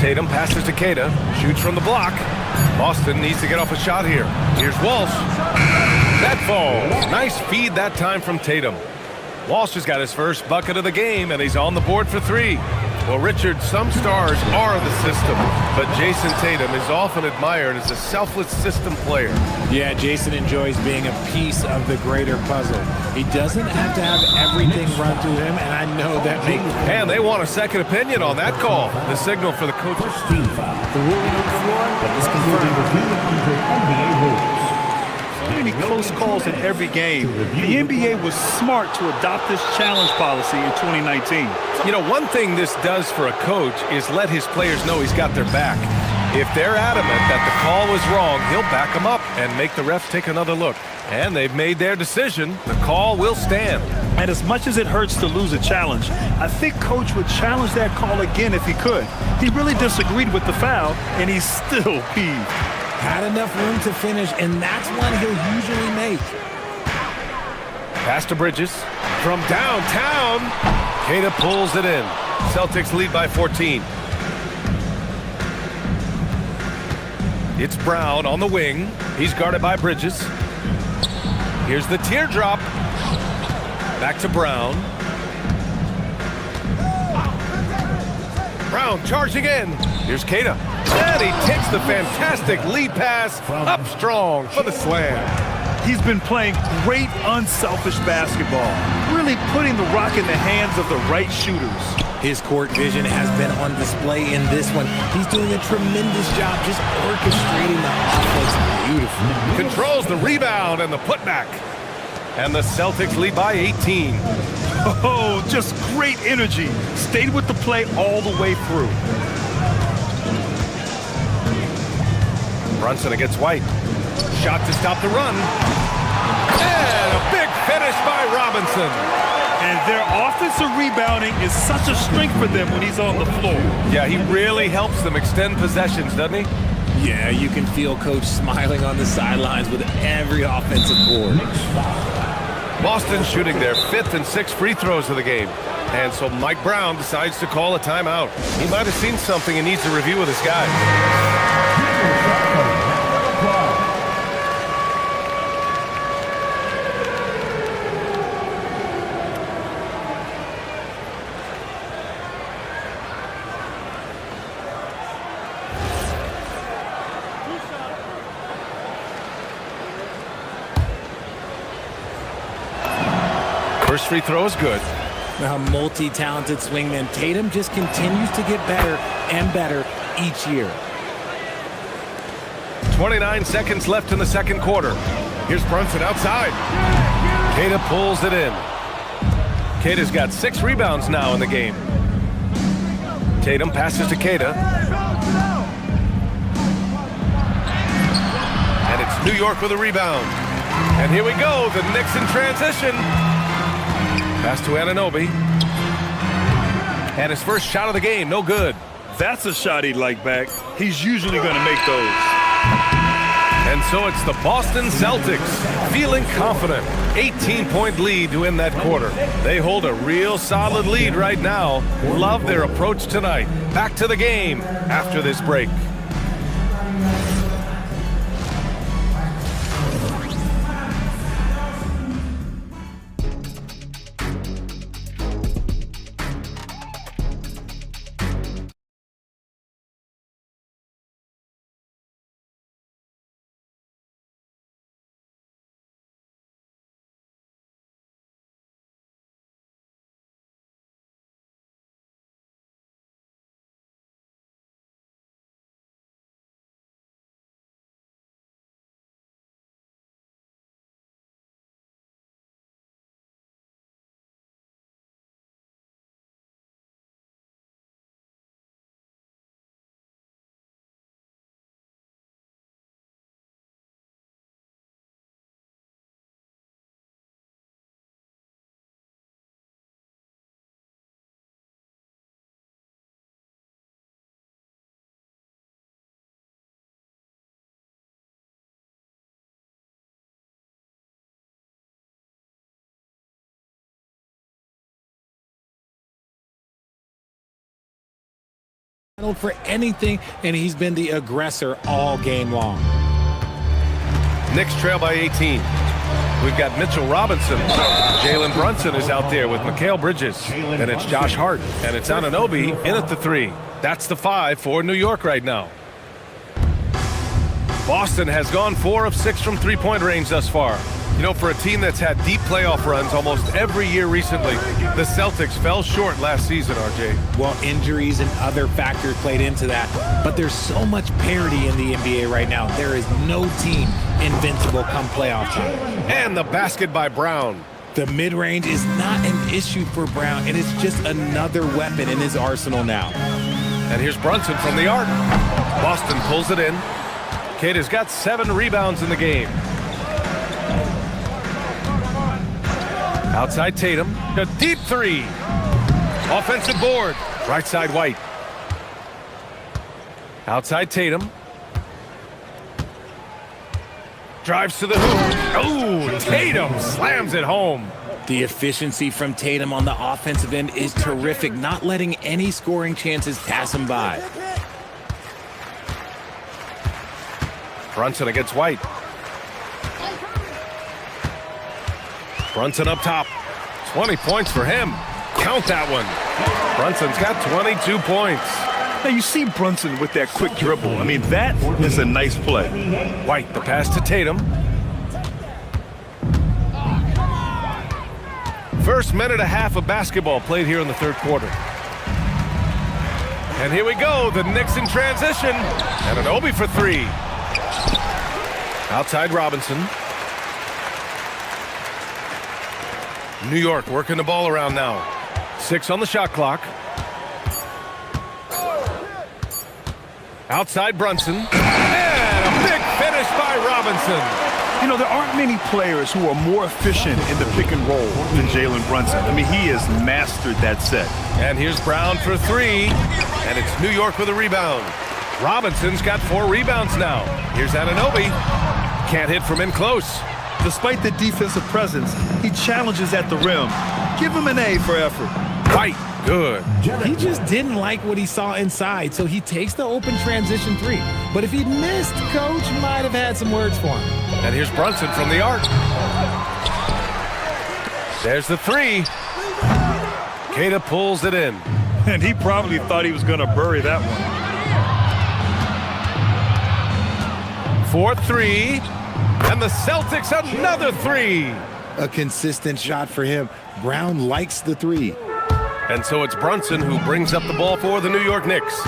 Tatum passes to Queta, shoots from the block. Boston needs to get off a shot here. Here's Walsh. That falls. Nice feed that time from Tatum. Walsh has got his first bucket of the game, and he's on the board for 3. Well, Richard, some stars are the system, but Jason Tatum is often admired as a selfless system player. Yeah, Jason enjoys being a piece of the greater puzzle. He doesn't have to have everything run through him, and I know that makes... And they want a second opinion on that call. The signal for the coaches. The ruling on the floor is confirmed. So many close calls in every game. The NBA was smart to adopt this challenge policy in 2019. You know, one thing this does for a coach is let his players know he's got their back. If they're adamant that the call was wrong, he'll back them up and make the refs take another look. And they've made their decision. The call will stand. And as much as it hurts to lose a challenge, I think Coach would challenge that call again if he could. He really disagreed with the foul, and he's still peeved. Had enough room to finish, and that's one he'll usually make. Pass to Bridges. From downtown, Queta pulls it in. Celtics lead by 14. It's Brown on the wing. He's guarded by Bridges. Here's the teardrop. Back to Brown. Brown charging in. Here's Queta. And he takes the fantastic lead pass up strong for the slam. He's been playing great unselfish basketball, really putting the rock in the hands of the right shooters. His court vision has been on display in this one. He's doing a tremendous job just orchestrating the offense beautifully. Controls the rebound and the putback. And the Celtics lead by 18. Oh, just great energy. Stayed with the play all the way through. Brunson against White. Shot to stop the run. And a big finish by Robinson. And their offensive rebounding is such a strength for them when he's on the floor. Yeah, he really helps them extend possessions, doesn't he? Yeah, you can feel Coach smiling on the sidelines with every offensive board. Boston shooting their 5th and 6th free throws of the game. And so Mike Brown decides to call a timeout. He might have seen something and needs a review with his guys. First free throw is good. A multi-talented swingman, Tatum just continues to get better and better each year. 29 seconds left in the second quarter. Here's Brunson outside. Queta pulls it in. Queta's got 6 rebounds now in the game. Tatum passes to Queta. And it's New York with a rebound. And here we go, the Knicks in transition. Pass to Anunoby. And his first shot of the game, no good. That's a shot he'd like back. He's usually going to make those. And so it's the Boston Celtics feeling confident. 18-point lead to win that quarter. They hold a real solid lead right now. Love their approach tonight. Back to the game after this break. For anything, and he's been the aggressor all game long. Knicks trail by 18. We've got Mitchell Robinson. Jalen Brunson is out there with Mikal Bridges. And it's Josh Hart. And it's Anunoby in at the 3. That's the 5 for New York right now. Boston has gone 4 of 6 from three-point range thus far. You know, for a team that's had deep playoff runs almost every year recently, the Celtics fell short last season, RJ. Well, injuries and other factors played into that, but there's so much parity in the NBA right now. There is no team invincible come playoff time. And the basket by Brown. The mid-range is not an issue for Brown, and it's just another weapon in his arsenal now. And here's Brunson from the arc. Boston pulls it in. Cade has got 7 rebounds in the game. Outside Tatum, a deep 3. Offensive board, right side White. Outside Tatum. Drives to the hoop. Oh, Tatum slams it home. The efficiency from Tatum on the offensive end is terrific, not letting any scoring chances pass him by. Brunson against White. Brunson up top. 20 points for him. Count that one. Brunson's got 22 points. Now you see Brunson with that quick dribble. I mean, that is a nice play. White, the pass to Tatum. First minute and a half of basketball played here in the third quarter. And here we go, the Knicks in transition. And Anunoby for 3. Outside Robinson. New York working the ball around now. 6 on the shot clock. Outside Brunson. And a big finish by Robinson. You know, there aren't many players who are more efficient in the pick and roll than Jalen Brunson. I mean, he has mastered that set. And here's Brown for 3. And it's New York with a rebound. Robinson's got 4 rebounds now. Here's Anunoby. Can't hit from in close. Despite the defensive presence, he challenges at the rim. Give him an A for effort. White, good. He just didn't like what he saw inside, so he takes the open transition 3. But if he'd missed, Coach might have had some words for him. And here's Brunson from the arc. There's the 3. Queta pulls it in. And he probably thought he was going to bury that one. 4-3. And the Celtics another 3. A consistent shot for him. Brown likes the 3. And so it's Brunson who brings up the ball for the New York Knicks.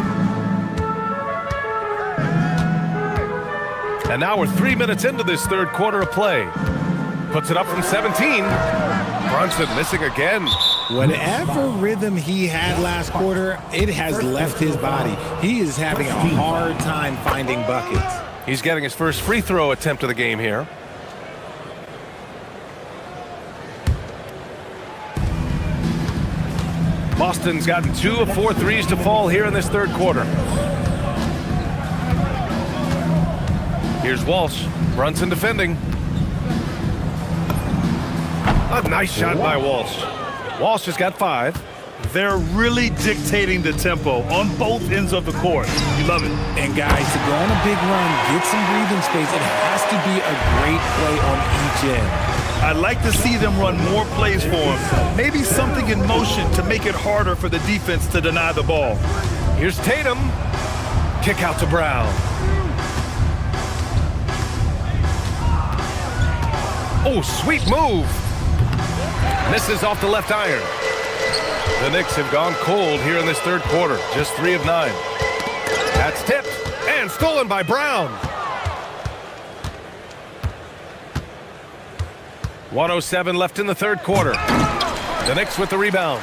And now we're 3 minutes into this third quarter of play. Puts it up from 17. Brunson missing again. Whatever rhythm he had last quarter, it has left his body. He is having a hard time finding buckets. He's getting his first free throw attempt of the game here. Boston's gotten 2 of 4 threes to fall here in this third quarter. Here's Walsh. Brunson defending. A nice shot by Walsh. Walsh has got 5. They're really dictating the tempo on both ends of the court. You love it. And guys, to go on a big run, get some breathing space, it has to be a great play on each end. I'd like to see them run more plays for him. Maybe something in motion to make it harder for the defense to deny the ball. Here's Tatum. Kick out to Brown. Oh, sweet move. Misses off the left iron. The Knicks have gone cold here in this third quarter. Just 3 of 9. That's tipped and stolen by Brown. 1:07 left in the third quarter. The Knicks with the rebound.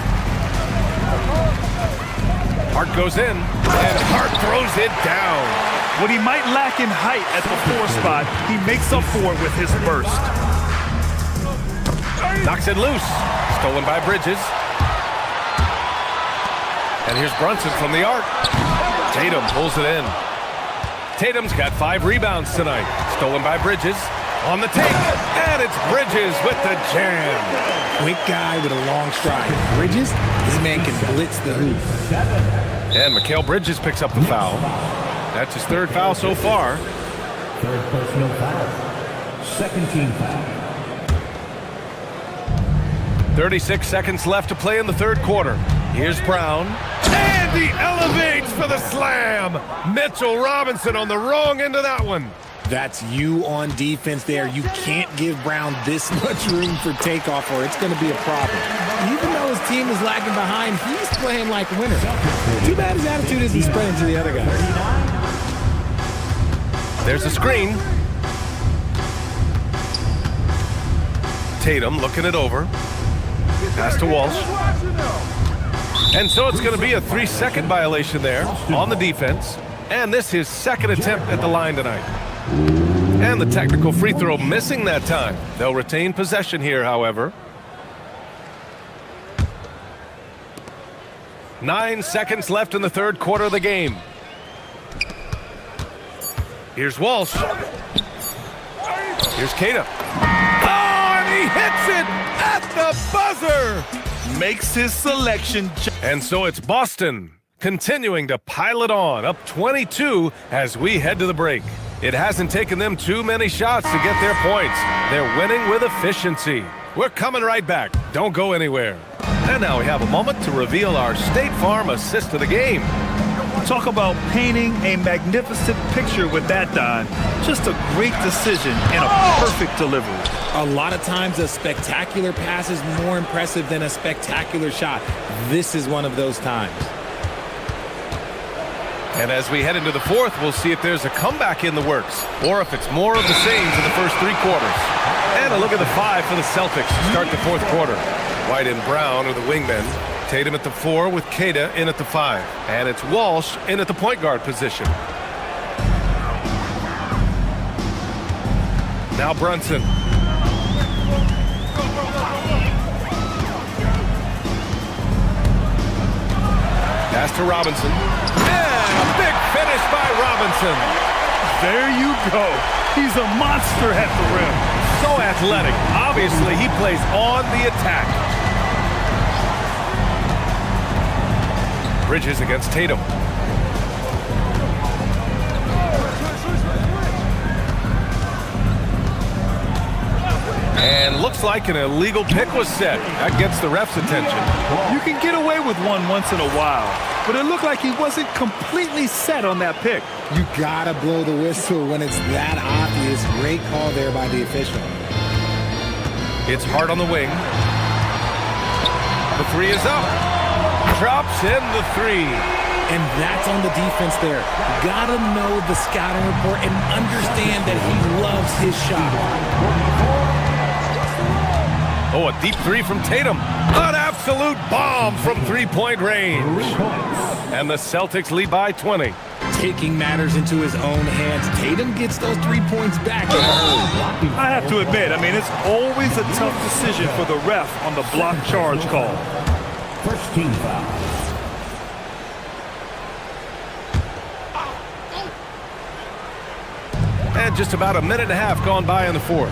Hart goes in, and Hart throws it down. What he might lack in height at the 4 spot, he makes up for it with his burst. Knocks it loose. Stolen by Bridges. And here's Brunson from the arc. Tatum pulls it in. Tatum's got 5 rebounds tonight. Stolen by Bridges. On the take, and it's Bridges with the jam. Quick guy with a long stride. Bridges, this man can blitz the hoop. And Mikal Bridges picks up the foul. That's his third foul so far. Third personal foul. Second team foul. 36 seconds left to play in the third quarter. Here's Brown. And he elevates for the slam. Mitchell Robinson on the wrong end of that one. That's you on defense there. You can't give Brown this much room for takeoff or it's going to be a problem. Even though his team is lagging behind, he's playing like a winner. Too bad his attitude isn't spreading to the other guys. There's a screen. Tatum looking it over. Pass to Walsh. And so it's going to be a 3-second violation there on the defense. And this is his second attempt at the line tonight. And the technical free throw missing that time. They'll retain possession here, however. 9 seconds left in the third quarter of the game. Here's Walsh. Here's Keita. Oh, and he hits it at the buzzer. Makes his selection. And so it's Boston continuing to pile it on, up 22 as we head to the break. It hasn't taken them too many shots to get their points. They're winning with efficiency. We're coming right back. Don't go anywhere. And now we have a moment to reveal our State Farm assist of the game. Talk about painting a magnificent picture with that, Don. Just a great decision and a perfect delivery. A lot of times a spectacular pass is more impressive than a spectacular shot. This is one of those times. And as we head into the fourth, we'll see if there's a comeback in the works or if it's more of the same to the first three quarters. And a look at the 5 for the Celtics to start the fourth quarter. White and Brown are the wingmen. Tatum at the 4 with Keita in at the 5. And it's Walsh in at the point guard position. Now Brunson. Pass to Robinson. And a big finish by Robinson. There you go. He's a monster at the rim. So athletic. Obviously, he plays on the attack. Bridges against Tatum. And looks like an illegal pick was set. That gets the ref's attention. You can get away with one once in a while, but it looked like he wasn't completely set on that pick. You gotta blow the whistle when it's that obvious. Great call there by the official. It's Hart on the wing. The 3 is up. Drops in the 3. And that's on the defense there. Gotta know the scouting report and understand that he loves his shot. Oh, a deep 3 from Tatum. An absolute bomb from three-point range. And the Celtics lead by 20. Taking matters into his own hands. Tatum gets those 3 points back. I have to admit, it's always a tough decision for the ref on the block charge call. First team foul. And just about a minute and a half gone by in the fourth.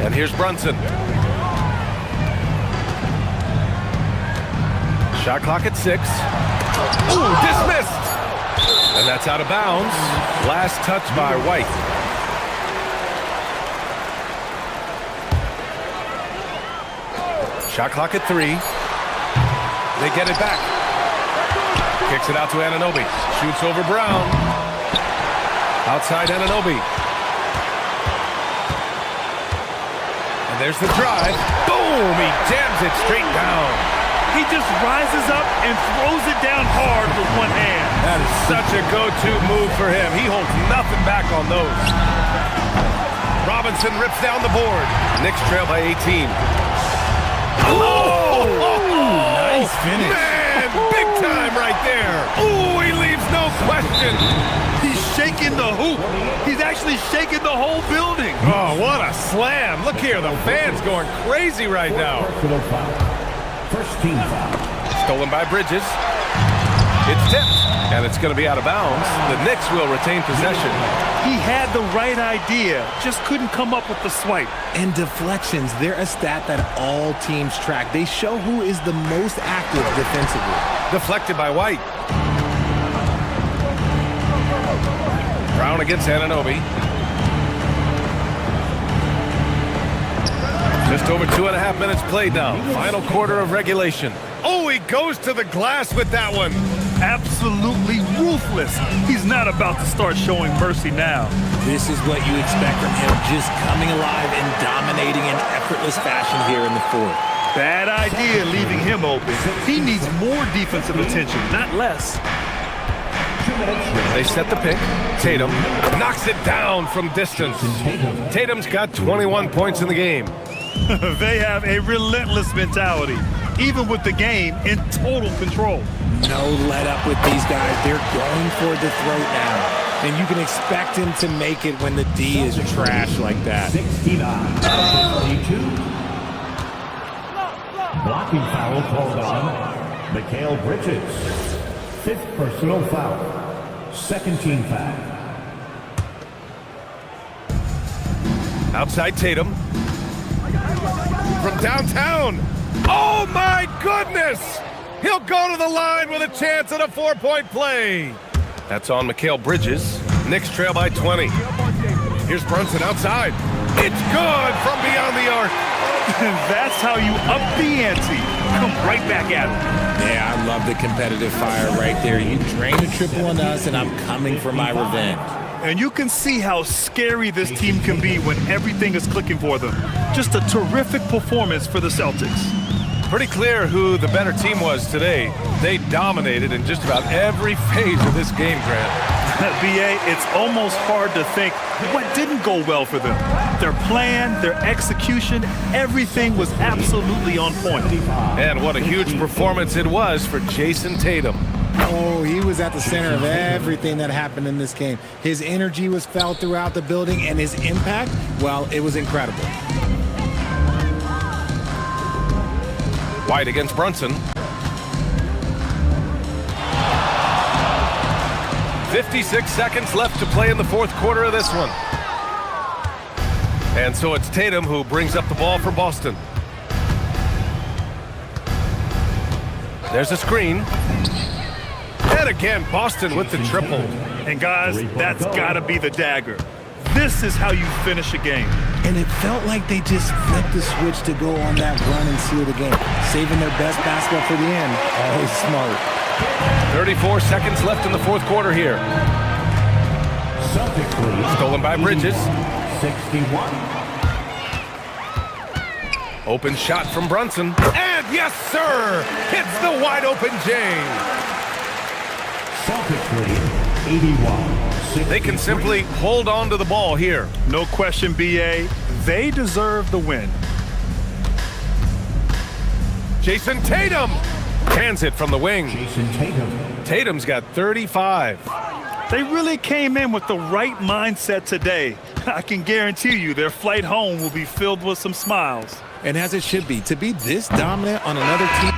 And here's Brunson. Shot clock at 6. Ooh, dismissed! And that's out of bounds. Last touch by White. Shot clock at 3. They get it back. Kicks it out to Anunoby. Shoots over Brown. Outside Anunoby. And there's the drive. Boom! He jams it straight down. He just rises up and throws it down hard with one hand. That is such a go-to move for him. He holds nothing back on those. Robinson rips down the board. Knicks trail by 18. Oh! Nice finish. Man, big time right there. Ooh, he leaves no question. He's shaking the hoop. He's actually shaking the whole building. Oh, what a slam. Look here, the fans going crazy right now. First team foul. Stolen by Bridges. It's tipped, and it's going to be out of bounds. The Knicks will retain possession. He had the right idea, just couldn't come up with the swipe. And deflections, they're a stat that all teams track. They show who is the most active defensively. Deflected by White. Brown against Anunoby. Just over 2.5 minutes played now. Final quarter of regulation. Oh, he goes to the glass with that one. Absolutely ruthless. He's not about to start showing mercy now. This is what you expect from him, just coming alive and dominating in effortless fashion here in the fourth. Bad idea leaving him open. He needs more defensive attention, not less. They set the pick. Tatum knocks it down from distance. Tatum's got 21 points in the game. They have a relentless mentality, even with the game in total control. No let up with these guys. They're going for the throat now. And you can expect him to make it when the D is trash like that. 69-52. Blocking foul called on Mikal Bridges. 5th personal foul. 2nd team foul. Outside Tatum. From downtown. Oh my goodness! He'll go to the line with a chance at a 4-point play. That's on Mikal Bridges. Knicks trail by 20. Here's Brunson outside. It's good from beyond the arc. That's how you up the ante. Come right back at him. Yeah, I love the competitive fire right there. You drain a triple on us, and I'm coming for my revenge. And you can see how scary this team can be when everything is clicking for them. Just a terrific performance for the Celtics. Pretty clear who the better team was today. They dominated in just about every phase of this game, Grant. BA, it's almost hard to think what didn't go well for them. Their plan, their execution, everything was absolutely on point. And what a huge performance it was for Jason Tatum. Oh, he was at the center of everything that happened in this game. His energy was felt throughout the building, and his impact, well, it was incredible. White against Brunson. 56 seconds left to play in the fourth quarter of this one. And so it's Tatum who brings up the ball for Boston. There's a screen. And again, Boston with the triple. And guys, that's gotta be the dagger. This is how you finish a game. And it felt like they just flipped the switch to go on that run and seal the game, saving their best basketball for the end. Always smart. 34 seconds left in the fourth quarter here. Stolen by Bridges. 61. Open shot from Brunson. And yes, sir! Hits the wide open J. Celtics lead 81. They can simply hold on to the ball here. No question, BA. They deserve the win. Jason Tatum hands it from the wing. Jason Tatum. Tatum's got 35. They really came in with the right mindset today. I can guarantee you their flight home will be filled with some smiles. And as it should be, to be this dominant on another team.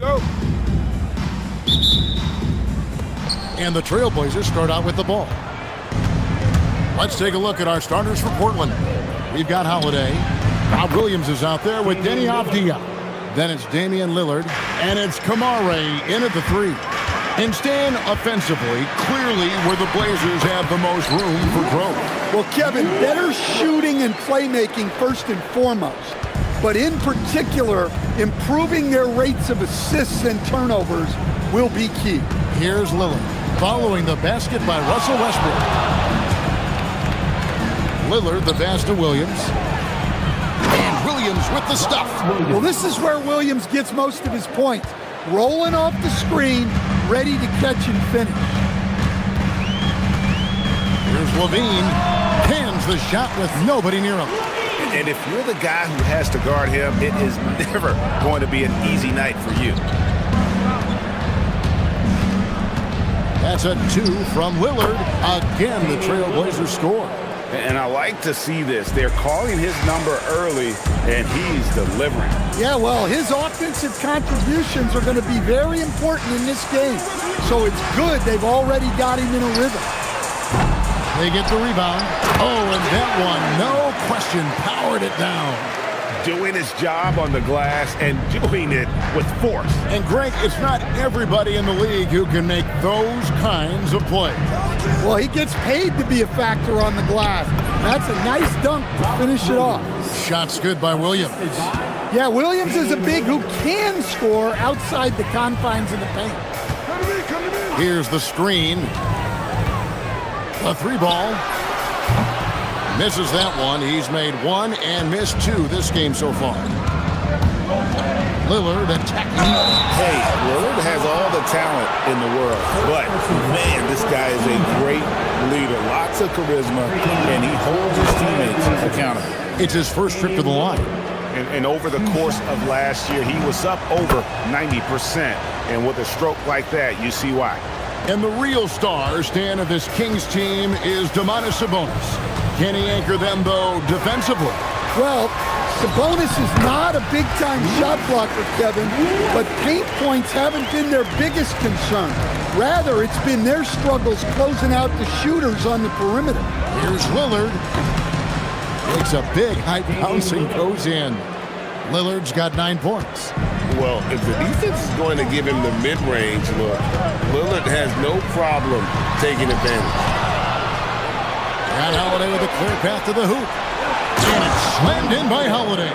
Go. And the Trailblazers start out with the ball. Let's take a look at our starters for Portland. We've got Holiday. Bob Williams is out there with Denny Avdia. Then it's Damian Lillard. And it's Kamare in at the 3. And staying offensively, clearly where the Blazers have the most room for growth. Well, Kevin, better shooting and playmaking first and foremost. But in particular, improving their rates of assists and turnovers will be key. Here's Lillard, following the basket by Russell Westbrook. Lillard, the pass to Williams. And Williams with the stuff. Well, this is where Williams gets most of his points. Rolling off the screen, ready to catch and finish. Here's Levine. Cans the shot with nobody near him. And if you're the guy who has to guard him, it is never going to be an easy night for you. That's a 2 from Lillard. Again, the Trailblazers score. And I like to see this. They're calling his number early, and he's delivering. Yeah, well, his offensive contributions are going to be very important in this game. So it's good they've already got him in a rhythm. They get the rebound. Oh, and that one, no question, powered it down. Doing his job on the glass and doing it with force. And Greg, it's not everybody in the league who can make those kinds of plays. Well, he gets paid to be a factor on the glass. That's a nice dunk to finish it off. Shot's good by Williams. Yeah, Williams is a big who can score outside the confines of the paint. Here's the screen. A 3-ball. Misses that one. He's made 1 and missed 2 this game so far. Lillard attacking. Hey, Lillard has all the talent in the world, but man, this guy is a great leader. Lots of charisma, and he holds his teammates accountable. It's his first trip to the line. And over the course of last year, he was up over 90%. And with a stroke like that, you see why. And the real star, Stan, of this Kings team is Domantas Sabonis. Can he anchor them, though, defensively? Well, Sabonis is not a big-time shot blocker, Kevin, but paint points haven't been their biggest concern. Rather, it's been their struggles closing out the shooters on the perimeter. Here's Lillard. Takes a big high bounce and goes in. Lillard's got 9 points. Well, if the defense is going to give him the mid-range look, Lillard has no problem taking advantage. And Holiday with a clear path to the hoop. And it's slammed in by Holiday.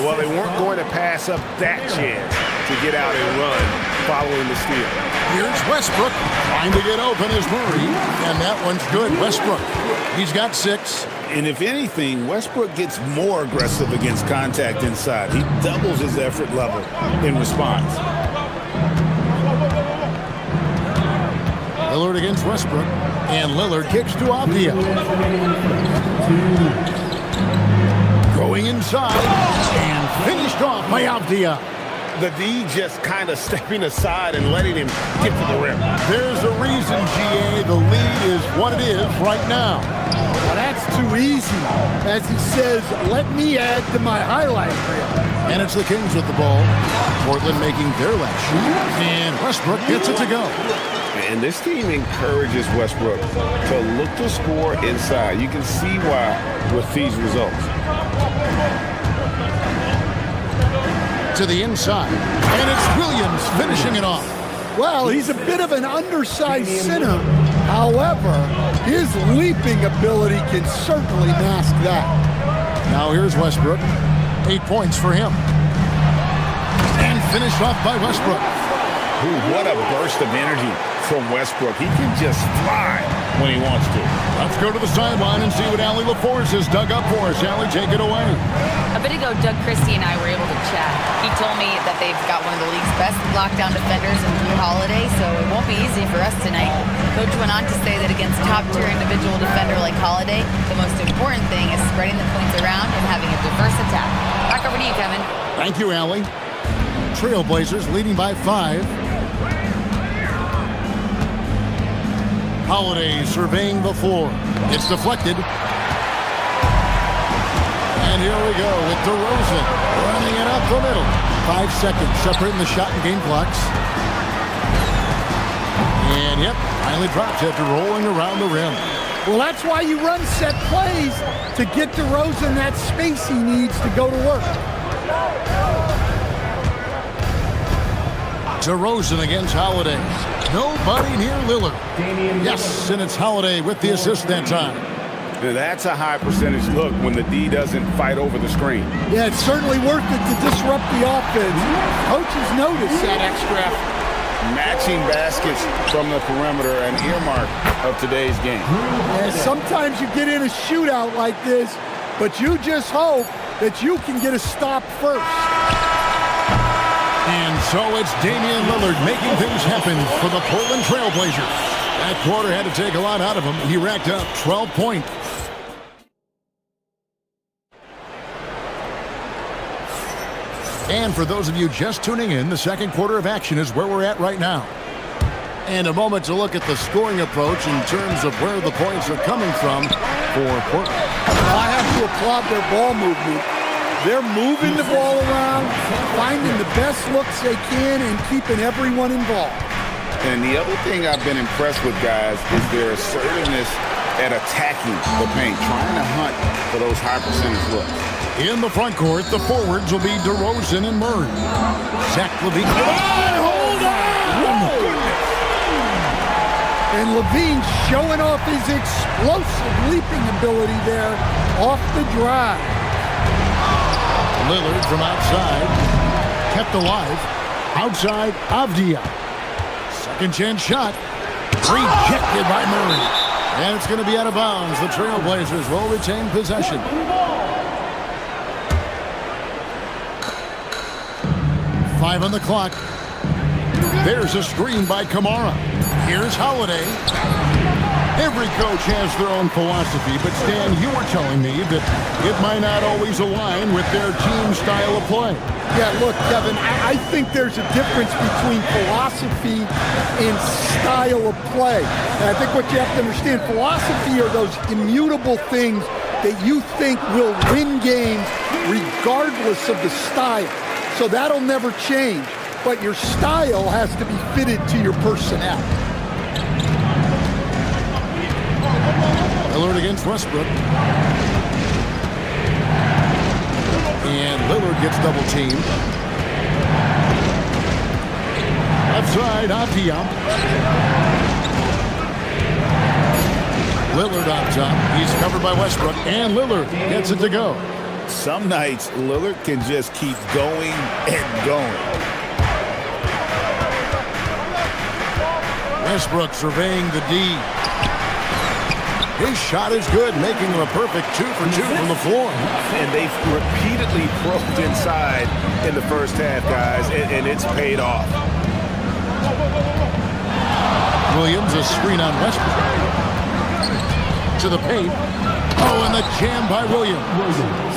Well, they weren't going to pass up that chance to get out and run following the steal. Here's Westbrook trying to get open as Murray. And that one's good. Westbrook, he's got 6. And if anything, Westbrook gets more aggressive against contact inside. He doubles his effort level in response. Lillard against Westbrook. And Lillard kicks to Avdia. Going inside. And finished off by Avdia. The D just kind of stepping aside and letting him get to the rim. There's a reason, GA, the lead is what it is right now. Well, that's too easy. As he says, let me add to my highlight reel. And it's the Kings with the ball. Portland making their last shot. And Westbrook gets it to go. And this team encourages Westbrook to look to score inside. You can see why with these results. To the inside. And it's Williams finishing it off. Well, he's a bit of an undersized center. However, his leaping ability can certainly mask that. Now here's Westbrook. 8 points for him. And finished off by Westbrook. Ooh, what a burst of energy from Westbrook. He can just fly when he wants to. Let's go to the sideline and see what Allie LaForce has dug up for us. Allie, take it away. A bit ago, Doug Christie and I were able to chat. He told me that they've got one of the league's best lockdown defenders in Drew Holiday, so it won't be easy for us tonight. Coach went on to say that against top-tier individual defender like Holiday, the most important thing is spreading the points around and having a diverse attack. Back over to you, Kevin. Thank you, Allie. Trailblazers leading by 5. Holiday surveying the floor. It's deflected. And here we go with DeRozan running it up the middle. 5 seconds separating the shot and game clocks. And yep, finally drops after rolling around the rim. Well, that's why you run set plays, to get DeRozan that space he needs to go to work. DeRozan against Holiday. Nobody near Lillard. Yes, and it's Holiday with the assist that time. Now that's a high percentage look when the D doesn't fight over the screen. Yeah, it's certainly worth it to disrupt the offense. Coaches notice that extra effort. Matching baskets from the perimeter, an earmark of today's game. Yeah, sometimes you get in a shootout like this, but you just hope that you can get a stop first. And so it's Damian Lillard making things happen for the Portland Trailblazers. That quarter had to take a lot out of him. He racked up 12 points. And for those of you just tuning in, the second quarter of action is where we're at right now. And a moment to look at the scoring approach in terms of where the points are coming from for Portland. I have to applaud their ball movement. They're moving the ball around, finding the best looks they can, and keeping everyone involved. And the other thing I've been impressed with, guys, is their assertiveness at attacking the paint, trying to hunt for those high percentage looks. In the front court, the forwards will be DeRozan and Murray. Zach LaVine. Hold on! And LaVine showing off his explosive leaping ability there off the drive. Lillard from outside, kept alive, outside Avdia. Second chance shot, rejected by Murray. And it's going to be out of bounds. The Trailblazers will retain possession. Five on the clock. There's a screen by Kamara. Here's Holiday. Every coach has their own philosophy, but Stan, you were telling me that it might not always align with their team style of play. Yeah, look, Kevin, I think there's a difference between philosophy and style of play. And I think what you have to understand, philosophy are those immutable things that you think will win games regardless of the style. So that'll never change, but your style has to be fitted to your personnel. Lillard against Westbrook. And Lillard gets double teamed. Left side, Avdia. Lillard on top. He's covered by Westbrook, and Lillard gets it to go. Some nights, Lillard can just keep going and going. Westbrook surveying the D. His shot is good, making him a perfect 2 for 2 from the floor. And they've repeatedly probed inside in the first half, guys, and it's paid off. Williams, a screen on Westbrook. To the paint. Oh, and the jam by Williams.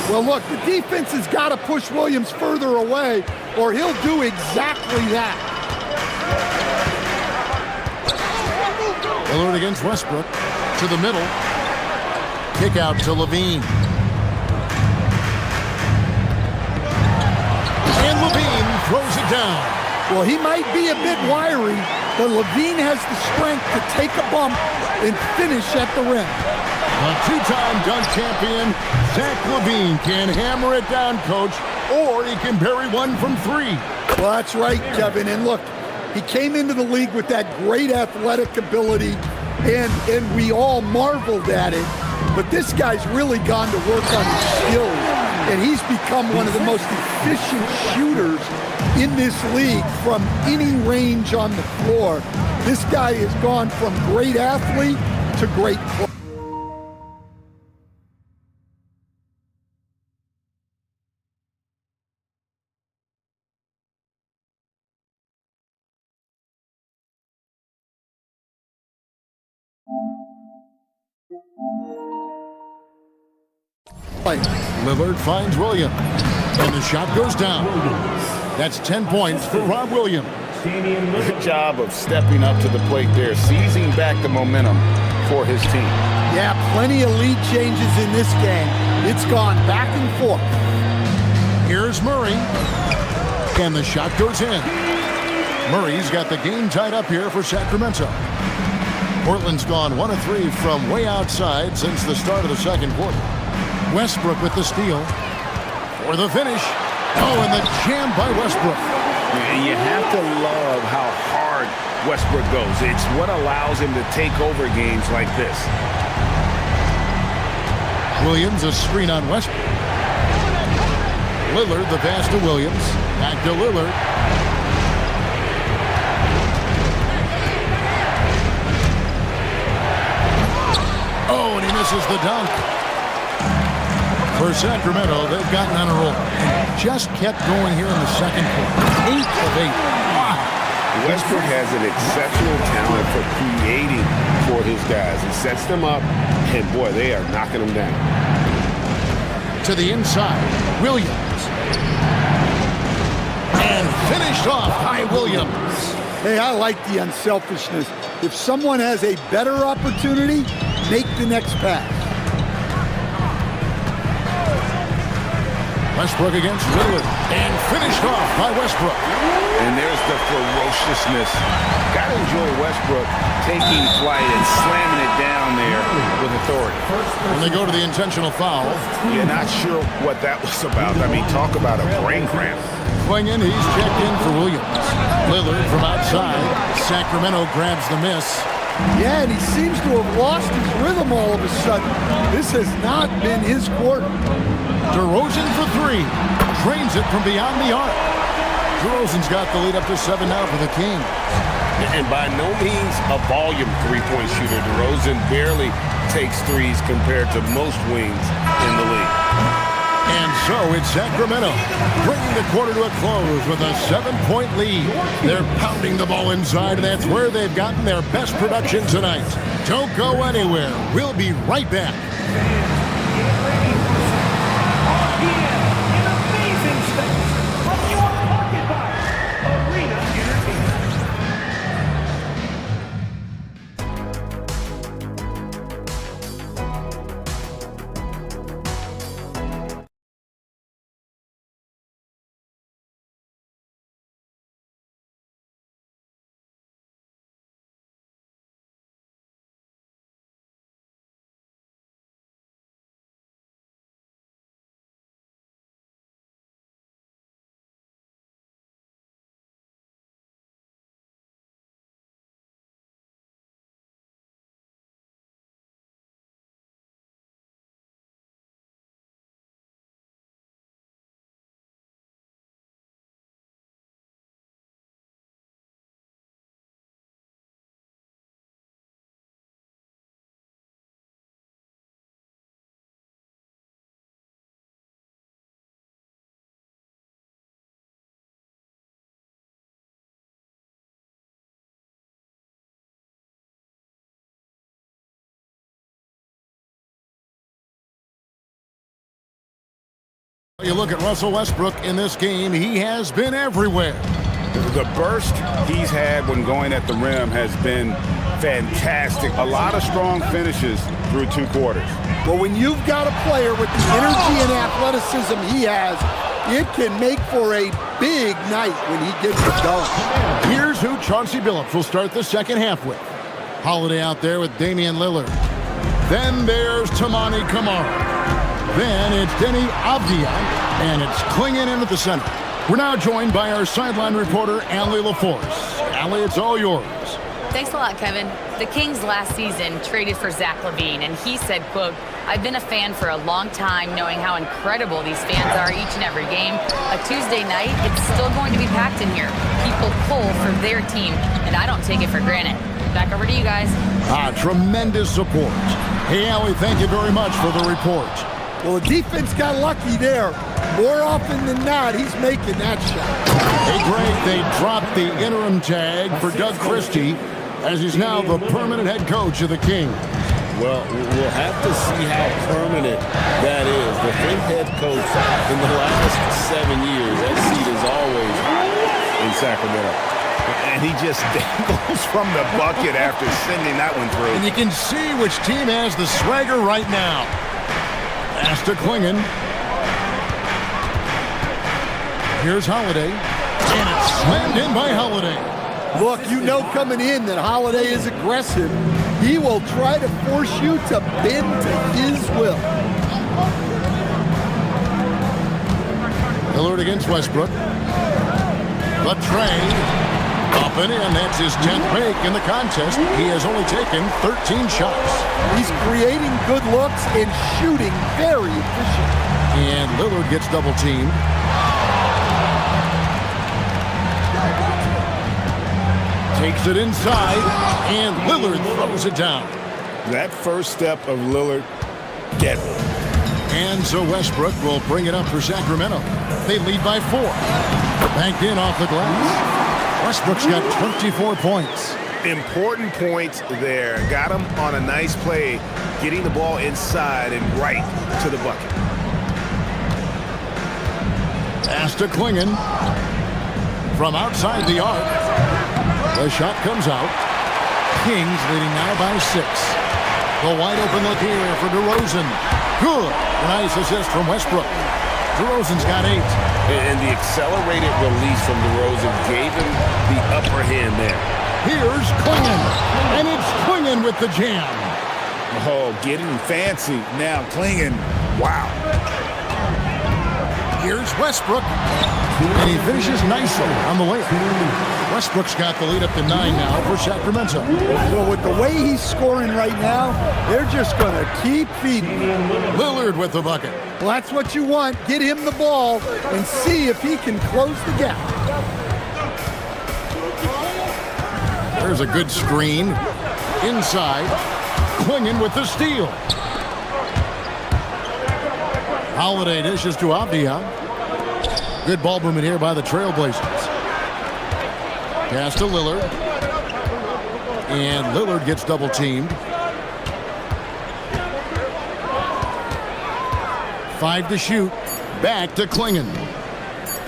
Well, look, the defense has got to push Williams further away, or he'll do exactly that. Lillard against Westbrook. To the middle. Kick out to LaVine. And LaVine throws it down. Well, he might be a bit wiry, but LaVine has the strength to take a bump and finish at the rim. A two-time dunk champion, Zach LaVine can hammer it down, Coach, or he can bury one from 3. Well, that's right, Kevin. And look, he came into the league with that great athletic ability, and we all marveled at it. But this guy's really gone to work on his skills, and he's become one of the most efficient shooters in this league from any range on the floor. This guy has gone from great athlete to great player. Lillard finds Williams, and the shot goes down. That's 10 points for Rob Williams. Good job of stepping up to the plate there, seizing back the momentum for his team. Yeah, plenty of lead changes in this game. It's gone back and forth. Here's Murray. And the shot goes in. Murray's got the game tied up here for Sacramento. Portland's gone 1 of 3 from way outside since the start of the second quarter. Westbrook with the steal for the finish. Oh, and the jam by Westbrook. And you have to love how hard Westbrook goes. It's what allows him to take over games like this. Williams, a screen on Westbrook. Lillard, the pass to Williams. Back to Lillard. Oh, and he misses the dunk. For Sacramento, they've gotten on a roll and just kept going here in the second quarter. 8 of 8. Wow. Westbrook has an exceptional talent for creating for his guys. He sets them up, and boy, they are knocking them down. To the inside, Williams. And finished off by Williams. Hey, I like the unselfishness. If someone has a better opportunity, make the next pass. Westbrook against Lillard. And finished off by Westbrook. And there's the ferociousness. Gotta enjoy Westbrook taking flight and slamming it down there with authority. When they go to the intentional foul. You're not sure what that was about. I mean, talk about a brain cramp. Swinging, he's checked in for Williams. Lillard from outside. Sacramento grabs the miss. Yeah, and he seems to have lost his rhythm all of a sudden. This has not been his quarter. DeRozan for 3. Drains it from beyond the arc. DeRozan's got the lead up to 7 now for the Kings. And by no means a volume three-point shooter. DeRozan barely takes threes compared to most wings in the league. And so it's Sacramento bringing the quarter to a close with a 7-point lead. They're pounding the ball inside, and that's where they've gotten their best production tonight. Don't go anywhere. We'll be right back. You look at Russell Westbrook in this game, he has been everywhere. The burst he's had when going at the rim has been fantastic. A lot of strong finishes through 2 quarters. Well, when you've got a player with the energy and athleticism he has, it can make for a big night when he gets it done. Here's who Chauncey Billups will start the second half with. Holiday out there with Damian Lillard. Then there's Tamani Kamara. Then it's Denny Avdia, and it's Klingon in at the center. We're now joined by our sideline reporter, Allie LaForce. Allie, it's all yours. Thanks a lot, Kevin. The Kings last season traded for Zach LaVine, and he said, quote, "I've been a fan for a long time, knowing how incredible these fans are each and every game. A Tuesday night, it's still going to be packed in here. People pull for their team, and I don't take it for granted." Back over to you guys. Tremendous support. Hey, Allie, thank you very much for the report. Well, the defense got lucky there. More often than not, he's making that shot. Hey, Greg, they dropped the interim tag for Doug Christie, as he's now the permanent head coach of the Kings. Well, we'll have to see how permanent that is. The head coach in the last 7 years, that seat is always in Sacramento. And he just dangles from the bucket after sending that one through. And you can see which team has the swagger right now. Pass to Klingon. Here's Holiday. And it's slammed in by Holiday. Look, you know coming in that Holiday is aggressive. He will try to force you to bend to his will. Lillard against Westbrook. The trade. Up and in. That's his 10th break in the contest. He has only taken 13 shots. He's creating good looks and shooting very efficient. And Lillard gets double teamed. Takes it inside, and Lillard throws it down. That first step of Lillard, deadly. And so Westbrook will bring it up for Sacramento. They lead by 4. Banked in off the glass. Westbrook's got 24 points. Important points there. Got him on a nice play, getting the ball inside and right to the bucket. Pass to Klingon. From outside the arc. The shot comes out. Kings leading now by 6. The wide open look here for DeRozan. Good. Nice assist from Westbrook. DeRozan's got 8. And the accelerated release from DeRozan gave him the upper hand there. Here's Klingon. And it's Klingon with the jam. Oh, getting fancy now. Klingon. Wow. Here's Westbrook. And he finishes nicely on the layup. Westbrook's got the lead up to 9 now for Sacramento. Well, with the way he's scoring right now, they're just going to keep feeding. Lillard with the bucket. Well, that's what you want. Get him the ball and see if he can close the gap. There's a good screen. Inside. Klingon with the steal. Holiday dishes to Avdia. Good ball movement here by the Trailblazers. Pass to Lillard. And Lillard gets double teamed. 5 to shoot. Back to Klingon.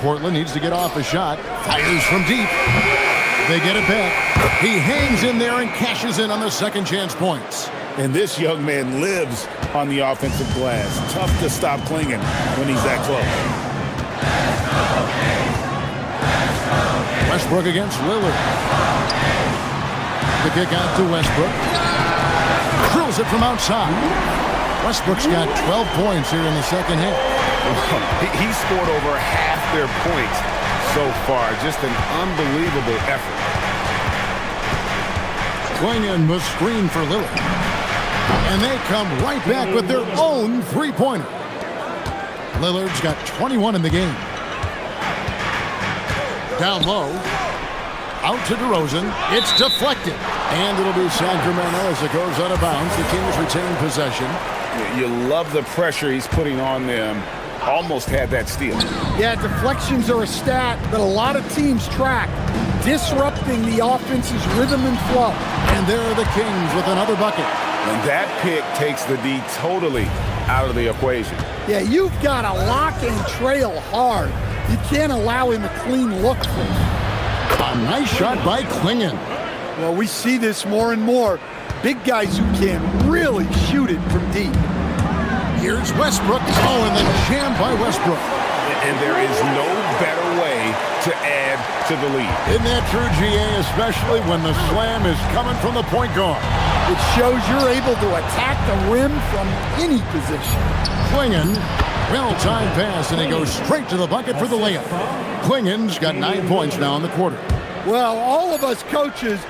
Portland needs to get off a shot. Fires from deep. They get it back. He hangs in there and cashes in on the second chance points. And this young man lives on the offensive glass. Tough to stop Klingon when he's that close. Westbrook against Lillard. The kick out to Westbrook. Drills it from outside. Westbrook's got 12 points here in the second half. He scored over half their points so far. Just an unbelievable effort. Klingon was screened for Lillard. And they come right back with their own three-pointer. Lillard's got 21 in the game. Down low. Out to DeRozan. It's deflected. And it'll be Sacramento as it goes out of bounds. The Kings retain possession. You love the pressure he's putting on them. Almost had that steal. Yeah, deflections are a stat that a lot of teams track, disrupting the offense's rhythm and flow. And there are the Kings with another bucket. And that pick takes the D totally out of the equation. Yeah, you've got to lock and trail hard. You can't allow him a clean look for him. A nice shot by Klingon. Well, we see this more and more. Big guys who can really shoot it from deep. Here's Westbrook. Oh, and the jam by Westbrook. And there is no better way to add to the lead. Isn't that true, GA? Especially when the slam is coming from the point guard. It shows you're able to attack the rim from any position. Klingon, well-timed pass, and he goes straight to the bucket for the layup. Klingon's got 9 points now in the quarter. Well, all of us coaches,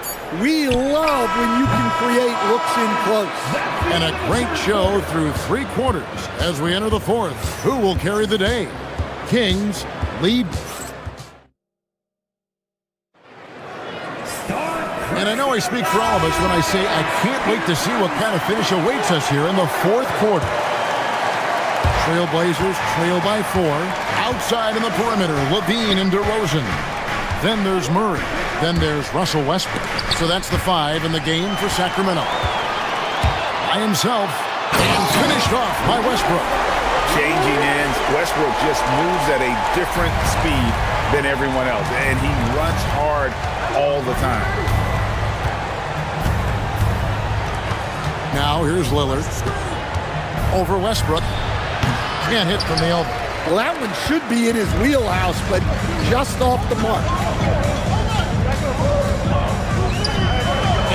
we love when you can create looks in close. And a great show through 3 quarters as we enter the fourth. Who will carry the day? Kings lead. And I know I speak for all of us when I say I can't wait to see what kind of finish awaits us here in the fourth quarter. Trailblazers trail by 4. Outside in the perimeter, Levine and DeRozan. Then there's Murray. Then there's Russell Westbrook. So that's the 5 in the game for Sacramento. By himself, and finished off by Westbrook. Changing ends, Westbrook just moves at a different speed than everyone else, and he runs hard all the time. Now here's Lillard. Over Westbrook. Can't hit from the elbow. Well, that one should be in his wheelhouse, but just off the mark.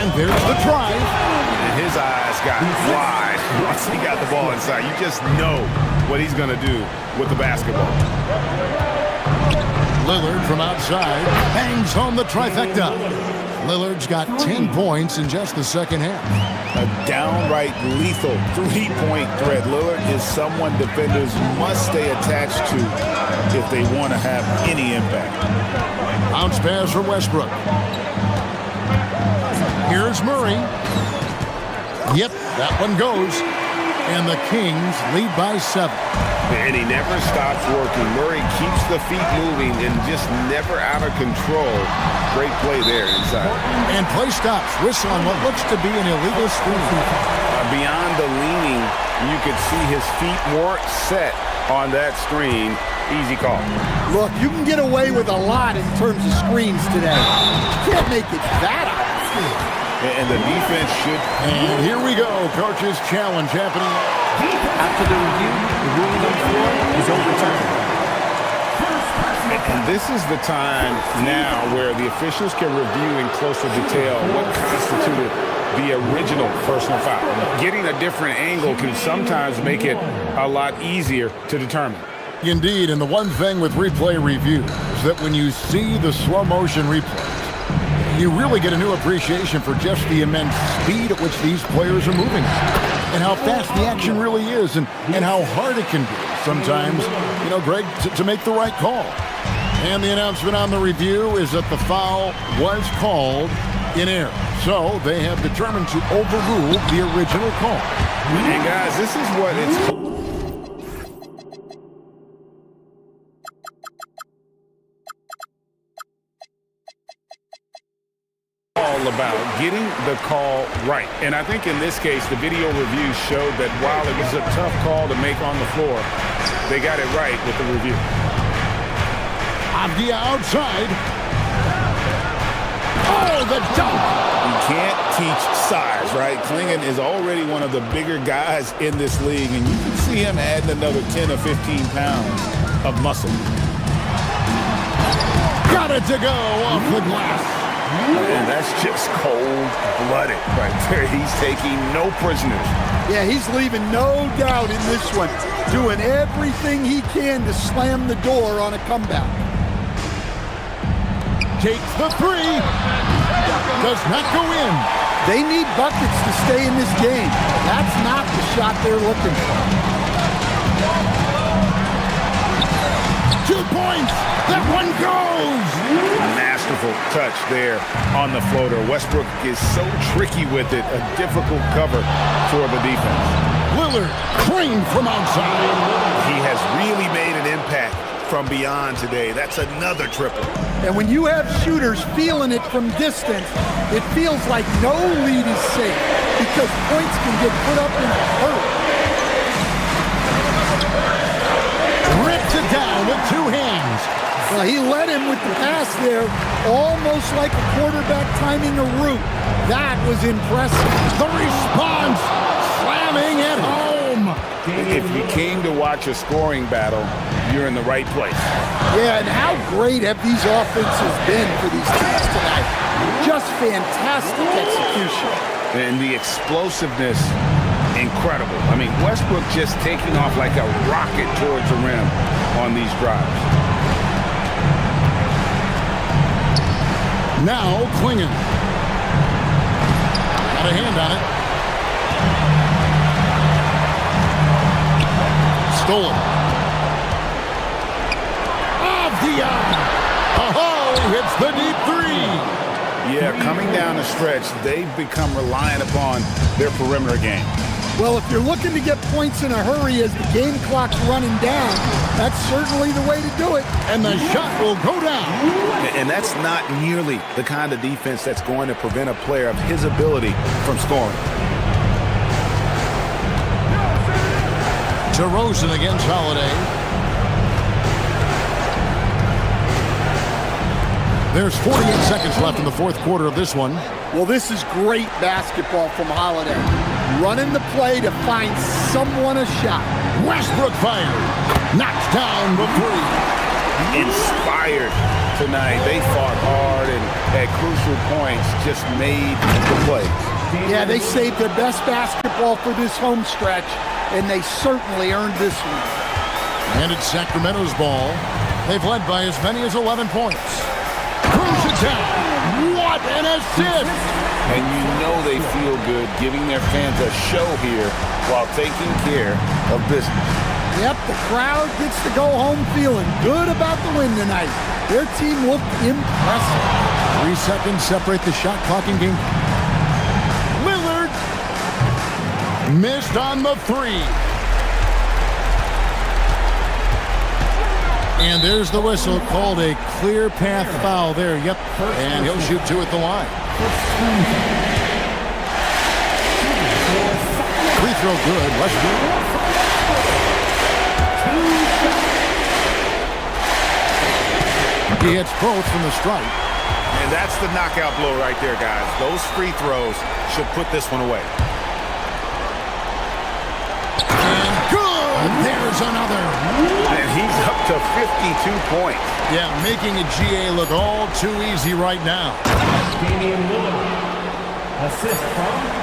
And there's the drive. And his eyes got wide once he got the ball inside. You just know what he's going to do with the basketball. Lillard from outside hangs home the trifecta. Lillard's got 10 points in just the second half. A downright lethal three-point threat. Lillard is someone defenders must stay attached to if they want to have any impact. Bounce pass from Westbrook. Here's Murray. Yep, that one goes. And the Kings lead by 7. And he never stops working. Murray keeps the feet moving and just never out of control. Great play there inside. And play stops. Whistle on what looks to be an illegal screen. Beyond the leaning, you could see his feet more set on that screen. Easy call. Look, you can get away with a lot in terms of screens today. You can't make it that obvious. And the defense should. And here we go. Coach's challenge happening. After the review, the ruling on the floor is overturned. And this is the time now where the officials can review in closer detail what constituted the original personal foul. Getting a different angle can sometimes make it a lot easier to determine. Indeed, and the one thing with replay review is that when you see the slow motion replays, you really get a new appreciation for just the immense speed at which these players are moving and how fast the action really is and how hard it can be sometimes, you know, Greg, to make the right call. And the announcement on the review is that the foul was called in error. So they have determined to overrule the original call. And guys, this is what it's all about, getting the call right. And I think in this case, the video review showed that while it was a tough call to make on the floor, they got it right with the review. Avdia outside. Oh, the dunk! You can't teach size, right? Klingon is already one of the bigger guys in this league, and you can see him adding another 10 or 15 pounds of muscle. Got it to go off the glass. And that's just cold-blooded right there. He's taking no prisoners. Yeah, he's leaving no doubt in this one. Doing everything he can to slam the door on a comeback. Takes the three. Does not go in. They need buckets to stay in this game. That's not the shot they're looking for. 2 points. That one goes. Masterful touch there on the floater. Westbrook is so tricky with it. A difficult cover for the defense. Lillard clean from outside. He has really made an impact from beyond today. That's another triple. And when you have shooters feeling it from distance, it feels like no lead is safe because points can get put up in a hurry. Rips it down with 2 hands. Well, he led him with the pass there, almost like a quarterback timing a route. That was impressive. The response, slamming at home. If you came to watch a scoring battle, you're in the right place. Yeah, and how great have these offenses been for these teams tonight? Just fantastic execution. And the explosiveness, incredible. I mean, Westbrook just taking off like a rocket towards the rim on these drives. Now Klingon. Got a hand on it. Stolen. Avdia. Oh, he hits the deep three. Yeah, coming down the stretch, they've become reliant upon their perimeter game. Well, if you're looking to get points in a hurry as the game clock's running down, that's certainly the way to do it. And the shot will go down. And that's not nearly the kind of defense that's going to prevent a player of his ability from scoring. DeRozan against Holiday. There's 48 seconds left in the fourth quarter of this one. Well, this is great basketball from Holiday. Running the play to find someone a shot. Westbrook fired. Knocks down the three. Inspired tonight. They fought hard and at crucial points just made the plays. Yeah, they saved their best basketball for this home stretch, and they certainly earned this one. And it's Sacramento's ball. They've led by as many as 11 points. Cruz it down. What an assist! And you know they feel good giving their fans a show here while taking care of business. Yep, the crowd gets to go home feeling good about the win tonight. Their team looked impressive. 3 seconds separate the shot clock in game. Lillard missed on the three. And there's the whistle, called a clear path foul there. Yep, and he'll shoot 2 at the line. Free throw good. Westbrook. He hits both from the stripe. And that's the knockout blow right there, guys. Those free throws should put this one away. And good! There's another. And he's up to 52 points. Yeah, making a GA look all too easy right now. Damian Lillard. Assist from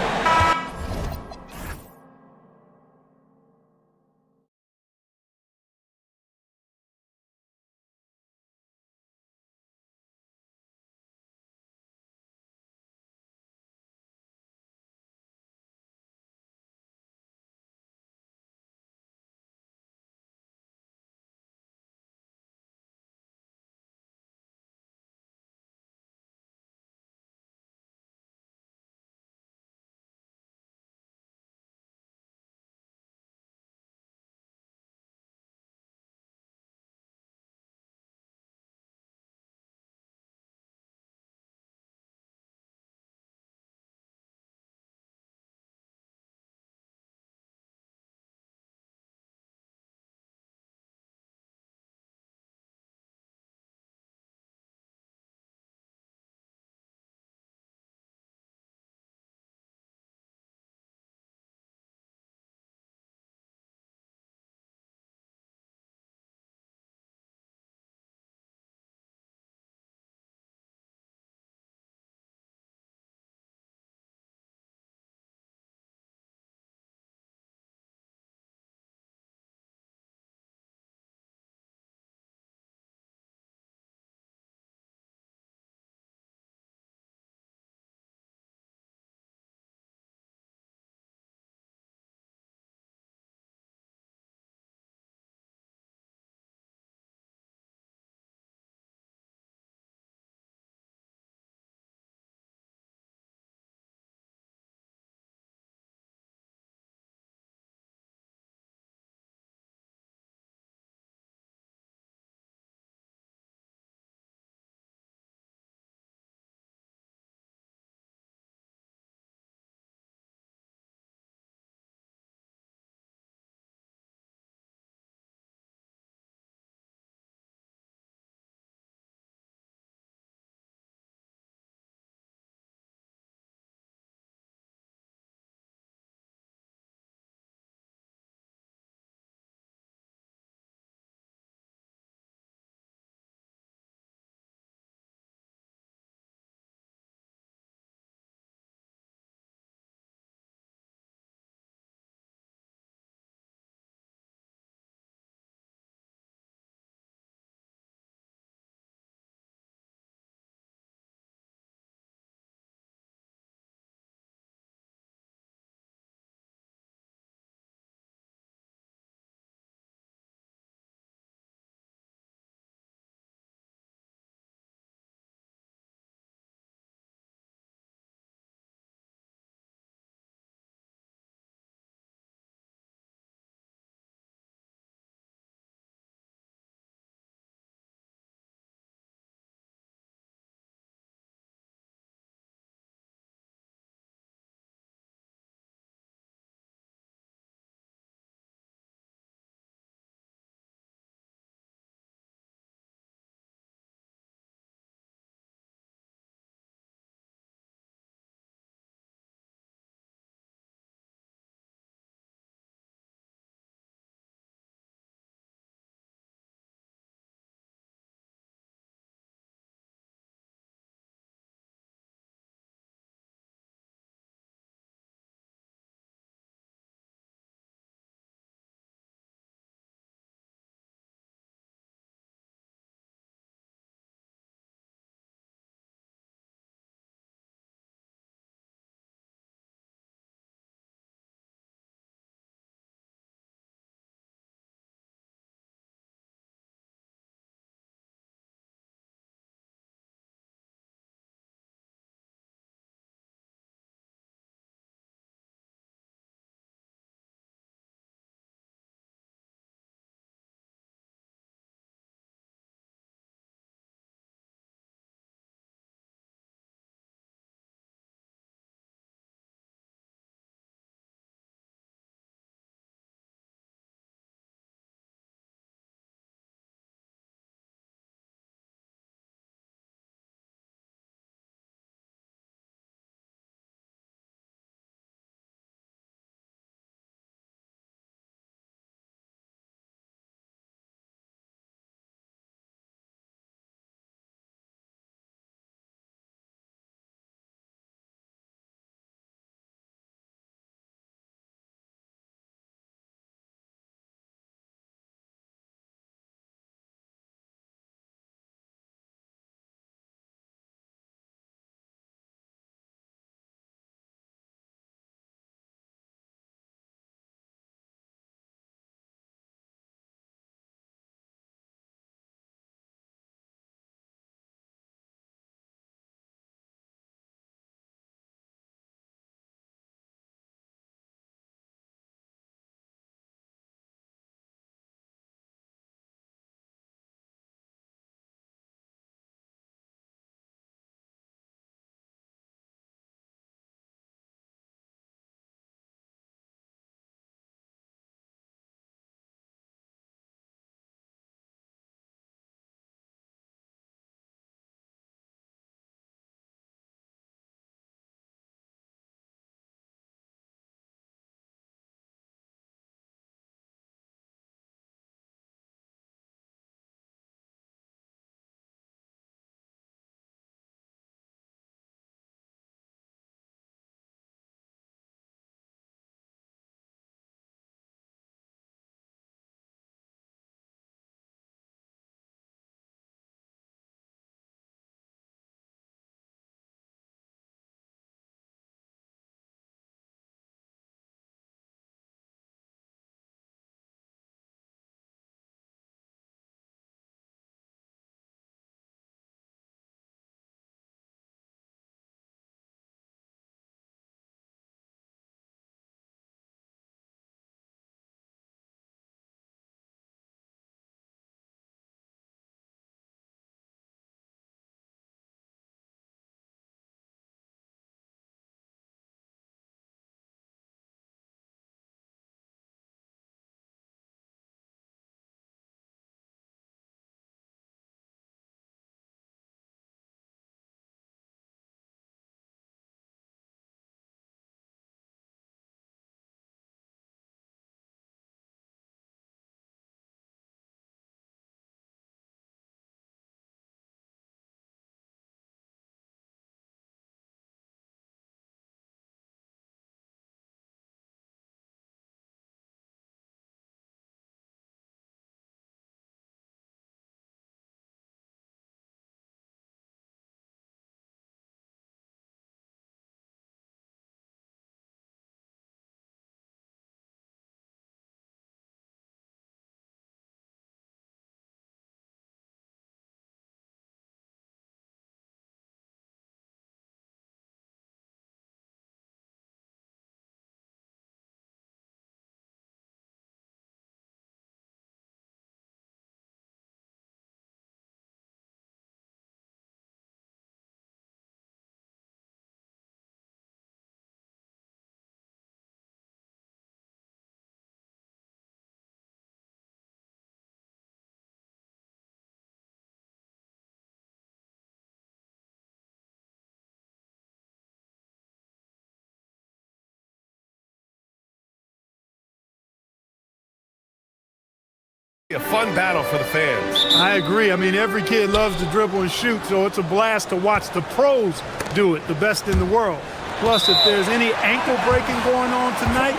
A fun battle for the fans. I agree. I mean, every kid loves to dribble and shoot, so it's a blast to watch the pros do it, the best in the world. Plus, if there's any ankle breaking going on tonight,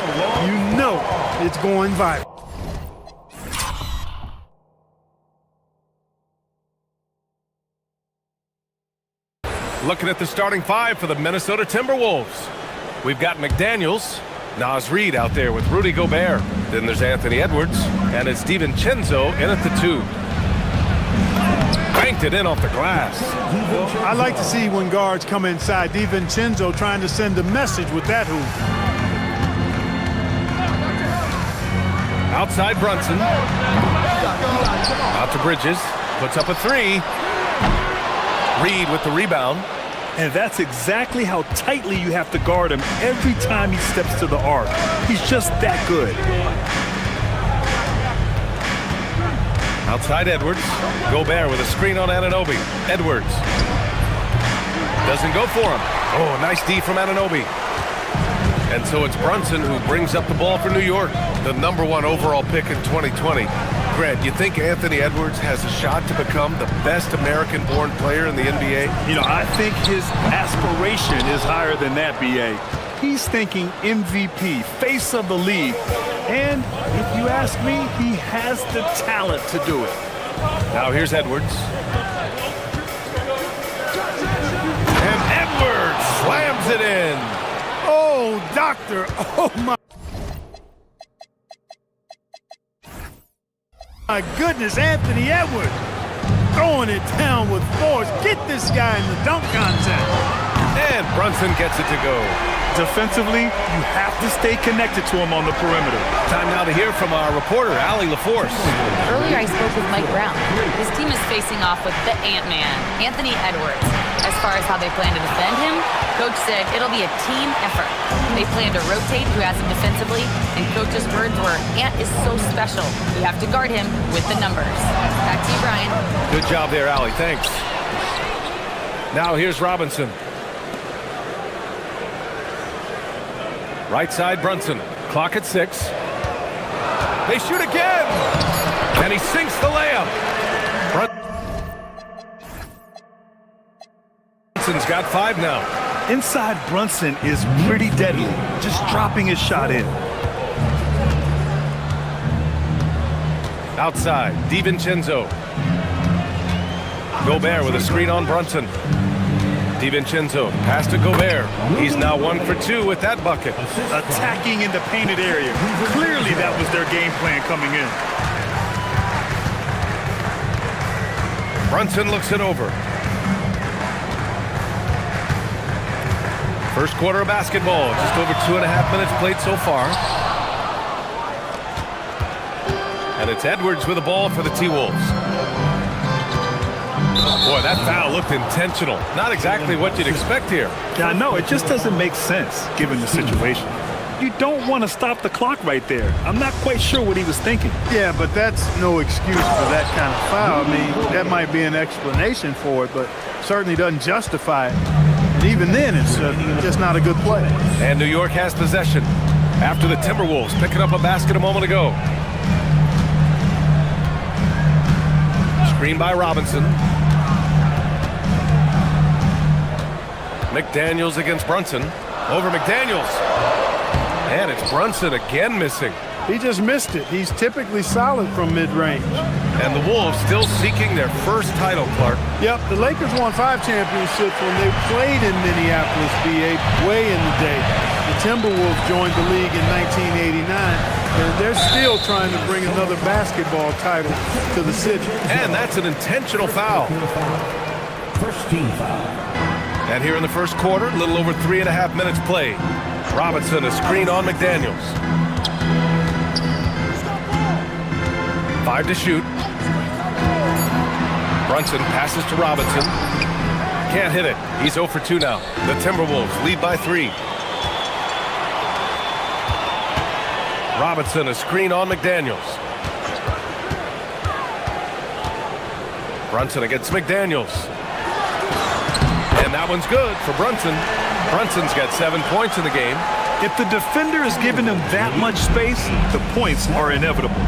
you know it's going viral. Looking at the starting five for the Minnesota Timberwolves. We've got McDaniels, Naz Reid out there with Rudy Gobert. Then there's Anthony Edwards, and it's DiVincenzo in at the 2. Banked it in off the glass. Well, I like to see when guards come inside. DiVincenzo trying to send a message with that hoop. Outside Brunson. Out to Bridges. Puts up a 3. Reid with the rebound. And that's exactly how tightly you have to guard him every time he steps to the arc. He's just that good. Outside Edwards. Gobert with a screen on Anunoby. Edwards. Doesn't go for him. Oh, nice D from Anunoby. And so it's Brunson who brings up the ball for New York, the #1 overall pick in 2020. Grant, you think Anthony Edwards has a shot to become the best American-born player in the NBA? You know, I think his aspiration is higher than that, B.A. He's thinking MVP, face of the league. And if you ask me, he has the talent to do it. Now here's Edwards. And Edwards slams it in. Oh, doctor. Oh, my goodness, Anthony Edwards throwing it down with force. Get this guy in the dunk contest. And Brunson gets it to go. Defensively, you have to stay connected to him on the perimeter. Time now to hear from our reporter, Allie LaForce. Earlier I spoke with Mike Brown. His team is facing off with the Ant-Man, Anthony Edwards. As far as how they plan to defend him, Coach said it'll be a team effort. They plan to rotate who has him defensively, and Coach's words were, Ant is so special. You have to guard him with the numbers. Back to you, Brian. Good job there, Allie. Thanks. Now here's Robinson. Right side, Brunson. Clock at 6. They shoot again! And he sinks the layup. Brunson's got 5 now. Inside Brunson is pretty deadly, just dropping his shot in. Outside, DiVincenzo. Gobert with a screen on Brunson. DiVincenzo, pass to Gobert. He's now 1 for 2 with that bucket. Attacking in the painted area. Clearly that was their game plan coming in. Brunson looks it over. First quarter of basketball, just over 2.5 minutes played so far. And it's Edwards with the ball for the T-Wolves. Boy, that foul looked intentional. Not exactly what you'd expect here. Yeah, I know. It just doesn't make sense, given the situation. You don't want to stop the clock right there. I'm not quite sure what he was thinking. Yeah, but that's no excuse for that kind of foul. I mean, that might be an explanation for it, but certainly doesn't justify it. And even then, it's just not a good play. And New York has possession after the Timberwolves picking up a basket a moment ago. Screen by Robinson. McDaniels against Brunson. Over McDaniels. And it's Brunson again missing. He just missed it. He's typically solid from mid-range. And the Wolves still seeking their first title, Clark. Yep, the Lakers won 5 championships when they played in Minneapolis, BA, way in the day. The Timberwolves joined the league in 1989, and they're still trying to bring another basketball title to the city. And that's an intentional foul. First team foul. And here in the first quarter, a little over 3.5 minutes played. Robinson, a screen on McDaniels. 5 to shoot. Brunson passes to Robinson. Can't hit it. He's 0 for 2 now. The Timberwolves lead by 3. Robinson, a screen on McDaniels. Brunson against McDaniels. And that one's good for Brunson. Brunson's got 7 points in the game. If the defender is giving him that much space, the points are inevitable.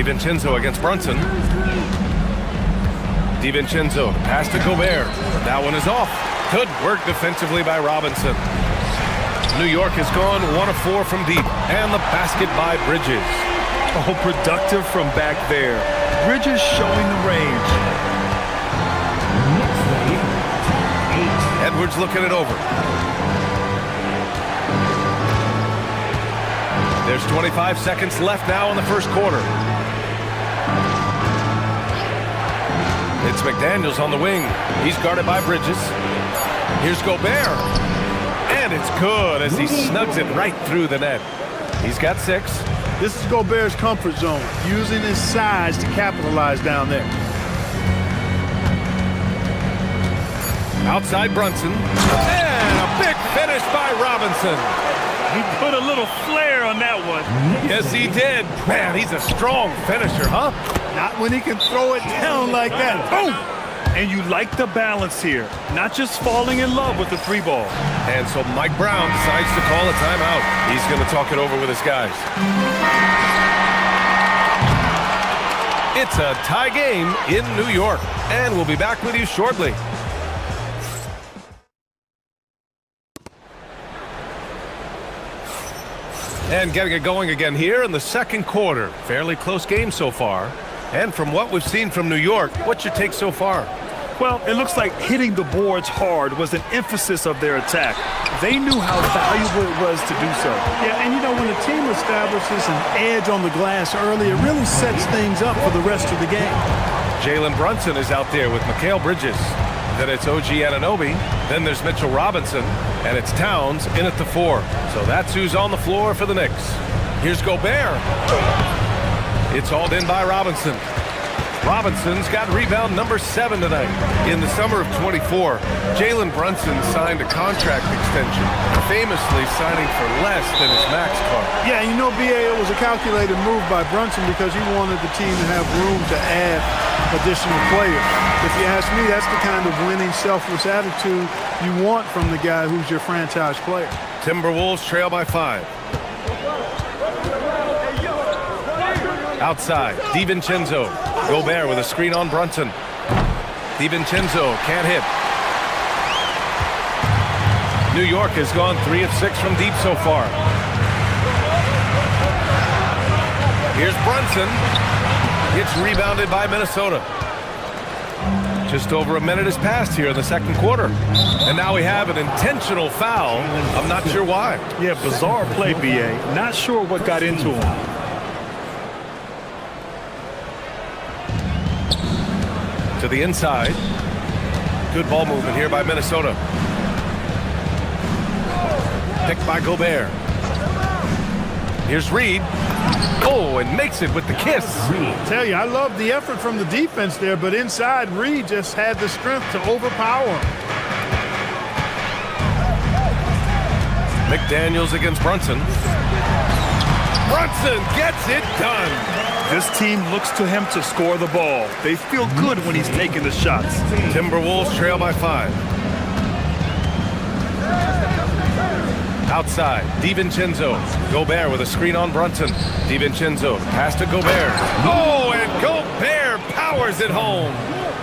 DiVincenzo against Brunson. DiVincenzo, pass to Gobert. That one is off. Good work defensively by Robinson. New York has gone 1 of 4 from deep. And the basket by Bridges. Oh, productive from back there. Bridges showing the range. Edwards looking it over. There's 25 seconds left now in the first quarter. It's McDaniels on the wing. He's guarded by Bridges. Here's Gobert. And it's good as he snugs it right through the net. He's got 6. This is Gobert's comfort zone, using his size to capitalize down there. Outside Brunson. And a big finish by Robinson. He put a little flair on that one. Yes, he did. Man, he's a strong finisher, huh? Not when he can throw it down like that. Boom! And you like the balance here. Not just falling in love with the 3-ball. And so Mike Brown decides to call a timeout. He's going to talk it over with his guys. It's a tie game in New York. And we'll be back with you shortly. And getting it going again here in the second quarter. Fairly close game so far. And from what we've seen from New York, what's your take so far? Well, it looks like hitting the boards hard was an emphasis of their attack. They knew how valuable it was to do so. Yeah, and you know, when a team establishes an edge on the glass early, it really sets things up for the rest of the game. Jalen Brunson is out there with Mikal Bridges. Then it's OG Anunoby. Then there's Mitchell Robinson. And it's Towns in at the 4. So that's who's on the floor for the Knicks. Here's Gobert. It's hauled in by Robinson. Robinson's got rebound number 7 tonight. In the summer of 24, Jalen Brunson signed a contract extension, famously signing for less than his max card. Yeah, you know, BA, it was a calculated move by Brunson because he wanted the team to have room to add additional players. If you ask me, that's the kind of winning, selfless attitude you want from the guy who's your franchise player. Timberwolves trail by 5. Outside, DiVincenzo. Gobert with a screen on Brunson. DiVincenzo can't hit. New York has gone 3 of 6 from deep so far. Here's Brunson. It's rebounded by Minnesota. Just over a minute has passed here in the second quarter. And now we have an intentional foul. I'm not sure why. Yeah, bizarre play, BA. Not sure what got into him. To the inside. Good ball movement here by Minnesota. Picked by Gobert. Here's Reed. Oh, and makes it with the kiss. I tell you, I love the effort from the defense there, but inside, Reed just had the strength to overpower him. McDaniels against Brunson. Brunson gets it done. This team looks to him to score the ball. They feel good when he's taking the shots. Timberwolves trail by 5. Outside, DiVincenzo. Gobert with a screen on Brunson. DiVincenzo, pass to Gobert. Oh, and Gobert powers it home.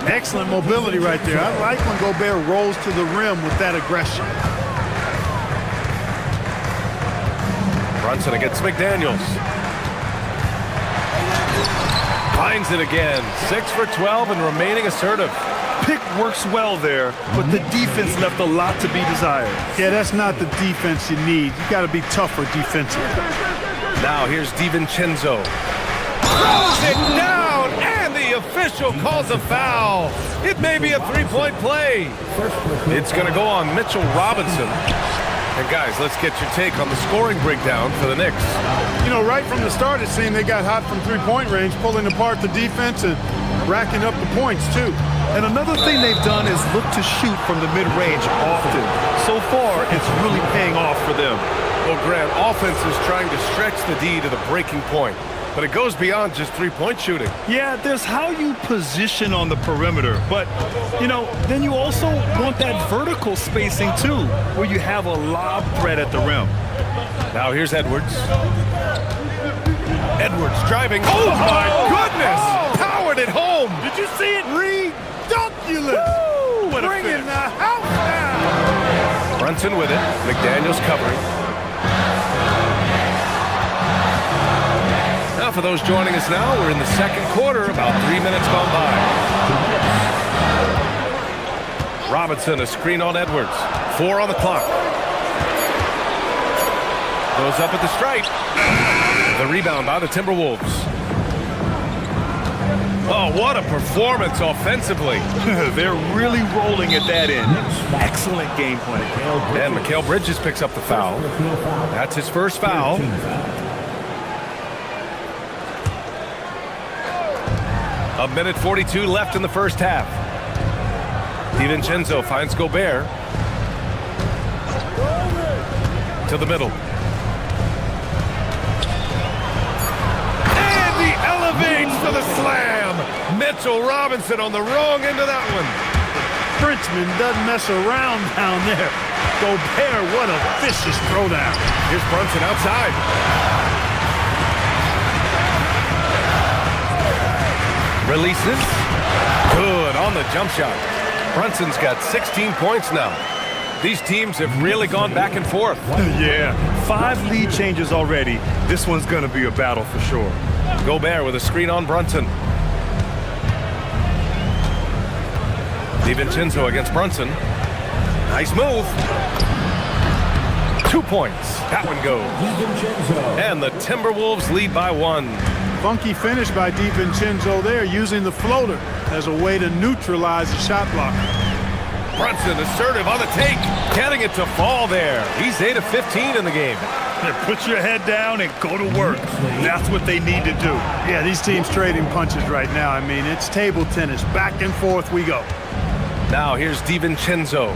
Excellent mobility right there. I like when Gobert rolls to the rim with that aggression. Brunson against McDaniels. Finds it again. 6 for 12 and remaining assertive. Pick works well there, but the defense left a lot to be desired. Yeah, that's not the defense you need. You got to be tougher defensively. Now here's DiVincenzo. Throws it down, and the official calls a foul. It may be a 3-point play. It's going to go on Mitchell Robinson. And guys, let's get your take on the scoring breakdown for the Knicks. You know, right from the start, it seemed they got hot from three-point range, pulling apart the defense and racking up the points, too. And another thing they've done is look to shoot from the mid-range often. So far, it's really paying off for them. Well, Grant, offense is trying to stretch the D to the breaking point. But it goes beyond just three-point shooting. Yeah, there's how you position on the perimeter. But, you know, then you also want that vertical spacing, too, where you have a lob threat at the rim. Now here's Edwards. Edwards driving. Oh, my goodness! Powered it home. Did you see it? Redunculous! What a Bringing finish. the house down! Brunson with it. McDaniels covering. Now for those joining us now, we're in the second quarter, about 3 minutes gone by. Robinson, a screen on Edwards. 4 on the clock. Goes up at the stripe. The rebound by the Timberwolves. Oh, what a performance offensively. They're really rolling at that end. Excellent game plan. And Mikal Bridges picks up the foul. That's his first foul. A minute 42 left in the first half. DiVincenzo finds Gobert. To the middle. And he elevates for the slam. Mitchell Robinson on the wrong end of that one. Frenchman doesn't mess around down there. Gobert, what a vicious throwdown. Here's Brunson outside. Releases. Good on the jump shot. Brunson's got 16 points now. These teams have really gone back and forth. Yeah, 5 lead changes already. This one's going to be a battle for sure. Gobert with a screen on Brunson. DiVincenzo against Brunson. Nice move. 2 points. That one goes. And the Timberwolves lead by 1. Funky finish by DiVincenzo there, using the floater as a way to neutralize the shot blocker. Brunson assertive on the take, getting it to fall there. He's 8 of 15 in the game. Put your head down and go to work. That's what they need to do. Yeah, these teams trading punches right now. I mean, it's table tennis. Back and forth we go. Now here's DiVincenzo.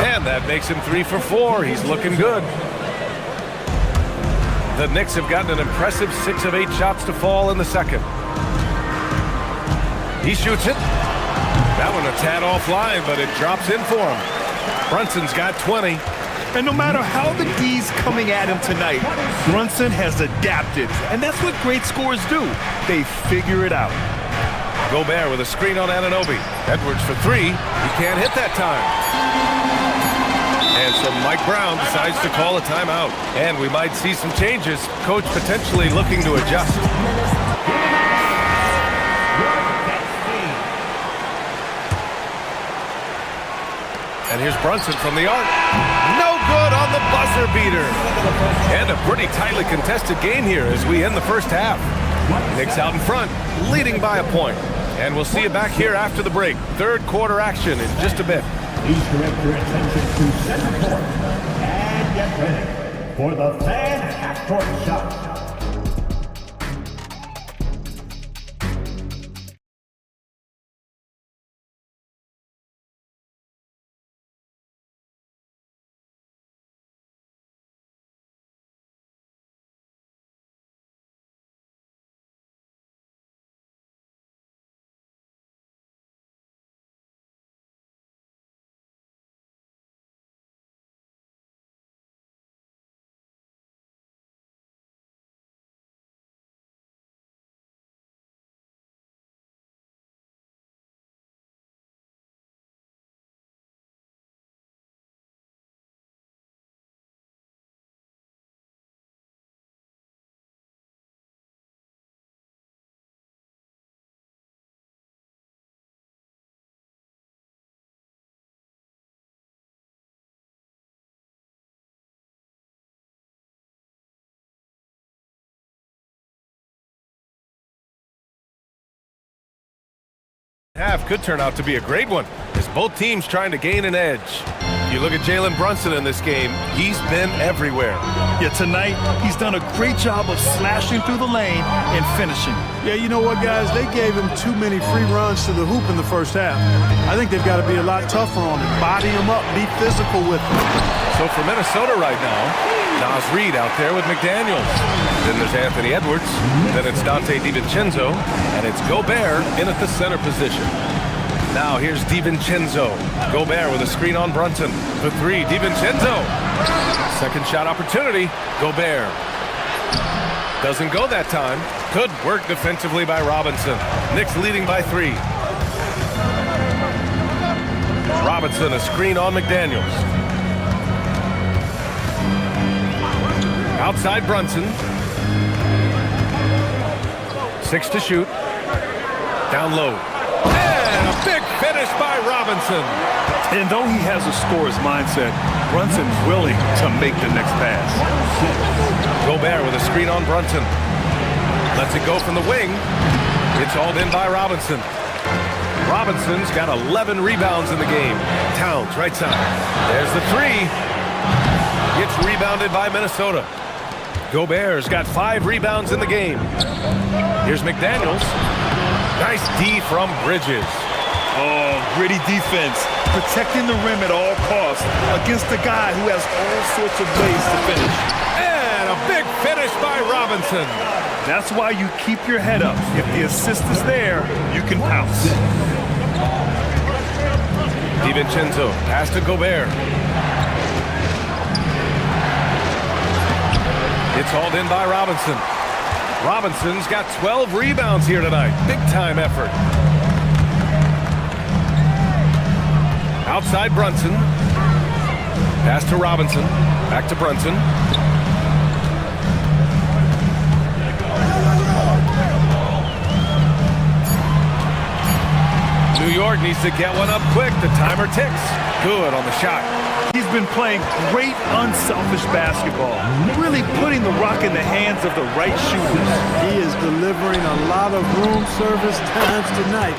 And that makes him 3 for 4. He's looking good. The Knicks have gotten an impressive 6 of 8 shots to fall in the second. He shoots it. That one a tad offline, but it drops in for him. Brunson's got 20. And no matter how the D's coming at him tonight, Brunson has adapted. And that's what great scorers do. They figure it out. Gobert with a screen on Anunoby. Edwards for 3. He can't hit that time. And so Mike Brown decides to call a timeout. And we might see some changes. Coach potentially looking to adjust. And here's Brunson from the arc. No good on the buzzer beater. And a pretty tightly contested game here as we end the first half. Knicks out in front, leading by a point. And we'll see you back here after the break. Third quarter action in just a bit. Please direct your attention to center court and get ready for the fan half-court shot. Half could turn out to be a great one as both teams trying to gain an edge. You look at Jalen Brunson in this game, he's been everywhere. Yeah, tonight he's done a great job of slashing through the lane and finishing. Yeah, you know what, guys? They gave him too many free runs to the hoop in the first half. I think they've got to be a lot tougher on him. Body him up, be physical with him. So for Minnesota right now, Naz Reid out there with McDaniels. Then there's Anthony Edwards. Then it's Dante DiVincenzo. And it's Gobert in at the center position. Now here's DiVincenzo. Gobert with a screen on Brunson. For three, DiVincenzo. Second shot opportunity. Gobert. Doesn't go that time. Good work defensively by Robinson. Knicks leading by 3. Robinson, a screen on McDaniels. Outside Brunson. 6 to shoot. Down low. And a big finish by Robinson. And though he has a scorer's mindset, Brunson's willing to make the next pass. Gobert with a screen on Brunson. Lets it go from the wing. It's hauled in by Robinson. Robinson's got 11 rebounds in the game. Towns, right side. There's the 3. Gets rebounded by Minnesota. Gobert's got 5 rebounds in the game. Here's McDaniels. Nice D from Bridges. Oh, gritty defense. Protecting the rim at all costs against a guy who has all sorts of ways to finish. And a big finish by Robinson. That's why you keep your head up. If the assist is there, you can pounce. DiVincenzo, pass to Gobert. It's hauled in by Robinson. Robinson's got 12 rebounds here tonight. Big time effort. Outside Brunson. Pass to Robinson. Back to Brunson. New York needs to get one up quick. The timer ticks. Good on the shot. He's been playing great, unselfish basketball, really putting the rock in the hands of the right shooters. He is delivering a lot of room service times tonight.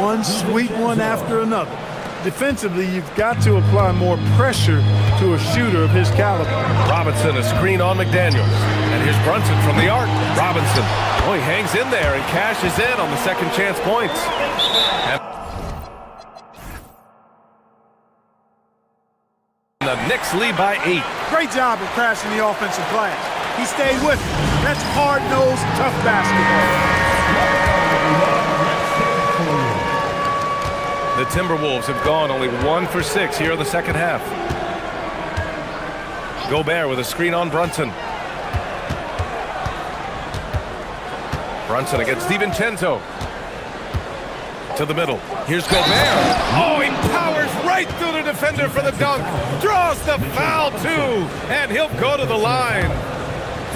One sweet one after another. Defensively, you've got to apply more pressure to a shooter of his caliber. Robinson, a screen on McDaniels. And here's Brunson from the arc. Robinson, oh, he hangs in there and cashes in on the second chance points. And the Knicks lead by 8. Great job of crashing the offensive glass. He stayed with it. That's hard-nosed, tough basketball. The Timberwolves have gone only 1 for 6 here in the second half. Gobert with a screen on Brunson. Brunson against DiVincenzo. To the middle. Here's Gobert. Oh, he powers right through the defender for the dunk. Draws the foul, too. And he'll go to the line.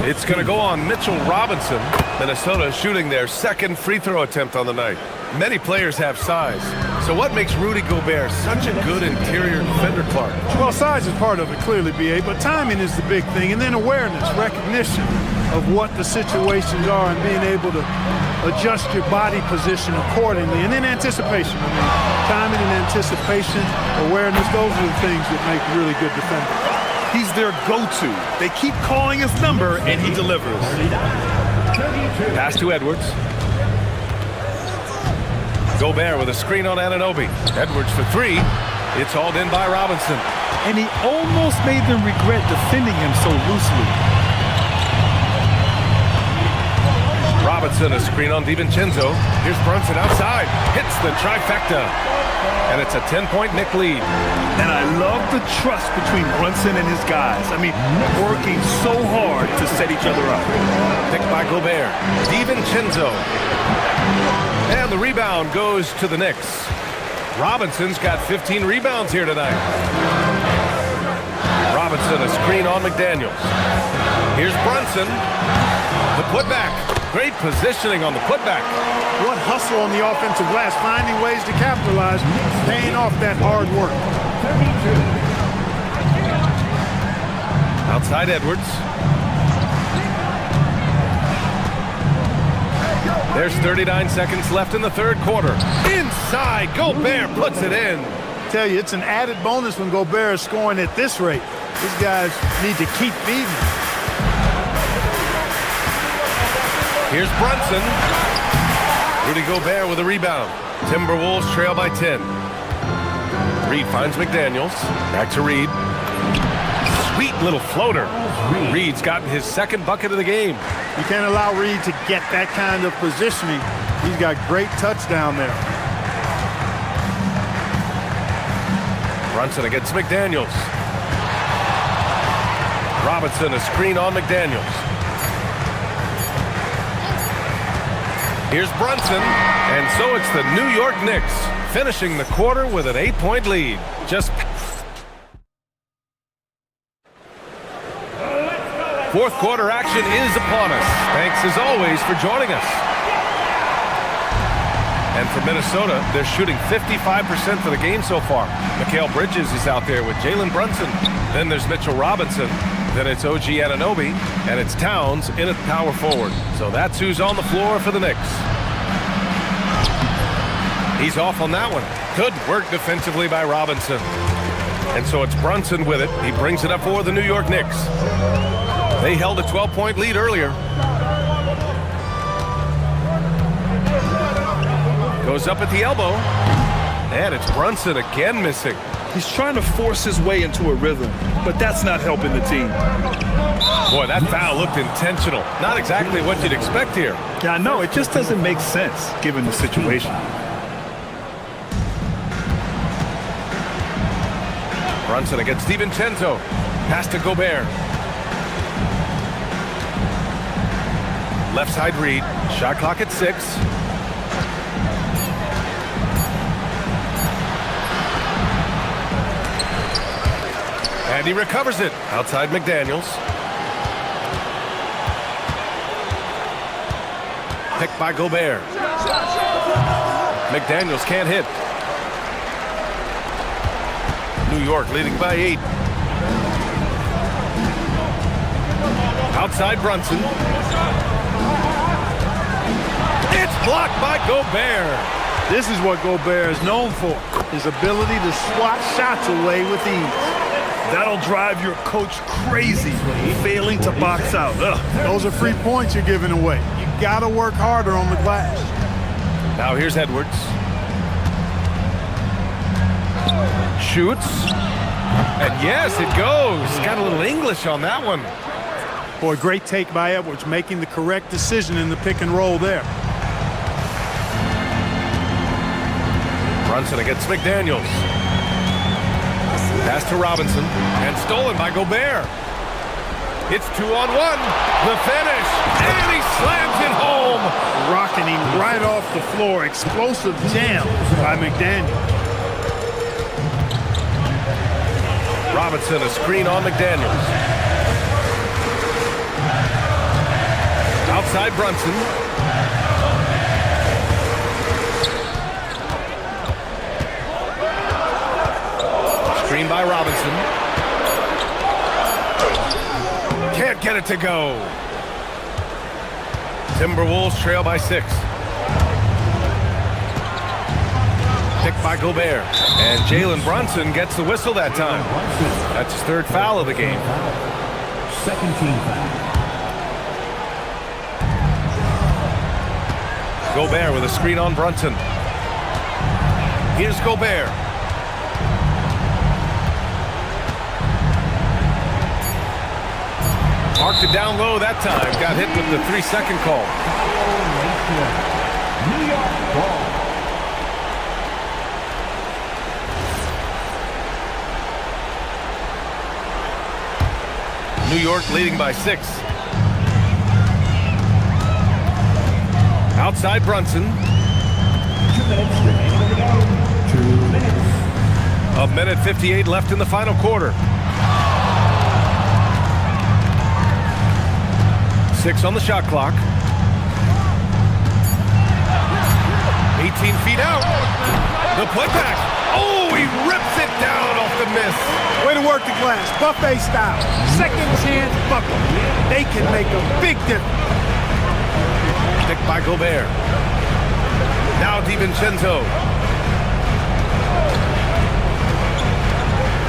It's going to go on Mitchell Robinson. Minnesota shooting their second free throw attempt on the night. Many players have size. So what makes Rudy Gobert such a good interior defender, Clark? Well, size is part of it, clearly, B.A., but timing is the big thing. And then awareness, recognition of what the situations are and being able to adjust your body position accordingly. And then anticipation. I mean, timing and anticipation, awareness, those are the things that make really good defenders. He's their go-to. They keep calling his number, and he delivers. Pass to Edwards. Gobert with a screen on Anunoby. Edwards for 3. It's hauled in by Robinson. And he almost made them regret defending him so loosely. Robinson, a screen on DiVincenzo. Here's Brunson outside. Hits the trifecta. And it's a 10-point Knick lead. And I love the trust between Brunson and his guys. I mean, working so hard to set each other up. Picked by Gobert. DiVincenzo. And the rebound goes to the Knicks. Robinson's got 15 rebounds here tonight. Robinson, a screen on McDaniels. Here's Brunson. The putback. Great positioning on the putback. What hustle on the offensive glass, finding ways to capitalize, paying off that hard work. Outside Edwards. There's 39 seconds left in the third quarter. Inside, Gobert puts it in. I tell you, it's an added bonus when Gobert is scoring at this rate. These guys need to keep feeding. Here's Brunson. Rudy Gobert with a rebound. Timberwolves trail by 10. Reed finds McDaniels. Back to Reed. Sweet little floater. Reed's gotten his second bucket of the game. You can't allow Reed to get that kind of positioning. He's got great touch down there. Brunson against McDaniels. Robinson, a screen on McDaniels. Here's Brunson, and so it's the New York Knicks finishing the quarter with an 8-point lead. Just fourth quarter action is upon us. Thanks as always for joining us. And for Minnesota, they're shooting 55% for the game so far. Mikal Bridges is out there with Jalen Brunson. Then there's Mitchell Robinson. Then it's OG Anunoby, and it's Towns in at power forward. So that's who's on the floor for the Knicks. He's off on that one. Good work defensively by Robinson. And so it's Brunson with it. He brings it up for the New York Knicks. They held a 12-point lead earlier. Goes up at the elbow. And it's Brunson again missing. He's trying to force his way into a rhythm, but that's not helping the team. Boy, that foul looked intentional. Not exactly what you'd expect here. Yeah, I know. It just doesn't make sense given the situation. Brunson against DiVincenzo. Pass to Gobert. Left side read. Shot clock at 6. And he recovers it. Outside McDaniels. Picked by Gobert. McDaniels can't hit. New York leading by 8. Outside Brunson. It's blocked by Gobert. This is what Gobert is known for, his ability to swat shots away with ease. That'll drive your coach crazy, failing to box out. Ugh. Those are free points you're giving away. You gotta work harder on the glass. Now here's Edwards. Shoots. And yes, it goes. Got a little English on that one. Boy, great take by Edwards, making the correct decision in the pick and roll there. Brunson against McDaniels. Pass to Robinson, and stolen by Gobert. It's 2-on-1. The finish, and he slams it home. Rocking him right off the floor. Explosive jam by McDaniels. Robinson, a screen on McDaniels. Outside Brunson. Screen by Robinson. Can't get it to go. Timberwolves trail by 6. Picked by Gobert. And Jalen Brunson gets the whistle that time. That's his 3rd foul of the game. Second team foul. Gobert with a screen on Brunson. Here's Gobert. Marked it down low that time. Got hit with the 3-second call. New York ball. New York leading by 6. Outside Brunson. 2 minutes remaining to go. 2 minutes. A minute 58 left in the final quarter. 6 on the shot clock. 18 feet out. The putback. Oh, he rips it down off the miss. Way to work the glass, buffet style. Second chance bucket. They can make a big difference. Picked by Gobert. Now DiVincenzo.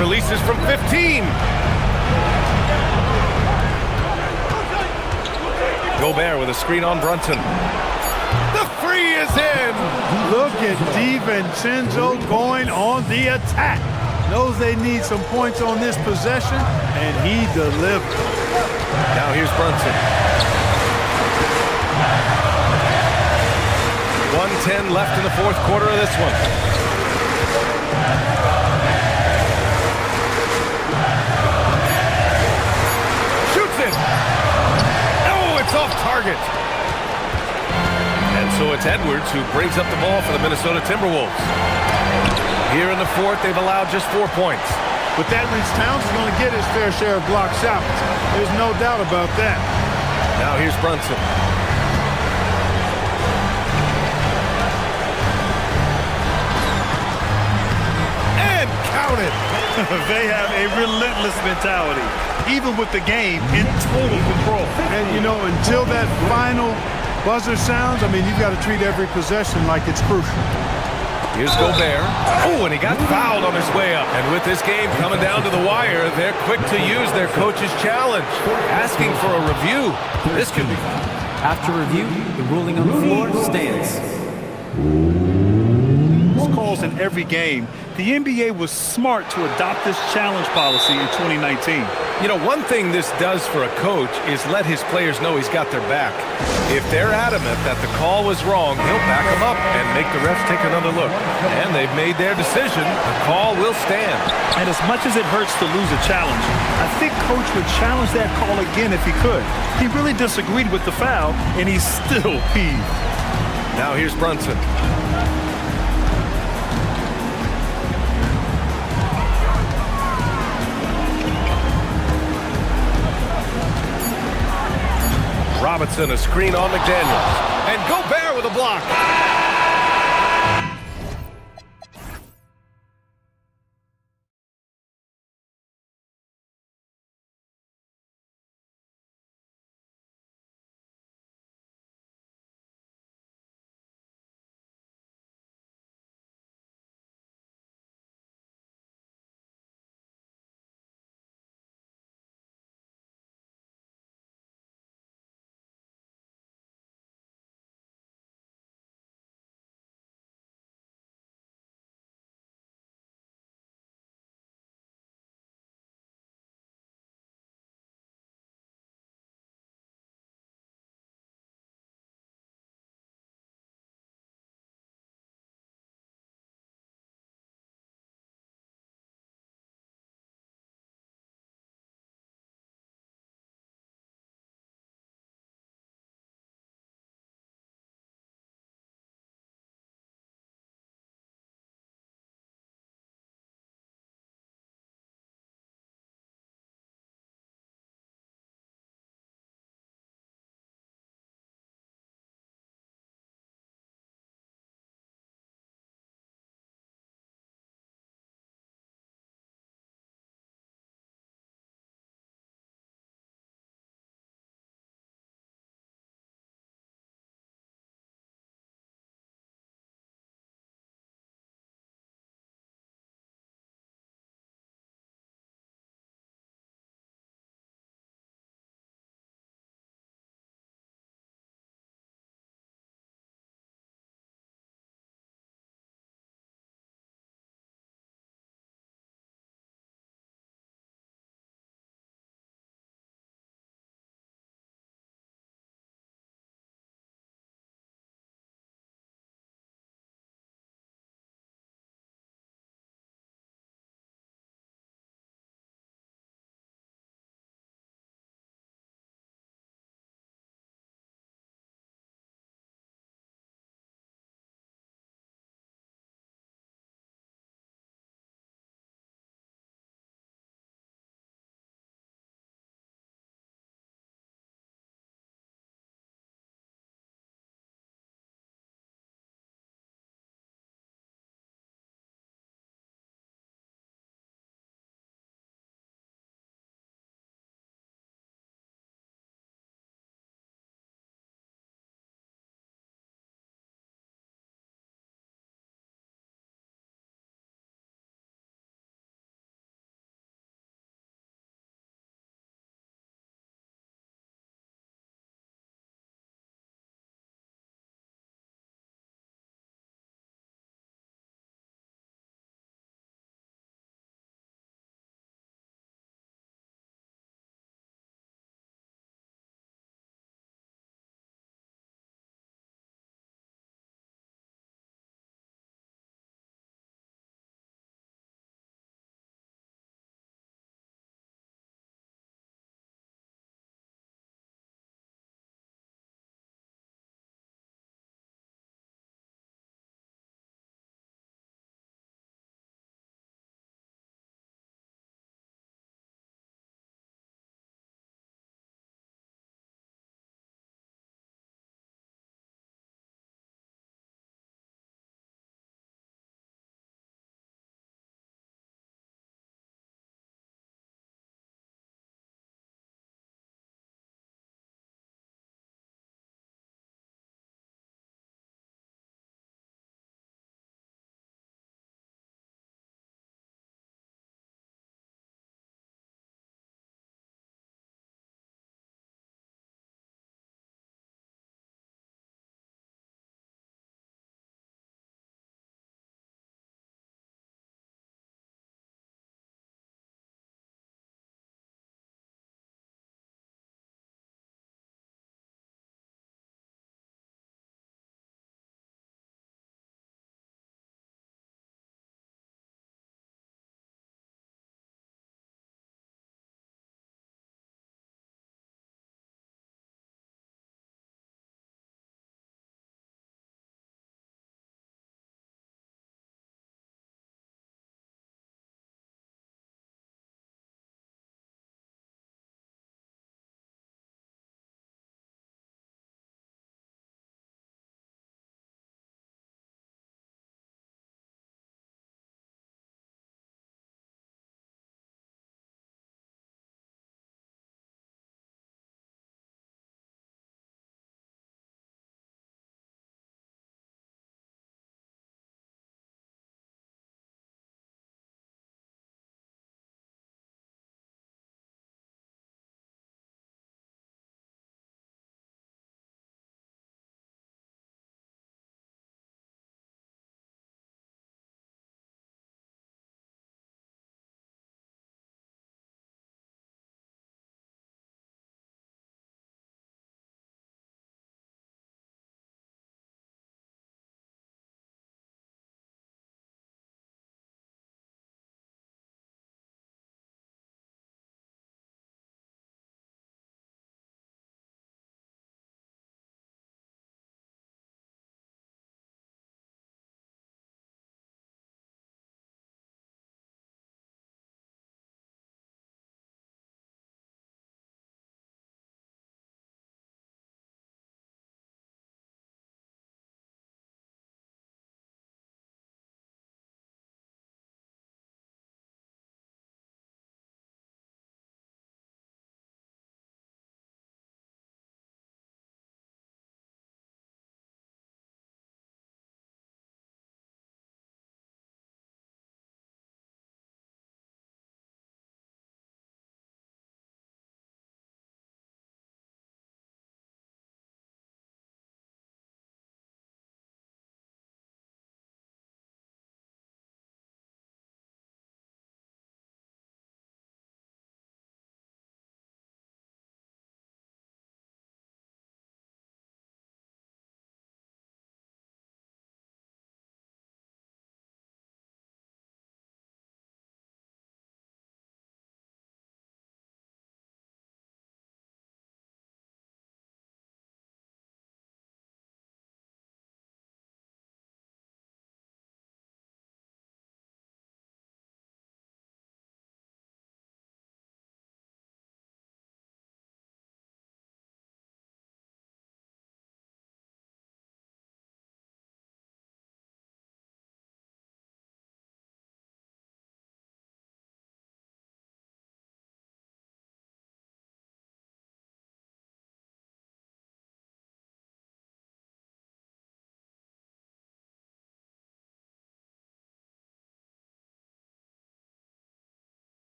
Releases from 15. Gobert with a screen on Brunson. The free is in. Look at DiVincenzo going on the attack. Knows they need some points on this possession, and he delivered. Now here's Brunson. 1:10 left in the 4th quarter of this one. It's off target. And so it's Edwards who brings up the ball for the Minnesota Timberwolves. Here in the fourth, they've allowed just 4 points. With that reach, Towns is going to get his fair share of block shots. There's no doubt about that. Now here's Brunson. And count it. They have a relentless mentality, even with the game in total control. And, you know, until that final buzzer sounds, I mean, you've got to treat every possession like it's crucial. Here's Gobert. Oh, and he got fouled on his way up. And with this game coming down to the wire, they're quick to use their coach's challenge, asking for a review. This could be. After review, the ruling on the floor stands. Calls in every game. The NBA was smart to adopt this challenge policy in 2019. You know, one thing this does for a coach is let his players know he's got their back. If they're adamant that the call was wrong, he'll back them up and make the refs take another look. And they've made their decision. The call will stand. And as much as it hurts to lose a challenge, I think Coach would challenge that call again if he could. He really disagreed with the foul, and he's still peeved. Now here's Brunson. Robinson, a screen on McDaniels. And Gobert with a block.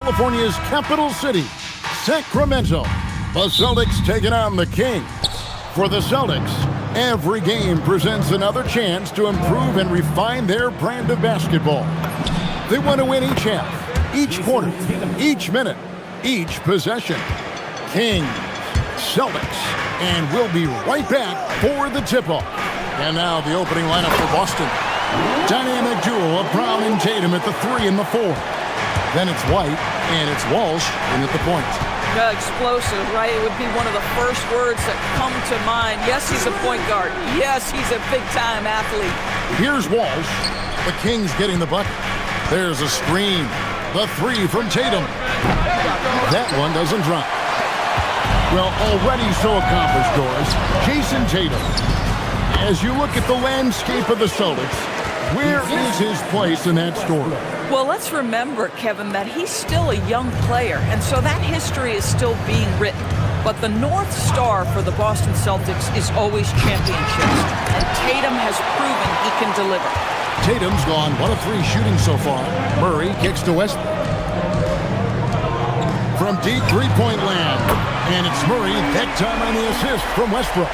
California's capital city, Sacramento. The Celtics taking on the Kings. For the Celtics, every game presents another chance to improve and refine their brand of basketball. They want to win each half, each quarter, each minute, each possession. Kings, Celtics, and we'll be right back for the tip-off. And now the opening lineup for Boston. Dynamic duo of Brown and Tatum at the 3 and the 4. Then it's White, and it's Walsh in at the point. Explosive, right? It would be one of the first words that come to mind. Yes, he's a point guard. Yes, he's a big-time athlete. Here's Walsh. The Kings getting the bucket. There's a screen. The 3 from Tatum. That one doesn't drop. Well, already so accomplished, Doris. Jason Tatum. As you look at the landscape of the Celtics, where is his place in that story? Well, let's remember, Kevin, that he's still a young player, and so that history is still being written. But the North Star for the Boston Celtics is always championships, and Tatum has proven he can deliver. Tatum's gone 1 of 3 shooting so far. Murray kicks to Westbrook. From deep three-point land, and it's Murray that time on the assist from Westbrook.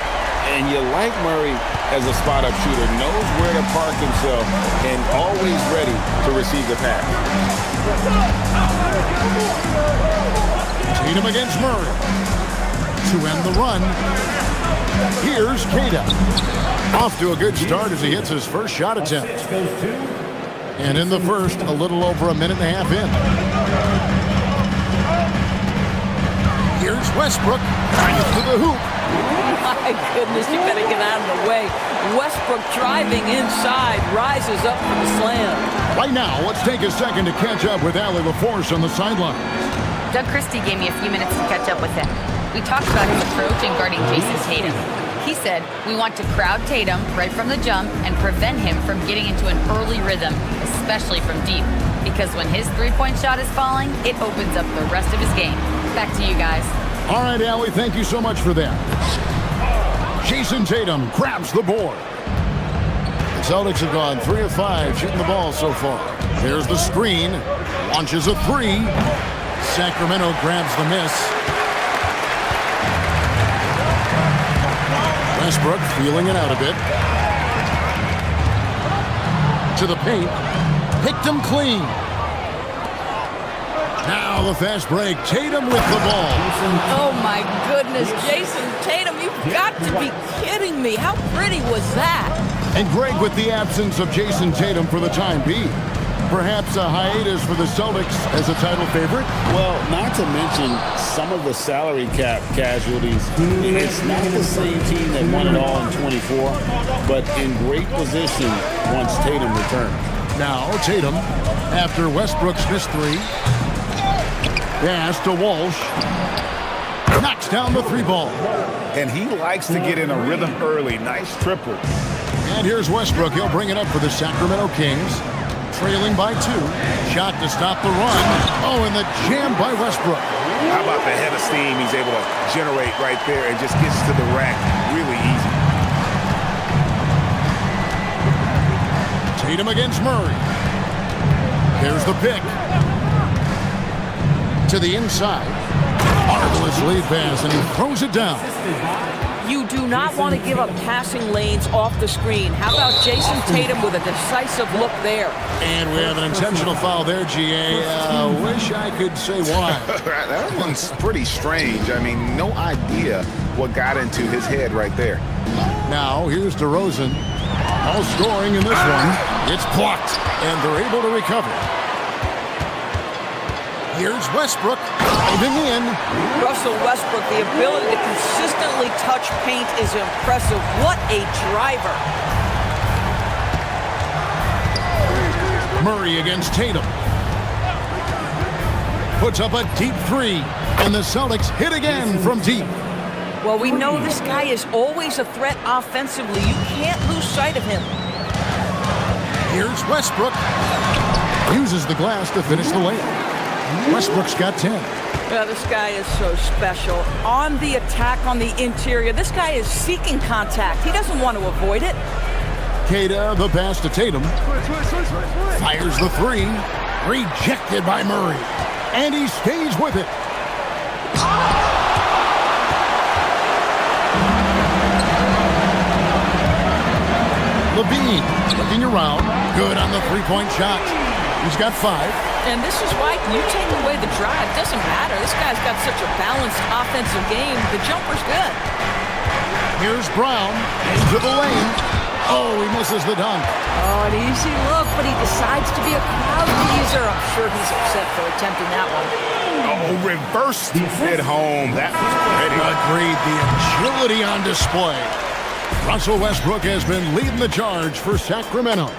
And you like Murray as a spot-up shooter, knows where to park himself, and always ready to receive the pass. Tatum against Murray. To end the run, here's Kata. Off to a good start as he hits his first shot attempt. And in the first, a little over a minute and a half in. Here's Westbrook, trying to the hoop. My goodness, you better get out of the way. Westbrook driving inside, rises up for the slam. Right now, let's take a second to catch up with Allie LaForce on the sideline. Doug Christie gave me a few minutes to catch up with him. We talked about his approach in guarding Jason Tatum. He said, we want to crowd Tatum right from the jump and prevent him from getting into an early rhythm, especially from deep. Because when his three-point shot is falling, it opens up the rest of his game. Back to you guys. All right, Allie, thank you so much for that. Jason Tatum grabs the board. The Celtics have gone 3 of 5 shooting the ball so far. There's the screen. Launches a 3. Sacramento grabs the miss. Westbrook feeling it out a bit. To the paint. Picked him clean. Now the fast break. Tatum with the ball. Oh, my goodness. Jason Tatum, you've got to be kidding me. How pretty was that? And Greg with the absence of Jason Tatum for the time being. Perhaps a hiatus for the Celtics as a title favorite? Well, not to mention some of the salary cap casualties. It's not the same team that won it all in 24, but in great position once Tatum returns. Now Tatum, after Westbrook's missed 3. Pass to Walsh. Knocks down the 3 ball. And he likes to get in a rhythm early. Nice triple. And here's Westbrook. He'll bring it up for the Sacramento Kings. Trailing by 2. Shot to stop the run. Oh, and the jam by Westbrook. How about the head of steam he's able to generate right there and just gets to the rack really easy. Tatum against Murray. There's the pick. To the inside. Marvelous lead pass, and he throws it down. You do not want to give up passing lanes off the screen. How about Jason Tatum with a decisive look there? And we have an intentional foul there, GA. Wish I could say why. That one's pretty strange. I mean, no idea what got into his head right there. Now, here's DeRozan. All scoring in this one. It's blocked, and they're able to recover. Here's Westbrook diving in. Russell Westbrook, the ability to consistently touch paint is impressive. What a driver. Murray against Tatum. Puts up a deep 3, and the Celtics hit again from deep. Well, we know this guy is always a threat offensively. You can't lose sight of him. Here's Westbrook. Uses the glass to finish the layup. Westbrook's got 10. Yeah, this guy is so special. On the attack on the interior, this guy is seeking contact. He doesn't want to avoid it. Kata, the pass to Tatum. Fires the 3. Rejected by Murray. And he stays with it. Levine looking around. Good on the three-point shot. He's got 5. And this is why you take away the drive. Doesn't matter. This guy's got such a balanced offensive game. The jumper's good. Here's Brown into the lane. Oh, he misses the dunk. Oh, an easy look, but he decides to be a crowd pleaser. I'm sure he's upset for attempting that one. Oh, reversed it home. That was pretty. Agreed. The agility on display. Russell Westbrook has been leading the charge for Sacramento.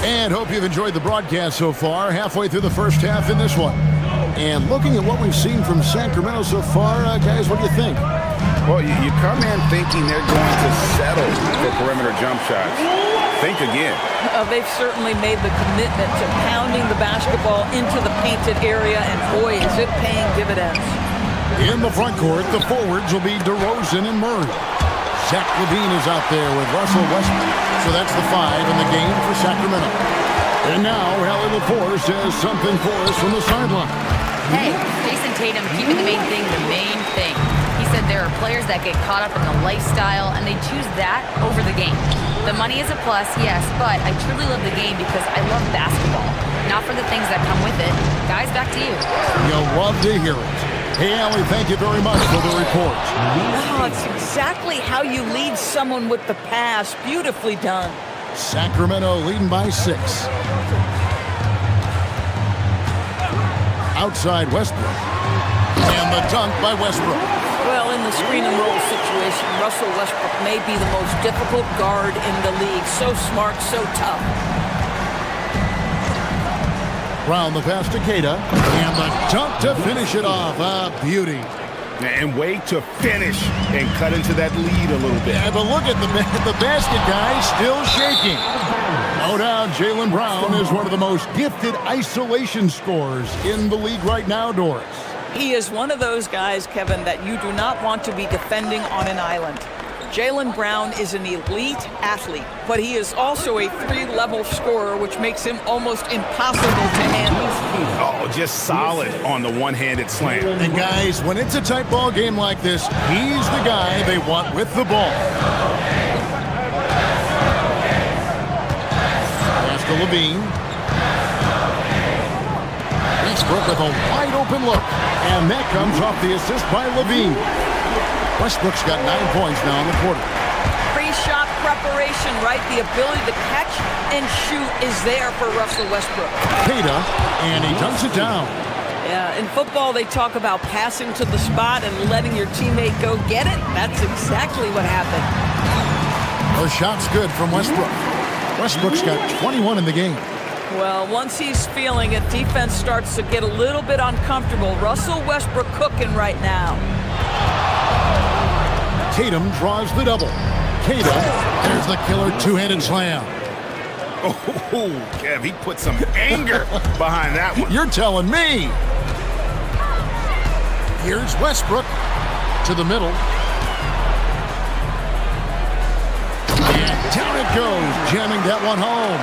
And hope you've enjoyed the broadcast so far. Halfway through the first half in this one. And looking at what we've seen from Sacramento so far, guys, what do you think? Well, you come in thinking they're going to settle for perimeter jump shots. Think again. They've certainly made the commitment to pounding the basketball into the painted area, and boy, is it paying dividends. In the front court, the forwards will be DeRozan and Murray. Zach LaVine is out there with Russell Westbrook. So that's the 5 in the game for Sacramento. And now, Hallie LaForce has something for us from the sideline. Hey, Jason Tatum keeping the main thing the main thing. He said there are players that get caught up in the lifestyle and they choose that over the game. The money is a plus, yes, but I truly love the game because I love basketball, not for the things that come with it. Guys, back to you. You'll love to hear it. Hey, Allie, thank you very much for the report. Oh, it's exactly how you lead someone with the pass. Beautifully done. Sacramento leading by 6. Outside Westbrook. And the dunk by Westbrook. Well, in the screen and roll situation, Russell Westbrook may be the most difficult guard in the league. So smart, so tough. Round the pass to Keita. And the dunk to finish it off. A beauty. And way to finish and cut into that lead a little bit. Yeah, but look at the basket, guys, still shaking. No doubt Jaylen Brown is one of the most gifted isolation scorers in the league right now, Doris. He is one of those guys, Kevin, that you do not want to be defending on an island. Jaylen Brown is an elite athlete, but he is also a 3-level scorer, which makes him almost impossible to handle. Oh, just solid on the one-handed slam. And guys, when it's a tight ball game like this, he's the guy they want with the ball. Pass to Levine. Westbrook with a wide-open look. And that comes off the assist by Levine. Westbrook's got 9 points now in the quarter. Pre-shot preparation, right? The ability to catch and shoot is there for Russell Westbrook. Keita, and he dunks it down. Yeah, in football they talk about passing to the spot and letting your teammate go get it. That's exactly what happened. The shot's good from Westbrook. Westbrook's got 21 in the game. Well, once he's feeling it, defense starts to get a little bit uncomfortable. Russell Westbrook cooking right now. Tatum draws the double. Keita, there's the killer two-handed slam. Oh, Kev, he put some anger behind that one. You're telling me. Here's Westbrook to the middle. And down it goes, jamming that one home.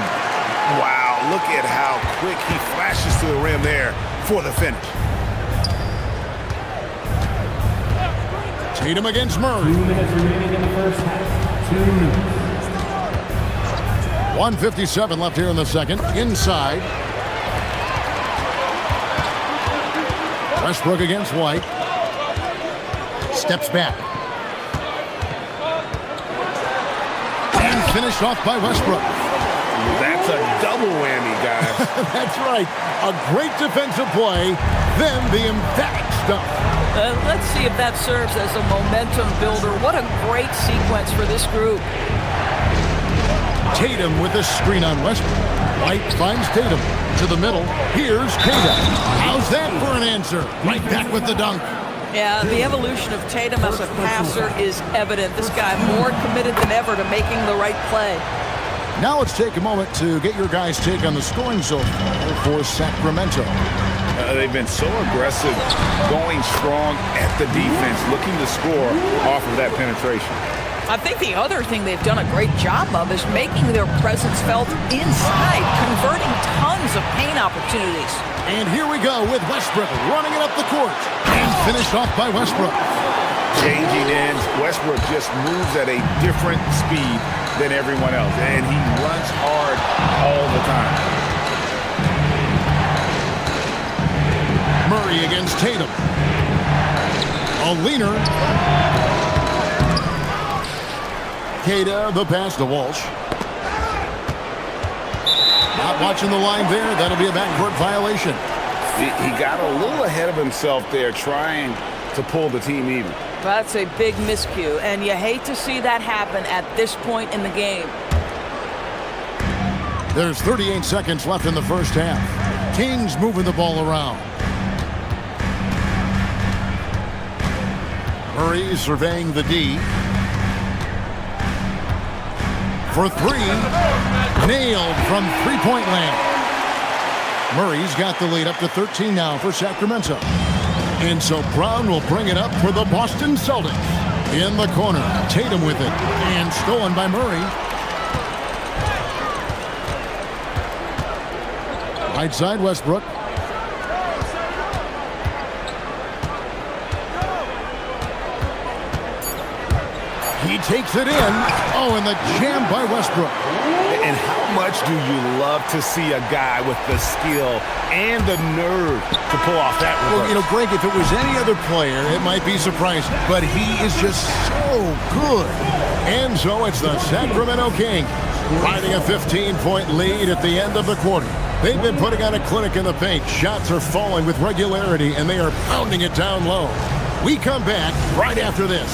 Wow, look at how quick he flashes to the rim there for the finish. Tatum against Murray. 2 minutes remaining in the first half. 2 minutes. 1:57 left here in the second. Inside. Westbrook against White. Steps back. And finished off by Westbrook. That's a double whammy, guys. That's right. A great defensive play, then the emphatic stuff. Let's see if that serves as a momentum builder. What a great sequence for this group. Tatum with a screen on Westbrook. White finds Tatum to the middle. Here's Tatum. How's that for an answer? Right back with the dunk. Yeah, the evolution of Tatum as a passer is evident. This guy more committed than ever to making the right play. Now let's take a moment to get your guys' take on the scoring so far for Sacramento. They've been so aggressive, going strong at the defense, looking to score off of that penetration. I think the other thing they've done a great job of is making their presence felt inside, converting tons of paint opportunities. And here we go with Westbrook running it up the court. And finished off by Westbrook. Changing ends, Westbrook just moves at a different speed than everyone else, and he runs hard all the time. Murray against Tatum. A leaner. Keita, the pass to Walsh. Not watching the line there. That'll be a backcourt violation. He got a little ahead of himself there, trying to pull the team even. That's a big miscue, and you hate to see that happen at this point in the game. There's 38 seconds left in the first half. Kings moving the ball around. Murray surveying the D. For three. Nailed from three-point land. Murray's got the lead up to 13 now for Sacramento. And so Brown will bring it up for the Boston Celtics. In the corner, Tatum with it. And stolen by Murray. Right side, Westbrook. He takes it in. Oh, and the jam by Westbrook. And how much do you love to see a guy with the skill and the nerve to pull off that reverse? Well, you know, Greg, if it was any other player, it might be surprising. But he is just so good. And so it's the Sacramento Kings riding a 15-point lead at the end of the quarter. They've been putting on a clinic in the paint. Shots are falling with regularity, and they are pounding it down low. We come back right after this.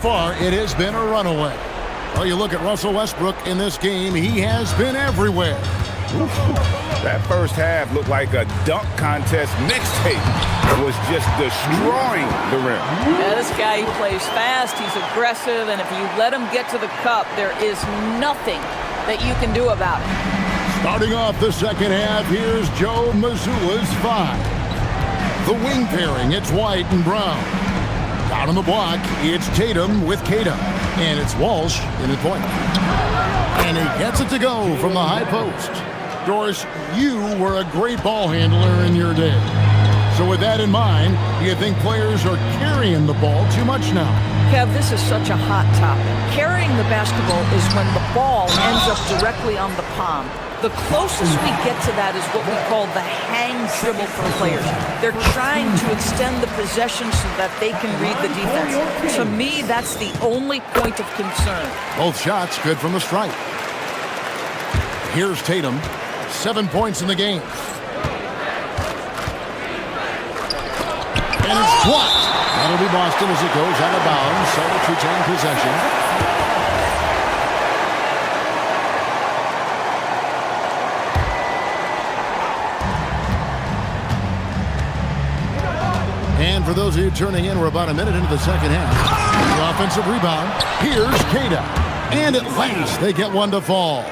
Far, it has been a runaway. Well, you look at Russell Westbrook in this game, he has been everywhere. That first half looked like a dunk contest mixtape. It was just destroying the rim. Yeah, this guy, he plays fast, he's aggressive, and if you let him get to the cup, there is nothing that you can do about it. Starting off the second half, here's Joe Mazzulla's five. The wing pairing, it's White and Brown. Out on the block, it's Tatum with Keita. And it's Walsh in the point. And he gets it to go from the high post. Doris, you were a great ball handler in your day. So with that in mind, do you think players are carrying the ball too much now? Kev, this is such a hot topic. Carrying the basketball is when the ball ends up directly on the palm. The closest we get to that is what we call the hang dribble for players. They're trying to extend the possession so that they can read the defense. To me, that's the only point of concern. Both shots good from the stripe. Here's Tatum. 7 points in the game. And it's blocked. That'll be Boston as it goes out of bounds. Celtics retain possession. And for those of you turning in, we're about a minute into the second half. The offensive rebound. Here's Keita. And at last, they get one to fall.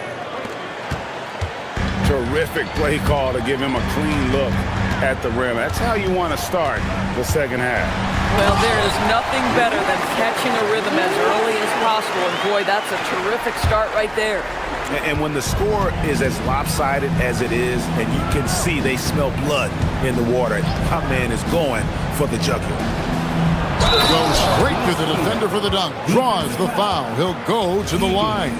Terrific play call to give him a clean look at the rim. That's how you want to start the second half. Well, there is nothing better than catching a rhythm as early as possible. And boy, that's a terrific start right there. And when the score is as lopsided as it is, and you can see they smell blood in the water, my man is going for the jugular. Goes straight to the defender for the dunk. Draws the foul. He'll go to the line.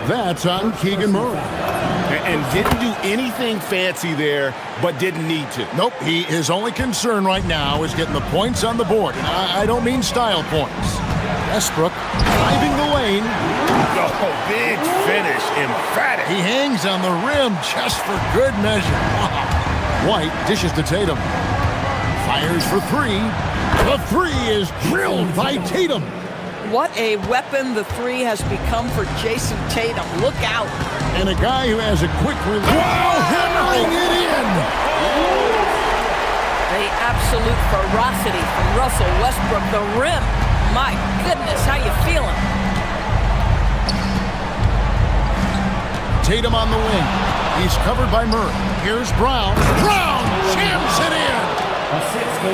That's on Keegan Murray. And didn't do anything fancy there, but didn't need to. Nope, his only concern right now is getting the points on the board. And I don't mean style points. Westbrook driving the lane. Oh, big finish, emphatic. He hangs on the rim just for good measure. White dishes to Tatum. Fires for three. The three is drilled by Tatum. What a weapon the three has become for Jason Tatum. Look out. And a guy who has a quick release. Wow, hammering it in. The absolute ferocity from Russell Westbrook. The rim. My goodness, how you feeling? Tatum on the wing. He's covered by Murray. Here's Brown. Brown jams it in.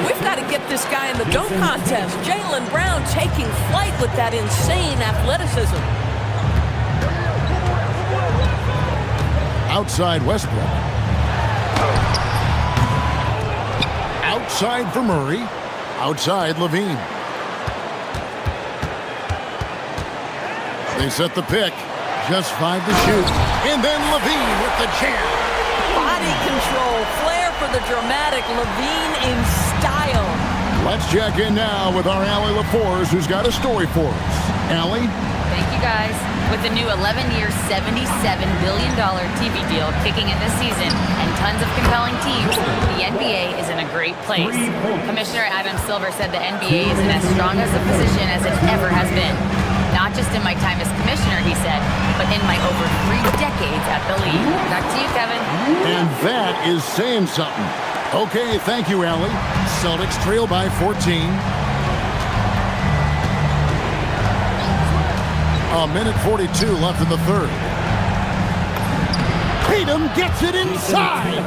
We've got to get this guy in the dunk contest. Jaylen Brown taking flight with that insane athleticism. Outside Westbrook. Outside for Murray. Outside Levine. They set the pick. Just 5 to shoot. And then Levine with the jam. Body control, flair for the dramatic. Levine in style. Let's check in now with our Allie LaForce, who's got a story for us. Allie? Thank you, guys. With the new 11-year, $77 billion TV deal kicking in this season and tons of compelling teams, the NBA is in a great place. Commissioner Adam Silver said the NBA is in as strong as a position as it ever has been. Not just in my time as commissioner, he said, but in my over 3 decades at the league. Back to you, Kevin. And that is saying something. Okay, thank you, Allie. Celtics trail by 14. A minute 42 left in the third. Tatum gets it inside.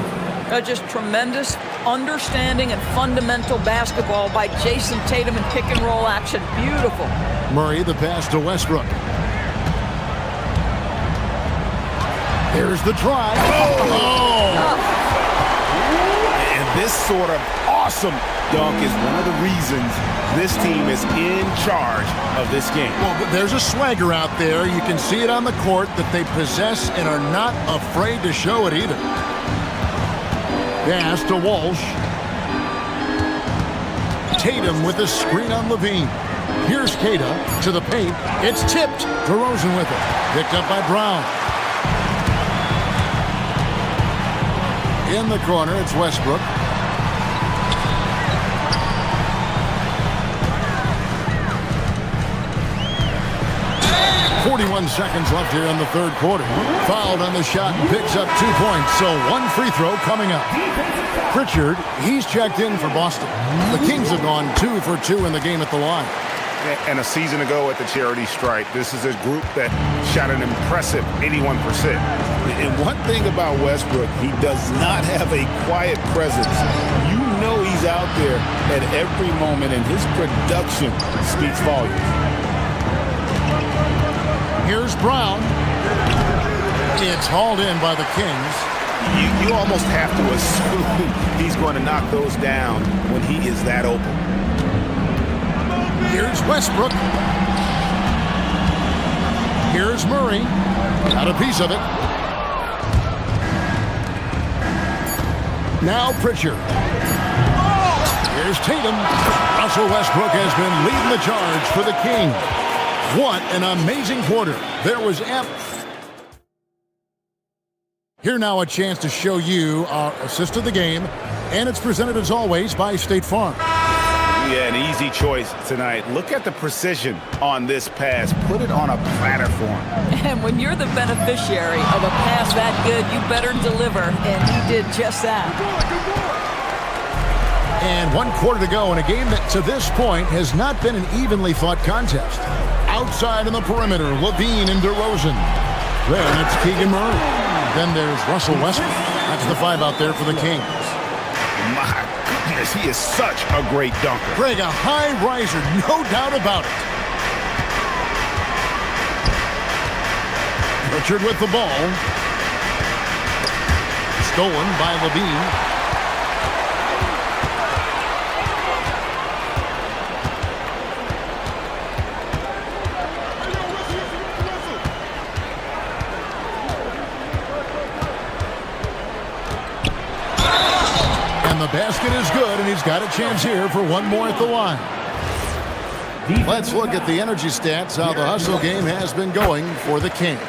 Just tremendous understanding and fundamental basketball by Jason Tatum in pick and roll action. Beautiful. Murray, the pass to Westbrook. Here's the drive. And this sort of awesome dunk is one of the reasons this team is in charge of this game. Well, there's a swagger out there. You can see it on the court that they possess and are not afraid to show it either. Pass to Walsh. Tatum with a screen on Levine. Here's Keita to the paint. It's tipped. DeRozan with it. Picked up by Brown. In the corner, it's Westbrook. .41 seconds left here in the third quarter. Fouled on the shot and picks up 2 points. So 1 free throw coming up. Pritchard, he's checked in for Boston. The Kings have gone 2 for 2 in the game at the line. And a season ago at the charity stripe, this is a group that shot an impressive 81%. And one thing about Westbrook, he does not have a quiet presence. You know he's out there at every moment, and his production speaks volumes. Here's Brown. It's hauled in by the Kings. You almost have to assume he's going to knock those down when he is that open. Here's Westbrook. Here's Murray. Got a piece of it. Now Pritchard. Here's Tatum. Russell Westbrook has been leading the charge for the Kings. What an amazing quarter. There was Here now a chance to show you our assist of the game, and it's presented as always by State Farm. Yeah, an easy choice tonight. Look at the precision on this pass. Put it on a platter for him. And when you're the beneficiary of a pass that good, you better deliver, and he did just that. And 1 quarter to go in a game that to this point has not been an evenly fought contest. Outside on the perimeter, Levine and DeRozan. Then it's Keegan Murray. Then there's Russell Westbrook. That's the 5 out there for the Kings. My goodness, he is such a great dunker. Greg, a high riser, no doubt about it. Richard with the ball. Stolen by Levine. And the basket is good, and he's got a chance here for one more at the line. Let's look at the energy stats, how the hustle game has been going for the Kings.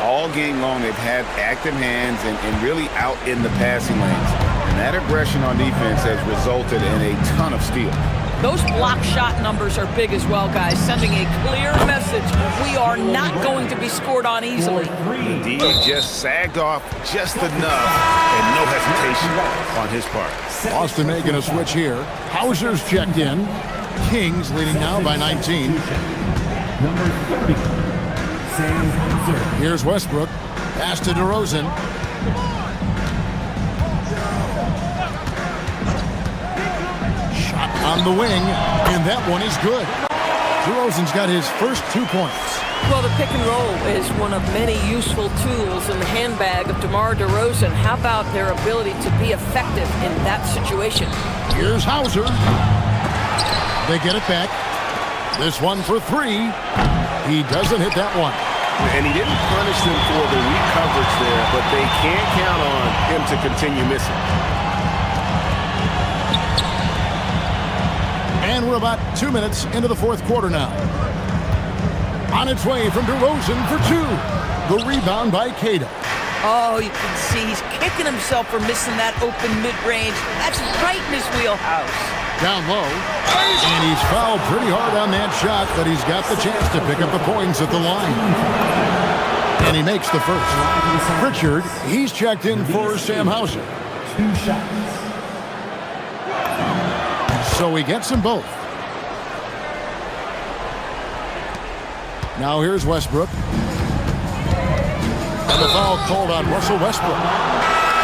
All game long, they've had active hands and really out in the passing lanes. And that aggression on defense has resulted in a ton of steals. Those block shot numbers are big as well, guys, sending a clear message. We are not going to be scored on easily. Indeed, just sagged off just enough and no hesitation on his part. Austin making a switch here. Hauser's checked in. Kings leading now by 19. Number 30, Sam Hauser. Here's Westbrook. Pass to DeRozan. Shot on the wing, and that one is good. DeRozan's got his first 2 points. Well, the pick and roll is one of many useful tools in the handbag of DeMar DeRozan. How about their ability to be effective in that situation? Here's Hauser. They get it back. This one for three. He doesn't hit that one. And he didn't punish them for the weak coverage there, but they can't count on him to continue missing. And we're about 2 minutes into the fourth quarter now. On its way from DeRozan for two. The rebound by Cato. Oh, you can see he's kicking himself for missing that open mid-range. That's right in his wheelhouse. Down low, and he's fouled pretty hard on that shot, but he's got the chance to pick up the points at the line. And he makes the first. Richard, he's checked in for Sam Hauser. 2 shots. So he gets them both. Now here's Westbrook. And the foul called on Russell Westbrook.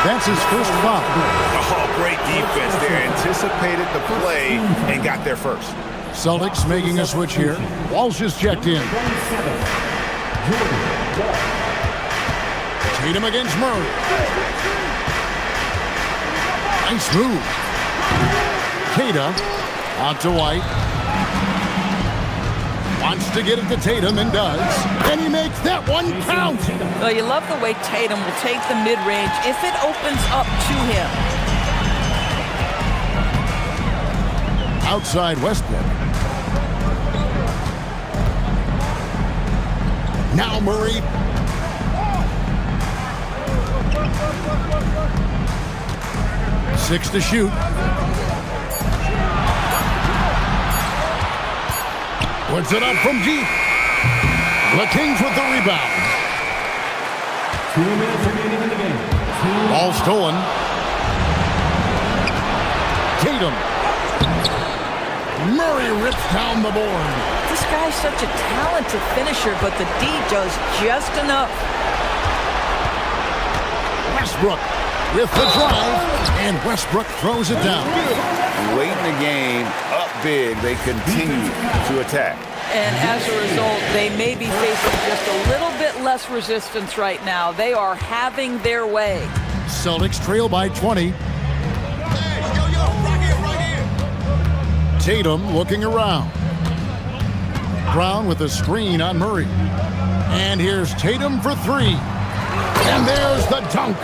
That's his first foul. Oh, great defense there. Anticipated the play and got there first. Celtics making a switch here. Walsh is checked in. Tatum against Murray. Nice move. Cato out to White. Wants to get it to Tatum and does. And he makes that one count. Well, you love the way Tatum will take the mid-range if it opens up to him. Outside Westbrook. Now Murray. Six to shoot. Puts it up from deep. The Kings with the rebound. 2 minutes remaining in the game. Ball stolen. Tatum. Murray rips down the board. This guy's such a talented finisher, but the D does just enough. Westbrook with the drive, and Westbrook throws it down. Late in the game, up big, they continue to attack. And as a result, they may be facing just a little bit less resistance right now. They are having their way. Celtics trail by 20. Tatum looking around. Brown with a screen on Murray. And here's Tatum for three. And there's the dunk.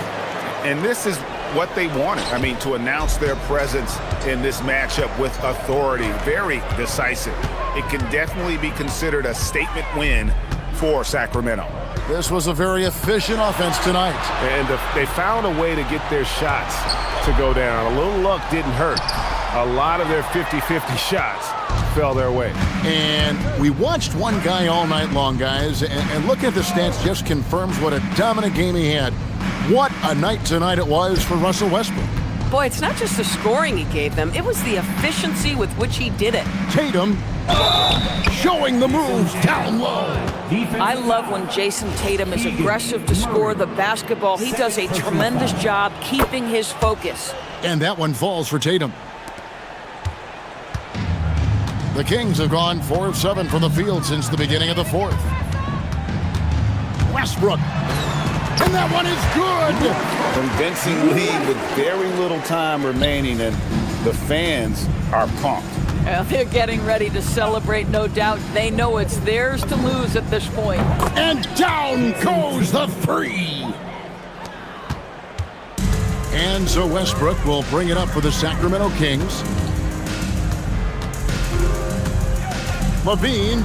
And this is what they wanted. I mean, to announce their presence in this matchup with authority. Very decisive. It can definitely be considered a statement win for Sacramento. This was a very efficient offense tonight. And they found a way to get their shots to go down. A little luck didn't hurt. A lot of their 50-50 shots fell their way. And we watched one guy all night long, guys, and look at the stats just confirms what a dominant game he had. What a night tonight it was for Russell Westbrook. Boy, it's not just the scoring he gave them, it was the efficiency with which he did it. Tatum showing the moves down low. I love when Jason Tatum is aggressive to score the basketball. He does a tremendous job keeping his focus. And that one falls for Tatum. The Kings have gone 4 of 7 from the field since the beginning of the fourth. Westbrook. And that one is good. Convincing lead with very little time remaining, and the fans are pumped. Well, they're getting ready to celebrate, no doubt. They know it's theirs to lose at this point. And down goes the three. And so Westbrook will bring it up for the Sacramento Kings. Levine.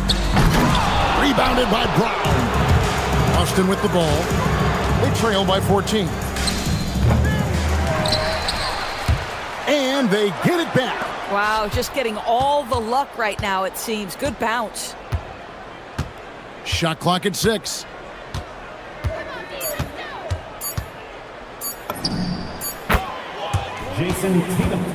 Rebounded by Brown. Austin with the ball. They trail by 14. And they get it back. Wow, just getting all the luck right now, it seems. Good bounce. Shot clock at 6. Jason Tatum.